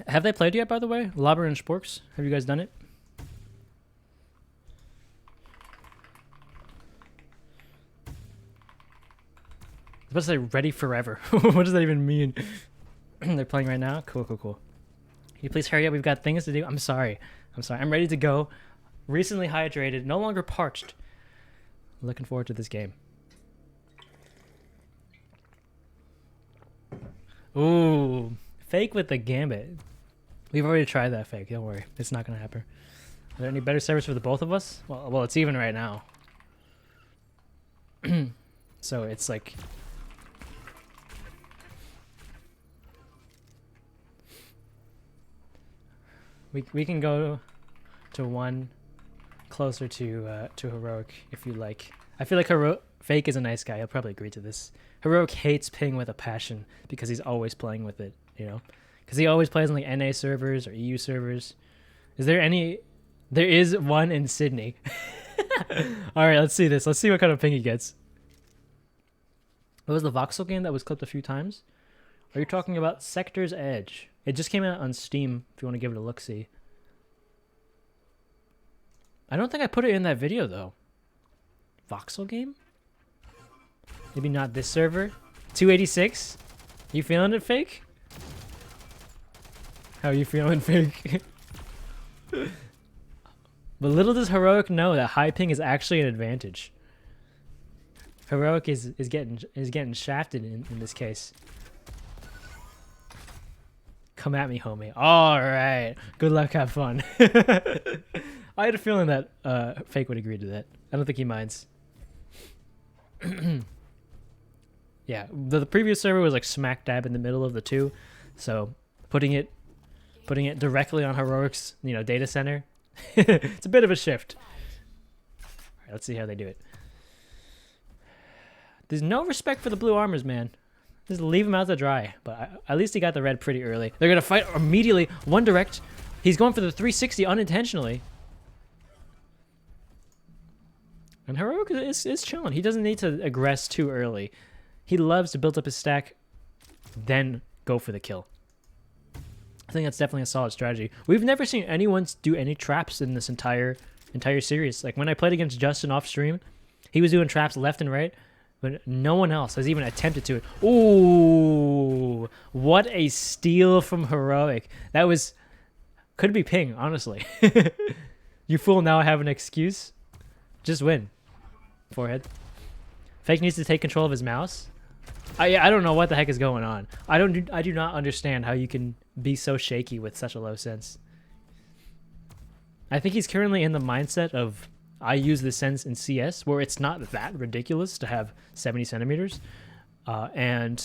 Have they played yet, by the way? Lobber and Sporks? Have you guys done it? I was supposed to say ready forever. What does that even mean? They're playing right now? Cool. Can you please hurry up? We've got things to do. I'm sorry. I'm ready to go. Recently hydrated, no longer parched. Looking forward to this game. Ooh, Fake with the gambit. We've already tried that, Fake. Don't worry, it's not gonna happen. Are there any better servers for the both of us? Well, it's even right now. So it's like we can go to one closer to Heroic if you like. I feel like Fake is a nice guy. He'll probably agree to this. Heroic hates ping with a passion because he's always playing with it, you know? Because he always plays on like NA servers or EU servers. Is there any? There is one in Sydney. All right, let's see this. Let's see what kind of ping he gets. What was the voxel game that was clipped a few times? Are you talking about Sector's Edge? It just came out on Steam if you want to give it a look-see. I don't think I put it in that video though. Voxel game? Maybe not this server. 286? You feeling it, Fake? How you feeling, Fake? But little does Heroic know that high ping is actually an advantage. Heroic is getting shafted in this case. Come at me, homie. All right. Good luck. Have fun. I had a feeling that Fake would agree to that. I don't think he minds. Yeah, the previous server was like smack dab in the middle of the two, so putting it directly on Heroic's data center, it's a bit of a shift. All right, let's see how they do it. There's no respect for the blue armors, man. Just leave him out to dry. But at least he got the red pretty early. They're gonna fight immediately. One direct. He's going for the 360 unintentionally. And Heroic is chilling. He doesn't need to aggress too early. He loves to build up his stack, then go for the kill. I think that's definitely a solid strategy. We've never seen anyone do any traps in this entire series. Like when I played against Justin off stream, he was doing traps left and right, but no one else has even attempted to. Ooh, what a steal from Heroic. That could be ping, honestly. You fool now have an excuse. Just win. Forehead. Fake needs to take control of his mouse. I don't know what the heck is going on. I do not understand how you can be so shaky with such a low sense. I think he's currently in the mindset of I use the sense in CS where it's not that ridiculous to have 70 centimeters, and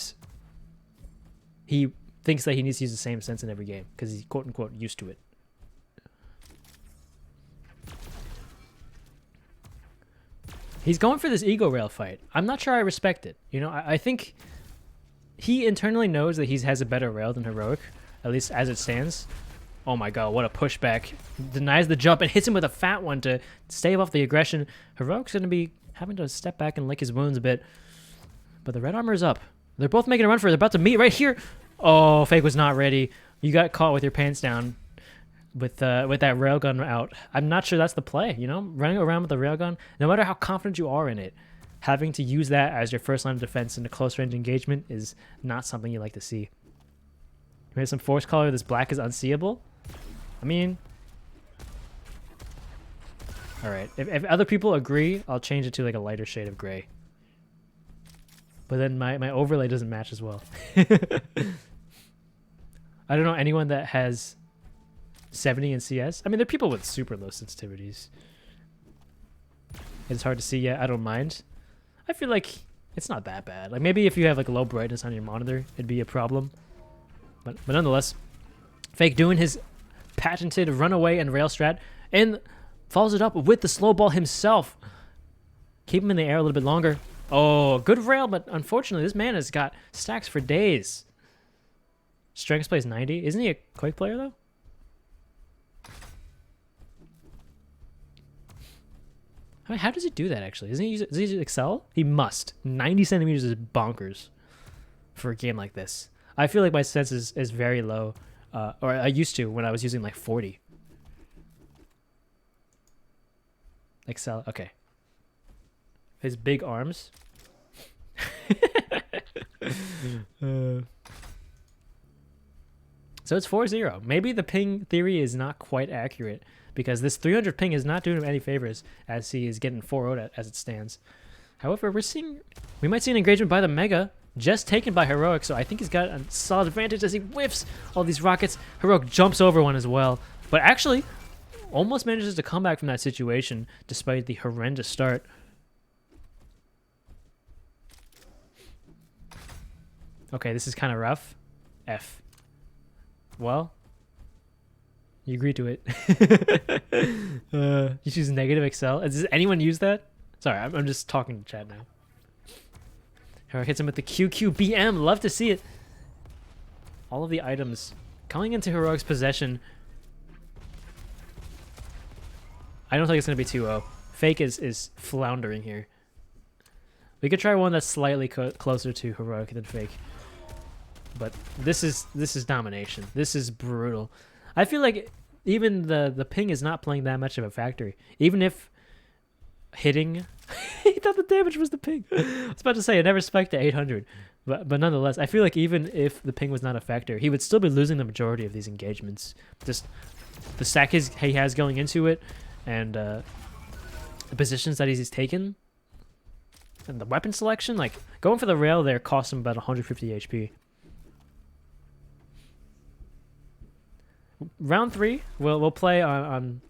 he thinks that he needs to use the same sense in every game because he's quote unquote used to it. He's going for this ego rail fight. I'm not sure I respect it. I think he internally knows that he has a better rail than Heroic, at least as it stands. Oh my god, what a pushback. Denies the jump and hits him with a fat one to stave off the aggression. Heroic's going to be having to step back and lick his wounds a bit. But the red armor is up. They're both making a run for it. They're about to meet right here. Oh, Fake was not ready. You got caught with your pants down. With that railgun out. I'm not sure that's the play, running around with the railgun, no matter how confident you are in it, having to use that as your first line of defense in a close range engagement is not something you like to see. We have some force color. This black is unseeable. I mean, all right. If other people agree, I'll change it to like a lighter shade of gray. But then my overlay doesn't match as well. I don't know anyone that has 70 in CS. I mean, there are people with super low sensitivities. It's hard to see yet. I don't mind. I feel like it's not that bad. Like maybe if you have like low brightness on your monitor, it'd be a problem. But nonetheless, Fake doing his patented runaway and rail strat and follows it up with the slow ball himself. Keep him in the air a little bit longer. Oh, good rail, but unfortunately, this man has got stacks for days. Strengths plays 90. Isn't he a Quake player though? I mean, how does he do that, actually? Does he use Excel? He must. 90 centimeters is bonkers for a game like this. I feel like my sense is very low, or I used to when I was using like 40. Excel, okay. His big arms. So it's 4-0. Maybe the ping theory is not quite accurate, because this 300 ping is not doing him any favors as he is getting 4-0 as it stands. However, we might see an engagement by the Mega, just taken by Heroic, so I think he's got a solid advantage as he whiffs all these rockets. Heroic jumps over one as well, but actually almost manages to come back from that situation despite the horrendous start. Okay, this is kind of rough. F. Well, you agree to it. You choose negative Excel. Does anyone use that? Sorry, I'm just talking to chat now. Heroic hits him with the QQBM. Love to see it. All of the items coming into Heroic's possession. I don't think it's going to be 2-0. Fake is floundering here. We could try one that's slightly closer to Heroic than Fake. But this is domination. This is brutal. I feel like even the ping is not playing that much of a factor. Even if hitting, he thought the damage was the ping. I was about to say it never spiked to 800, but nonetheless, I feel like even if the ping was not a factor, he would still be losing the majority of these engagements. Just the stack he has going into it, and the positions that he's taken, and the weapon selection. Like going for the rail there cost him about 150 HP. Round 3, we'll play on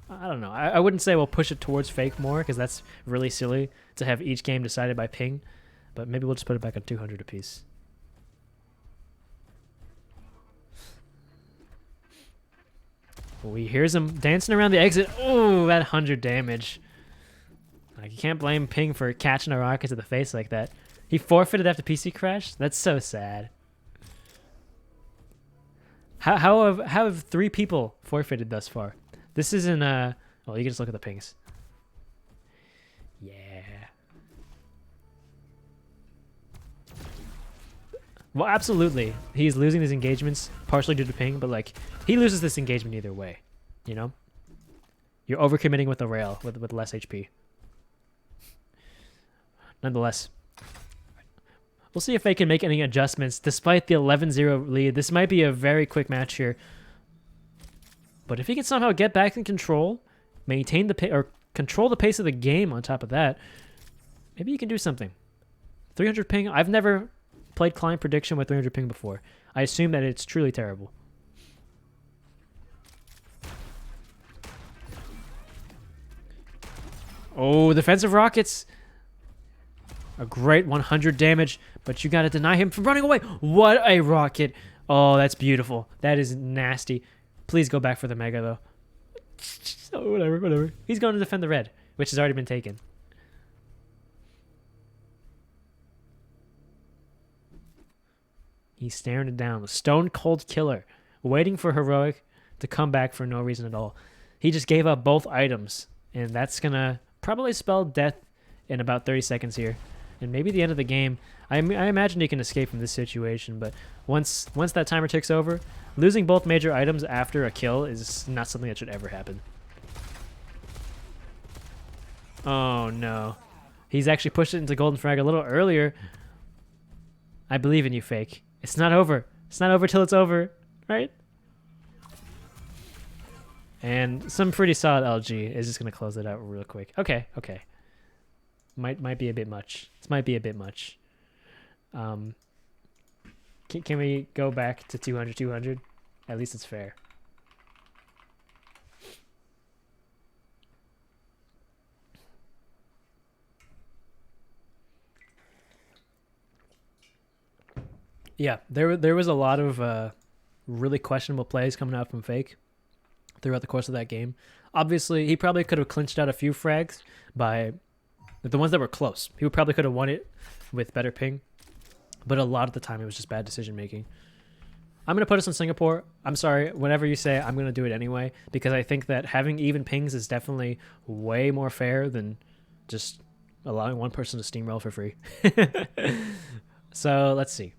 I don't know. I wouldn't say we'll push it towards fake more because that's really silly to have each game decided by ping, but maybe we'll just put it back on 200 apiece. We hears him dancing around the exit. Oh, that 100 damage. Like, you can't blame Ping for catching a rocket to the face like that. He forfeited after PC crash? That's so sad. How have 3 people forfeited thus far? This isn't well, you can just look at the pings. Yeah. Well, absolutely. He's losing these engagements partially due to ping, but like he loses this engagement either way, you know? You're overcommitting with the rail with less HP. Nonetheless, we'll see if they can make any adjustments despite the 11-0 lead. This might be a very quick match here. But if he can somehow get back in control, maintain the or control the pace of the game on top of that, maybe he can do something. 300 ping. I've never played client prediction with 300 ping before. I assume that it's truly terrible. Oh, defensive rockets. A great 100 damage, but you got to deny him from running away. What a rocket. Oh, that's beautiful. That is nasty. Please go back for the mega, though. Oh, whatever. He's going to defend the red, which has already been taken. He's staring it down. The stone cold killer, waiting for Heroic to come back for no reason at all. He just gave up both items, and that's going to probably spell death in about 30 seconds here. And maybe the end of the game. I imagine he can escape from this situation, but once that timer ticks over, losing both major items after a kill is not something that should ever happen. Oh no. He's actually pushed it into Golden Frag a little earlier. I believe in you, Fake. It's not over. It's not over till it's over, right? And some pretty solid LG is just going to close it out real quick. Okay. Might be a bit much. This might be a bit much. Can we go back to 200? At least it's fair. Yeah, there was a lot of really questionable plays coming out from Fake throughout the course of that game. Obviously, he probably could have clinched out a few frags by the ones that were close. He probably could have won it with better ping, but a lot of the time it was just bad decision making. I'm going to put us in Singapore. I'm sorry, whenever you say, I'm going to do it anyway, because I think that having even pings is definitely way more fair than just allowing one person to steamroll for free. So let's see.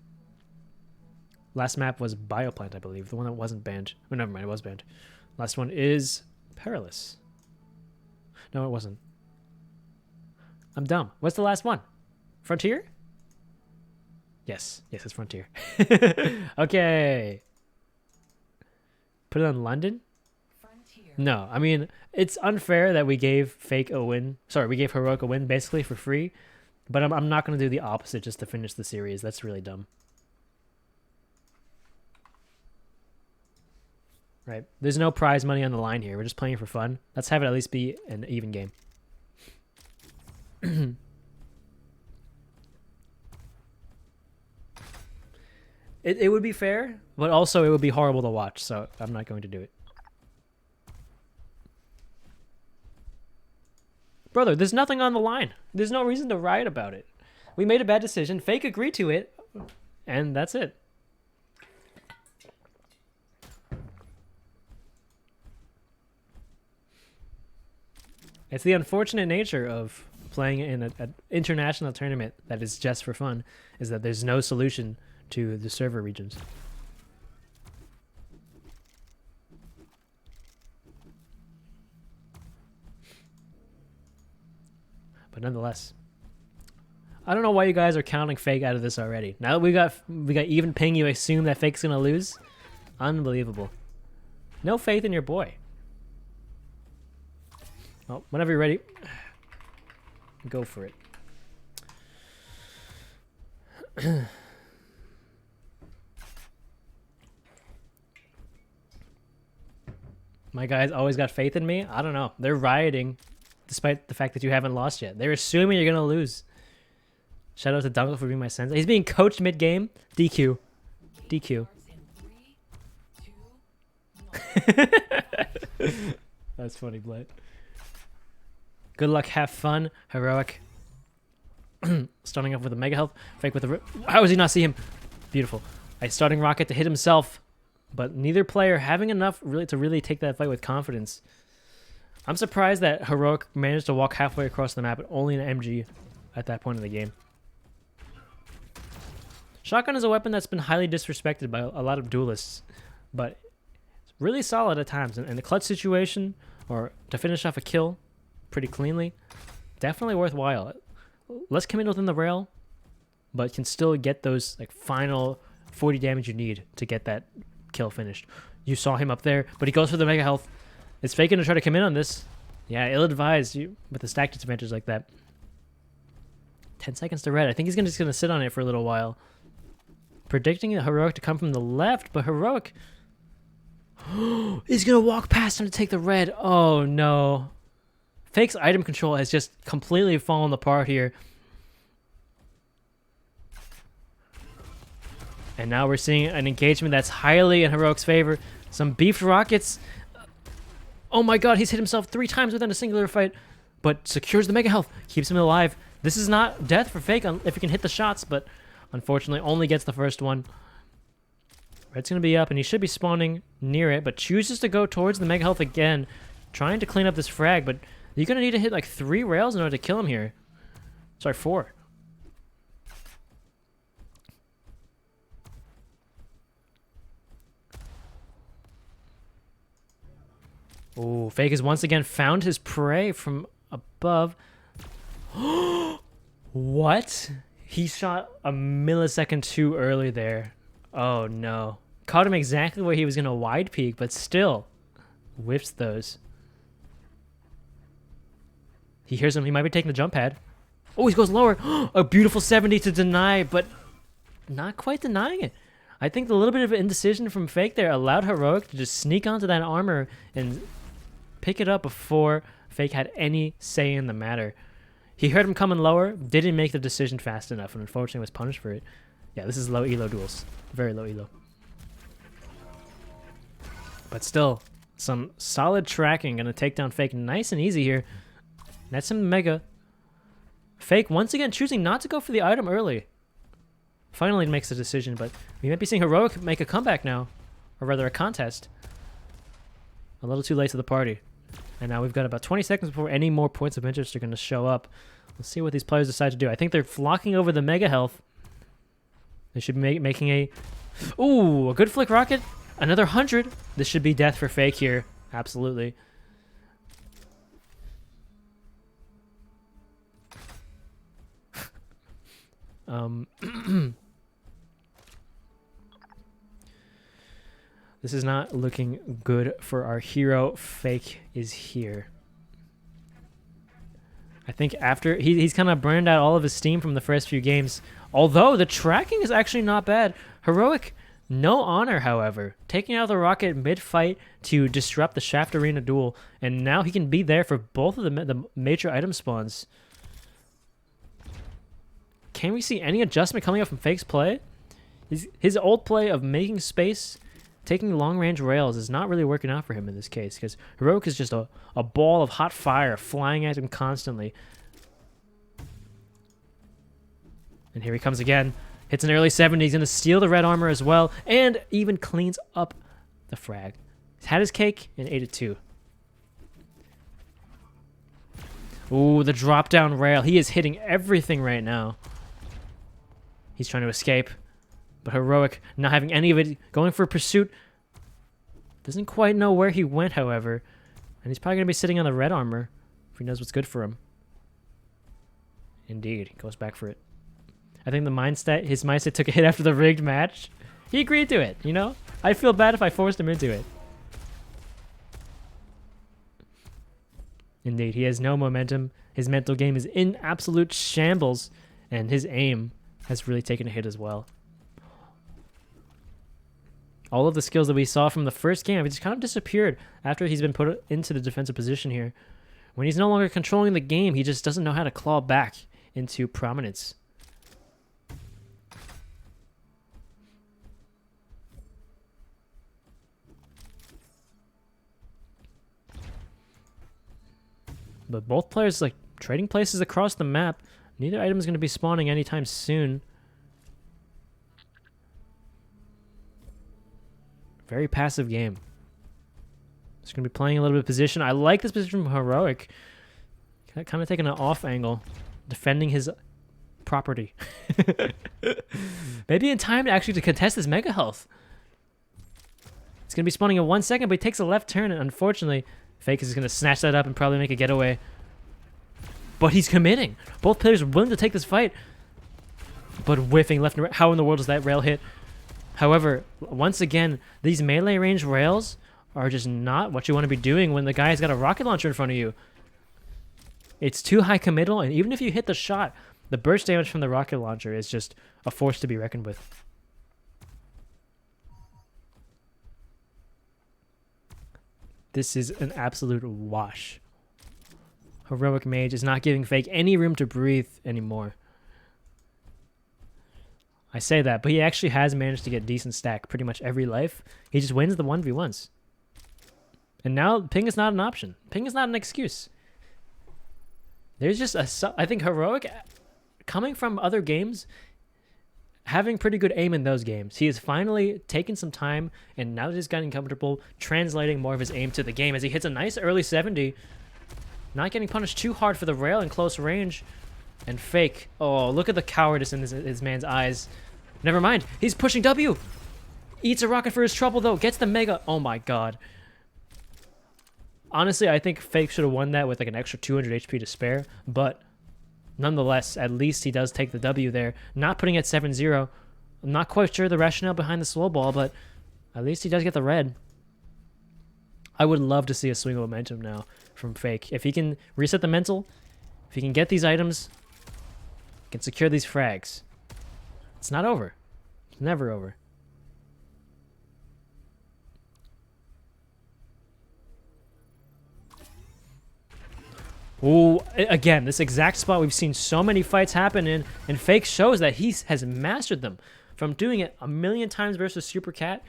Last map was Bioplant, I believe, the one that wasn't banned. Oh, never mind, it was banned. Last one is Perilous. No, it wasn't. I'm dumb. What's the last one? Frontier? Yes, it's Frontier. Okay. Put it on London? Frontier. No, I mean, it's unfair that we gave Fake a win. Sorry, we gave Heroic a win basically for free. But I'm not going to do the opposite just to finish the series. That's really dumb. Right? There's no prize money on the line here. We're just playing for fun. Let's have it at least be an even game. It would be fair, but also it would be horrible to watch, so I'm not going to do it. Brother, there's nothing on the line. There's no reason to riot about it. We made a bad decision. Fake agreed to it, and that's it. It's the unfortunate nature of playing in an international tournament that is just for fun, is that there's no solution to the server regions. But nonetheless, I don't know why you guys are counting Fake out of this already. Now that we got even ping, you assume that Fake's gonna lose? Unbelievable. No faith in your boy. Well, whenever you're ready, go for it. My guys always got faith in me. I don't know. They're rioting despite the fact that you haven't lost yet. They're assuming you're going to lose. Shout out to Dungle for being my sensei. He's being coached mid-game. DQ. DQ. That's funny, Blight. Good luck, have fun, Heroic. Starting off with a Mega Health. Fake with a... How does he not see him? Beautiful. A starting rocket to hit himself. But neither player having enough to really take that fight with confidence. I'm surprised that Heroic managed to walk halfway across the map, but only an MG at that point in the game. Shotgun is a weapon that's been highly disrespected by a lot of duelists, but it's really solid at times. In the clutch situation, or to finish off a kill pretty cleanly, definitely worthwhile. Less committed within the rail, but can still get those like final 40 damage you need to get that kill finished. You saw him up there, but he goes for the Mega Health. It's faking to try to come in on this. Yeah, ill-advised with the stack disadvantage like that. 10 seconds to red. I think he's just going to sit on it for a little while. Predicting Heroic to come from the left, but Heroic... he's going to walk past him to take the red. Oh, no. Fake's item control has just completely fallen apart here. And now we're seeing an engagement that's highly in Heroic's favor. Some beefed rockets. Oh my god, he's hit himself 3 times within a singular fight, but secures the Mega Health, keeps him alive. This is not death for Fake if he can hit the shots, but unfortunately only gets the first one. Red's going to be up, and he should be spawning near it, but chooses to go towards the Mega Health again, trying to clean up this frag, but you're going to need to hit like 3 rails in order to kill him here. Sorry, 4. Oh, Fake has once again found his prey from above. What? He shot a millisecond too early there. Oh no. Caught him exactly where he was going to wide peek, but still whiffs those. He hears him. He might be taking the jump pad. Oh, he goes lower. A beautiful 70 to deny, but not quite denying it. I think the little bit of indecision from Fake there allowed Heroic to just sneak onto that armor and pick it up before Fake had any say in the matter. He heard him coming lower, didn't make the decision fast enough, and unfortunately was punished for it. Yeah, this is low elo duels. Very low elo. But still, some solid tracking. Gonna take down Fake nice and easy here. That's some Mega. Fake once again choosing not to go for the item early. Finally makes the decision, but we might be seeing Heroic make a comeback now. Or rather, a contest. A little too late to the party. And now we've got about 20 seconds before any more points of interest are going to show up. Let's see what these players decide to do. I think they're flocking over the Mega Health. They should be making a... Ooh, a good flick rocket. Another 100. This should be death for Fake here. Absolutely. This is not looking good for our hero. Fake is here. I think after he's kind of burned out all of his steam from the first few games. Although the tracking is actually not bad. Heroic, no honor, however. Taking out the rocket mid-fight to disrupt the Shaft Arena duel. And now he can be there for both of the major item spawns. Can we see any adjustment coming up from Fake's play? His old play of making space, taking long-range rails is not really working out for him in this case, because Heroic is just a ball of hot fire flying at him constantly. And here he comes again. Hits an early 70. He's going to steal the red armor as well, and even cleans up the frag. He's had his cake and ate it too. Ooh, the drop-down rail. He is hitting everything right now. He's trying to escape. But Heroic, not having any of it, going for pursuit. Doesn't quite know where he went, however. And he's probably going to be sitting on the red armor if he knows what's good for him. Indeed, goes back for it. I think his mindset took a hit after the rigged match. He agreed to it, you know? I'd feel bad if I forced him into it. Indeed, he has no momentum. His mental game is in absolute shambles, and his aim has really taken a hit as well. All of the skills that we saw from the first game have just kind of disappeared after he's been put into the defensive position here. When he's no longer controlling the game, he just doesn't know how to claw back into prominence. But both players like trading places across the map. Neither item is going to be spawning anytime soon. Very passive game. Just going to be playing a little bit of position. I like this position from Heroic. Kind of taking an off angle. Defending his property. Maybe in time actually to contest this Mega Health. It's going to be spawning in 1 second, but he takes a left turn, and unfortunately, Fake is going to snatch that up and probably make a getaway. But he's committing. Both players are willing to take this fight. But whiffing left and right. How in the world does that rail hit? However, once again, these melee range rails are just not what you want to be doing when the guy's got a rocket launcher in front of you. It's too high committal, and even if you hit the shot, the burst damage from the rocket launcher is just a force to be reckoned with. This is an absolute wash. Heroic Mage is not giving Fake any room to breathe anymore. I say that, but he actually has managed to get decent stack pretty much every life. He just wins the 1v1s. And now ping is not an option. Ping is not an excuse. There's just I think Heroic, coming from other games, having pretty good aim in those games. He has finally taken some time, and now that he's getting comfortable translating more of his aim to the game as he hits a nice early 70. Not getting punished too hard for the rail in close range. And Fake. Oh, look at the cowardice in his man's eyes. Never mind. He's pushing W. Eats a rocket for his trouble, though. Gets the Mega. Oh, my God. Honestly, I think Fake should have won that with like an extra 200 HP to spare. But nonetheless, at least he does take the W there. Not putting it 7-0. I'm not quite sure the rationale behind the slow ball, but at least he does get the red. I would love to see a swing of momentum now from Fake. If he can reset the mental, if he can get these items, can secure these frags. It's not over. It's never over. Ooh, again, this exact spot we've seen so many fights happen in, and Fake shows that he has mastered them. From doing it a million times versus Super Cat,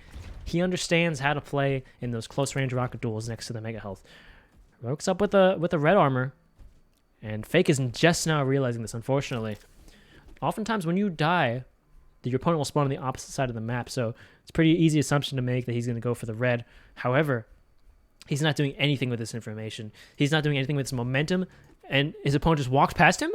he understands how to play in those close range rocket duels next to the Mega Health. Roke's up with the red armor, and Fake isn't just now realizing this, unfortunately. Oftentimes when you die, your opponent will spawn on the opposite side of the map, so it's a pretty easy assumption to make that he's going to go for the red. However, he's not doing anything with this information. He's not doing anything with his momentum, and his opponent just walks past him?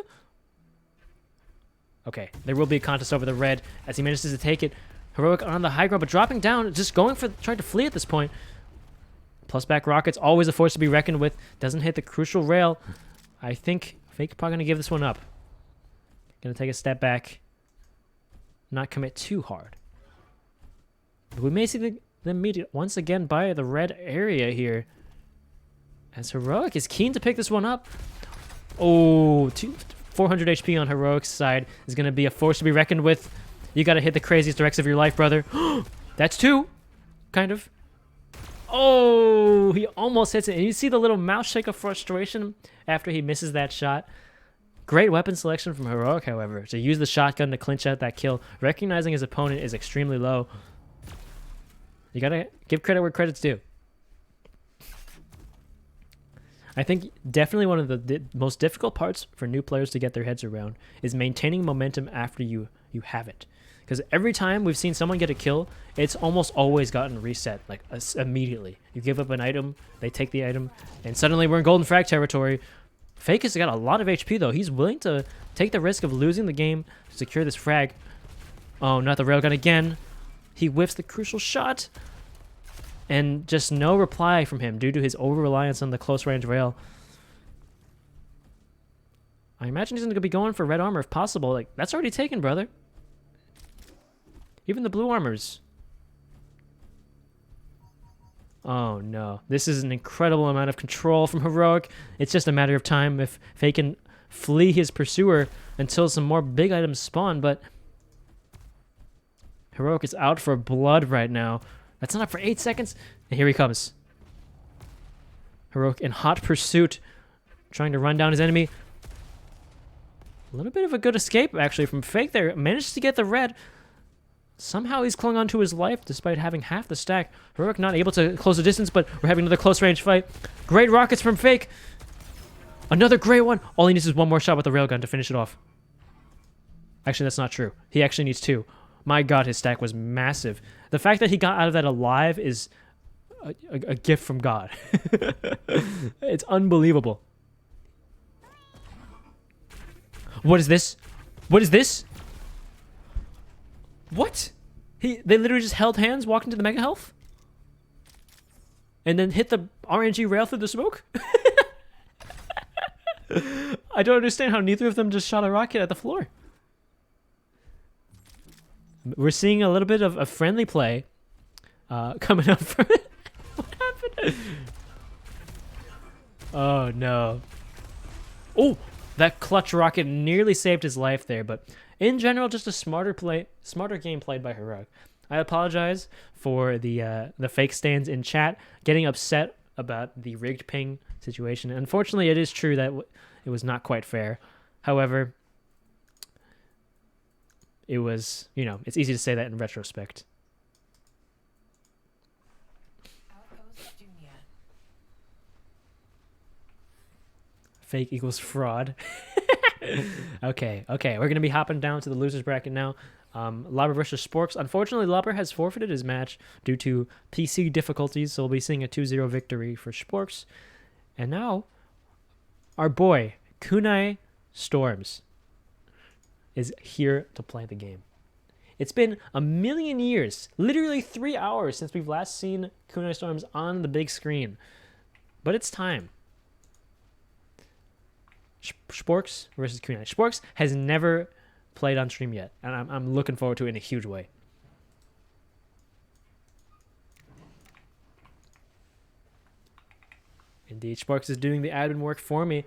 Okay, there will be a contest over the red as he manages to take it. Heroic on the high ground, but dropping down, just trying to flee at this point. Plus back rockets, always a force to be reckoned with. Doesn't hit the crucial rail. I think Fake probably going to give this one up. Going to take a step back. Not commit too hard. But we may see them meet once again by the red area here. As Heroic is keen to pick this one up. Oh, 400 HP on Heroic's side is going to be a force to be reckoned with. You got to hit the craziest directs of your life, brother. That's two. Kind of. Oh, he almost hits it. And you see the little mouse shake of frustration after he misses that shot. Great weapon selection from Heroic, however, to use the shotgun to clinch out that kill, recognizing his opponent is extremely low. You gotta give credit where credit's due. I think definitely one of the most difficult parts for new players to get their heads around is maintaining momentum after you have it. Because every time we've seen someone get a kill, it's almost always gotten reset, like immediately. You give up an item, they take the item, and suddenly we're in golden frag territory. Fake has got a lot of HP, though. He's willing to take the risk of losing the game to secure this frag. Oh, not the railgun again. He whiffs the crucial shot. And just no reply from him due to his over-reliance on the close-range rail. I imagine he's going to be going for red armor if possible. Like, that's already taken, brother. Even the blue armors. Oh, no. This is an incredible amount of control from Heroic. It's just a matter of time if they can flee his pursuer until some more big items spawn, but Heroic is out for blood right now. That's not up for 8 seconds. And here he comes. Heroic in hot pursuit, trying to run down his enemy. A little bit of a good escape, actually, from Fake there. Managed to get the red. Somehow he's clung on to his life despite having half the stack. Heroic not able to close the distance, but we're having another close range fight. Great rockets from Fake. Another great one. All he needs is one more shot with the railgun to finish it off. Actually, that's not true. He actually needs 2. My god, his stack was massive. The fact that he got out of that alive is a gift from God. It's unbelievable. What is this? What is this? What? They literally just held hands, walked into the mega health, and then hit the RNG rail through the smoke? I don't understand how neither of them just shot a rocket at the floor. We're seeing a little bit of a friendly play coming up from it. What happened? Oh, no. Oh, that clutch rocket nearly saved his life there, but in general, just a smarter game played by Heroic. I apologize for the fake stands in chat getting upset about the rigged ping situation. Unfortunately, it is true that it was not quite fair. However, it was, it's easy to say that in retrospect. Outpost Dunya. Fake equals fraud. Okay. We're going to be hopping down to the losers bracket now. Lauber versus Sporks. Unfortunately, Lauber has forfeited his match due to PC difficulties, so we'll be seeing a 2-0 victory for Sporks. And now, our boy, Kunai Storms, is here to play the game. It's been a million years, literally 3 hours since we've last seen Kunai Storms on the big screen. But it's time. Sporks versus Kunai. Sporks has never played on stream yet, and I'm looking forward to it in a huge way. Indeed, Sporks is doing the admin work for me.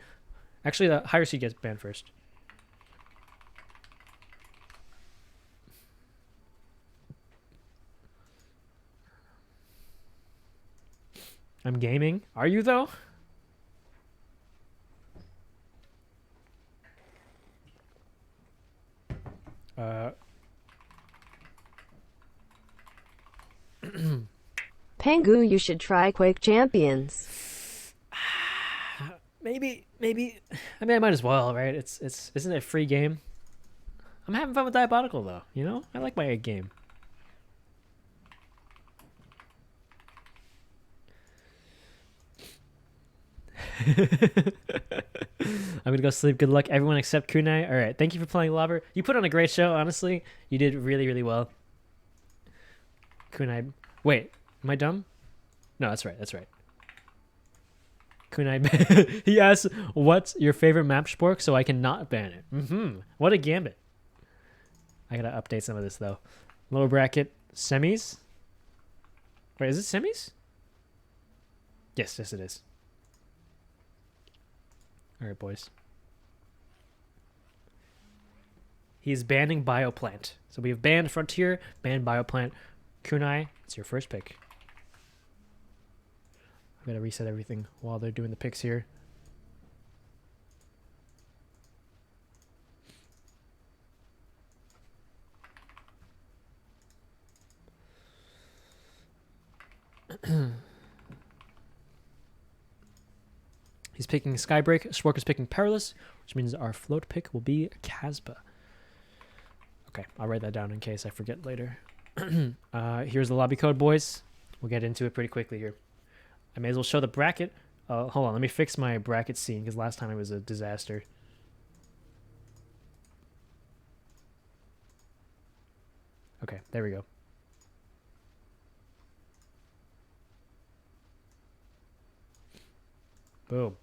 Actually, the higher seed gets banned first. I'm gaming. Are you, though? Pingu, you should try Quake Champions. Maybe. I mean, I might as well, right? Isn't it a free game? I'm having fun with Diabolical, though. I like my game. I'm gonna go sleep. Good luck, everyone except Kunai. All right, thank you for playing, Lauber. You put on a great show. Honestly, you did really, really well. Kunai, wait, am I dumb? No, that's right. Kunai, he asked, "What's your favorite map, Spork?" So I can not ban it. What a gambit. I gotta update some of this though. Lower bracket semis. Wait, is it semis? Yes, it is. All right, boys. He's banning Bioplant. So we have banned Frontier, banned Bioplant. Kunai, it's your first pick. I've got to reset everything while they're doing the picks here. He's picking Skybreak. Spork is picking Perilous, which means our float pick will be Casba. Okay, I'll write that down in case I forget later. Here's the lobby code, boys. We'll get into it pretty quickly here. I may as well show the bracket. Hold on, let me fix my bracket scene because last time it was a disaster. Okay, there we go. Boom.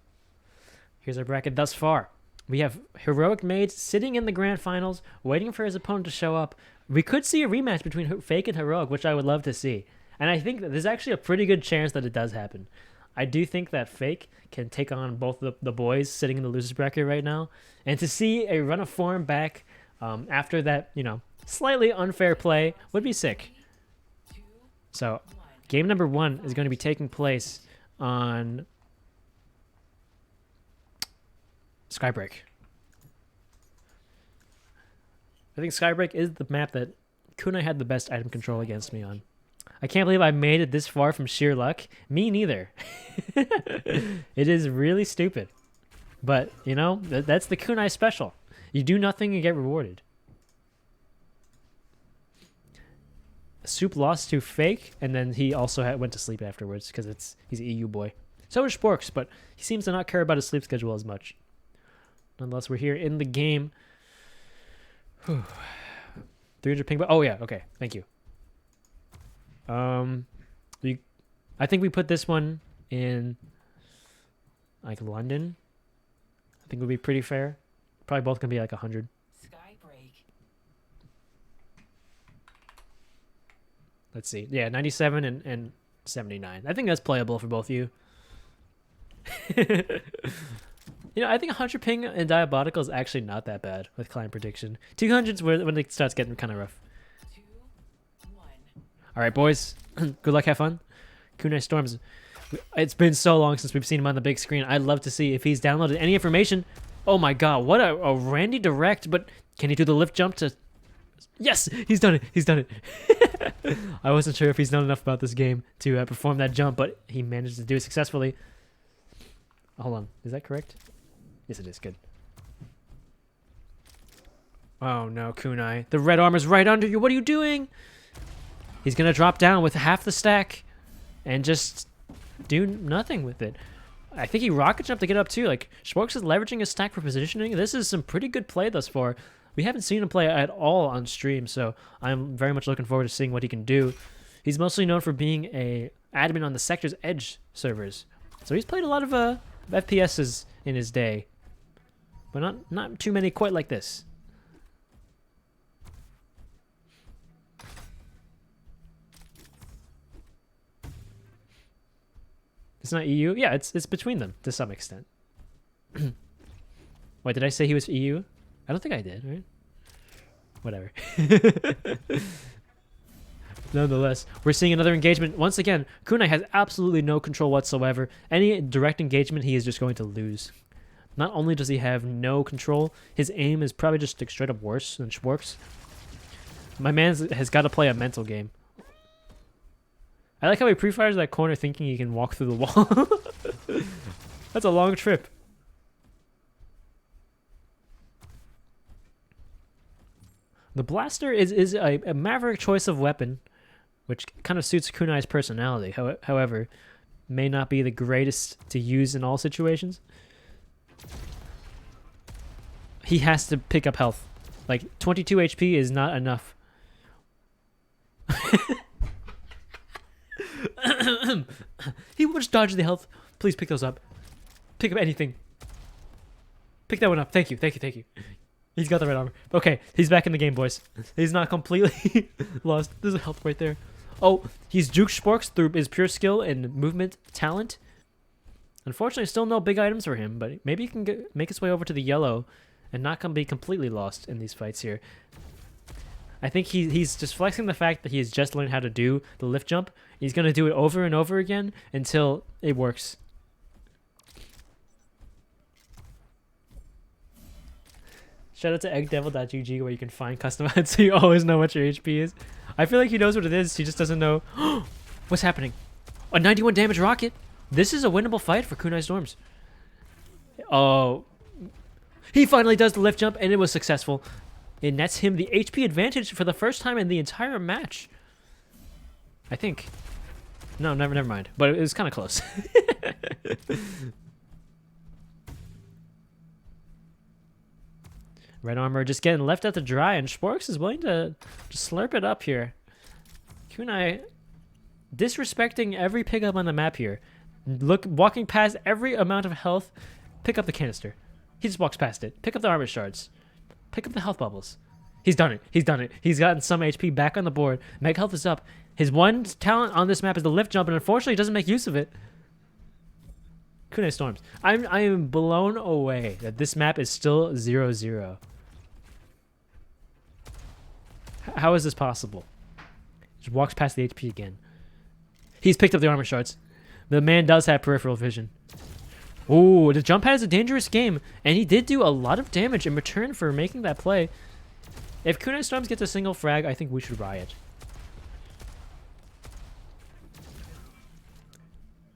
Here's our bracket thus far. We have Heroic Mage sitting in the grand finals, waiting for his opponent to show up. We could see a rematch between Fake and Heroic, which I would love to see. And I think that there's actually a pretty good chance that it does happen. I do think that Fake can take on both the boys sitting in the loser's bracket right now. And to see a run of form back after that, slightly unfair play would be sick. So, game number 1 is going to be taking place on Skybreak. I think Skybreak is the map that Kunai had the best item control against me on. I can't believe I made it this far from sheer luck. Me neither. It is really stupid. But, that's the Kunai special. You do nothing and get rewarded. Soup lost to Fake, and then he also went to sleep afterwards because he's an EU boy. So is Sporks, but he seems to not care about his sleep schedule as much. Nonetheless, we're here in the game. 300 ping. Oh yeah, okay. Thank you. I think we put this one in like London. I think would be pretty fair. Probably both gonna be like 100. Skybreak. Let's see. Yeah, 97 and 79. I think that's playable for both of you. I think 100 ping and Diabolical is actually not that bad with client prediction. 200's when it starts getting kind of rough. 2, 1. All right, boys. Good luck. Have fun. Kunai Storms. It's been so long since we've seen him on the big screen. I'd love to see if he's downloaded any information. Oh my god, what a Randy direct. But can he do the lift jump to... Yes, he's done it. He's done it. I wasn't sure if he's known enough about this game to perform that jump, but he managed to do it successfully. Hold on. Is that correct? Yes, it is. Good. Oh no, Kunai. The red armor's right under you. What are you doing? He's going to drop down with half the stack and just do nothing with it. I think he rocket jumped to get up too. Like, Schwartz is leveraging his stack for positioning. This is some pretty good play thus far. We haven't seen him play at all on stream, so I'm very much looking forward to seeing what he can do. He's mostly known for being a admin on the Sector's Edge servers. So he's played a lot of FPSs in his day. But not too many quite like this. It's not EU? Yeah, it's between them to some extent. Wait, did I say he was EU? I don't think I did, right? Whatever. Nonetheless, we're seeing another engagement. Once again, Kunai has absolutely no control whatsoever. Any direct engagement, he is just going to lose. Not only does he have no control, his aim is probably just like, straight up worse than Schwartz. My man has got to play a mental game. I like how he pre-fires that corner thinking he can walk through the wall. That's a long trip. The blaster is a maverick choice of weapon, which kind of suits Kunai's personality. However, may not be the greatest to use in all situations. He has to pick up health. Like, 22 HP is not enough. He will just dodge the health. Please pick those up. Pick up anything. Pick that one up. Thank you. Thank you. Thank you. He's got the red armor. Okay, he's back in the game, boys. He's not completely lost. There's a health right there. Oh, he's juked Sporks through his pure skill and movement talent. Unfortunately, still no big items for him, but maybe he can make his way over to the yellow and not be completely lost in these fights here. I think he's just flexing the fact that he's just learned how to do the lift jump. He's going to do it over and over again until it works. Shout out to eggdevil.gg where you can find custom ads so you always know what your HP is. I feel like he knows what it is, he just doesn't know. What's happening? A 91 damage rocket? This is a winnable fight for Kunai Storms. Oh. He finally does the lift jump and it was successful. It nets him the HP advantage for the first time in the entire match. I think. No, never mind. But it was kind of close. Red armor just getting left out to dry, and Sporks is willing to just slurp it up here. Kunai disrespecting every pickup on the map here. Walking past every amount of health. Pick up the canister. He just walks past it. Pick up the armor shards. Pick up the health bubbles. He's done it. He's done it. He's gotten some HP back on the board. Mega health is up. His one talent on this map is the lift jump, and unfortunately he doesn't make use of it. Kunai Storms. I am blown away that this map is still 0-0. How is this possible? Just walks past the HP again. He's picked up the armor shards. The man does have peripheral vision. Ooh, the jump pad is a dangerous game, and he did do a lot of damage in return for making that play. If Kunai Storms gets a single frag, I think we should riot.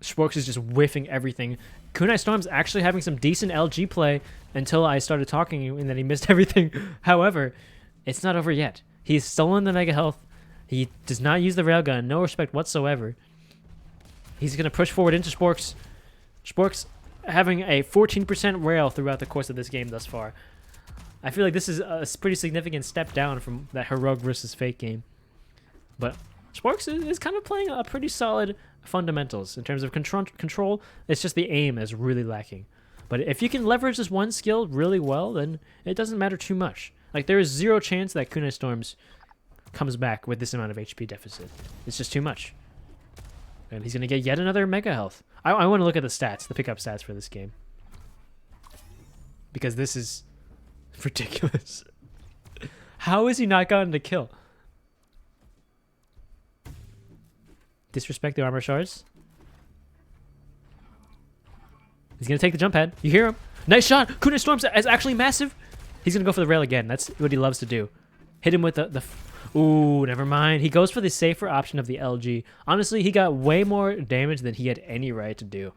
Sporks is just whiffing everything. Kunai Storm's actually having some decent LG play until I started talking and then he missed everything. However, it's not over yet. He's stolen the mega health. He does not use the railgun. No respect whatsoever. He's going to push forward into Sporks. Sporks having a 14% rail throughout the course of this game thus far. I feel like this is a pretty significant step down from that Heroic versus Fake game. But Sporks is kind of playing a pretty solid fundamentals in terms of control. It's just the aim is really lacking. But if you can leverage this one skill really well, then it doesn't matter too much. Like, there is zero chance that Kunai Storms comes back with this amount of HP deficit. It's just too much. And he's going to get yet another mega health. I want to look at the stats, the pickup stats for this game. Because this is ridiculous. How has he not gotten a kill? Disrespect the armor shards. He's going to take the jump pad. You hear him? Nice shot. Kunai Storms is actually massive. He's going to go for the rail again. That's what he loves to do. Hit him with the ooh, never mind. He goes for the safer option of the LG. Honestly, he got way more damage than he had any right to do.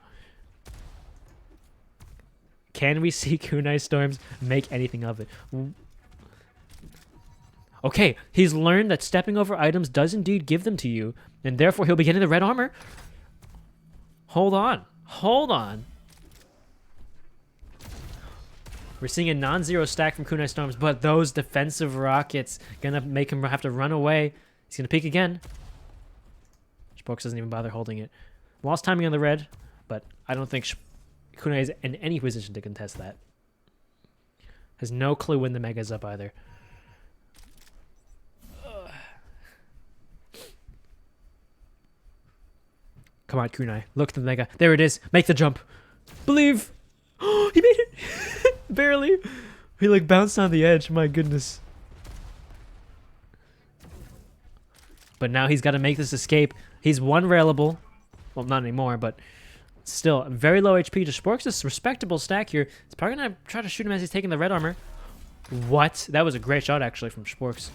Can we see Kunai Storms make anything of it? Okay, he's learned that stepping over items does indeed give them to you, and therefore he'll be getting the red armor. Hold on. Hold on. We're seeing a non-zero stack from Kunai Storms, but those defensive rockets gonna make him have to run away. He's gonna peek again. Sporks doesn't even bother holding it. Lost timing on the red, but I don't think Kunai is in any position to contest that. Has no clue when the mega's up either. Come on, Kunai. Look at the mega. There it is. Make the jump. Believe. Oh, he made it. Barely. He like bounced on the edge. My goodness. But now he's got to make this escape. He's one railable. Well, not anymore, but still very low HP. Just Sporks this respectable stack here. He's probably going to try to shoot him as he's taking the red armor. What? That was a great shot, actually, from Sporks.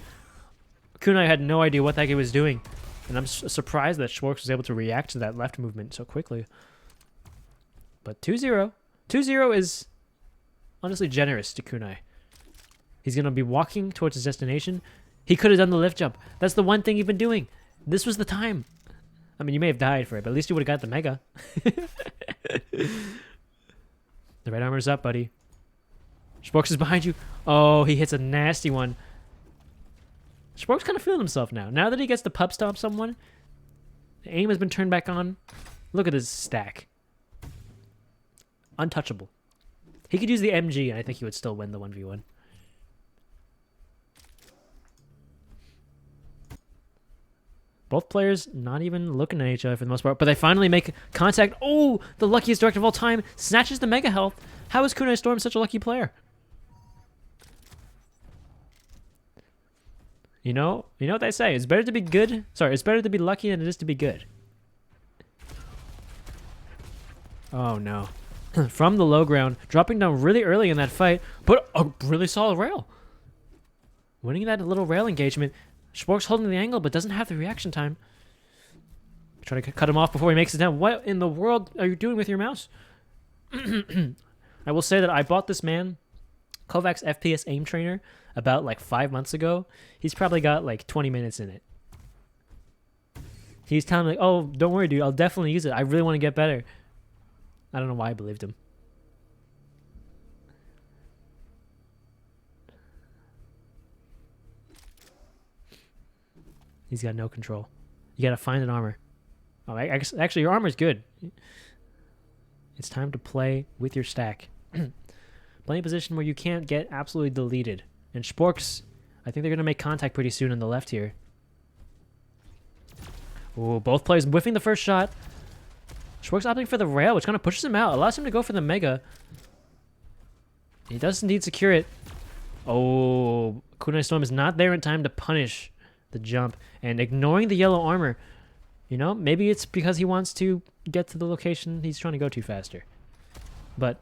Kunai had no idea what that guy was doing. And I'm surprised that Sporks was able to react to that left movement so quickly. But 2-0. 2-0 is honestly generous to Kunai. He's going to be walking towards his destination. He could have done the lift jump. That's the one thing you've been doing. This was the time. I mean, you may have died for it, but at least you would have got the mega. The red armor's up, buddy. Sporks is behind you. Oh, he hits a nasty one. Sporks kind of feeling himself now. Now that he gets to pub stomp someone, the aim has been turned back on. Look at his stack. Untouchable. He could use the MG, and I think he would still win the 1v1. Both players not even looking at each other for the most part, but they finally make contact. Oh, the luckiest director of all time. Snatches the mega health. How is Kunai Storm such a lucky player? You know what they say. It's better to be good. Sorry, it's better to be lucky than it is to be good. Oh, no. From the low ground, dropping down really early in that fight, but a really solid rail. Winning that little rail engagement. Sporks holding the angle, but doesn't have the reaction time. Trying to cut him off before he makes it down. What in the world are you doing with your mouse? I will say that I bought this man, Kovacs FPS aim trainer, about like 5 months ago. He's probably got like 20 minutes in it. He's telling me, like, oh, don't worry, dude. I'll definitely use it. I really want to get better. I don't know why I believed him. He's got no control. You got to find an armor. Oh, I guess, actually, your armor's good. It's time to play with your stack. playing a position where you can't get absolutely deleted. And Sporks, I think they're going to make contact pretty soon on the left here. Ooh, both players whiffing the first shot. Sporks opting for the rail, which kind of pushes him out. Allows him to go for the mega. He does indeed secure it. Oh, Kunai Storm is not there in time to punish the jump. And ignoring the yellow armor. You know, maybe it's because he wants to get to the location he's trying to go to faster. But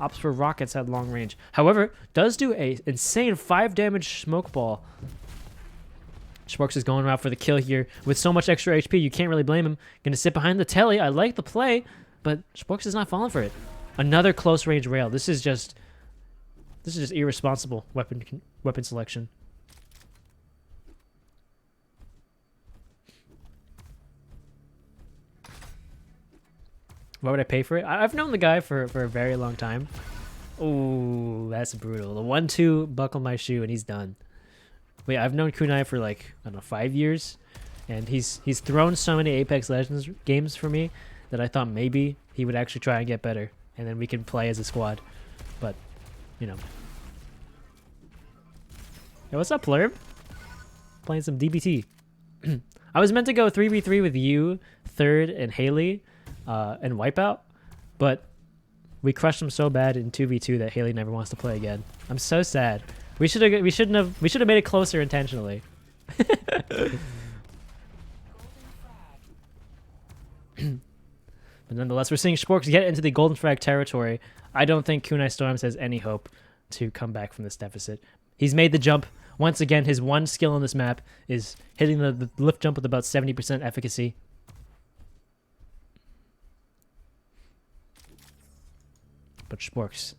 opts for rockets at long range. However, does do a insane 5 damage smoke ball. Sporks is going out for the kill here. With so much extra HP, you can't really blame him. Gonna sit behind the telly. I like the play, but Sporks is not falling for it. Another close range rail. This is just irresponsible weapon selection. Why would I pay for it? I've known the guy for a very long time. Oh, that's brutal. The 1-2 buckle my shoe and he's done. Wait, I've known Kunai for like, I don't know, 5 years. And he's thrown so many Apex Legends games for me that I thought maybe he would actually try and get better. And then we can play as a squad. But, you know. Hey, what's up, Blurb? Playing some DBT. I was meant to go 3v3 with you, Third, and Haley. And Wipeout, but we crushed him so bad in 2v2 that Haley never wants to play again. I'm so sad. We should have made it closer intentionally. But nonetheless, we're seeing Sporks get into the golden frag territory. I don't think Kunai Storms has any hope to come back from this deficit. He's made the jump. Once again, his one skill on this map is hitting the lift jump with about 70% efficacy. But Sporks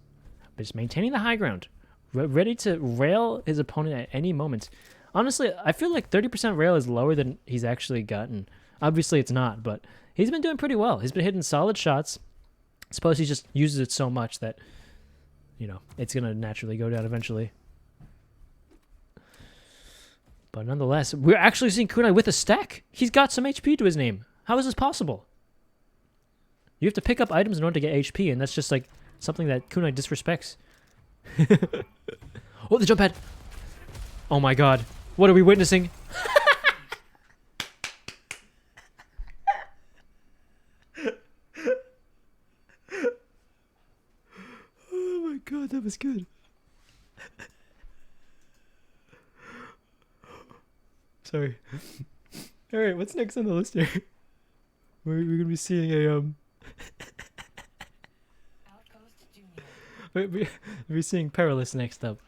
is maintaining the high ground, ready to rail his opponent at any moment. Honestly, I feel like 30% rail is lower than he's actually gotten. Obviously, it's not, but he's been doing pretty well. He's been hitting solid shots. I suppose he just uses it so much that, you know, it's going to naturally go down eventually. But nonetheless, we're actually seeing Kunai with a stack. He's got some HP to his name. How is this possible? You have to pick up items in order to get HP, and that's just like something that Kunai disrespects. Oh, the jump pad. Oh my god. What are we witnessing? Oh my god, that was good. Sorry. Alright, what's next on the list here? We're gonna be seeing a We're seeing Perilous next up.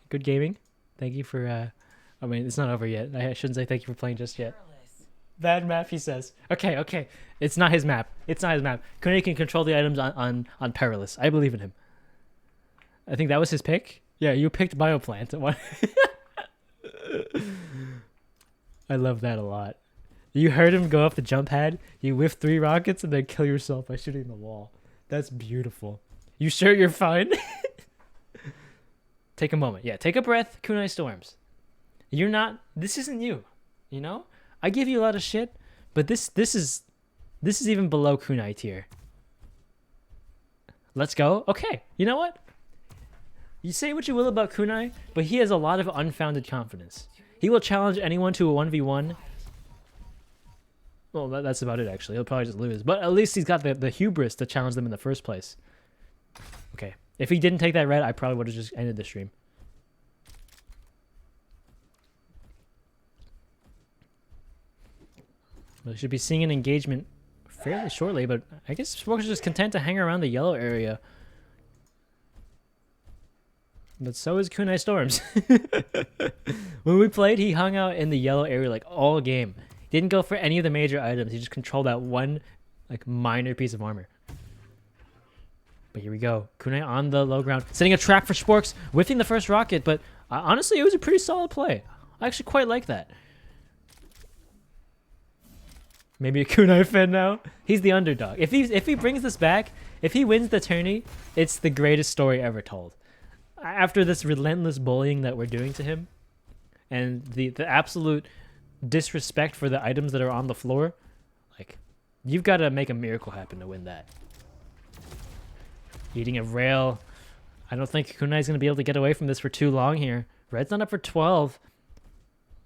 Good gaming. Thank you for, I mean, it's not over yet. I shouldn't say thank you for playing just yet. Bad map, he says. Okay. It's not his map. Kunai can control the items on Perilous. I believe in him. I think that was his pick. Yeah, you picked Bioplant. I love that a lot. You heard him go off the jump pad, you whiff 3 rockets, and then kill yourself by shooting the wall. That's beautiful. You sure you're fine? Take a moment. Yeah, take a breath, Kunai Storms. You're not... This isn't you, you know? I give you a lot of shit, but this is even below Kunai tier. Let's go. Okay, you know what? You say what you will about Kunai, but he has a lot of unfounded confidence. He will challenge anyone to a 1v1. Well, that's about it, actually. He'll probably just lose. But at least he's got the hubris to challenge them in the first place. Okay. If he didn't take that red, I probably would have just ended the stream. We should be seeing an engagement fairly shortly, but I guess Sporks is just content to hang around the yellow area. But so is Kunai Storms. When we played, he hung out in the yellow area like all game. Didn't go for any of the major items. He just controlled that one like minor piece of armor. But here we go. Kunai on the low ground, setting a trap for Sporks, whiffing the first rocket. But honestly, it was a pretty solid play. I actually quite like that. Maybe a Kunai fan now. He's the underdog. If he brings this back, if he wins the tourney, it's the greatest story ever told. After this relentless bullying that we're doing to him, and the absolute disrespect for the items that are on the floor, like, you've got to make a miracle happen to win that. Eating a rail. I don't think Kunai's going to be able to get away from this for too long here. Red's not up for 12.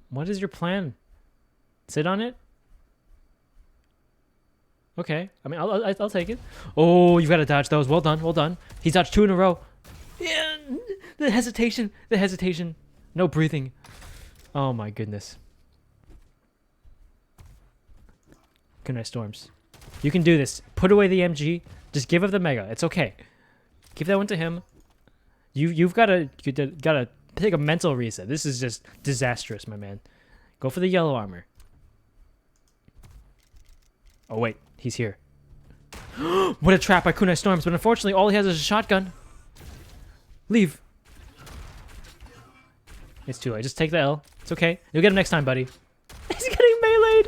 What is your plan? Sit on it? Okay. I mean, I'll take it. Oh, you've got to dodge those. Well done. Well done. He's dodged 2 in a row. Yeah. The hesitation. The hesitation. No breathing. Oh, my goodness. Kunai storms. You can do this. Put away the MG. Just give up the Mega. It's okay. Give that one to him. You've got to take a mental reset. This is just disastrous, my man. Go for the yellow armor. Oh wait, he's here. What a trap by Kunai Storms, but unfortunately all he has is a shotgun. Leave. It's too late. Just take the L. It's okay. You'll get him next time, buddy. He's getting meleeed.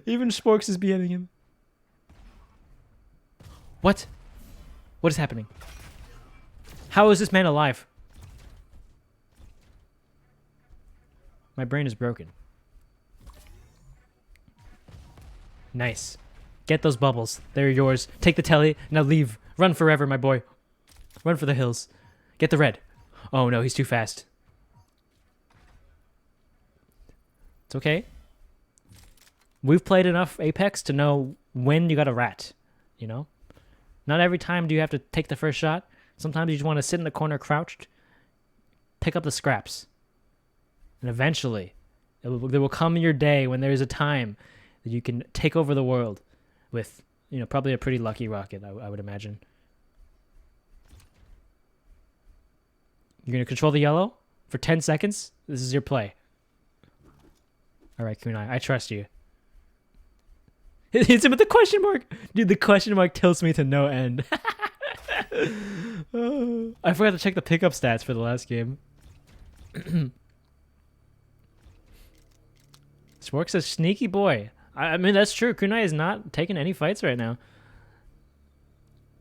Even Sporks is beheading him. What? What is happening? How is this man alive? My brain is broken. Nice. Get those bubbles. They're yours. Take the telly. Now leave. Run forever, my boy. Run for the hills. Get the red. Oh no, he's too fast. It's okay. We've played enough Apex to know when you got a rat. You know? Not every time do you have to take the first shot. Sometimes you just want to sit in the corner crouched, pick up the scraps. And eventually, there will come your day when there is a time that you can take over the world with, you know, probably a pretty lucky rocket, I would imagine. You're going to control the yellow for 10 seconds? This is your play. All right, Kunai, I trust you. Hits him with the question mark. Dude, the question mark tilts me to no end. I forgot to check the pickup stats for the last game. Spork's a sneaky boy. I mean, that's true. Kunai is not taking any fights right now.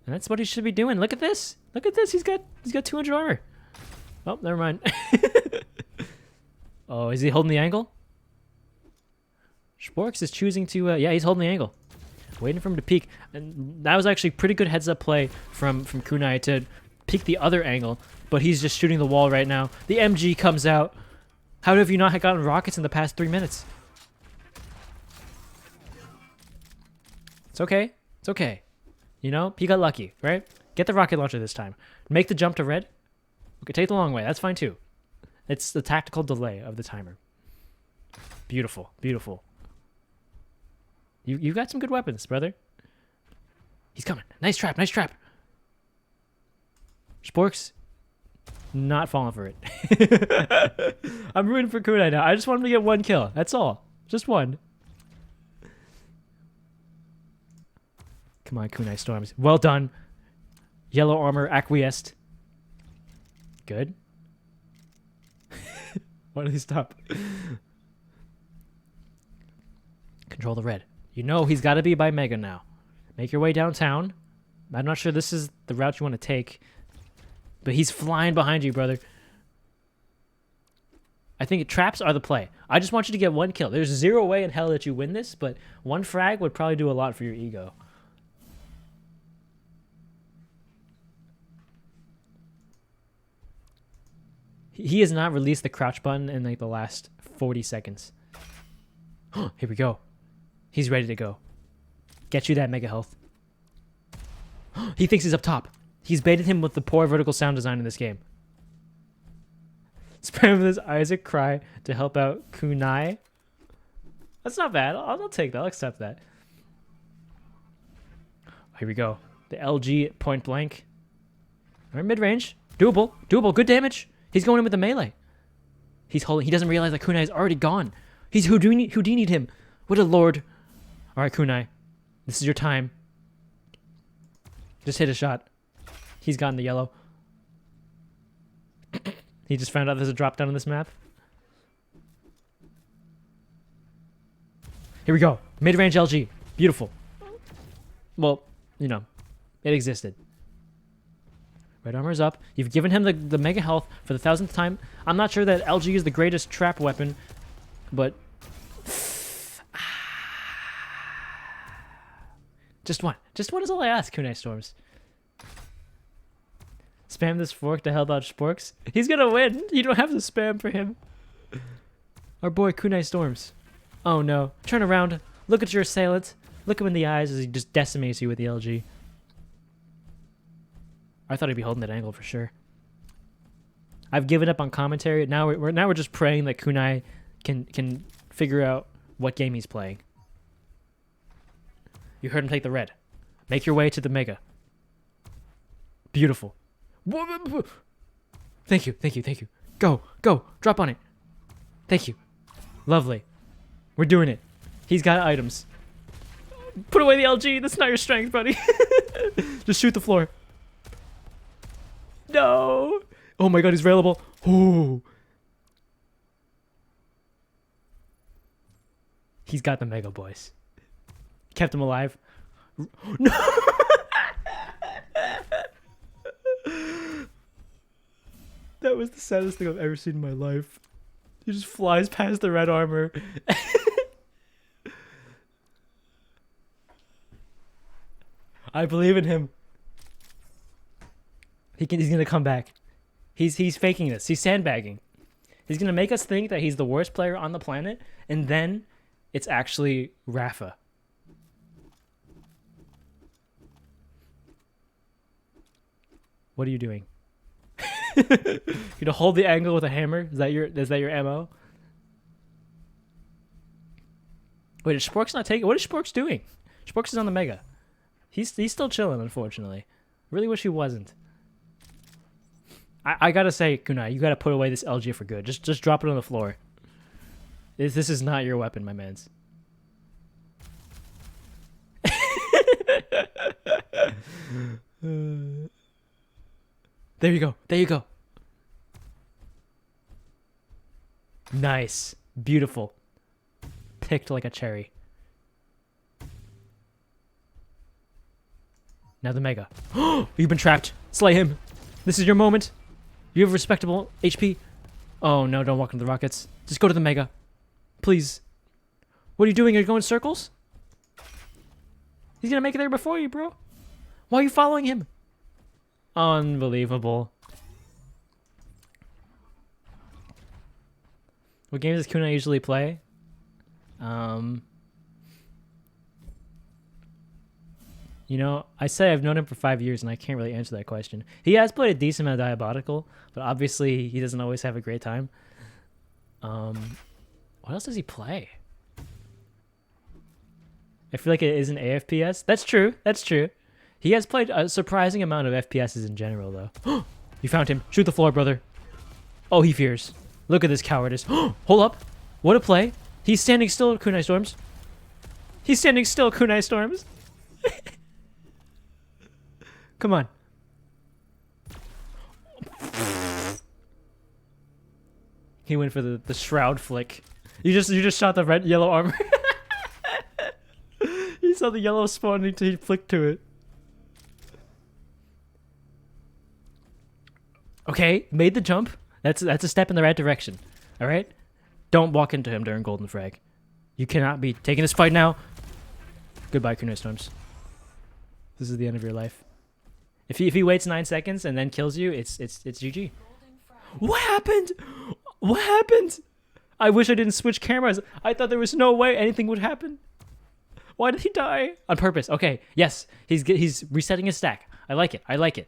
And that's what he should be doing. Look at this. Look at this. He's got 200 armor. Oh, never mind. Oh, is he holding the angle? Sporks is choosing to... yeah, he's holding the angle. Waiting for him to peek. And that was actually pretty good heads-up play from Kunai to peek the other angle. But he's just shooting the wall right now. The MG comes out. How have you not gotten rockets in the past 3 minutes? It's okay. It's okay. You know, he got lucky, right? Get the rocket launcher this time. Make the jump to red. Okay, take the long way. That's fine too. It's the tactical delay of the timer. Beautiful. Beautiful. You've got some good weapons, brother. He's coming. Nice trap. Nice trap. Sporks, not falling for it. I'm rooting for Kunai now. I just want him to get 1 kill. That's all. Just 1. Come on, Kunai Storms. Well done. Yellow armor acquiesced. Good. Why did he stop? Control the red. You know he's got to be by Mega now. Make your way downtown. I'm not sure this is the route you want to take. But he's flying behind you, brother. I think traps are the play. I just want you to get 1 kill. There's 0 way in hell that you win this, but 1 frag would probably do a lot for your ego. He has not released the crouch button in like the last 40 seconds. Here we go. He's ready to go. Get you that mega health. He thinks he's up top. He's baited him with the poor vertical sound design in this game. Spray him with his Isaac cry to help out Kunai. That's not bad. I'll take that. I'll accept that. Here we go. The LG point blank. All right, mid-range. Doable. Doable. Good damage. He's going in with the melee. He's holding. He doesn't realize that Kunai is already gone. He's Houdini'd him. What a lord. All right, Kunai. This is your time. Just hit a shot. He's gotten the yellow. He just found out there's a drop down on this map. Here we go. Mid-range LG. Beautiful. Well, you know, it existed. Red armor's up. You've given him the mega health for the 1000th time. I'm not sure that LG is the greatest trap weapon, but Just one. Just one is all I ask, Kunai Storms. Spam this fork to help out Sporks. He's gonna win. You don't have to spam for him. Our boy Kunai Storms. Oh no. Turn around. Look at your assailant. Look him in the eyes as he just decimates you with the LG. I thought he'd be holding that angle for sure. I've given up on commentary. Now we're just praying that Kunai can figure out what game he's playing. You heard him take the red. Make your way to the mega. Beautiful. Thank you, thank you, thank you. Go, go, drop on it. Thank you. Lovely. We're doing it. He's got items. Put away the LG. That's not your strength, buddy. Just shoot the floor. No. Oh my god, he's available. Ooh. He's got the mega boys. Kept him alive. No. That was the saddest thing I've ever seen in my life. He just flies past the red armor. I believe in him. He's gonna come back. He's faking this. He's sandbagging. He's gonna make us think that he's the worst player on the planet, and then it's actually Rafa. What are you doing? You gonna hold the angle with a hammer? Is that your MO? Wait, is Sporks not taking? What is Sporks doing? Sporks is on the mega. He's still chilling, unfortunately. Really wish he wasn't. I gotta say, Kunai, you gotta put away this LG for good. Just drop it on the floor. This is not your weapon, my mans. There you go. There you go. Nice. Beautiful. Picked like a cherry. Now the mega. You've been trapped. Slay him. This is your moment. You have respectable HP. Oh no, don't walk into the rockets. Just go to the mega. Please. What are you doing? Are you going in circles? He's gonna make it there before you, bro. Why are you following him? Unbelievable. What games does Kunai usually play? You know, I say I've known him for 5 years, and I can't really answer that question. He has played a decent amount of Diabolical, but obviously he doesn't always have a great time. What else does he play? I feel like it isn't AFPS. That's true. That's true. He has played a surprising amount of FPSs in general, though. You found him. Shoot the floor, brother. Oh, he fears. Look at this cowardice. Hold up. What a play. He's standing still, Kunai Storms. He's standing still, Kunai Storms. Come on. He went for the shroud flick. You just shot the yellow armor. You saw the yellow spawning to he flicked to it. Okay, made the jump. That's a step in the right direction. All right? Don't walk into him during Golden Frag. You cannot be taking this fight now. Goodbye, Kunai Storms. This is the end of your life. If he waits 9 seconds and then kills you, it's GG. What happened? What happened? I wish I didn't switch cameras. I thought there was no way anything would happen. Why did he die? On purpose. Okay. Yes. He's resetting his stack. I like it. I like it.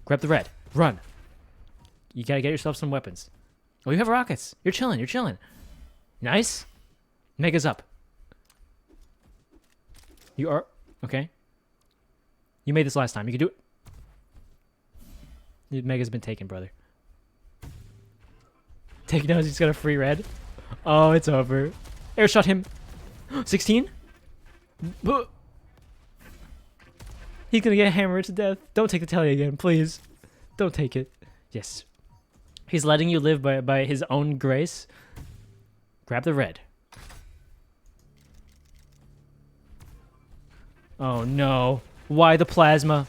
Grab the red. Run. You gotta get yourself some weapons. Oh, you have rockets. You're chilling. You're chilling. Nice. Mega's up. You are... Okay. You made this last time. You can do it. Mega's been taken, brother. Take knows he's got a free red. Oh, it's over. Air shot him. 16? He's gonna get hammered to death. Don't take the telly again, please. Don't take it. Yes. He's letting you live by his own grace. Grab the red. Oh no. Why the plasma?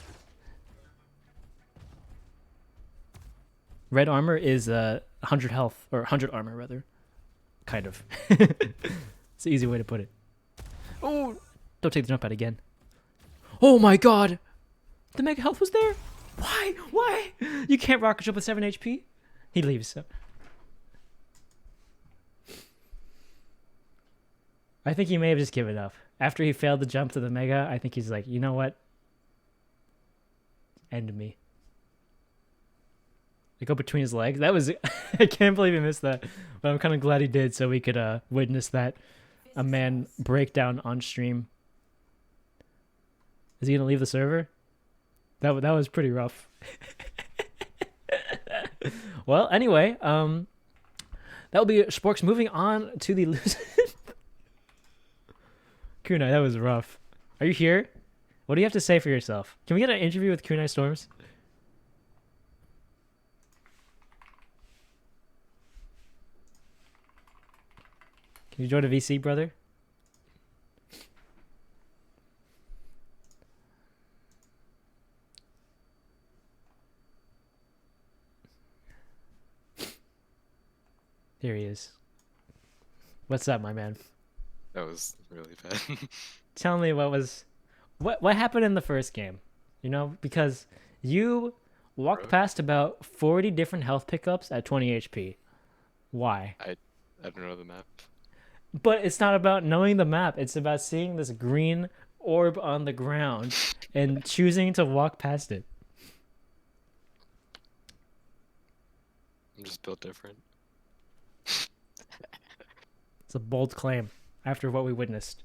Red armor is 100 health, or 100 armor rather. Kind of. It's an easy way to put it. Oh, don't take the jump out again. Oh my god! The mega health was there? Why? Why? You can't rocket jump with 7 HP? He leaves. So. I think he may have just given up. After he failed the jump to the mega, I think he's like, you know what? End me. They go between his legs. That was... I can't believe he missed that. But I'm kind of glad he did so we could witness that. A man breakdown on stream. Is he going to leave the server? That was pretty rough. Well, anyway, that will be Sporks. Moving on to the losers. Kunai, that was rough. Are you here? What do you have to say for yourself? Can we get an interview with Kunai Storms? Can you join a VC, brother? Here he is. What's up, my man? That was really bad. Tell me what happened in the first game? You know, because you walked past about 40 different health pickups at 20 HP. Why? I don't know the map. But it's not about knowing the map. It's about seeing this green orb on the ground and choosing to walk past it. I'm just built different. It's a bold claim after what we witnessed.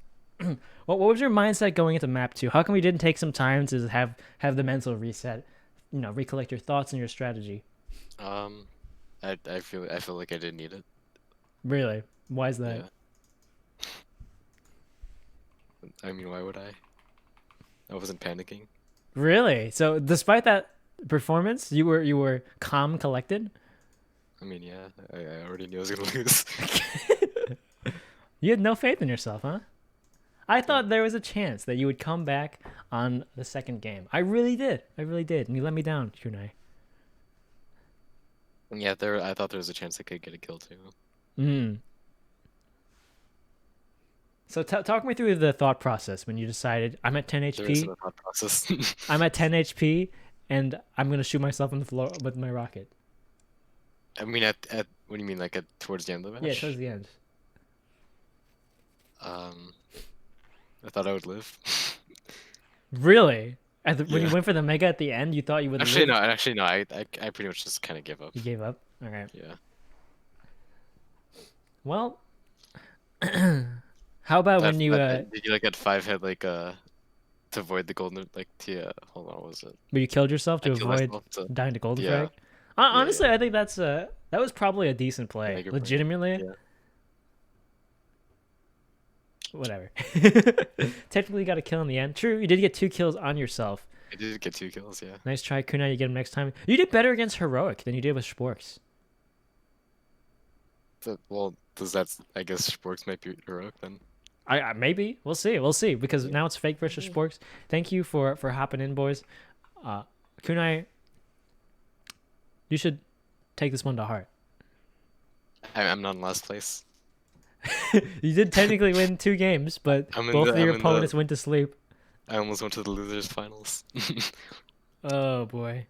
What was your mindset going into map 2? How come we didn't take some time to have the mental reset? You know, recollect your thoughts and your strategy. I feel like I didn't need it. Really? Why is that? Yeah. I mean, why would I? I wasn't panicking. Really? So despite that performance, you were calm, collected? I mean, yeah, I already knew I was gonna lose. You had no faith in yourself, huh? I thought there was a chance that you would come back on the second game. I really did. And you let me down, Kunai. Yeah, I thought there was a chance I could get a kill too. Mm. So talk me through the thought process when you decided I'm at 10 There is HP. no thought process. I'm at 10 HP, and I'm gonna shoot myself in the floor with my rocket. I mean, at what do you mean, like towards the end of the match? Yeah, towards the end. I thought I would live. Really? When you Yeah. went for the mega at the end, you thought you would Actually, live? no. I pretty much just kind of give up. You gave up? All right. Yeah. Well, how about when you did you like at 5 hit like to avoid the golden hold on, what was it? where you killed yourself to I killed avoid myself to- dying to golden yeah. frag? Honestly, I think that was probably a decent play. Make or break. Legitimately. Yeah. Whatever. Technically, you got a kill in the end. True, you did get 2 kills on yourself. I did get 2 kills, yeah. Nice try, Kunai. You get him next time. You did better against Heroic than you did with Sporks. Well, I guess Sporks might be heroic then. I maybe we'll see because now it's fake versus Sporks. Thank you for hopping in, boys. Kunai, you should take this one to heart. I'm not in last place. You did technically win 2 games, but both of your opponents went to sleep. I almost went to the losers finals. Oh boy,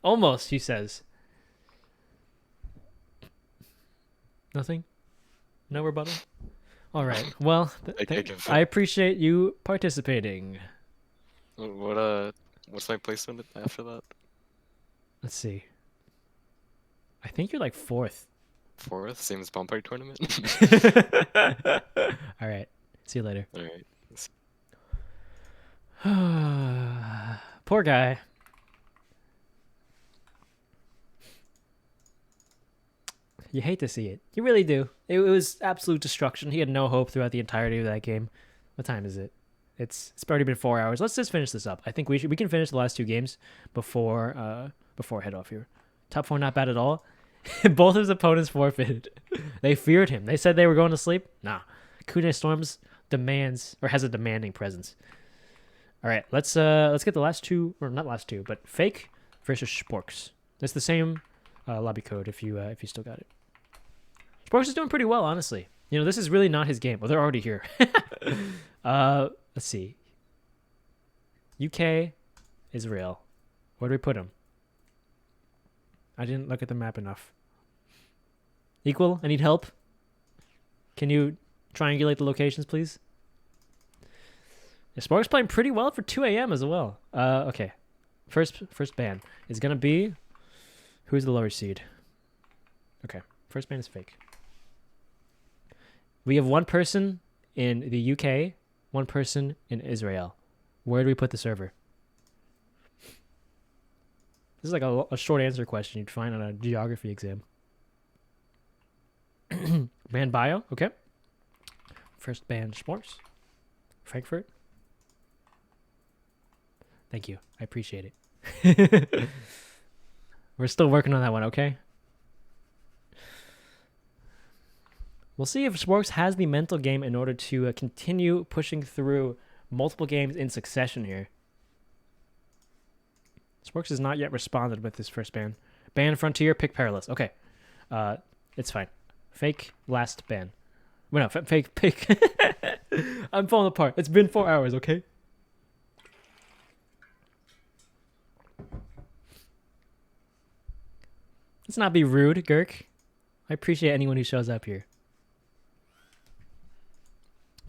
almost. He says. Nothing. No rebuttal. All right. Well, I appreciate you participating. What's my placement after that? Let's see. I think you're like 4th. 4th, same as Bomb Party Tournament. All right. See you later. All right. Poor guy. You hate to see it. You really do. It was absolute destruction. He had no hope throughout the entirety of that game. What time is it? It's already been 4 hours. Let's just finish this up. I think we can finish the last 2 games before I head off here. Top 4 not bad at all. Both his opponents forfeited. They feared him. They said they were going to sleep. Nah. Kunai Storms has a demanding presence. All right, let's get the last 2, or not last 2, but Fake versus Sporks. It's the same lobby code if you still got it. Sporks is doing pretty well, honestly. You know, this is really not his game. Well, they're already here. Let's see. UK, Israel. Where do we put him? I didn't look at the map enough. Equal, I need help. Can you triangulate the locations, please? Yeah, Spark's playing pretty well for 2 a.m. as well. Okay. First ban is gonna be... Who's the lower seed? Okay. First ban is fake. We have one person in the UK, one person in Israel. Where do we put the server? This is like a short answer question you'd find on a geography exam. Ban bio, okay. First ban sports. Frankfurt. Thank you. I appreciate it. We're still working on that one, okay? We'll see if Sporks has the mental game in order to continue pushing through multiple games in succession here. Sporks has not yet responded with his first ban. Ban Frontier, pick Perilous. Okay. It's fine. Fake last ban. Well, no, fake pick. I'm falling apart. It's been 4 hours, okay? Let's not be rude, Girk. I appreciate anyone who shows up here.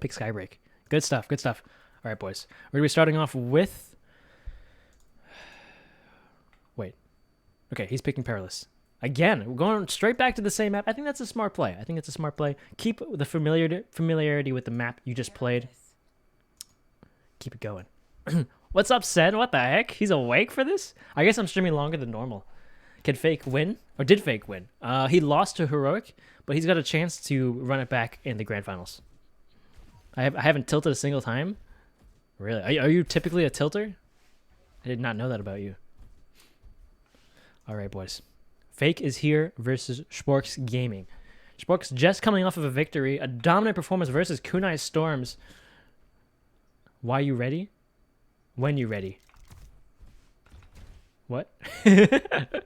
Pick Skybreak. Good stuff, good stuff. All right, boys. We're going to be starting off with... Wait. Okay, he's picking Perilous. Again, we're going straight back to the same map. I think that's a smart play. Keep the familiarity with the map you just played. Keep it going. What's up, Sen? What the heck? He's awake for this? I guess I'm streaming longer than normal. Can Fake win? Or did Fake win? He lost to Heroic, but he's got a chance to run it back in the Grand Finals. I haven't tilted a single time. Really? Are you typically a tilter? I did not know that about you. All right, boys. Fake is here versus Sporks Gaming. Sporks just coming off of a victory, a dominant performance versus Kunai Storms. Why you ready? When you ready? What? A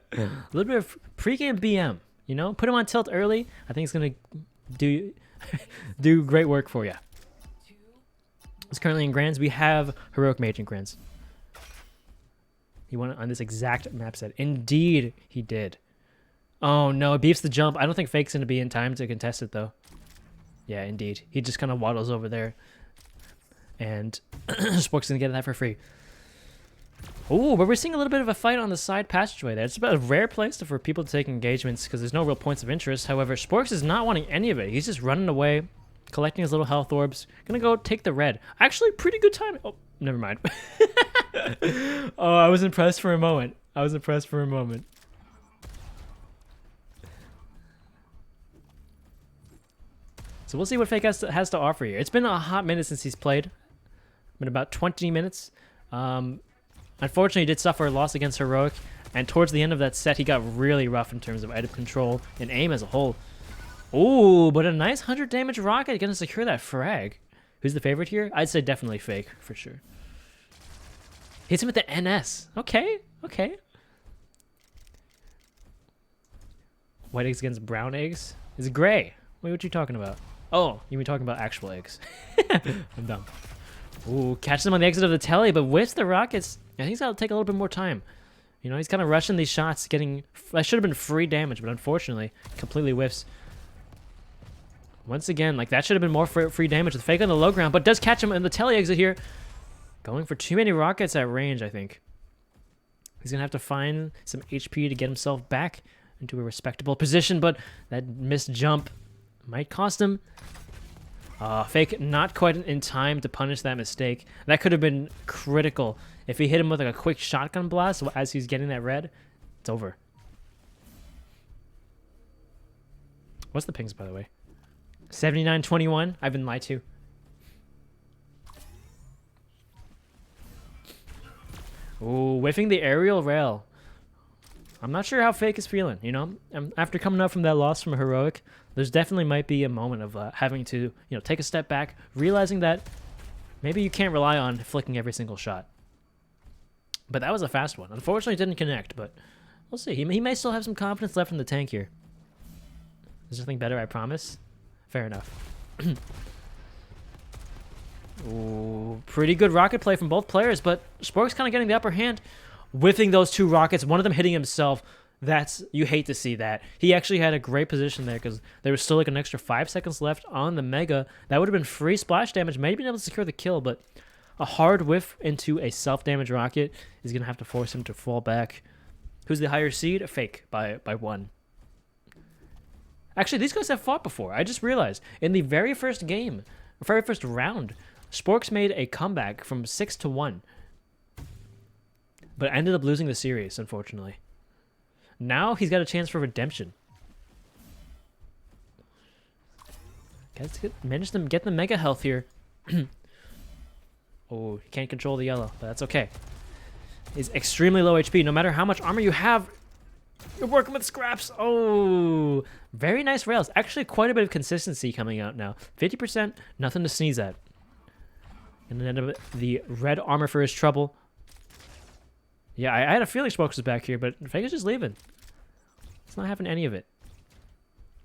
little bit of pre-game BM, you know? Put him on tilt early. I think it's going to do great work for you. It's currently in Grands. We have Heroic Mage in Grands. He won it on this exact map set. Indeed, he did. Oh, no. It beefs the jump. I don't think Fake's going to be in time to contest it, though. Yeah, indeed. He just kind of waddles over there. And Spork's going to get that for free. Oh, but we're seeing a little bit of a fight on the side passageway there. It's about a rare place for people to take engagements because there's no real points of interest. However, Sporks is not wanting any of it. He's just running away, collecting his little health orbs. Gonna go take the red. Actually, pretty good time. Oh, never mind. Oh, I was impressed for a moment. So we'll see what Fake has to offer here. It's been a hot minute since he's played. Been about 20 minutes. Unfortunately, he did suffer a loss against Heroic, and towards the end of that set, he got really rough in terms of item control and aim as a whole. Ooh, but a nice 100 damage rocket gonna secure that frag. Who's the favorite here? I'd say definitely Fake, for sure. Hits him with the NS. Okay. White eggs against brown eggs? It's gray. Wait, what you talking about? Oh, you mean talking about actual eggs. I'm dumb. Ooh, catches him on the exit of the telly, but whiffs the rockets. I think he's got to take a little bit more time. You know, he's kind of rushing these shots, getting... That should have been free damage, but unfortunately, completely whiffs. Once again, like, that should have been more free damage with Fake on the low ground, but does catch him in the telly exit here. Going for too many rockets at range, I think. He's going to have to find some HP to get himself back into a respectable position, but that missed jump might cost him. Fake not quite in time to punish that mistake. That could have been critical. If he hit him with like a quick shotgun blast as he's getting that red, it's over. What's the pings, by the way? 79-21. I've been lied to. Ooh, whiffing the aerial rail. I'm not sure how Fake is feeling, you know? After coming up from that loss from Heroic, there's definitely might be a moment of having to, you know, take a step back, realizing that maybe you can't rely on flicking every single shot. But that was a fast one. Unfortunately, it didn't connect, but we'll see. He may still have some confidence left in the tank here. There's nothing better, I promise. Fair enough. Ooh, pretty good rocket play from both players, but Spork's kind of getting the upper hand, whiffing those 2 rockets, one of them hitting himself. You hate to see that. He actually had a great position there because there was still like an extra 5 seconds left on the Mega. That would have been free splash damage, maybe been able to secure the kill, but a hard whiff into a self-damage rocket is going to have to force him to fall back. Who's the higher seed? Fake by 1. Actually, these guys have fought before. I just realized. In the very first round, Sporks made a comeback from 6-1. But ended up losing the series, unfortunately. Now he's got a chance for redemption. Managed to get the Mega health here. Oh, he can't control the yellow, but that's okay. He's extremely low HP. No matter how much armor you have, you're working with scraps. Oh, very nice rails. Actually, quite a bit of consistency coming out now. 50%, nothing to sneeze at. And then the red armor for his trouble. Yeah, I had a feeling Spokes was back here, but Vega's just leaving. It's not having any of it.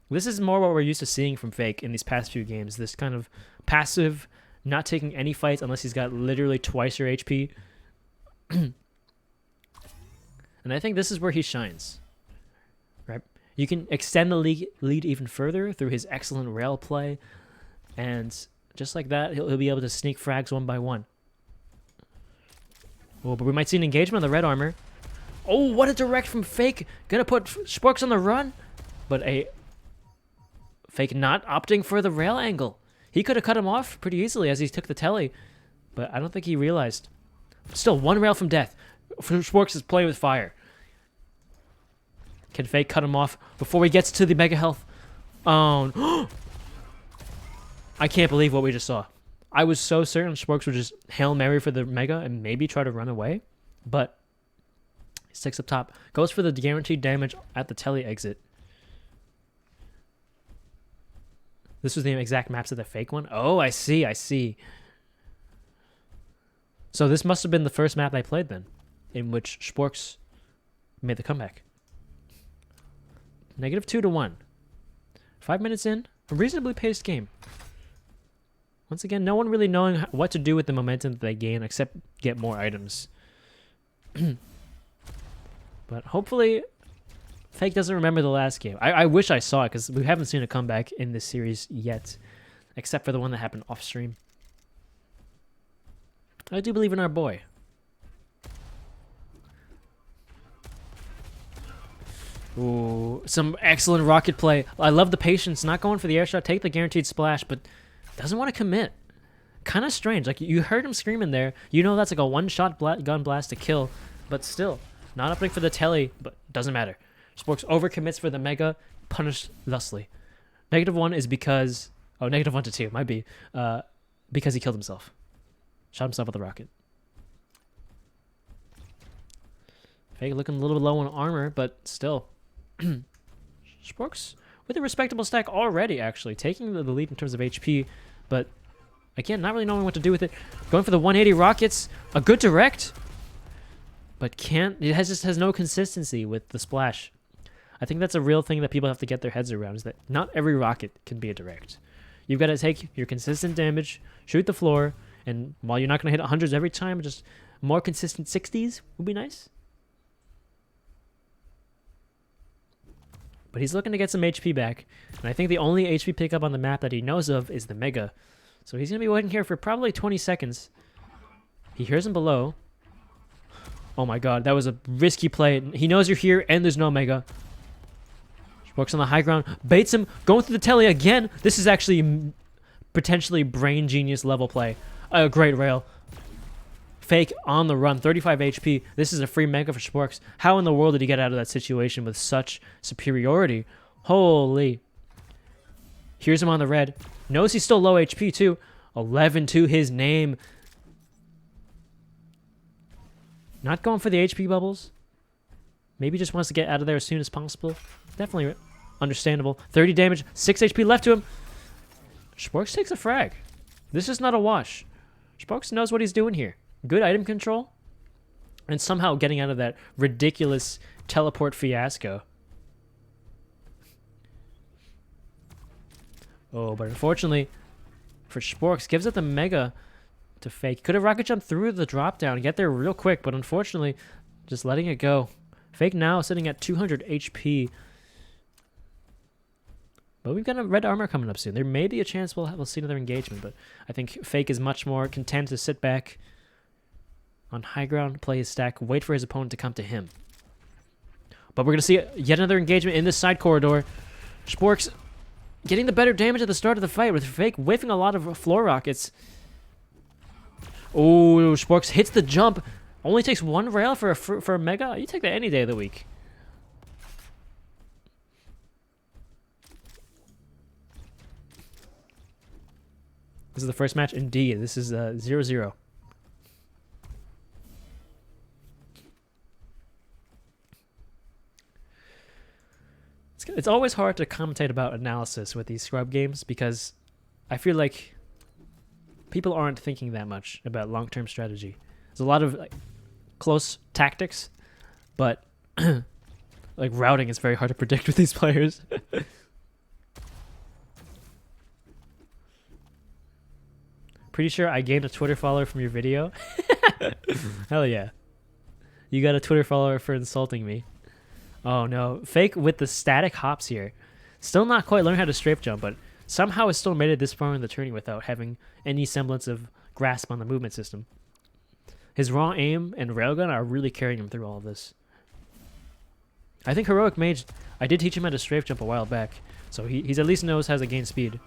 This is more what we're used to seeing from Fake in these past few games. This kind of passive, not taking any fights unless he's got literally twice your HP. And I think this is where he shines. Right? You can extend the lead even further through his excellent rail play. And just like that, he'll be able to sneak frags 1 by 1. Oh, but we might see an engagement on the red armor. Oh, what a direct from Fake. Gonna put Sporks on the run. But a Fake not opting for the rail angle. He could have cut him off pretty easily as he took the telly. But I don't think he realized. Still, 1 rail from death. Sporks is playing with fire. Can Fake cut him off before he gets to the Mega Health? Oh, I can't believe what we just saw. I was so certain Sporks would just Hail Mary for the Mega and maybe try to run away. But he sticks up top. Goes for the guaranteed damage at the telly exit. This was the exact maps of the Fake one? Oh, I see. So this must have been the first map I played then, in which Sporks made the comeback. -2-1. 5 minutes in, a reasonably paced game. Once again, no one really knowing what to do with the momentum that they gain except get more items. But hopefully, Fake doesn't remember the last game. I wish I saw it because we haven't seen a comeback in this series yet, except for the one that happened off stream. I do believe in our boy. Ooh, some excellent rocket play. I love the patience, not going for the air shot, take the guaranteed splash, but doesn't want to commit. Kind of strange. Like, you heard him screaming there. You know that's like a one-shot gun blast to kill, but still, not opting for the telly, but doesn't matter. Sporks overcommits for the Mega, punished thusly. -1 is because... Oh, -1 to 2, might be. Because he killed himself. Shot himself with a rocket. Fake looking a little bit low on armor, but still. Sporks with a respectable stack already, actually. Taking the lead in terms of HP, but again, not really knowing what to do with it. Going for the 180 rockets. A good direct, but just has no consistency with the splash. I think that's a real thing that people have to get their heads around, is that not every rocket can be a direct. You've got to take your consistent damage, shoot the floor, and while you're not going to hit 100s every time, just more consistent 60s would be nice. But he's looking to get some HP back, and I think the only HP pickup on the map that he knows of is the Mega. So he's going to be waiting here for probably 20 seconds. He hears him below. Oh my god, that was a risky play. He knows you're here, and there's no Mega. Works on the high ground, baits him, going through the telly again. This is actually potentially brain genius level play. A great rail. Fake on the run, 35 HP. This is a free Mega for Sporks. How in the world did he get out of that situation with such superiority? Holy. Here's him on the red. Knows he's still low HP too. 11 to his name. Not going for the HP bubbles. Maybe just wants to get out of there as soon as possible. Definitely understandable. 30 damage, 6 HP left to him. Sporks takes a frag. This is not a wash. Sporks knows what he's doing here. Good item control. And somehow getting out of that ridiculous teleport fiasco. Oh, but unfortunately for Sporks, gives it the Mega to Fake. Could have rocket jumped through the drop down and get there real quick, but unfortunately, just letting it go. Fake now sitting at 200 HP. But we've got a red armor coming up soon. There may be a chance we'll see another engagement, but I think Fake is much more content to sit back on high ground, play his stack, wait for his opponent to come to him. But we're going to see yet another engagement in this side corridor. Sporks getting the better damage at the start of the fight with Fake whiffing a lot of floor rockets. Oh, Sporks hits the jump. Only takes one rail for a mega. You take that any day of the week. This is the first match. Indeed, this is 0-0. It's always hard to commentate about analysis with these scrub games because I feel like people aren't thinking that much about long-term strategy. There's a lot of like, close tactics, but like routing is very hard to predict with these players. Pretty sure I gained a Twitter follower from your video. Hell yeah. You got a Twitter follower for insulting me. Oh no. Fake with the static hops here. Still not quite learned how to strafe jump, but somehow has still made it this far in the tourney without having any semblance of grasp on the movement system. His raw aim and railgun are really carrying him through all of this. I think Heroic Mage, I did teach him how to strafe jump a while back, so he's at least knows how to gain speed.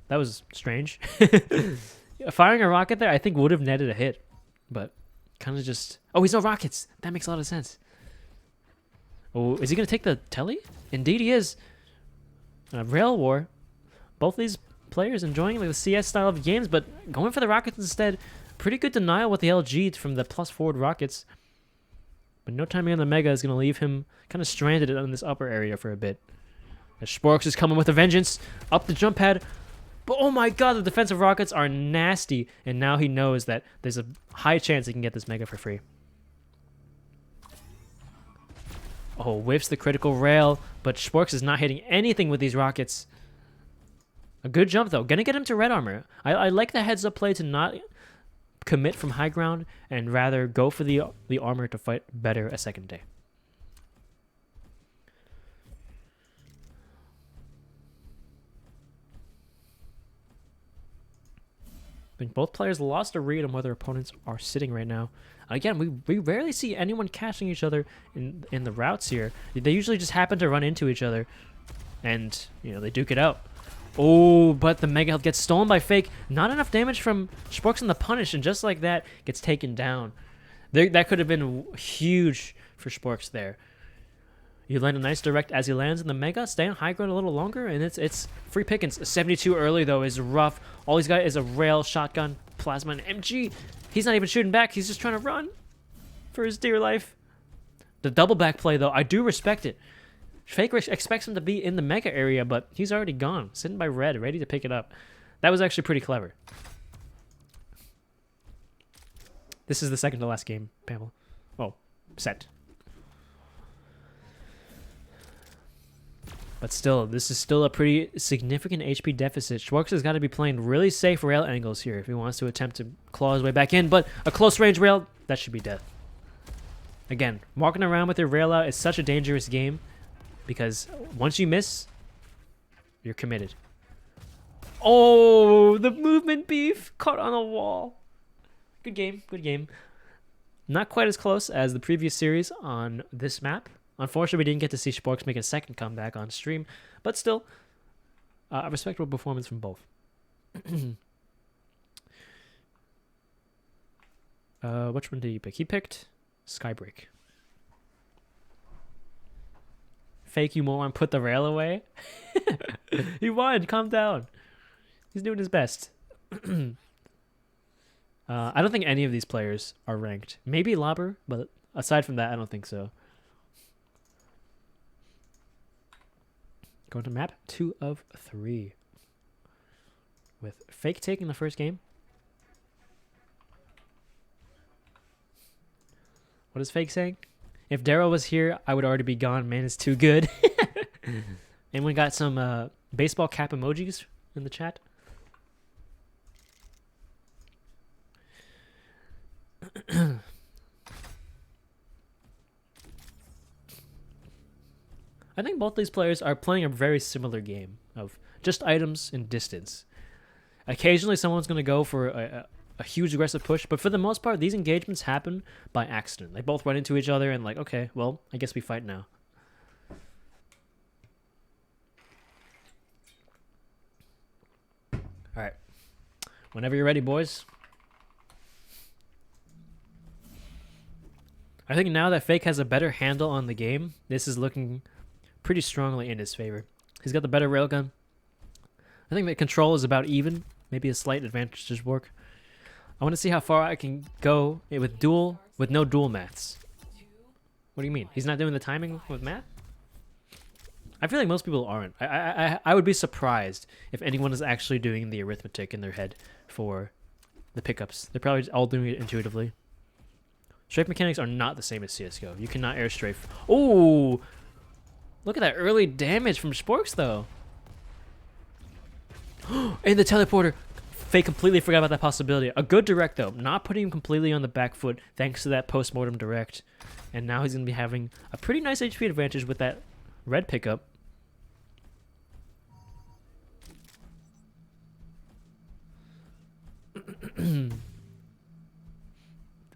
That was strange. Firing a rocket there, I think would have netted a hit, but kind of just... Oh, he's no rockets! That makes a lot of sense. Oh, is he going to take the telly? Indeed he is. Rail War. Both these players enjoying like the CS style of games, but going for the rockets instead. Pretty good denial with the LG from the plus forward rockets. But no timing on the Mega is going to leave him kind of stranded in this upper area for a bit. As Sporks is coming with a vengeance. Up the jump pad. But oh my god, the defensive rockets are nasty. And now he knows that there's a high chance he can get this Mega for free. Oh, whiffs the critical rail. But Sporks is not hitting anything with these rockets. A good jump though. Gonna get him to red armor. I like the heads up play to not commit from high ground and rather go for the armor to fight better a second day. I think both players lost a read on where their opponents are sitting right now. Again, we rarely see anyone catching each other in the routes here. They usually just happen to run into each other and, you know, they duke it out. Oh, but the Mega Health gets stolen by Fake. Not enough damage from Sporks on the punish, and just like that, gets taken down. That could have been huge for Sporks there. You land a nice direct as he lands in the Mega. Stay on high ground a little longer, and it's free pickings. 72 early, though, is rough. All he's got is a rail, shotgun, plasma, and MG. He's not even shooting back. He's just trying to run for his dear life. The double back play, though, I do respect it. Fake expects him to be in the Mega area, but he's already gone. Sitting by red, ready to pick it up. That was actually pretty clever. This is the second to last game, Pamela. Oh, set. But still, this is still a pretty significant HP deficit. Schwartz has got to be playing really safe rail angles here if he wants to attempt to claw his way back in. But a close range rail, that should be death. Again, walking around with your rail out is such a dangerous game because once you miss, you're committed. Oh, the movement beef caught on a wall. Good game, good game. Not quite as close as the previous series on this map. Unfortunately, we didn't get to see Sporks make a second comeback on stream, but still, a respectable performance from both. Which one did he pick? He picked Skybreak. Fake you moron, put the rail away. He won, calm down. He's doing his best. I don't think any of these players are ranked. Maybe Lauber, but aside from that, I don't think so. Going to map 2 of 3. With Fake taking the first game. What is Fake saying? If Daryl was here, I would already be gone. Man is too good. And we got some baseball cap emojis in the chat. I think both these players are playing a very similar game of just items and distance. Occasionally, someone's going to go for a huge aggressive push, but for the most part, these engagements happen by accident. They both run into each other and like, okay, well, I guess we fight now. All right. Whenever you're ready, boys. I think now that Fake has a better handle on the game, this is looking pretty strongly in his favor. He's got the better railgun. I think the control is about even. Maybe a slight advantage to work. I want to see how far I can go with duel with no dual maths. What do you mean? He's not doing the timing with math? I feel like most people aren't. I would be surprised if anyone is actually doing the arithmetic in their head for the pickups. They're probably all doing it intuitively. Strafe mechanics are not the same as CSGO. You cannot air strafe. Oh! Look at that early damage from Sporks, though. And the teleporter. Fake completely forgot about that possibility. A good direct, though. Not putting him completely on the back foot thanks to that post-mortem direct. And now he's going to be having a pretty nice HP advantage with that red pickup.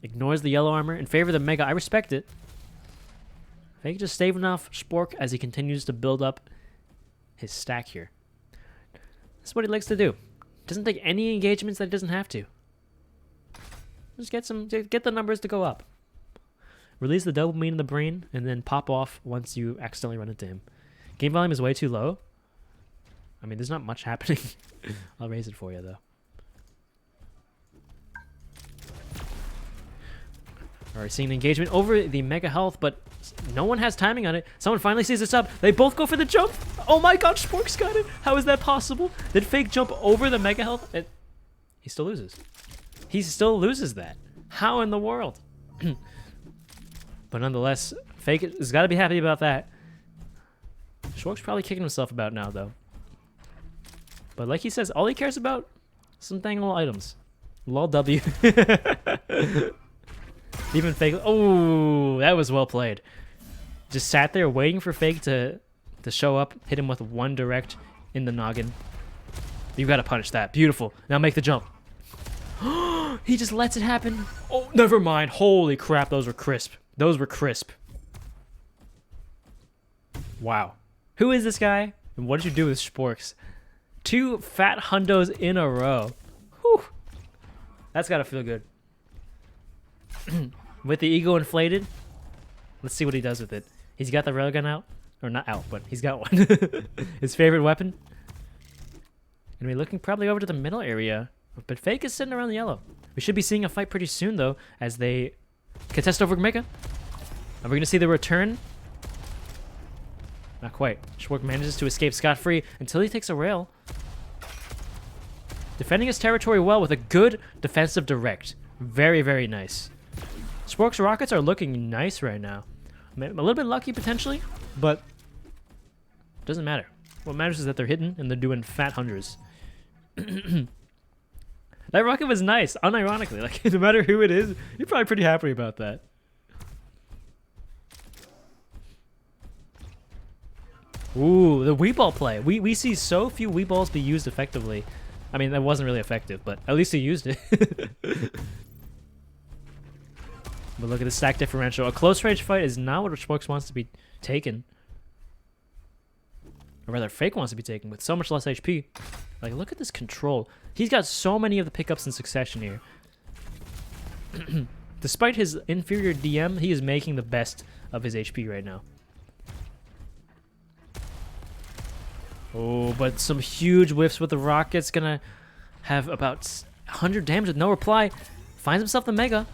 Ignores the yellow armor in favor of the Mega. I respect it. Fake just staving off Spork as he continues to build up his stack here. That's what he likes to do. Doesn't take any engagements that he doesn't have to. Just get the numbers to go up. Release the dopamine in the brain and then pop off once you accidentally run into him. Game volume is way too low. I mean, there's not much happening. I'll raise it for you, though. Alright, seeing the engagement over the Mega Health, but no one has timing on it. Someone finally sees this up. They both go for the jump. Oh my god, Spork's got it. How is that possible? Did Fake jump over the Mega Health? He still loses. He still loses that. How in the world? But nonetheless, Fake has got to be happy about that. Spork's probably kicking himself about now, though. But like he says, all he cares about is some dang little items. Lol W. Even Fake. Oh, that was well played. Just sat there waiting for Fake to show up, hit him with one direct in the noggin. You gotta punish that. Beautiful. Now make the jump. He just lets it happen. Oh, never mind. Holy crap, those were crisp. Those were crisp. Wow. Who is this guy? And what did you do with Sporks? 2 fat hundos in a row. Whew. That's gotta feel good. With the ego inflated, let's see what he does with it. He's got the railgun out. Or not out, but he's got one. His favorite weapon. Gonna be looking probably over to the middle area. But Fake is sitting around the yellow. We should be seeing a fight pretty soon, though, as they contest over Mega. Are we gonna see the return? Not quite. Schwark manages to escape scot-free until he takes a rail. Defending his territory well with a good defensive direct. Very, very nice. Spork's rockets are looking nice right now. A little bit lucky, potentially, but doesn't matter. What matters is that they're hitting and they're doing fat hundreds. That rocket was nice, unironically. Like, no matter who it is, you're probably pretty happy about that. Ooh, the Wii Ball play. We see so few Wii Balls be used effectively. I mean, that wasn't really effective, but at least he used it. But look at the stack differential. A close range fight is not what Sporks wants to be taken. Or rather, Fake wants to be taken with so much less HP. Like, look at this control. He's got so many of the pickups in succession here. Despite his inferior DM, he is making the best of his HP right now. Oh, but some huge whiffs with the rockets. Gonna have about 100 damage with no reply. Finds himself the Mega.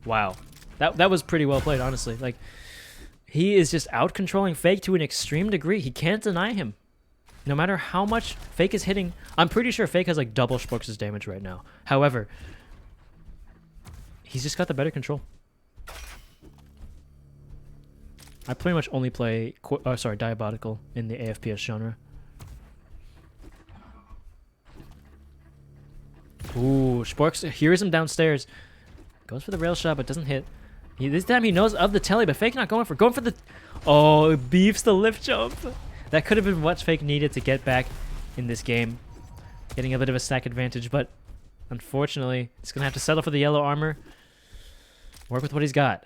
Wow. That was pretty well played, honestly. Like, he is just out-controlling Fake to an extreme degree. He can't deny him. No matter how much Fake is hitting, I'm pretty sure Fake has like double Sporks' damage right now. However, he's just got the better control. I pretty much only play, Diabolical in the AFPS genre. Ooh, Sporks hears him downstairs. Goes for the rail shot, but doesn't hit. This time he knows of the telly, but Fake not going for the... Oh, it beefs the lift jump. That could have been what Fake needed to get back in this game. Getting a bit of a stack advantage, but unfortunately, he's going to have to settle for the yellow armor. Work with what he's got.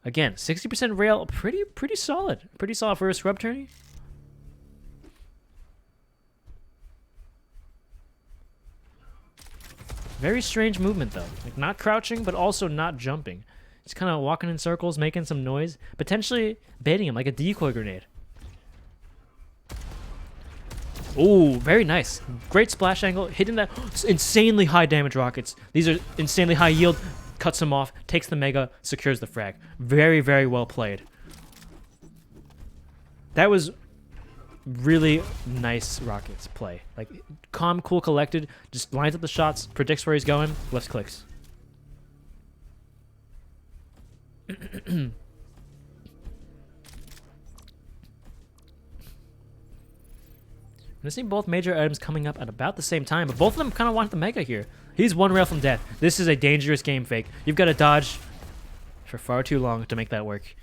Again, 60% rail, pretty solid. Pretty solid for a scrub tourney. Very strange movement, though. Like, not crouching, but also not jumping. Just kind of walking in circles, making some noise, potentially baiting him like a decoy grenade. Ooh, very nice. Great splash angle, hitting that insanely high damage rockets. These are insanely high yield. Cuts him off, takes the mega, secures the frag. Very, very well played. That was really nice rockets play. Like, calm, cool, collected, just lines up the shots, predicts where he's going, left clicks. I'm gonna see both major items coming up at about the same time, but both of them kind of want the mega here. He's one rail from death. This is a dangerous game, Fake. You've got to dodge for far too long to make that work.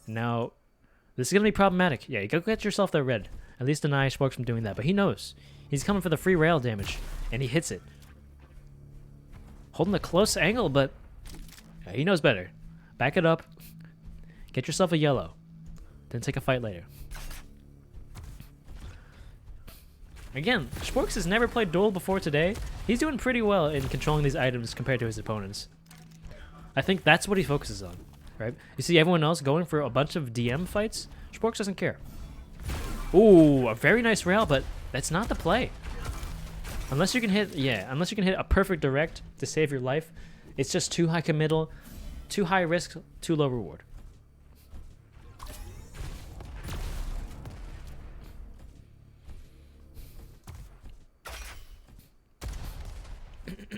Now, this is gonna be problematic. Yeah, you gotta get yourself that red. At least deny Sporks from doing that, but he knows. He's coming for the free rail damage, and he hits it. Holding a close angle, but yeah, he knows better. Back it up. Get yourself a yellow. Then take a fight later. Again, Sporks has never played Duel before today. He's doing pretty well in controlling these items compared to his opponents. I think that's what he focuses on, right? You see everyone else going for a bunch of DM fights? Sporks doesn't care. Ooh, a very nice rail, but that's not the play. Unless you can hit, unless you can hit a perfect direct to save your life, it's just too high committal, too high risk, too low reward.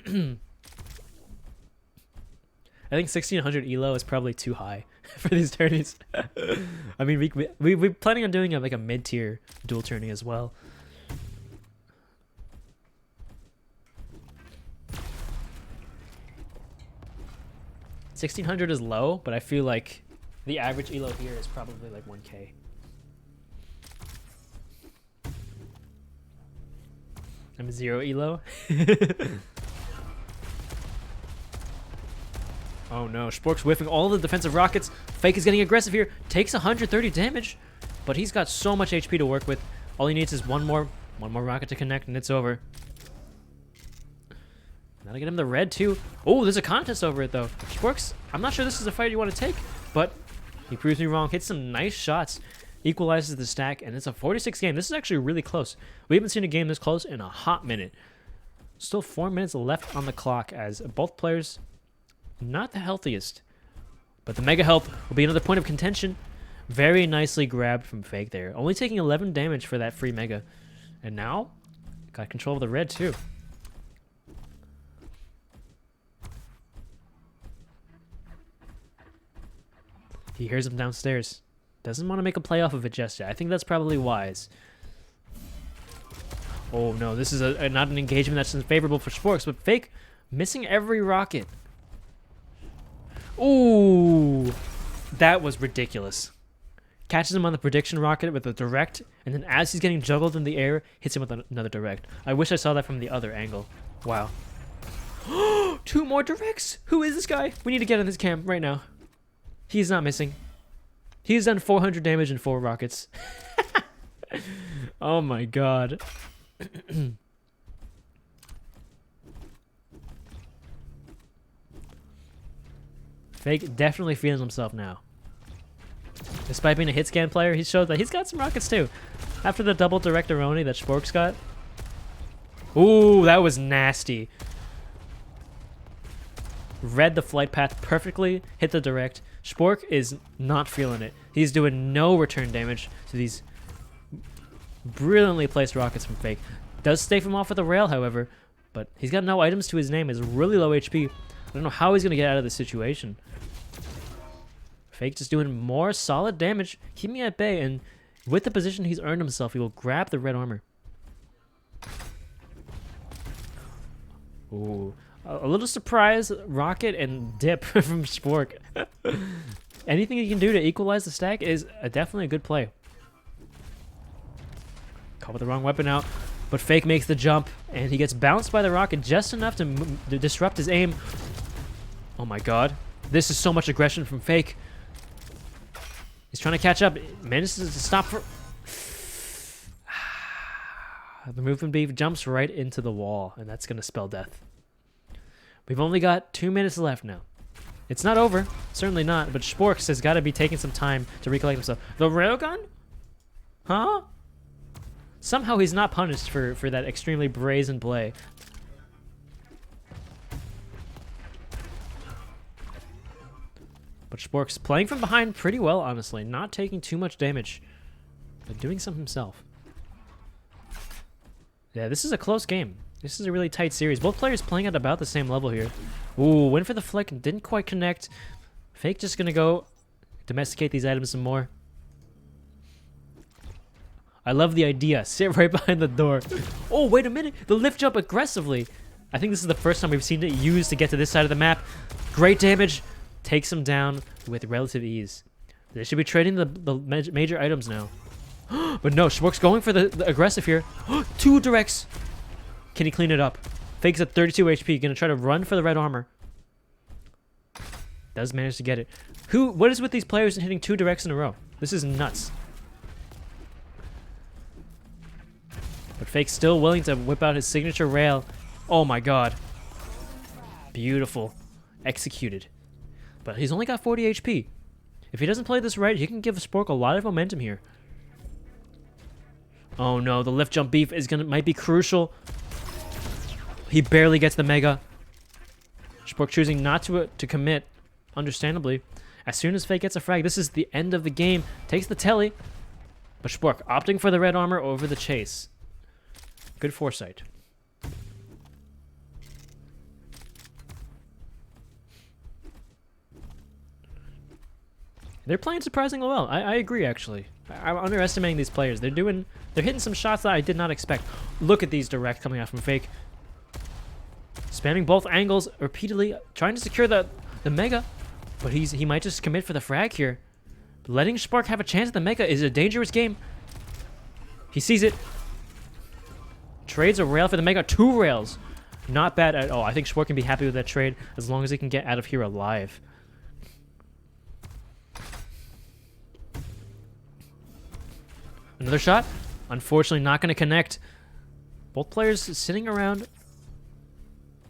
I think 1600 elo is probably too high for these tourneys. I mean, we're planning on doing like a mid-tier dual tourney as well. $1,600 is low, but I feel like the average elo here is probably like 1K. I'm 0 elo. Oh no, Sporks whiffing all the defensive rockets. Fake is getting aggressive here. Takes 130 damage, but he's got so much HP to work with. All he needs is one more rocket to connect, and it's over. Gotta get him the red too. Oh, there's a contest over it though. Sporks, I'm not sure this is a fight you want to take, but he proves me wrong. Hits some nice shots, equalizes the stack, and it's a 46 game. This is actually really close. We haven't seen a game this close in a hot minute. Still 4 minutes left on the clock as both players not the healthiest, but the mega health will be another point of contention. Very nicely grabbed from Fake there. Only taking 11 damage for that free mega. And now, got control of the red too. He hears him downstairs. Doesn't want to make a play off of it just yet. I think that's probably wise. Oh no, this is not an engagement that's favorable for Sporks, but Fake missing every rocket. Ooh, that was ridiculous. Catches him on the prediction rocket with a direct, and then as he's getting juggled in the air, hits him with another direct. I wish I saw that from the other angle. Wow. 2 more directs. Who is this guy? We need to get on this cam right now. He's not missing. He's done 400 damage in 4 rockets. Oh my god. Fake definitely feels himself now. Despite being a hit scan player, he showed that he's got some rockets too. After the double direct Aroni that Sporks got. Ooh, that was nasty. Read the flight path perfectly, hit the direct. Spork is not feeling it. He's doing no return damage to these brilliantly placed rockets from Fake. Does stave him off with a rail, however, but he's got no items to his name. He's really low HP. I don't know how he's going to get out of this situation. Fake just doing more solid damage, keeping me at bay, and with the position he's earned himself, he will grab the red armor. Ooh, A little surprise rocket and dip from Spork. Anything you can do to equalize the stack is definitely a good play. Caught with the wrong weapon out, but Fake makes the jump, and he gets bounced by the rocket just enough to disrupt his aim. Oh my god. This is so much aggression from Fake. He's trying to catch up. Manages to stop for... The movement beef jumps right into the wall, and that's going to spell death. We've only got 2 minutes left now. It's not over. Certainly not, but Sporks has got to be taking some time to recollect himself. The railgun? Huh? Somehow he's not punished for that extremely brazen play. But Spork's playing from behind pretty well, honestly. Not taking too much damage, but doing some himself. Yeah, this is a close game. This is a really tight series. Both players playing at about the same level here. Ooh, went for the flick and didn't quite connect. Fake just gonna go domesticate these items some more. I love the idea. Sit right behind the door. Oh, wait a minute. The lift jump aggressively. I think this is the first time we've seen it used to get to this side of the map. Great damage. Takes him down with relative ease. They should be trading the major items now. But no, Schwark's going for the aggressive here. 2 directs. Can he clean it up? Fake's at 32 HP. Gonna try to run for the red armor. Does manage to get it. What is with these players hitting 2 directs in a row? This is nuts. But Fake's still willing to whip out his signature rail. Oh my god. Beautiful. Executed. But he's only got 40 HP. If he doesn't play this right, he can give Spork a lot of momentum here. Oh no, the lift jump beef might be crucial. He barely gets the mega. Spork choosing not to commit, understandably. As soon as Fake gets a frag, this is the end of the game. Takes the telly. But Spork opting for the red armor over the chase. Good foresight. They're playing surprisingly well. I agree, actually. I'm underestimating these players. They're hitting some shots that I did not expect. Look at these direct coming out from Fake. Spamming both angles repeatedly, trying to secure the mega. But he might just commit for the frag here. Letting Spark have a chance at the mega is a dangerous game. He sees it. Trades a rail for the mega. 2 rails. Not bad at all. I think Spark can be happy with that trade as long as he can get out of here alive. Another shot. Unfortunately, not going to connect. Both players sitting around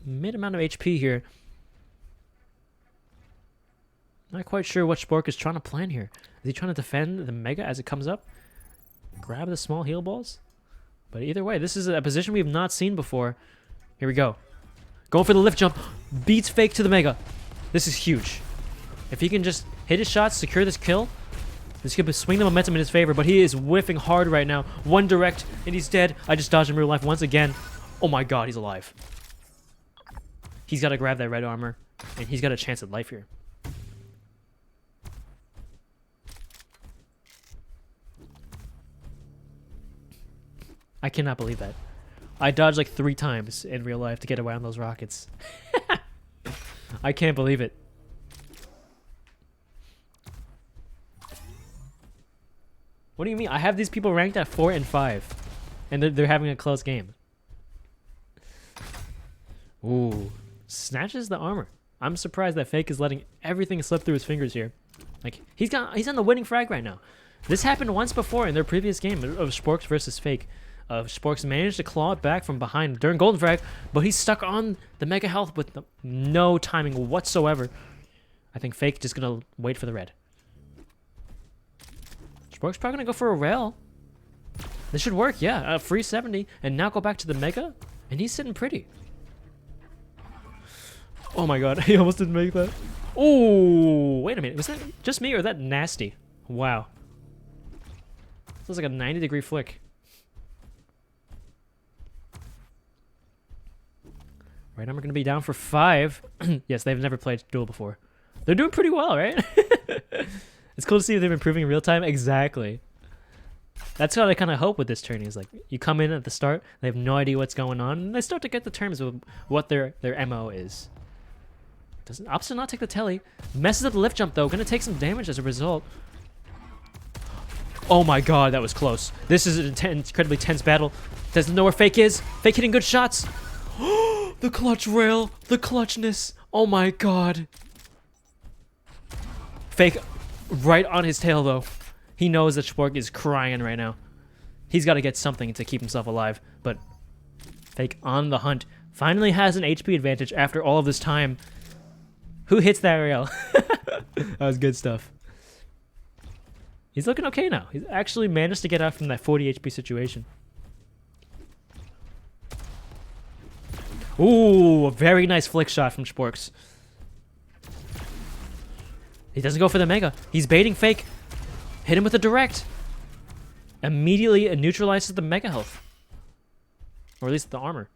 mid amount of HP here. Not quite sure what Spork is trying to plan here. Is he trying to defend the mega as it comes up? Grab the small heal balls? But either way, this is a position we have not seen before. Here we go. Going for the lift jump. Beats Fake to the mega. This is huge. If he can just hit his shots, secure this kill, this could swing the momentum in his favor, but he is whiffing hard right now. 1 direct, and he's dead. I just dodged him in real life once again. Oh my god, he's alive. He's got to grab that red armor, and he's got a chance at life here. I cannot believe that. I dodged like 3 times in real life to get around those rockets. I can't believe it. What do you mean? I have these people ranked at 4 and 5, and they're having a close game. Ooh, snatches the armor. I'm surprised that Fake is letting everything slip through his fingers here. Like he's on the winning frag right now. This happened once before in their previous game of Sporks versus Fake. Sporks managed to claw it back from behind during golden frag, but he's stuck on the mega health with no timing whatsoever. I think Fake just gonna wait for the red. Spork's probably gonna go for a rail. This should work, yeah. Free 70, and now go back to the mega, and he's sitting pretty. Oh my god, he almost didn't make that. Oh, wait a minute. Was that just me or that nasty? Wow. This was like a 90-degree flick. Right now we're gonna be down for 5. Yes, they've never played Duel before. They're doing pretty well, right? It's cool to see them improving in real time. Exactly. That's what I kind of hope with this tourney is like you come in at the start, they have no idea what's going on, and they start to get the terms of what their MO is. Doesn't opts to not take the telly. Messes up the lift jump though, gonna take some damage as a result. Oh my god, that was close. This is an incredibly tense battle. Doesn't know where Fake is. Fake hitting good shots. The clutch rail, the clutchness. Oh my god. Fake right on his tail though. He knows that Spork is crying right now. He's got to get something to keep himself alive, but Fake on the hunt. Finally has an HP advantage after all of this time. Who hits that rail? That was good stuff. He's looking okay now. He's actually managed to get out from that 40 HP situation. Ooh, a very nice flick shot from Sporks. He doesn't go for the Mega. He's baiting Fake. Hit him with a direct. Immediately it neutralizes the Mega health. Or at least the armor.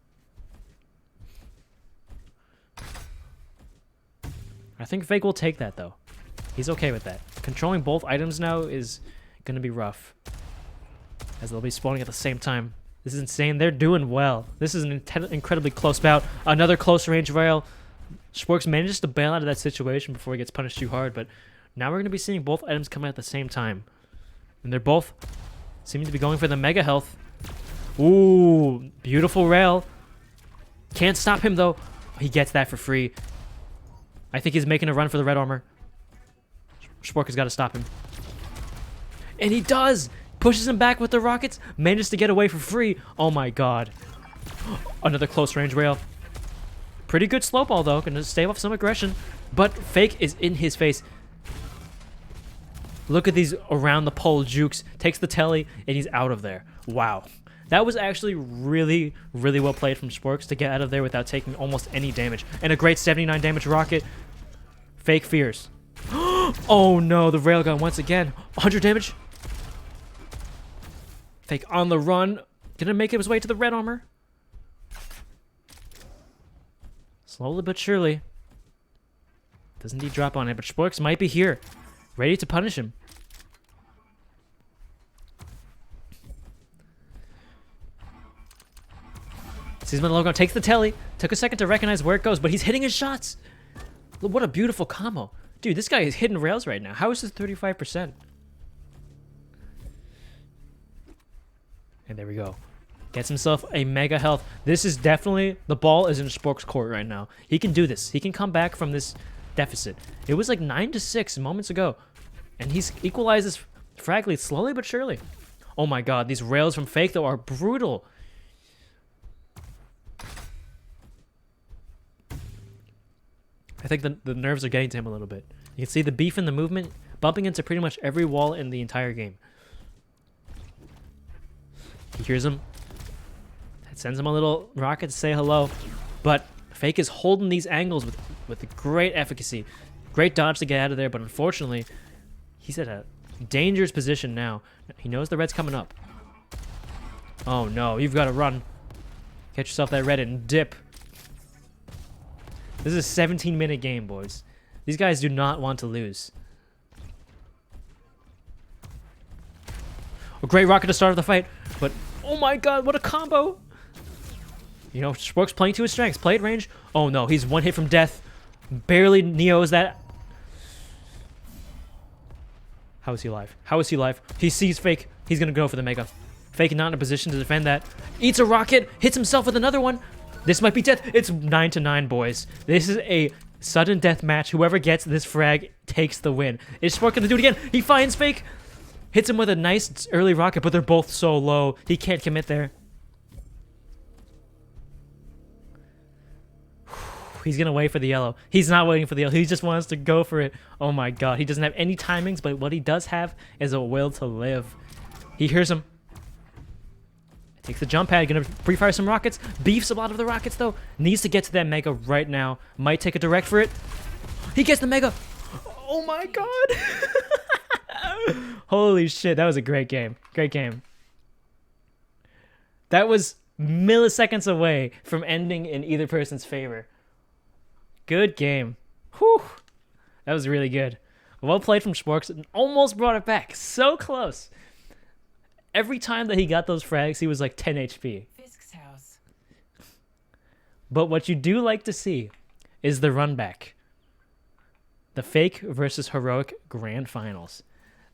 I think Fake will take that though. He's okay with that. Controlling both items now is going to be rough. As they'll be spawning at the same time. This is insane. They're doing well. This is an incredibly close bout. Another close range rail. Sporks manages to bail out of that situation before he gets punished too hard, but now we're going to be seeing both items come out at the same time. And they're both seeming to be going for the Mega health. Ooh, beautiful rail. Can't stop him though. He gets that for free. I think he's making a run for the red armor. Spork has got to stop him. And he does! Pushes him back with the rockets. Manages to get away for free. Oh my god. Another close range rail. Pretty good slow ball though. Gonna stave off some aggression. But Fake is in his face. Look at these around the pole jukes. Takes the telly and he's out of there. Wow. That was actually really, really well played from Sporks to get out of there without taking almost any damage. And a great 79 damage rocket. Fake fears. Oh no, the railgun once again. 100 damage. Fake on the run. Gonna make his way to the red armor. Slowly but surely. Doesn't he drop on it, but Sporks might be here. Ready to punish him. Seasman Logo takes the telly. Took a second to recognize where it goes, but he's hitting his shots. Look, what a beautiful combo. Dude, this guy is hitting rails right now. How is this 35%? And there we go. Gets himself a Mega health. This is definitely... The ball is in Spork's court right now. He can do this. He can come back from this deficit. It was like 9-6 moments ago. And he's equalized this frag lead slowly but surely. Oh my god, these rails from Fake, though, are brutal. I think the nerves are getting to him a little bit. You can see the beef in the movement, bumping into pretty much every wall in the entire game. He hears him. That sends him a little rocket to say hello. But Fake is holding these angles with great efficacy. Great dodge to get out of there, but unfortunately, he's at a dangerous position now. He knows the red's coming up. Oh no, you've got to run. Catch yourself that red and dip. This is a 17-minute game, boys. These guys do not want to lose. A great rocket to start the fight, but oh my god, what a combo! You know, Spork's playing to his strengths. Play at range. Oh no, he's one hit from death. Barely Neo's that. How is he alive? How is he alive? He sees Fake. He's gonna go for the Mega. Fake not in a position to defend that. Eats a rocket. Hits himself with another one. This might be death. It's 9-9, boys. This is a sudden death match. Whoever gets this frag takes the win. Is Spork gonna do it again? He finds Fake. Hits him with a nice early rocket, but they're both so low. He can't commit there. He's gonna wait for the yellow. He's not waiting for the yellow. He just wants to go for it. Oh my god. He doesn't have any timings, but what he does have is a will to live. He hears him. Takes the jump pad, gonna pre-fire some rockets. Beefs a lot of the rockets though. Needs to get to that Mega right now. Might take a direct for it. He gets the Mega. Oh my god. Holy shit, that was a great game. Great game. That was milliseconds away from ending in either person's favor. Good game. Whew. That was really good. Well played from Sporks and almost brought it back. So close. Every time that he got those frags, he was like 10 HP. Fisk's house. But what you do like to see is the run back. The fake versus heroic grand finals.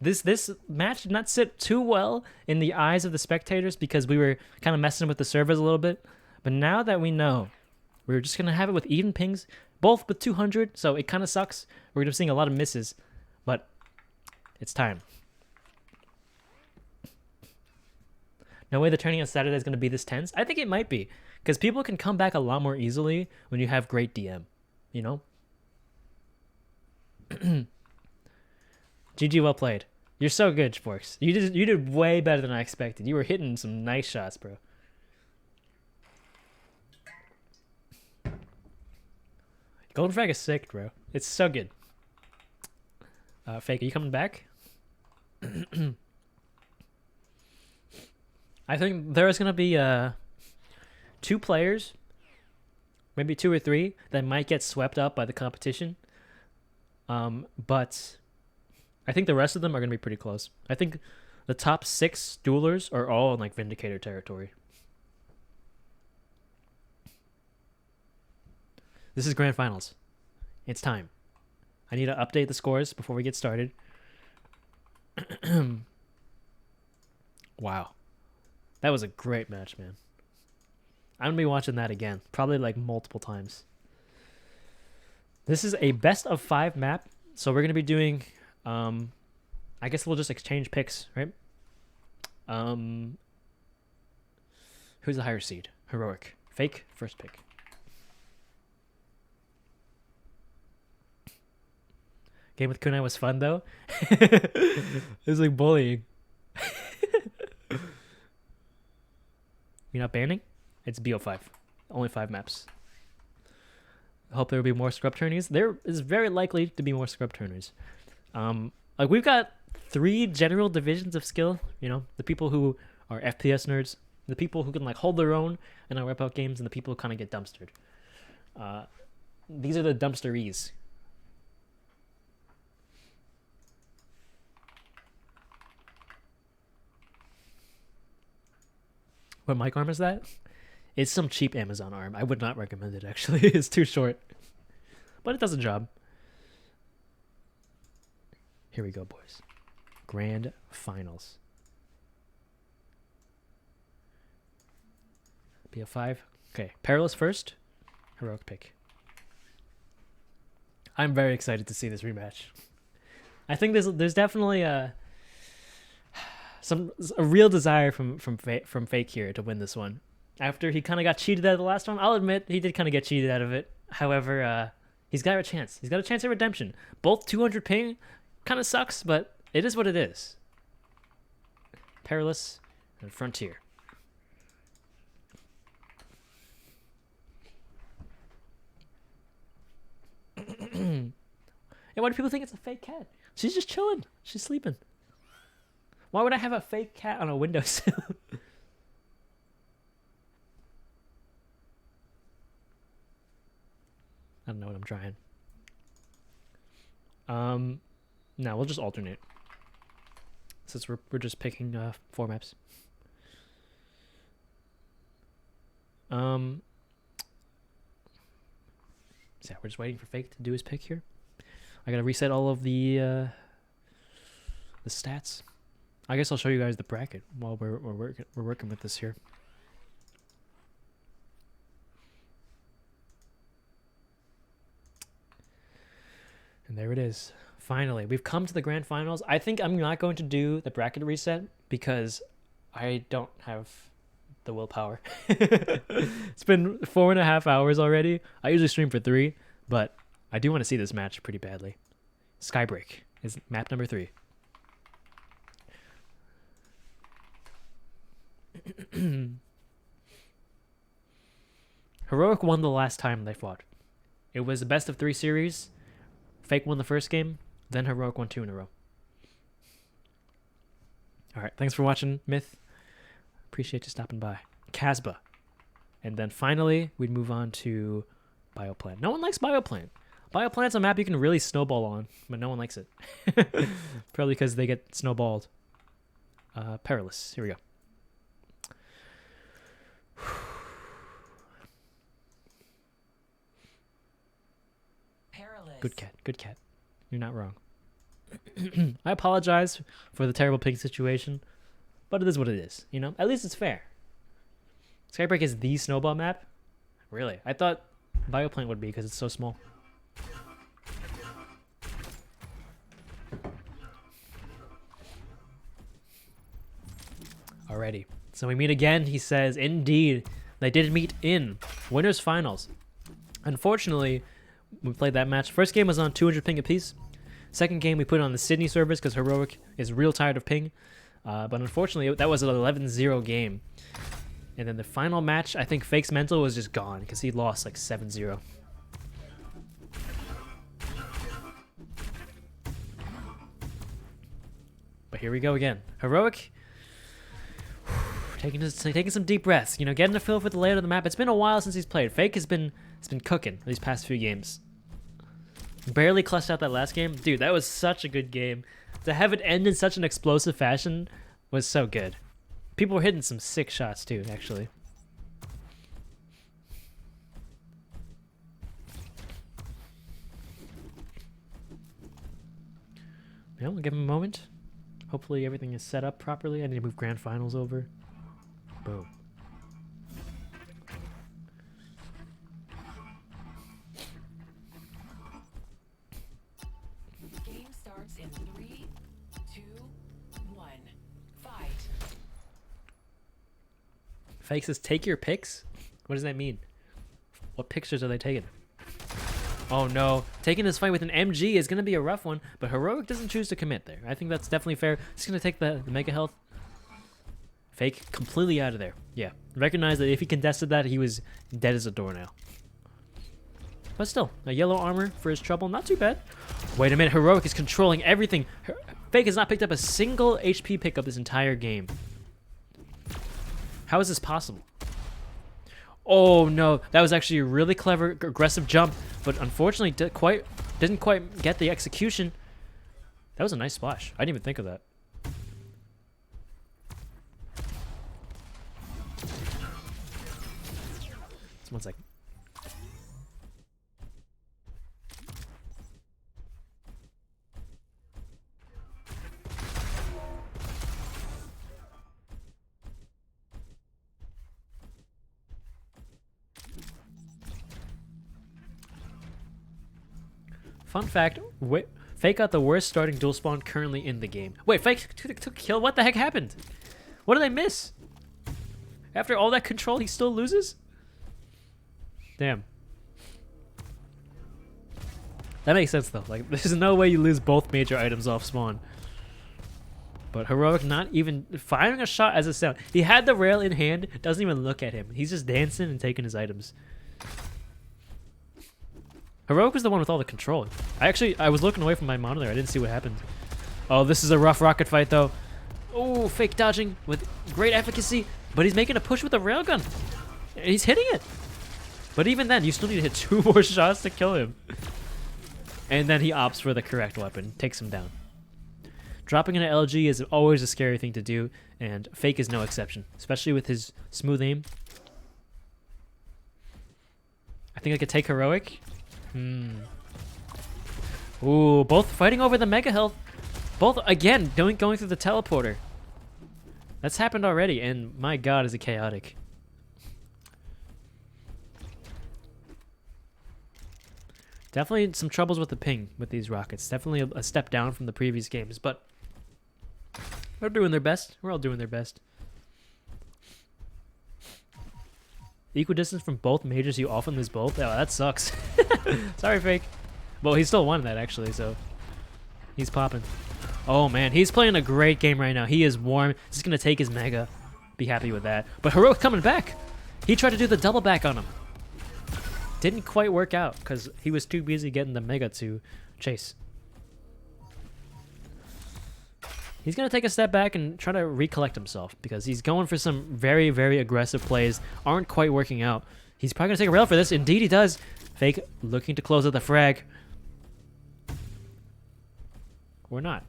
This match did not sit too well in the eyes of the spectators because we were kind of messing with the servers a little bit. But now that we know, we're just going to have it with even pings, both with 200, so it kind of sucks. We're going to be seeing a lot of misses, but it's time. No way the tourney on Saturday is going to be this tense. I think it might be, because people can come back a lot more easily when you have great DM, you know? GG, well played. You're so good, Sporks. You did way better than I expected. You were hitting some nice shots, bro. Golden Frag is sick, bro. It's so good. Fake, are you coming back? I think there's going to be 2 players, maybe 2 or 3, that might get swept up by the competition. But I think the rest of them are going to be pretty close. I think the top 6 duelers are all in like Vindicator territory. This is Grand Finals. It's time. I need to update the scores before we get started. Wow. That was a great match, man. I'm going to be watching that again. Probably like multiple times. This is a best of 5 map. So we're going to be doing... I guess we'll just exchange picks, right? Who's the higher seed? Heroic. Fake, first pick. Game with Kunai was fun, though. It was like bullying. You're not banning? It's BO5. Only 5 maps. I hope there will be more scrub tourneys. There is very likely to be more scrub tourneys. Like we've got 3 general divisions of skill. You know, the people who are FPS nerds, the people who can like hold their own in our rep out games, and the people who kind of get dumpstered. These are the dumpsteries. What mic arm is that? It's some cheap Amazon arm. I would not recommend it, actually. It's too short. But it does the job. Here we go, boys. Grand Finals. BO5. Okay, Perilous first. Heroic pick. I'm very excited to see this rematch. I think there's definitely a real desire from Fake here to win this one. After he kind of got cheated out of the last one, I'll admit he did kind of get cheated out of it. However, he's got a chance. He's got a chance at redemption. Both 200 ping kind of sucks, but it is what it is. Perilous and Frontier. And why do people think it's a fake cat? She's just chilling. She's sleeping. Why would I have a fake cat on a windowsill? I don't know what I'm trying. No, we'll just alternate. Since we're just picking 4 maps. So yeah, we're just waiting for Fake to do his pick here. I gotta reset all of the stats. I guess I'll show you guys the bracket while we're working with this here. And there it is. Finally, we've come to the grand finals. I think I'm not going to do the bracket reset because I don't have the willpower. It's been 4.5 hours already. I usually stream for 3, but I do want to see this match pretty badly. Skybreak is map number 3. Heroic won the last time they fought. It was a best of 3 series. Fake won the first game, then Heroic won 2 in a row. Alright, thanks for watching, Myth. Appreciate you stopping by. Casbah. And then finally, we'd move on to Bioplant. No one likes Bioplant. Bioplant's a map you can really snowball on, but no one likes it. Probably because they get snowballed. Perilous. Here we go. Perilous. Good cat. Good cat. You're not wrong. I apologize for the terrible ping situation, but it is what it is. You know, at least it's fair. Skybreak is the snowball map. Really, I thought Bioplant would be because it's so small. Alrighty, so we meet again. He says, indeed, they did meet in winners finals. Unfortunately, we played that match. First game was on 200 ping apiece. Second game we put it on the Sydney servers because Heroic is real tired of ping. But unfortunately, that was an 11-0 game. And then the final match, I think Fake's mental was just gone because he lost like 7-0. But here we go again. Heroic taking some deep breaths, you know, getting a feel for the layout of the map. It's been a while since he's played. Fake has been cooking these past few games. Barely clutched out that last game. Dude, that was such a good game. To have it end in such an explosive fashion was so good. People were hitting some sick shots too, actually. Yeah, we'll give him a moment. Hopefully everything is set up properly. I need to move grand finals over. Boom. Game starts in 3, 2, 1. Fight. Fake says, take your picks? What does that mean? What pictures are they taking? Oh no, taking this fight with an MG is going to be a rough one, but Heroic doesn't choose to commit there. I think that's definitely fair. He's going to take the Mega Health. Fake completely out of there. Yeah, recognize that if he contested that, he was dead as a door now. But still, a yellow armor for his trouble, not too bad. Wait a minute, Heroic is controlling everything. Fake has not picked up a single HP pickup this entire game. How is this possible? Oh no, that was actually a really clever, aggressive jump, but unfortunately didn't quite get the execution. That was a nice splash. I didn't even think of that. Just 1 second. Fun fact, Fake got the worst starting dual spawn currently in the game. Wait, Fake took a kill? What the heck happened? What did I miss? After all that control, he still loses? Damn. That makes sense though. Like, there's no way you lose both major items off spawn. But Heroic not even firing a shot as a sound. He had the rail in hand, doesn't even look at him. He's just dancing and taking his items. Heroic was the one with all the control. I was looking away from my monitor. I didn't see what happened. Oh, this is a rough rocket fight, though. Oh, Fake dodging with great efficacy, but he's making a push with a railgun. And he's hitting it. But even then, you still need to hit 2 more shots to kill him. And then he opts for the correct weapon, takes him down. Dropping an LG is always a scary thing to do, and Fake is no exception, especially with his smooth aim. I think I could take Heroic. Ooh, both fighting over the Mega Health. Both, again, going through the teleporter. That's happened already, and my god, is it chaotic. Definitely some troubles with the ping with these rockets. Definitely a step down from the previous games, but they're doing their best. We're all doing their best. Equidistance from both majors, you often lose both? Oh, that sucks. Sorry, Fake. Well, he still won that, actually, so he's popping. Oh, man, he's playing a great game right now. He is warm. He's just going to take his Mega. Be happy with that. But Heroic coming back. He tried to do the double back on him. Didn't quite work out because he was too busy getting the Mega to chase. He's going to take a step back and try to recollect himself because he's going for some very, very aggressive plays. Aren't quite working out. He's probably going to take a rail for this. Indeed, he does. Fake looking to close out the frag. Or not.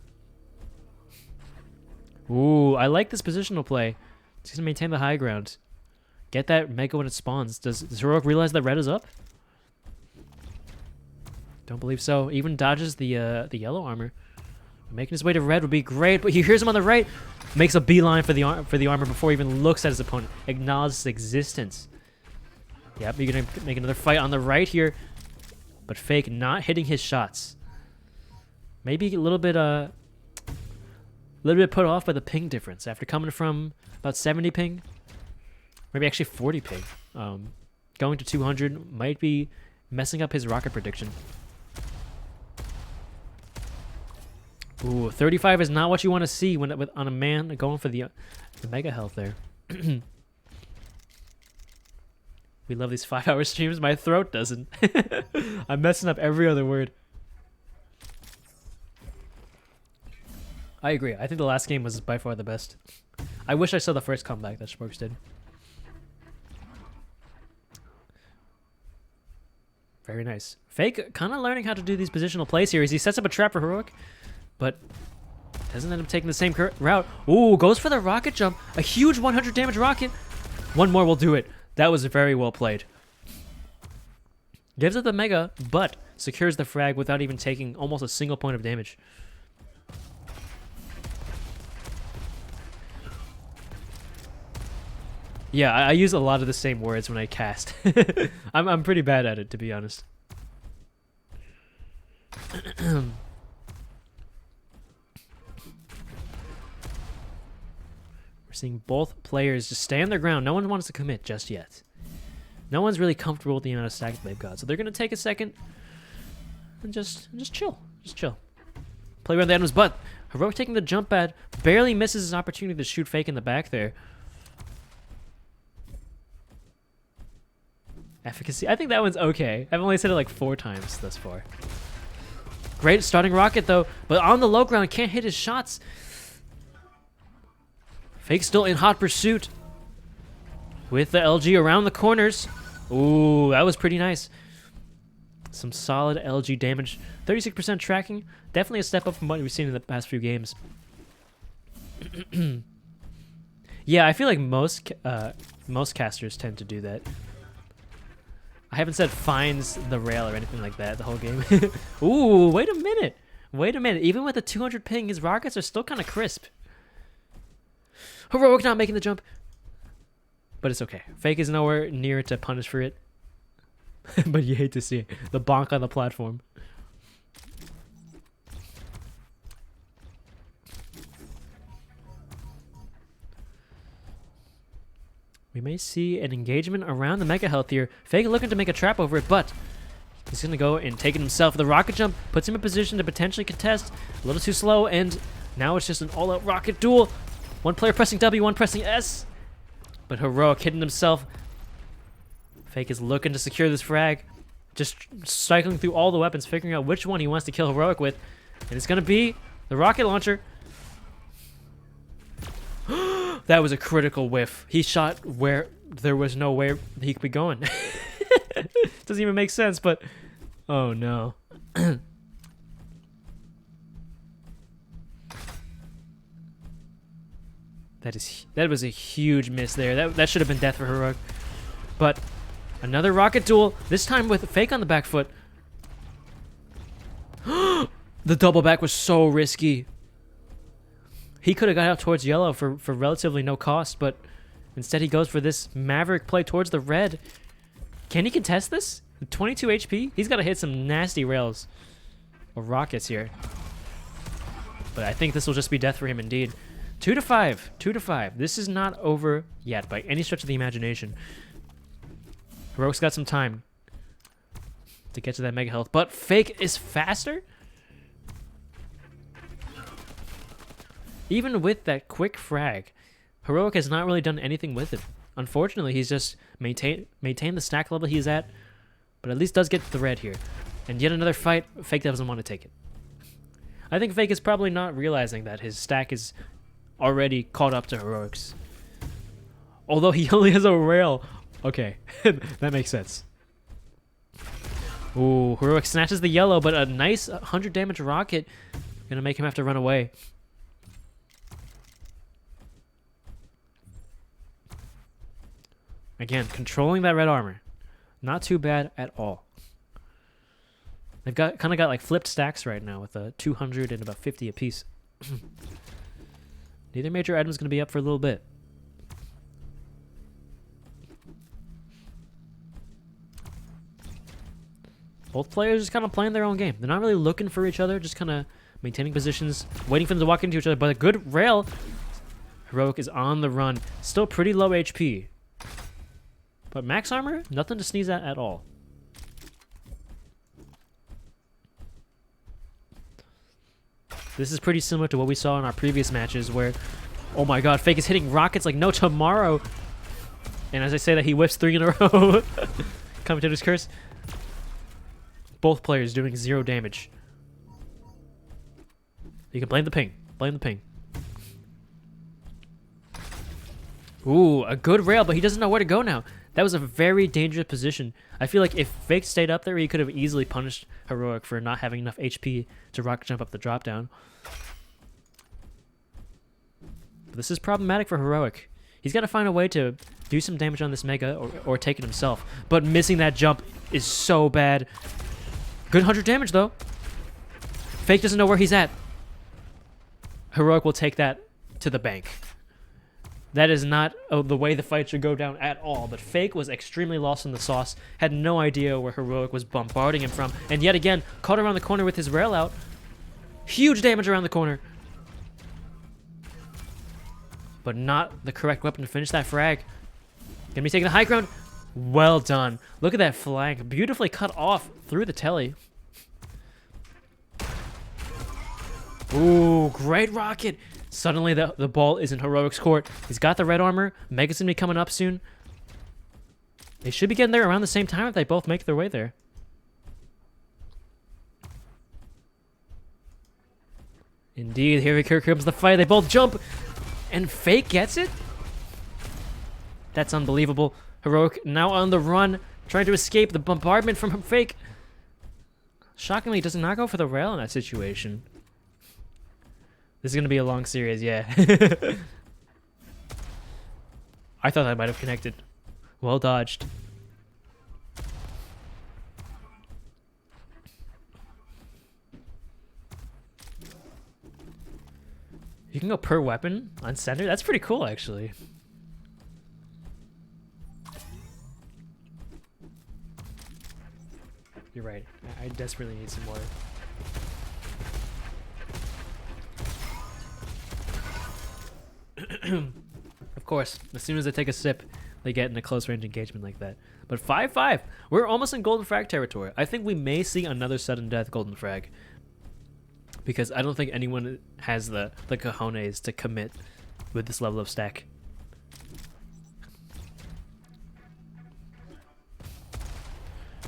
Ooh, I like this positional play. He's going to maintain the high ground. Get that Mega when it spawns. Does Heroic realize that red is up? Don't believe so. Even dodges the yellow armor. Making his way to red would be great, but he hears him on the right. Makes a beeline for the armor before he even looks at his opponent. Acknowledges its existence. Yep, you're going to make another fight on the right here. But Fake not hitting his shots. Maybe a little bit put off by the ping difference. After coming from about 70 ping, maybe actually 40 ping. Going to 200 might be messing up his rocket prediction. Ooh, 35 is not what you want to see when on a man going for the mega health there. We love these 5-hour streams. My throat doesn't. I'm messing up every other word. I agree. I think the last game was by far the best. I wish I saw the first comeback that Sporks did. Very nice. Fake kind of learning how to do these positional plays here as he sets up a trap for Heroic, but doesn't end up taking the same route. Ooh, goes for the rocket jump. A huge 100 damage rocket. One more will do it. That was very well played. Gives it the mega, but secures the frag without even taking almost a single point of damage. Yeah, I use a lot of the same words when I cast. I'm pretty bad at it, to be honest. We're seeing both players just stay on their ground. No one wants to commit just yet. No one's really comfortable with the amount of stacks they've got, so they're gonna take a second and just chill. Just chill. Play around the Adam's butt. Heroic taking the jump pad, barely misses his opportunity to shoot Fake in the back there. Efficacy. I think that one's okay. I've only said it like 4 times thus far. Great starting rocket though, but on the low ground can't hit his shots. Fake still in hot pursuit with the LG around the corners. Ooh, that was pretty nice. Some solid LG damage. 36% tracking. Definitely a step up from what we've seen in the past few games. Yeah, I feel like most casters tend to do that. I haven't said finds the rail or anything like that the whole game. Ooh, wait a minute. Wait a minute. Even with the 200 ping, his rockets are still kind of crisp. Heroic not making the jump. But it's okay. Fake is nowhere near to punish for it. But you hate to see it. The bonk on the platform. We may see an engagement around the Mega Health here. Fake looking to make a trap over it, but he's going to go and take it himself. The rocket jump puts him in position to potentially contest. A little too slow, and now it's just an all-out rocket duel. One player pressing W, one pressing S. But Heroic hitting himself. Fake is looking to secure this frag. Just cycling through all the weapons, figuring out which one he wants to kill Heroic with. And it's going to be the rocket launcher. That was a critical whiff. He shot where there was no way he could be going. Doesn't even make sense, but oh no. That was a huge miss there. That should have been death for Heroic. But another rocket duel, this time with Fake on the back foot. The double back was so risky. He could have got out towards yellow for relatively no cost, but instead he goes for this Maverick play towards the red. Can he contest this? 22 HP? He's got to hit some nasty rails or rockets here. But I think this will just be death for him indeed. 2 to 5. 2 to 5. This is not over yet by any stretch of the imagination. Heroic's got some time to get to that Mega Health, but Fake is faster? Even with that quick frag, Heroic has not really done anything with it. Unfortunately, he's just maintained the stack level he's at, but at least does get the red here. And yet another fight, Fake doesn't want to take it. I think Fake is probably not realizing that his stack is already caught up to Heroic's. Although he only has a rail. Okay, that makes sense. Ooh, Heroic snatches the yellow, but a nice 100 damage rocket gonna make him have to run away. Again, controlling that red armor. Not too bad at all. They've got kind of got like flipped stacks right now with a 200 and about 50 apiece. Neither major item is going to be up for a little bit. Both players just kind of playing their own game. They're not really looking for each other, just kind of maintaining positions, waiting for them to walk into each other. But a good rail. Heroic is on the run. Still pretty low HP. But max armor, nothing to sneeze at all. This is pretty similar to what we saw in our previous matches where, oh my god, Fake is hitting rockets like no tomorrow. And as I say that, he whiffs 3 in a row. Commentator's curse. Both players doing 0 damage. You can blame the ping. Blame the ping. Ooh, a good rail, but he doesn't know where to go now. That was a very dangerous position. I feel like if Fake stayed up there, he could have easily punished Heroic for not having enough HP to rocket jump up the drop down. But this is problematic for Heroic. He's got to find a way to do some damage on this Mega or take it himself. But missing that jump is so bad. Good 100 damage, though. Fake doesn't know where he's at. Heroic will take that to the bank. That is not the way the fight should go down at all. But Fake was extremely lost in the sauce. Had no idea where Heroic was bombarding him from. And yet again, caught around the corner with his rail out. Huge damage around the corner. But not the correct weapon to finish that frag. Gonna be taking the high ground. Well done. Look at that flank. Beautifully cut off through the telly. Ooh, great rocket. Suddenly the ball is in Heroic's court. He's got the red armor. Mega's gonna be coming up soon. They should be getting there around the same time if they both make their way there. Indeed, here comes the fight. They both jump. And Fake gets it? That's unbelievable. Heroic now on the run, trying to escape the bombardment from Fake. Shockingly, does not go for the rail in that situation. This is going to be a long series, yeah. I thought I might have connected. Well dodged. You can go per weapon on center? That's pretty cool, actually. You're right. I desperately need some more. Of course, as soon as they take a sip, they get in a close range engagement like that. But 5-5. We're almost in golden frag territory. I think we may see another sudden death golden frag. Because I don't think anyone has the cojones to commit with this level of stack.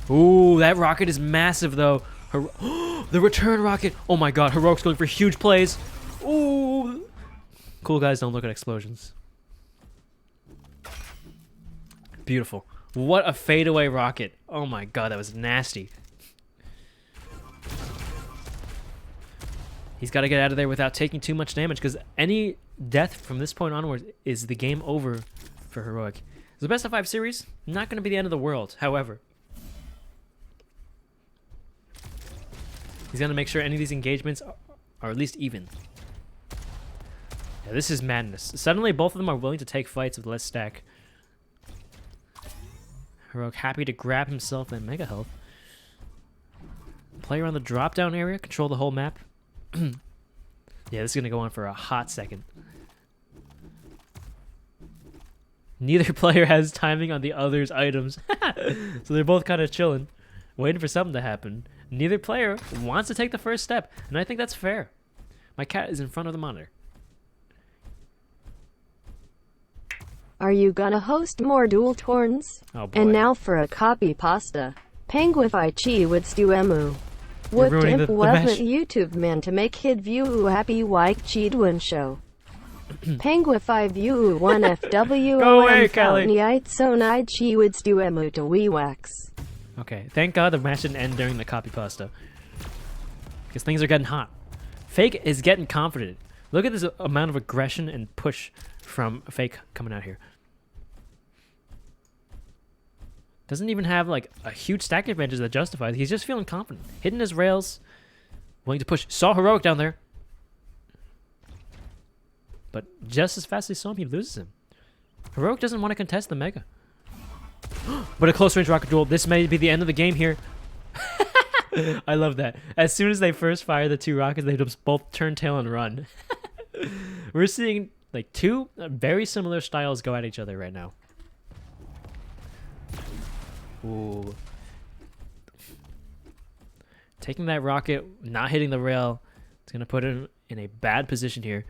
Ooh, that rocket is massive, though. The return rocket. Oh, my God. Heroic's going for huge plays. Ooh. Cool guys don't look at explosions. Beautiful. What a fadeaway rocket. Oh, my God. That was nasty. He's got to get out of there without taking too much damage, because any death from this point onwards is the game over for Heroic. It's the best of 5 series. Not going to be the end of the world, however. He's going to make sure any of these engagements are at least even. Yeah, this is madness. Suddenly, both of them are willing to take fights with less stack. Heroic happy to grab himself that mega health. Play around the drop-down area, control the whole map. Yeah, this is going to go on for a hot second. Neither player has timing on the other's items. So they're both kind of chilling, waiting for something to happen. Neither player wants to take the first step, and I think that's fair. My cat is in front of the monitor. Are you gonna host more duel tourns? Oh boy. And now for a copy pasta. Pengu fi chi with stew emu. You're What ruining dimp the wasn't mesh. YouTube man to make kid view happy wike chi duan show. Pengu fi view 1 FW Go away, Kelly. night so night chi with stew emu to wee wax. Okay, thank God the match didn't end during the copy pasta. Because things are getting hot. Fake is getting confident. Look at this amount of aggression and push from Fake coming out here. Doesn't even have like a huge stack advantage that justifies. He's just feeling confident. Hitting his rails. Willing to push. Saw Heroic down there. But just as fast as he saw him, he loses him. Heroic doesn't want to contest the Mega. But a close range rocket duel. This may be the end of the game here. I love that. As soon as they first fire the 2 rockets, they just both turn tail and run. We're seeing like 2 very similar styles go at each other right now. Ooh. Taking that rocket, not hitting the rail. It's going to put him in a bad position here.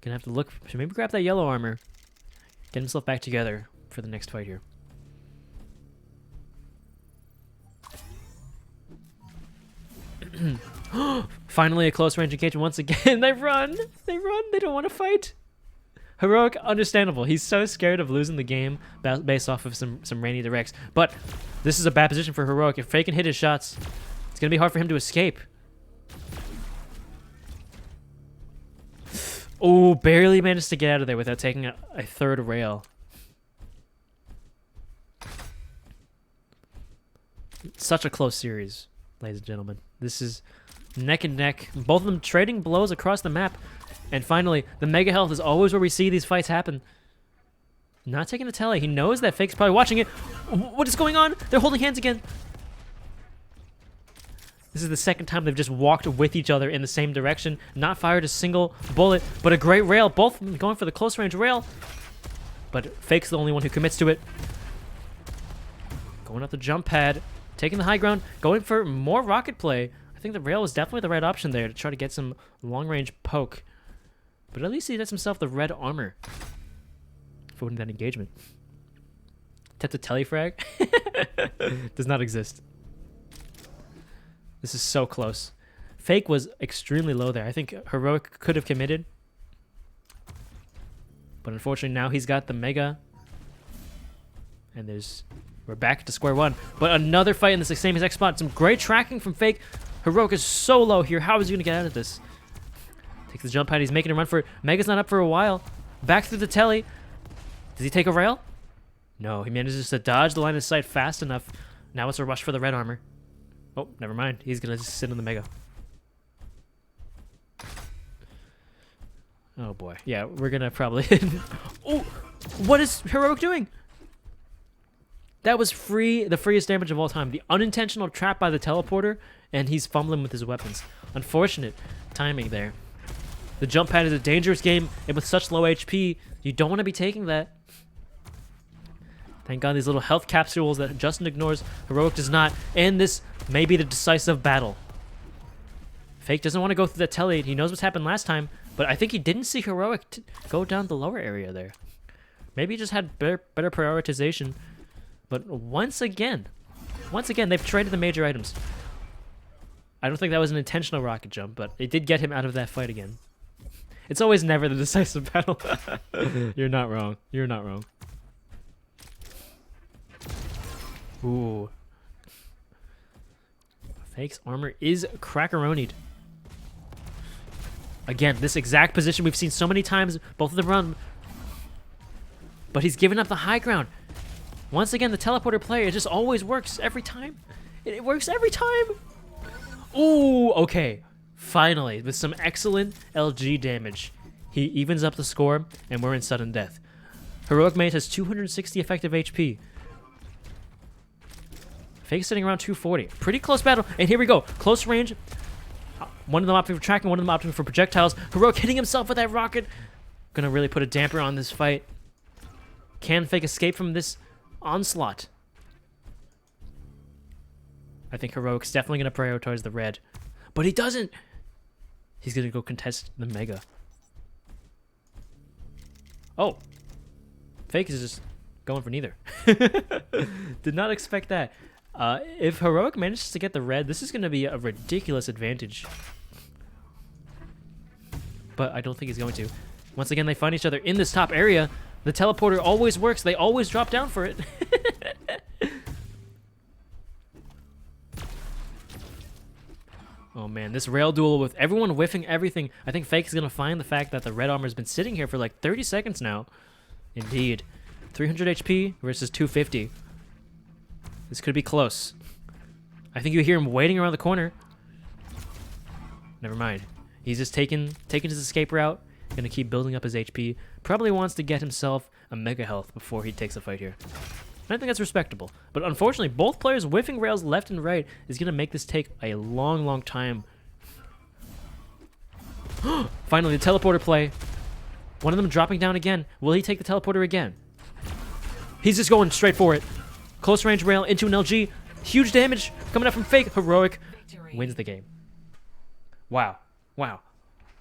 Gonna have to look to maybe grab that yellow armor. Get himself back together for the next fight here. Finally a close range engagement once again. They run. They run. They don't want to fight. Heroic, understandable. He's so scared of losing the game based off of some rainy directs. But this is a bad position for Heroic. If Faye can hit his shots, it's going to be hard for him to escape. Oh, barely managed to get out of there without taking a 3rd rail. Such a close series, ladies and gentlemen. This is neck and neck. Both of them trading blows across the map. And finally, the Mega Health is always where we see these fights happen. Not taking the tele. He knows that Fake's probably watching it. What is going on? They're holding hands again. This is the second time they've just walked with each other in the same direction. Not fired a single bullet, but a great rail. Both of them going for the close range rail. But Fake's the only one who commits to it. Going up the jump pad. Taking the high ground. Going for more rocket play. I think the rail was definitely the right option there to try to get some long range poke. But at least he gets himself the red armor for winning that engagement. Attempt to telefrag? Does not exist. This is so close. Fake was extremely low there. I think Heroic could have committed. But unfortunately now he's got the Mega. And we're back to square one. But another fight in the same exact spot. Some great tracking from Fake. Heroic is so low here. How is he going to get out of this? Takes the jump pad. He's making a run for it. Mega's not up for a while. Back through the telly. Does he take a rail? No, he manages to dodge the line of sight fast enough. Now it's a rush for the red armor. Oh, never mind. He's going to just sit on the Mega. Oh, boy. Yeah, we're going to probably... Oh, what is Heroic doing? That was the freest damage of all time. The unintentional trap by the teleporter, and he's fumbling with his weapons. Unfortunate timing there. The jump pad is a dangerous game, and with such low HP, you don't want to be taking that. Thank God these little health capsules that Justin ignores, Heroic does not, and this may be the decisive battle. Fake doesn't want to go through that telly. He knows what's happened last time, but I think he didn't see Heroic go down the lower area there. Maybe he just had better prioritization. But once again, they've traded the major items. I don't think that was an intentional rocket jump, but it did get him out of that fight again. It's always never the decisive battle. You're not wrong. You're not wrong. Ooh. Fake's armor is crackeronied. Again, this exact position we've seen so many times. Both of them run. But he's given up the high ground. Once again, the teleporter play, it just always works every time. It works every time. Ooh, okay. Finally, with some excellent LG damage, he evens up the score, and we're in sudden death. Heroic Mate has 260 effective HP. Fake's sitting around 240. Pretty close battle, and here we go. Close range. One of them opting for tracking, one of them opting for projectiles. Heroic hitting himself with that rocket. Gonna really put a damper on this fight. Can Fake escape from this onslaught? I think Heroic's definitely going to prioritize the red. But he doesn't! He's going to go contest the Mega. Oh. Fake is just going for neither. Did not expect that. If Heroic manages to get the red, this is going to be a ridiculous advantage. But I don't think he's going to. Once again, they find each other in this top area. The teleporter always works. They always drop down for it. Oh man, this rail duel with everyone whiffing everything. I think Fake's going to find the fact that the red armor's been sitting here for like 30 seconds now. Indeed. 300 HP versus 250. This could be close. I think you hear him waiting around the corner. Never mind. He's just taking his escape route. Gonna keep building up his HP. Probably wants to get himself a mega health before he takes a fight here. And I think that's respectable. But unfortunately, both players whiffing rails left and right is gonna make this take a long, long time. Finally, the teleporter play. One of them dropping down again. Will he take the teleporter again? He's just going straight for it. Close range rail into an LG. Huge damage coming up from Fake. Heroic wins the game. Wow. Wow.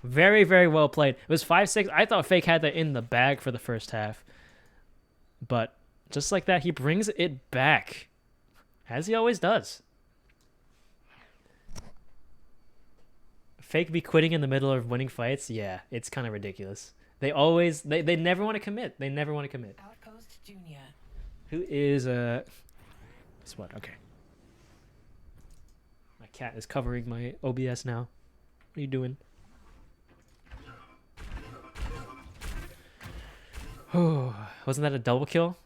Very, very well played. It was 5-6. I thought Fake had that in the bag for the first half. But just like that, he brings it back. As he always does. Fake be quitting in the middle of winning fights? Yeah, it's kind of ridiculous. They always, they never want to commit. They never want to commit. Outpost Junior. Who is, what? Okay. My cat is covering my OBS now. What are you doing? Oh, wasn't that a double kill?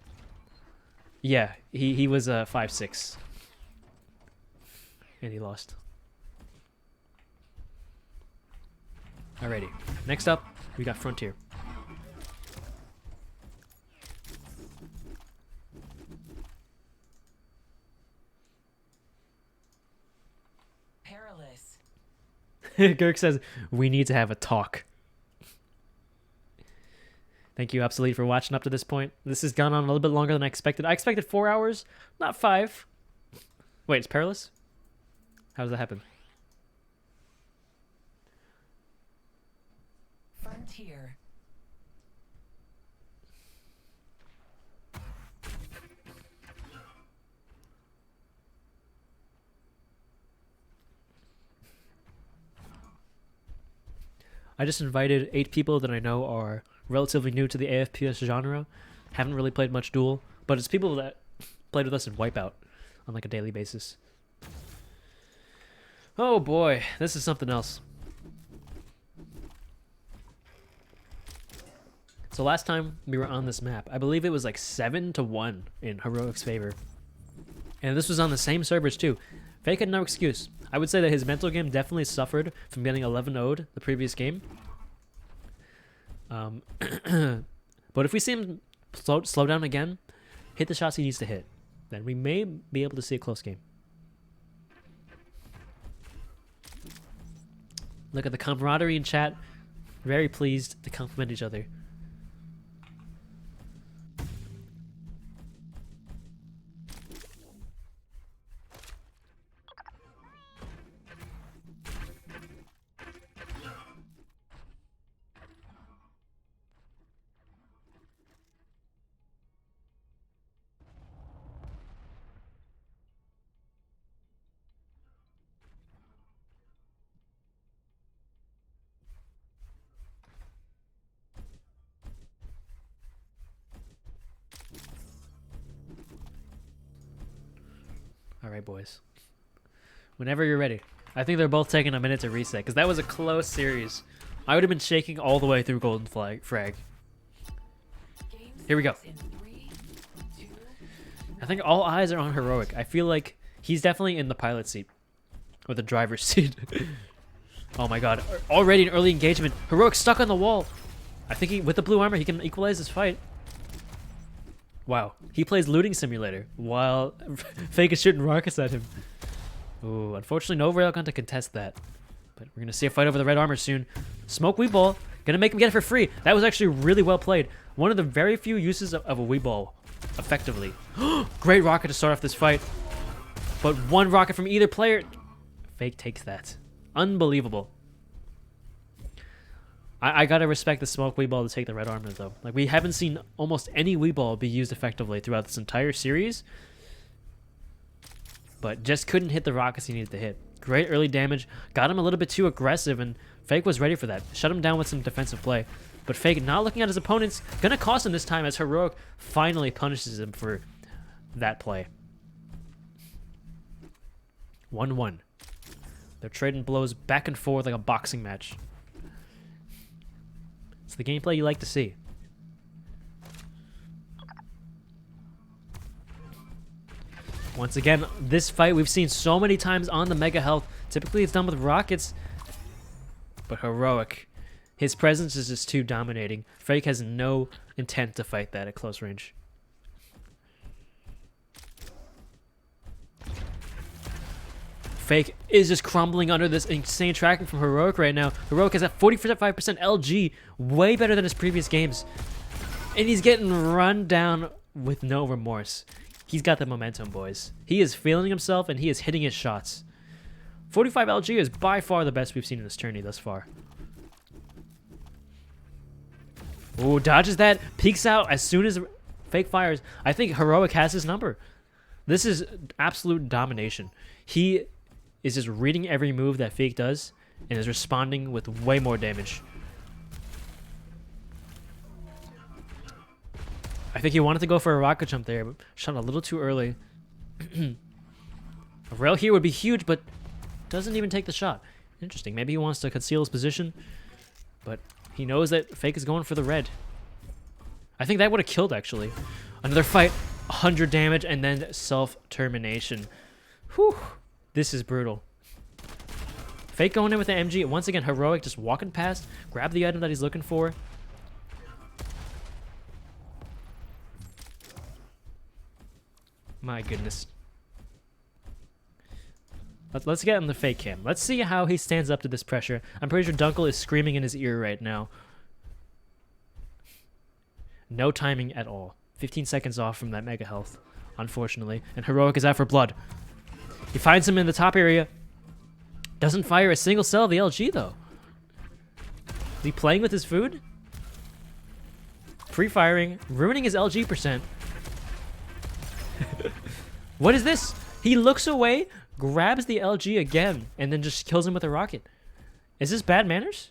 Yeah, he was 5-6. And he lost. Alrighty. Next up, we got Frontier. Perilous. Girk says, we need to have a talk. Thank you, Obsolete, for watching up to this point. This has gone on a little bit longer than I expected. I expected 4 hours, not 5. Wait, it's Perilous? How does that happen? Frontier. I just invited 8 people that I know are relatively new to the AFPS genre, haven't really played much Duel, but it's people that played with us in Wipeout on like a daily basis. Oh boy, this is something else. So last time we were on this map, I believe it was like 7-1 in Heroic's favor. And this was on the same servers too. Fake had no excuse. I would say that his mental game definitely suffered from getting 11-0'd the previous game. But if we see him slow down again, hit the shots he needs to hit, then we may be able to see a close game. Look at the camaraderie in chat. Very pleased to compliment each other. All right, boys. Whenever you're ready. I think they're both taking a minute to reset, because that was a close series. I would have been shaking all the way through Golden Frag. Here we go. In 3, 2, I think all eyes are on Heroic. I feel like he's definitely in the pilot seat. Or the driver's seat. Oh my god. Already an early engagement. Heroic stuck on the wall. I think with the blue armor, he can equalize this fight. Wow. He plays Looting Simulator while Fake is shooting rockets at him. Ooh, unfortunately, no railgun to contest that. But we're going to see a fight over the red armor soon. Smoke Wii Ball. Going to make him get it for free. That was actually really well played. One of the very few uses of a Wii Ball effectively. Great rocket to start off this fight. But one rocket from either player. Fake takes that. Unbelievable. I gotta respect the smoke Wii Ball to take the red armor though. Like, we haven't seen almost any Wii Ball be used effectively throughout this entire series. But just couldn't hit the rockets he needed to hit. Great early damage. Got him a little bit too aggressive, and Fake was ready for that. Shut him down with some defensive play. But Fake, not looking at his opponents, gonna cost him this time as Heroic finally punishes him for that play. 1-1. They're trading blows back and forth like a boxing match. It's the gameplay you like to see. Once again, this fight we've seen so many times on the Mega Health. Typically it's done with rockets, but Heroic, his presence is just too dominating. Fake has no intent to fight that at close range. Fake is just crumbling under this insane tracking from Heroic right now. Heroic is at 45% LG, way better than his previous games. And he's getting run down with no remorse. He's got the momentum, boys. He is feeling himself, and he is hitting his shots. 45 LG is by far the best we've seen in this tourney thus far. Ooh, dodges that, peeks out as soon as Fake fires. I think Heroic has his number. This is absolute domination. He is just reading every move that Fake does and is responding with way more damage. I think he wanted to go for a rocket jump there, but shot a little too early. A rail here would be huge, but doesn't even take the shot. Interesting. Maybe he wants to conceal his position, but he knows that Fake is going for the red. I think that would have killed, actually. Another fight, 100 damage, and then self-termination. Whew. This is brutal. Fake going in with the MG. Once again, Heroic just walking past, grab the item that he's looking for. My goodness. Let's get on the Fake cam. Let's see how he stands up to this pressure. I'm pretty sure Dunkel is screaming in his ear right now. No timing at all. 15 seconds off from that Mega Health, unfortunately. And Heroic is out for blood. He finds him in the top area. Doesn't fire a single cell of the LG, though. Is he playing with his food? Pre-firing, ruining his LG percent. What is this? He looks away, grabs the LG again, and then just kills him with a rocket. Is this bad manners?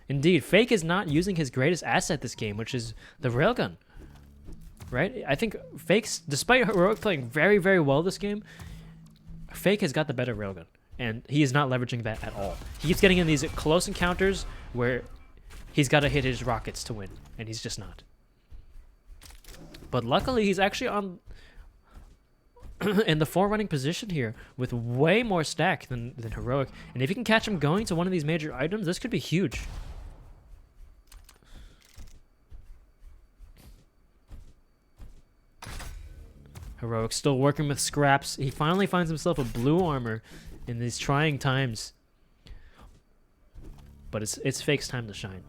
Indeed, Fake is not using his greatest asset this game, which is the railgun. Right? I think Fake's, despite Heroic playing very, very well this game, Fake has got the better railgun, and he is not leveraging that at all. He keeps getting in these close encounters where he's got to hit his rockets to win, and he's just not. But luckily, he's actually on in the forerunning position here with way more stack than Heroic. And if you can catch him going to one of these major items, this could be huge. Heroic still working with scraps. He finally finds himself a blue armor in these trying times. But it's Fake's time to shine.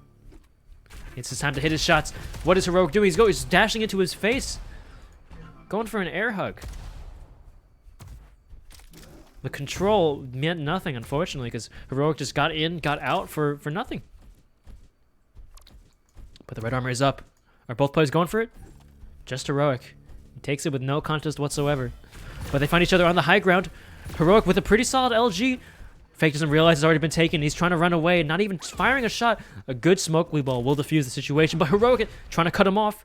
It's his time to hit his shots. What is Heroic doing? He's dashing into his face. Going for an air hug. The control meant nothing, unfortunately, because Heroic just got in, got out for nothing. But the red armor is up. Are both players going for it? Just Heroic. He takes it with no contest whatsoever. But they find each other on the high ground. Heroic with a pretty solid LG. Fake doesn't realize it's already been taken. He's trying to run away, not even firing a shot. A good smoke ball will defuse the situation, but Heroic trying to cut him off.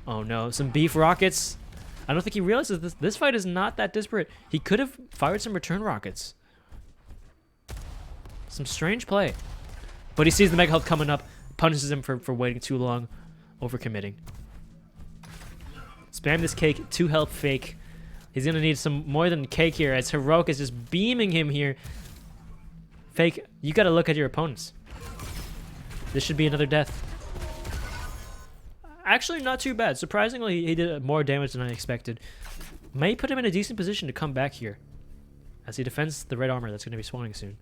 Oh no, some beef rockets. I don't think he realizes this fight is not that disparate. He could have fired some return rockets. Some strange play. But he sees the Mega Health coming up, punishes him for waiting too long, overcommitting. Spam this cake to help Fake. He's going to need some more than cake here, as Heroic is just beaming him here. Fake, you got to look at your opponents. This should be another death. Actually, not too bad. Surprisingly, he did more damage than I expected. May put him in a decent position to come back here, as he defends the red armor that's going to be spawning soon.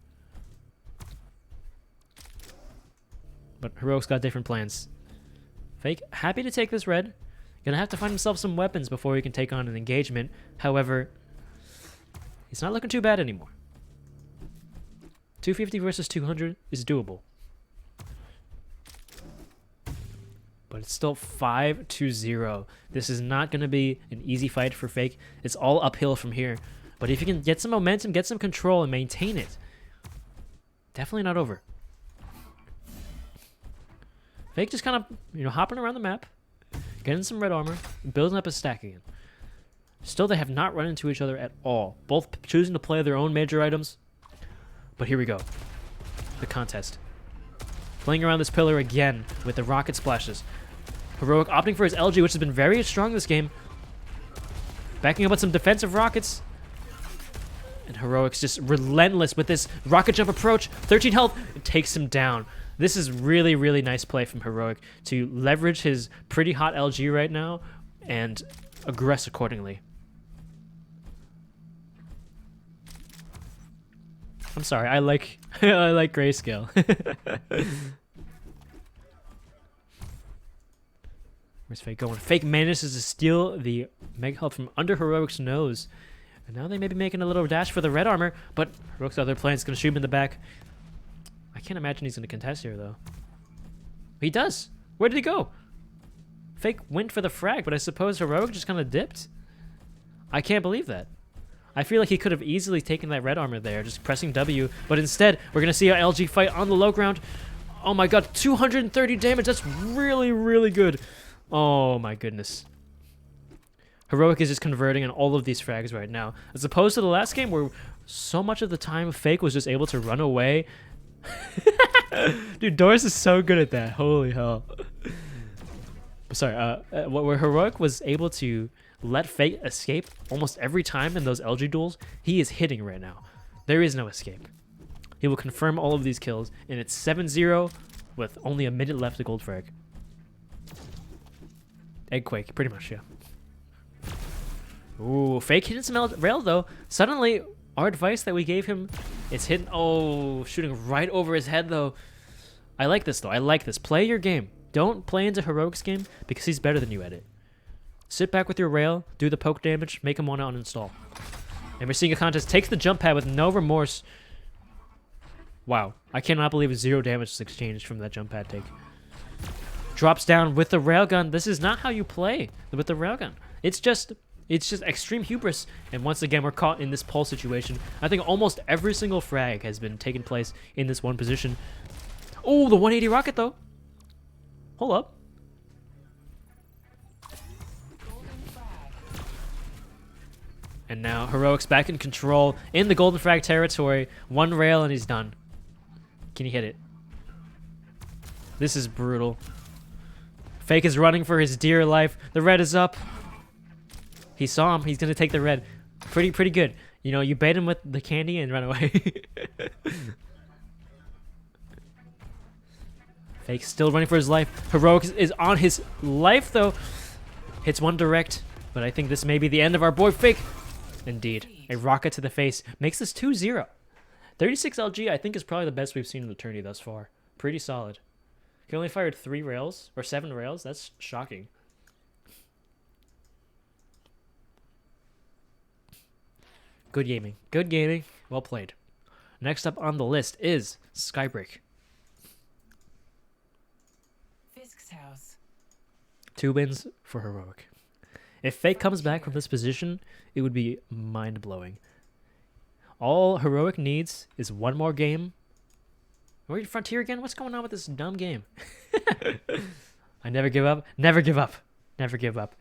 But Heroic's got different plans. Fake, happy to take this red. Gonna have to find himself some weapons before he can take on an engagement. However, he's not looking too bad anymore. 250 versus 200 is doable. But it's still 5-0. This is not going to be an easy fight for Fake. It's all uphill from here. But if you can get some momentum, get some control, and maintain it, definitely not over. Fake just kind of, hopping around the map, getting some red armor, building up his stack again. Still, they have not run into each other at all. Both choosing to play their own major items. But here we go. The contest. Playing around this pillar again with the rocket splashes. Heroic opting for his LG, which has been very strong this game. Backing up on some defensive rockets. And Heroic's just relentless with this rocket jump approach. 13 health. It takes him down. This is really, really nice play from Heroic to leverage his pretty hot LG right now and aggress accordingly. I'm sorry, I like I like grayscale. Where's Fake going? Fake manages to steal the Mega Health from under Heroic's nose. And now they may be making a little dash for the red armor, but Heroic's other plan is going to shoot him in the back. I can't imagine he's going to contest here, though. He does. Where did he go? Fake went for the frag, but I suppose Heroic just kind of dipped. I can't believe that. I feel like he could have easily taken that red armor there, just pressing W, but instead, we're going to see an LG fight on the low ground. Oh my god, 230 damage. That's really, really good. Oh my goodness. Heroic is just converting on all of these frags right now, as opposed to the last game where so much of the time Fake was just able to run away. Dude, Doris is so good at that. Holy hell. Sorry, where Heroic was able to let Fake escape almost every time in those LG duels, he is hitting right now. There is no escape. He will confirm all of these kills, and it's 7-0 with only a minute left to gold frag. Eggquake, pretty much, yeah. Ooh, Fake hitting some rail though. Suddenly, our advice that we gave him is hitting. Oh, shooting right over his head though. I like this though. I like this. Play your game. Don't play into Heroic's game because he's better than you at it. Sit back with your rail, do the poke damage, make him want to uninstall. And we're seeing a contest takes the jump pad with no remorse. Wow, I cannot believe 0 damage is exchanged from that jump pad take. Drops down with the railgun. This is not how you play with the railgun. It's just extreme hubris. And once again, we're caught in this pull situation. I think almost every single frag has been taking place in this one position. Oh, the 180 rocket though. Hold up. And now Heroic's back in control in the golden frag territory. One rail and he's done. Can he hit it? This is brutal. Fake is running for his dear life. The red is up. He saw him. He's going to take the red. Pretty good. You know, you bait him with the candy and run away. Fake still running for his life. Heroic is on his life, though. Hits one direct, but I think this may be the end of our boy Fake. Indeed. A rocket to the face makes this 2-0. 36 LG, I think, is probably the best we've seen in the tourney thus far. Pretty solid. He only fired 3 rails, or 7 rails. That's shocking. Good gaming. Good gaming. Well played. Next up on the list is Skybreak. Fisk's house. 2 wins for Heroic. If Fake comes back from this position, it would be mind-blowing. All Heroic needs is one more game. Are we Frontier again? What's going on with this dumb game? I never give up. Never give up. Never give up.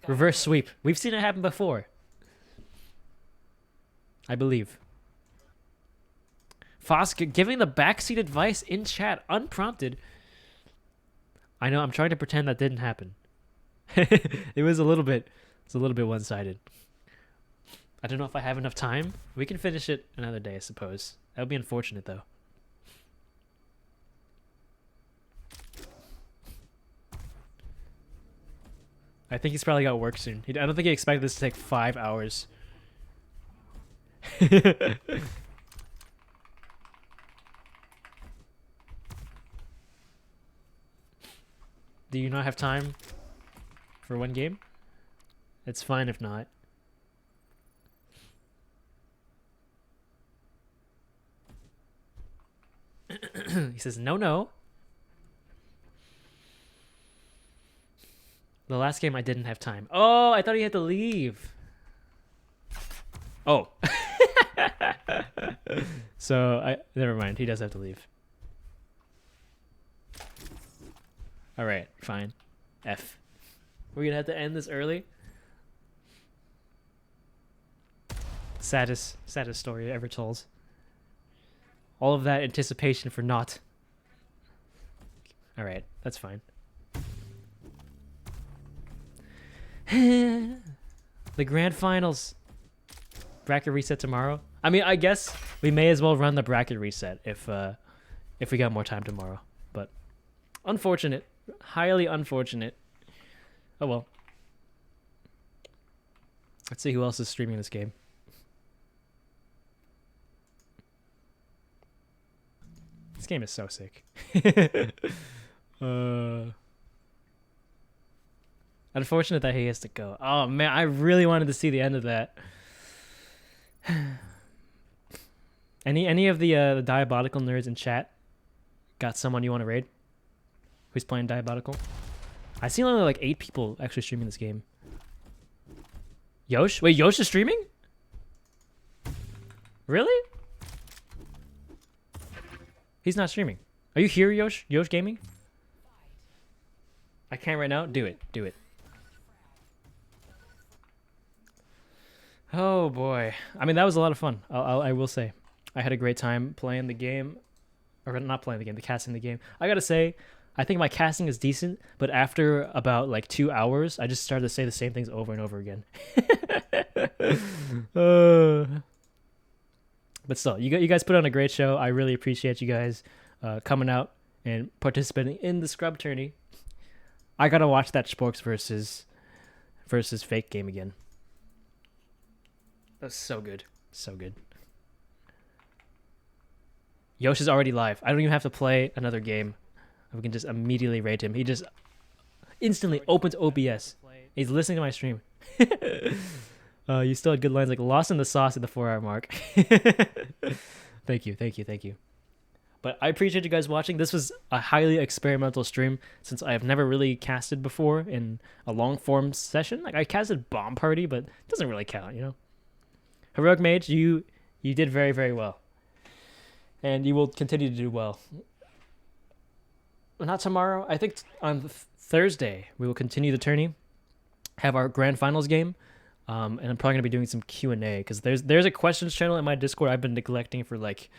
Reverse sweep. We've seen it happen before. I believe. Fosk giving the backseat advice in chat, unprompted. I know, I'm trying to pretend that didn't happen. It was a little bit one-sided. I don't know if I have enough time. We can finish it another day, I suppose. That would be unfortunate, though. I think he's probably got work soon. I don't think he expected this to take 5 hours. Do you not have time for one game? It's fine if not. He says, no. The last game I didn't have time. Oh, I thought he had to leave. Oh. So, never mind. He does have to leave. Alright, fine. F. We're gonna have to end this early. Saddest story ever told. All of that anticipation for naught. Alright, that's fine. The grand finals. Bracket reset tomorrow. I mean, I guess we may as well run the bracket reset if we got more time tomorrow. But unfortunate, highly unfortunate. Oh well. Let's see who else is streaming this game. This game is so sick. Unfortunate that he has to go. Oh man, I really wanted to see the end of that. Any of the diabolical nerds in chat got someone you want to raid? Who's playing diabolical? I see only like 8 people actually streaming this game. Yosh? Wait, Yosh is streaming? Really? He's not streaming. Are you here, Yosh? Yosh Gaming? I can't right now. Do it. Do it. Oh boy. I mean, that was a lot of fun. I will say. I had a great time playing the game. Or not playing the game, the casting the game. I gotta say, I think my casting is decent, but after about like 2 hours, I just started to say the same things over and over again. But still, you guys put on a great show. I really appreciate you guys coming out and participating in the Scrub Tourney. I gotta watch that Sporks versus Fake game again. That's so good. So good. Yosh is already live. I don't even have to play another game. We can just immediately raid him. He just instantly opens OBS. He's listening to my stream. You still had good lines like lost in the sauce at the 4-hour mark. Thank you. But I appreciate you guys watching. This was a highly experimental stream since I have never really casted before in a long form session. Like I casted Bomb Party, but it doesn't really count, you know? Heroic Mage, you did very, very well. And you will continue to do well. Not tomorrow. I think on Thursday we will continue the tourney, have our grand finals game, and I'm probably gonna be doing some Q&A because there's a questions channel in my Discord I've been neglecting for like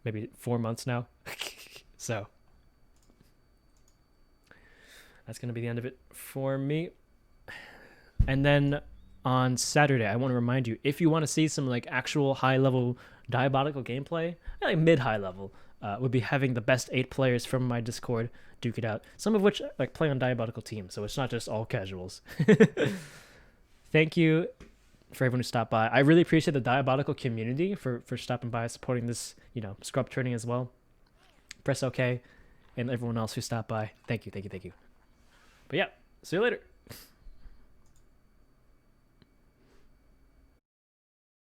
maybe 4 months now. So that's gonna be the end of it for me. And then on Saturday, I want to remind you, if you want to see some like actual high level diabolical gameplay, like mid-high level, would be having the best 8 players from my Discord duke it out. Some of which like play on diabolical teams, so it's not just all casuals. Thank you for everyone who stopped by. I really appreciate the diabolical community for stopping by, supporting this, you know, Scrub Tourney as well. Press OK, and everyone else who stopped by. Thank you. But yeah, see you later.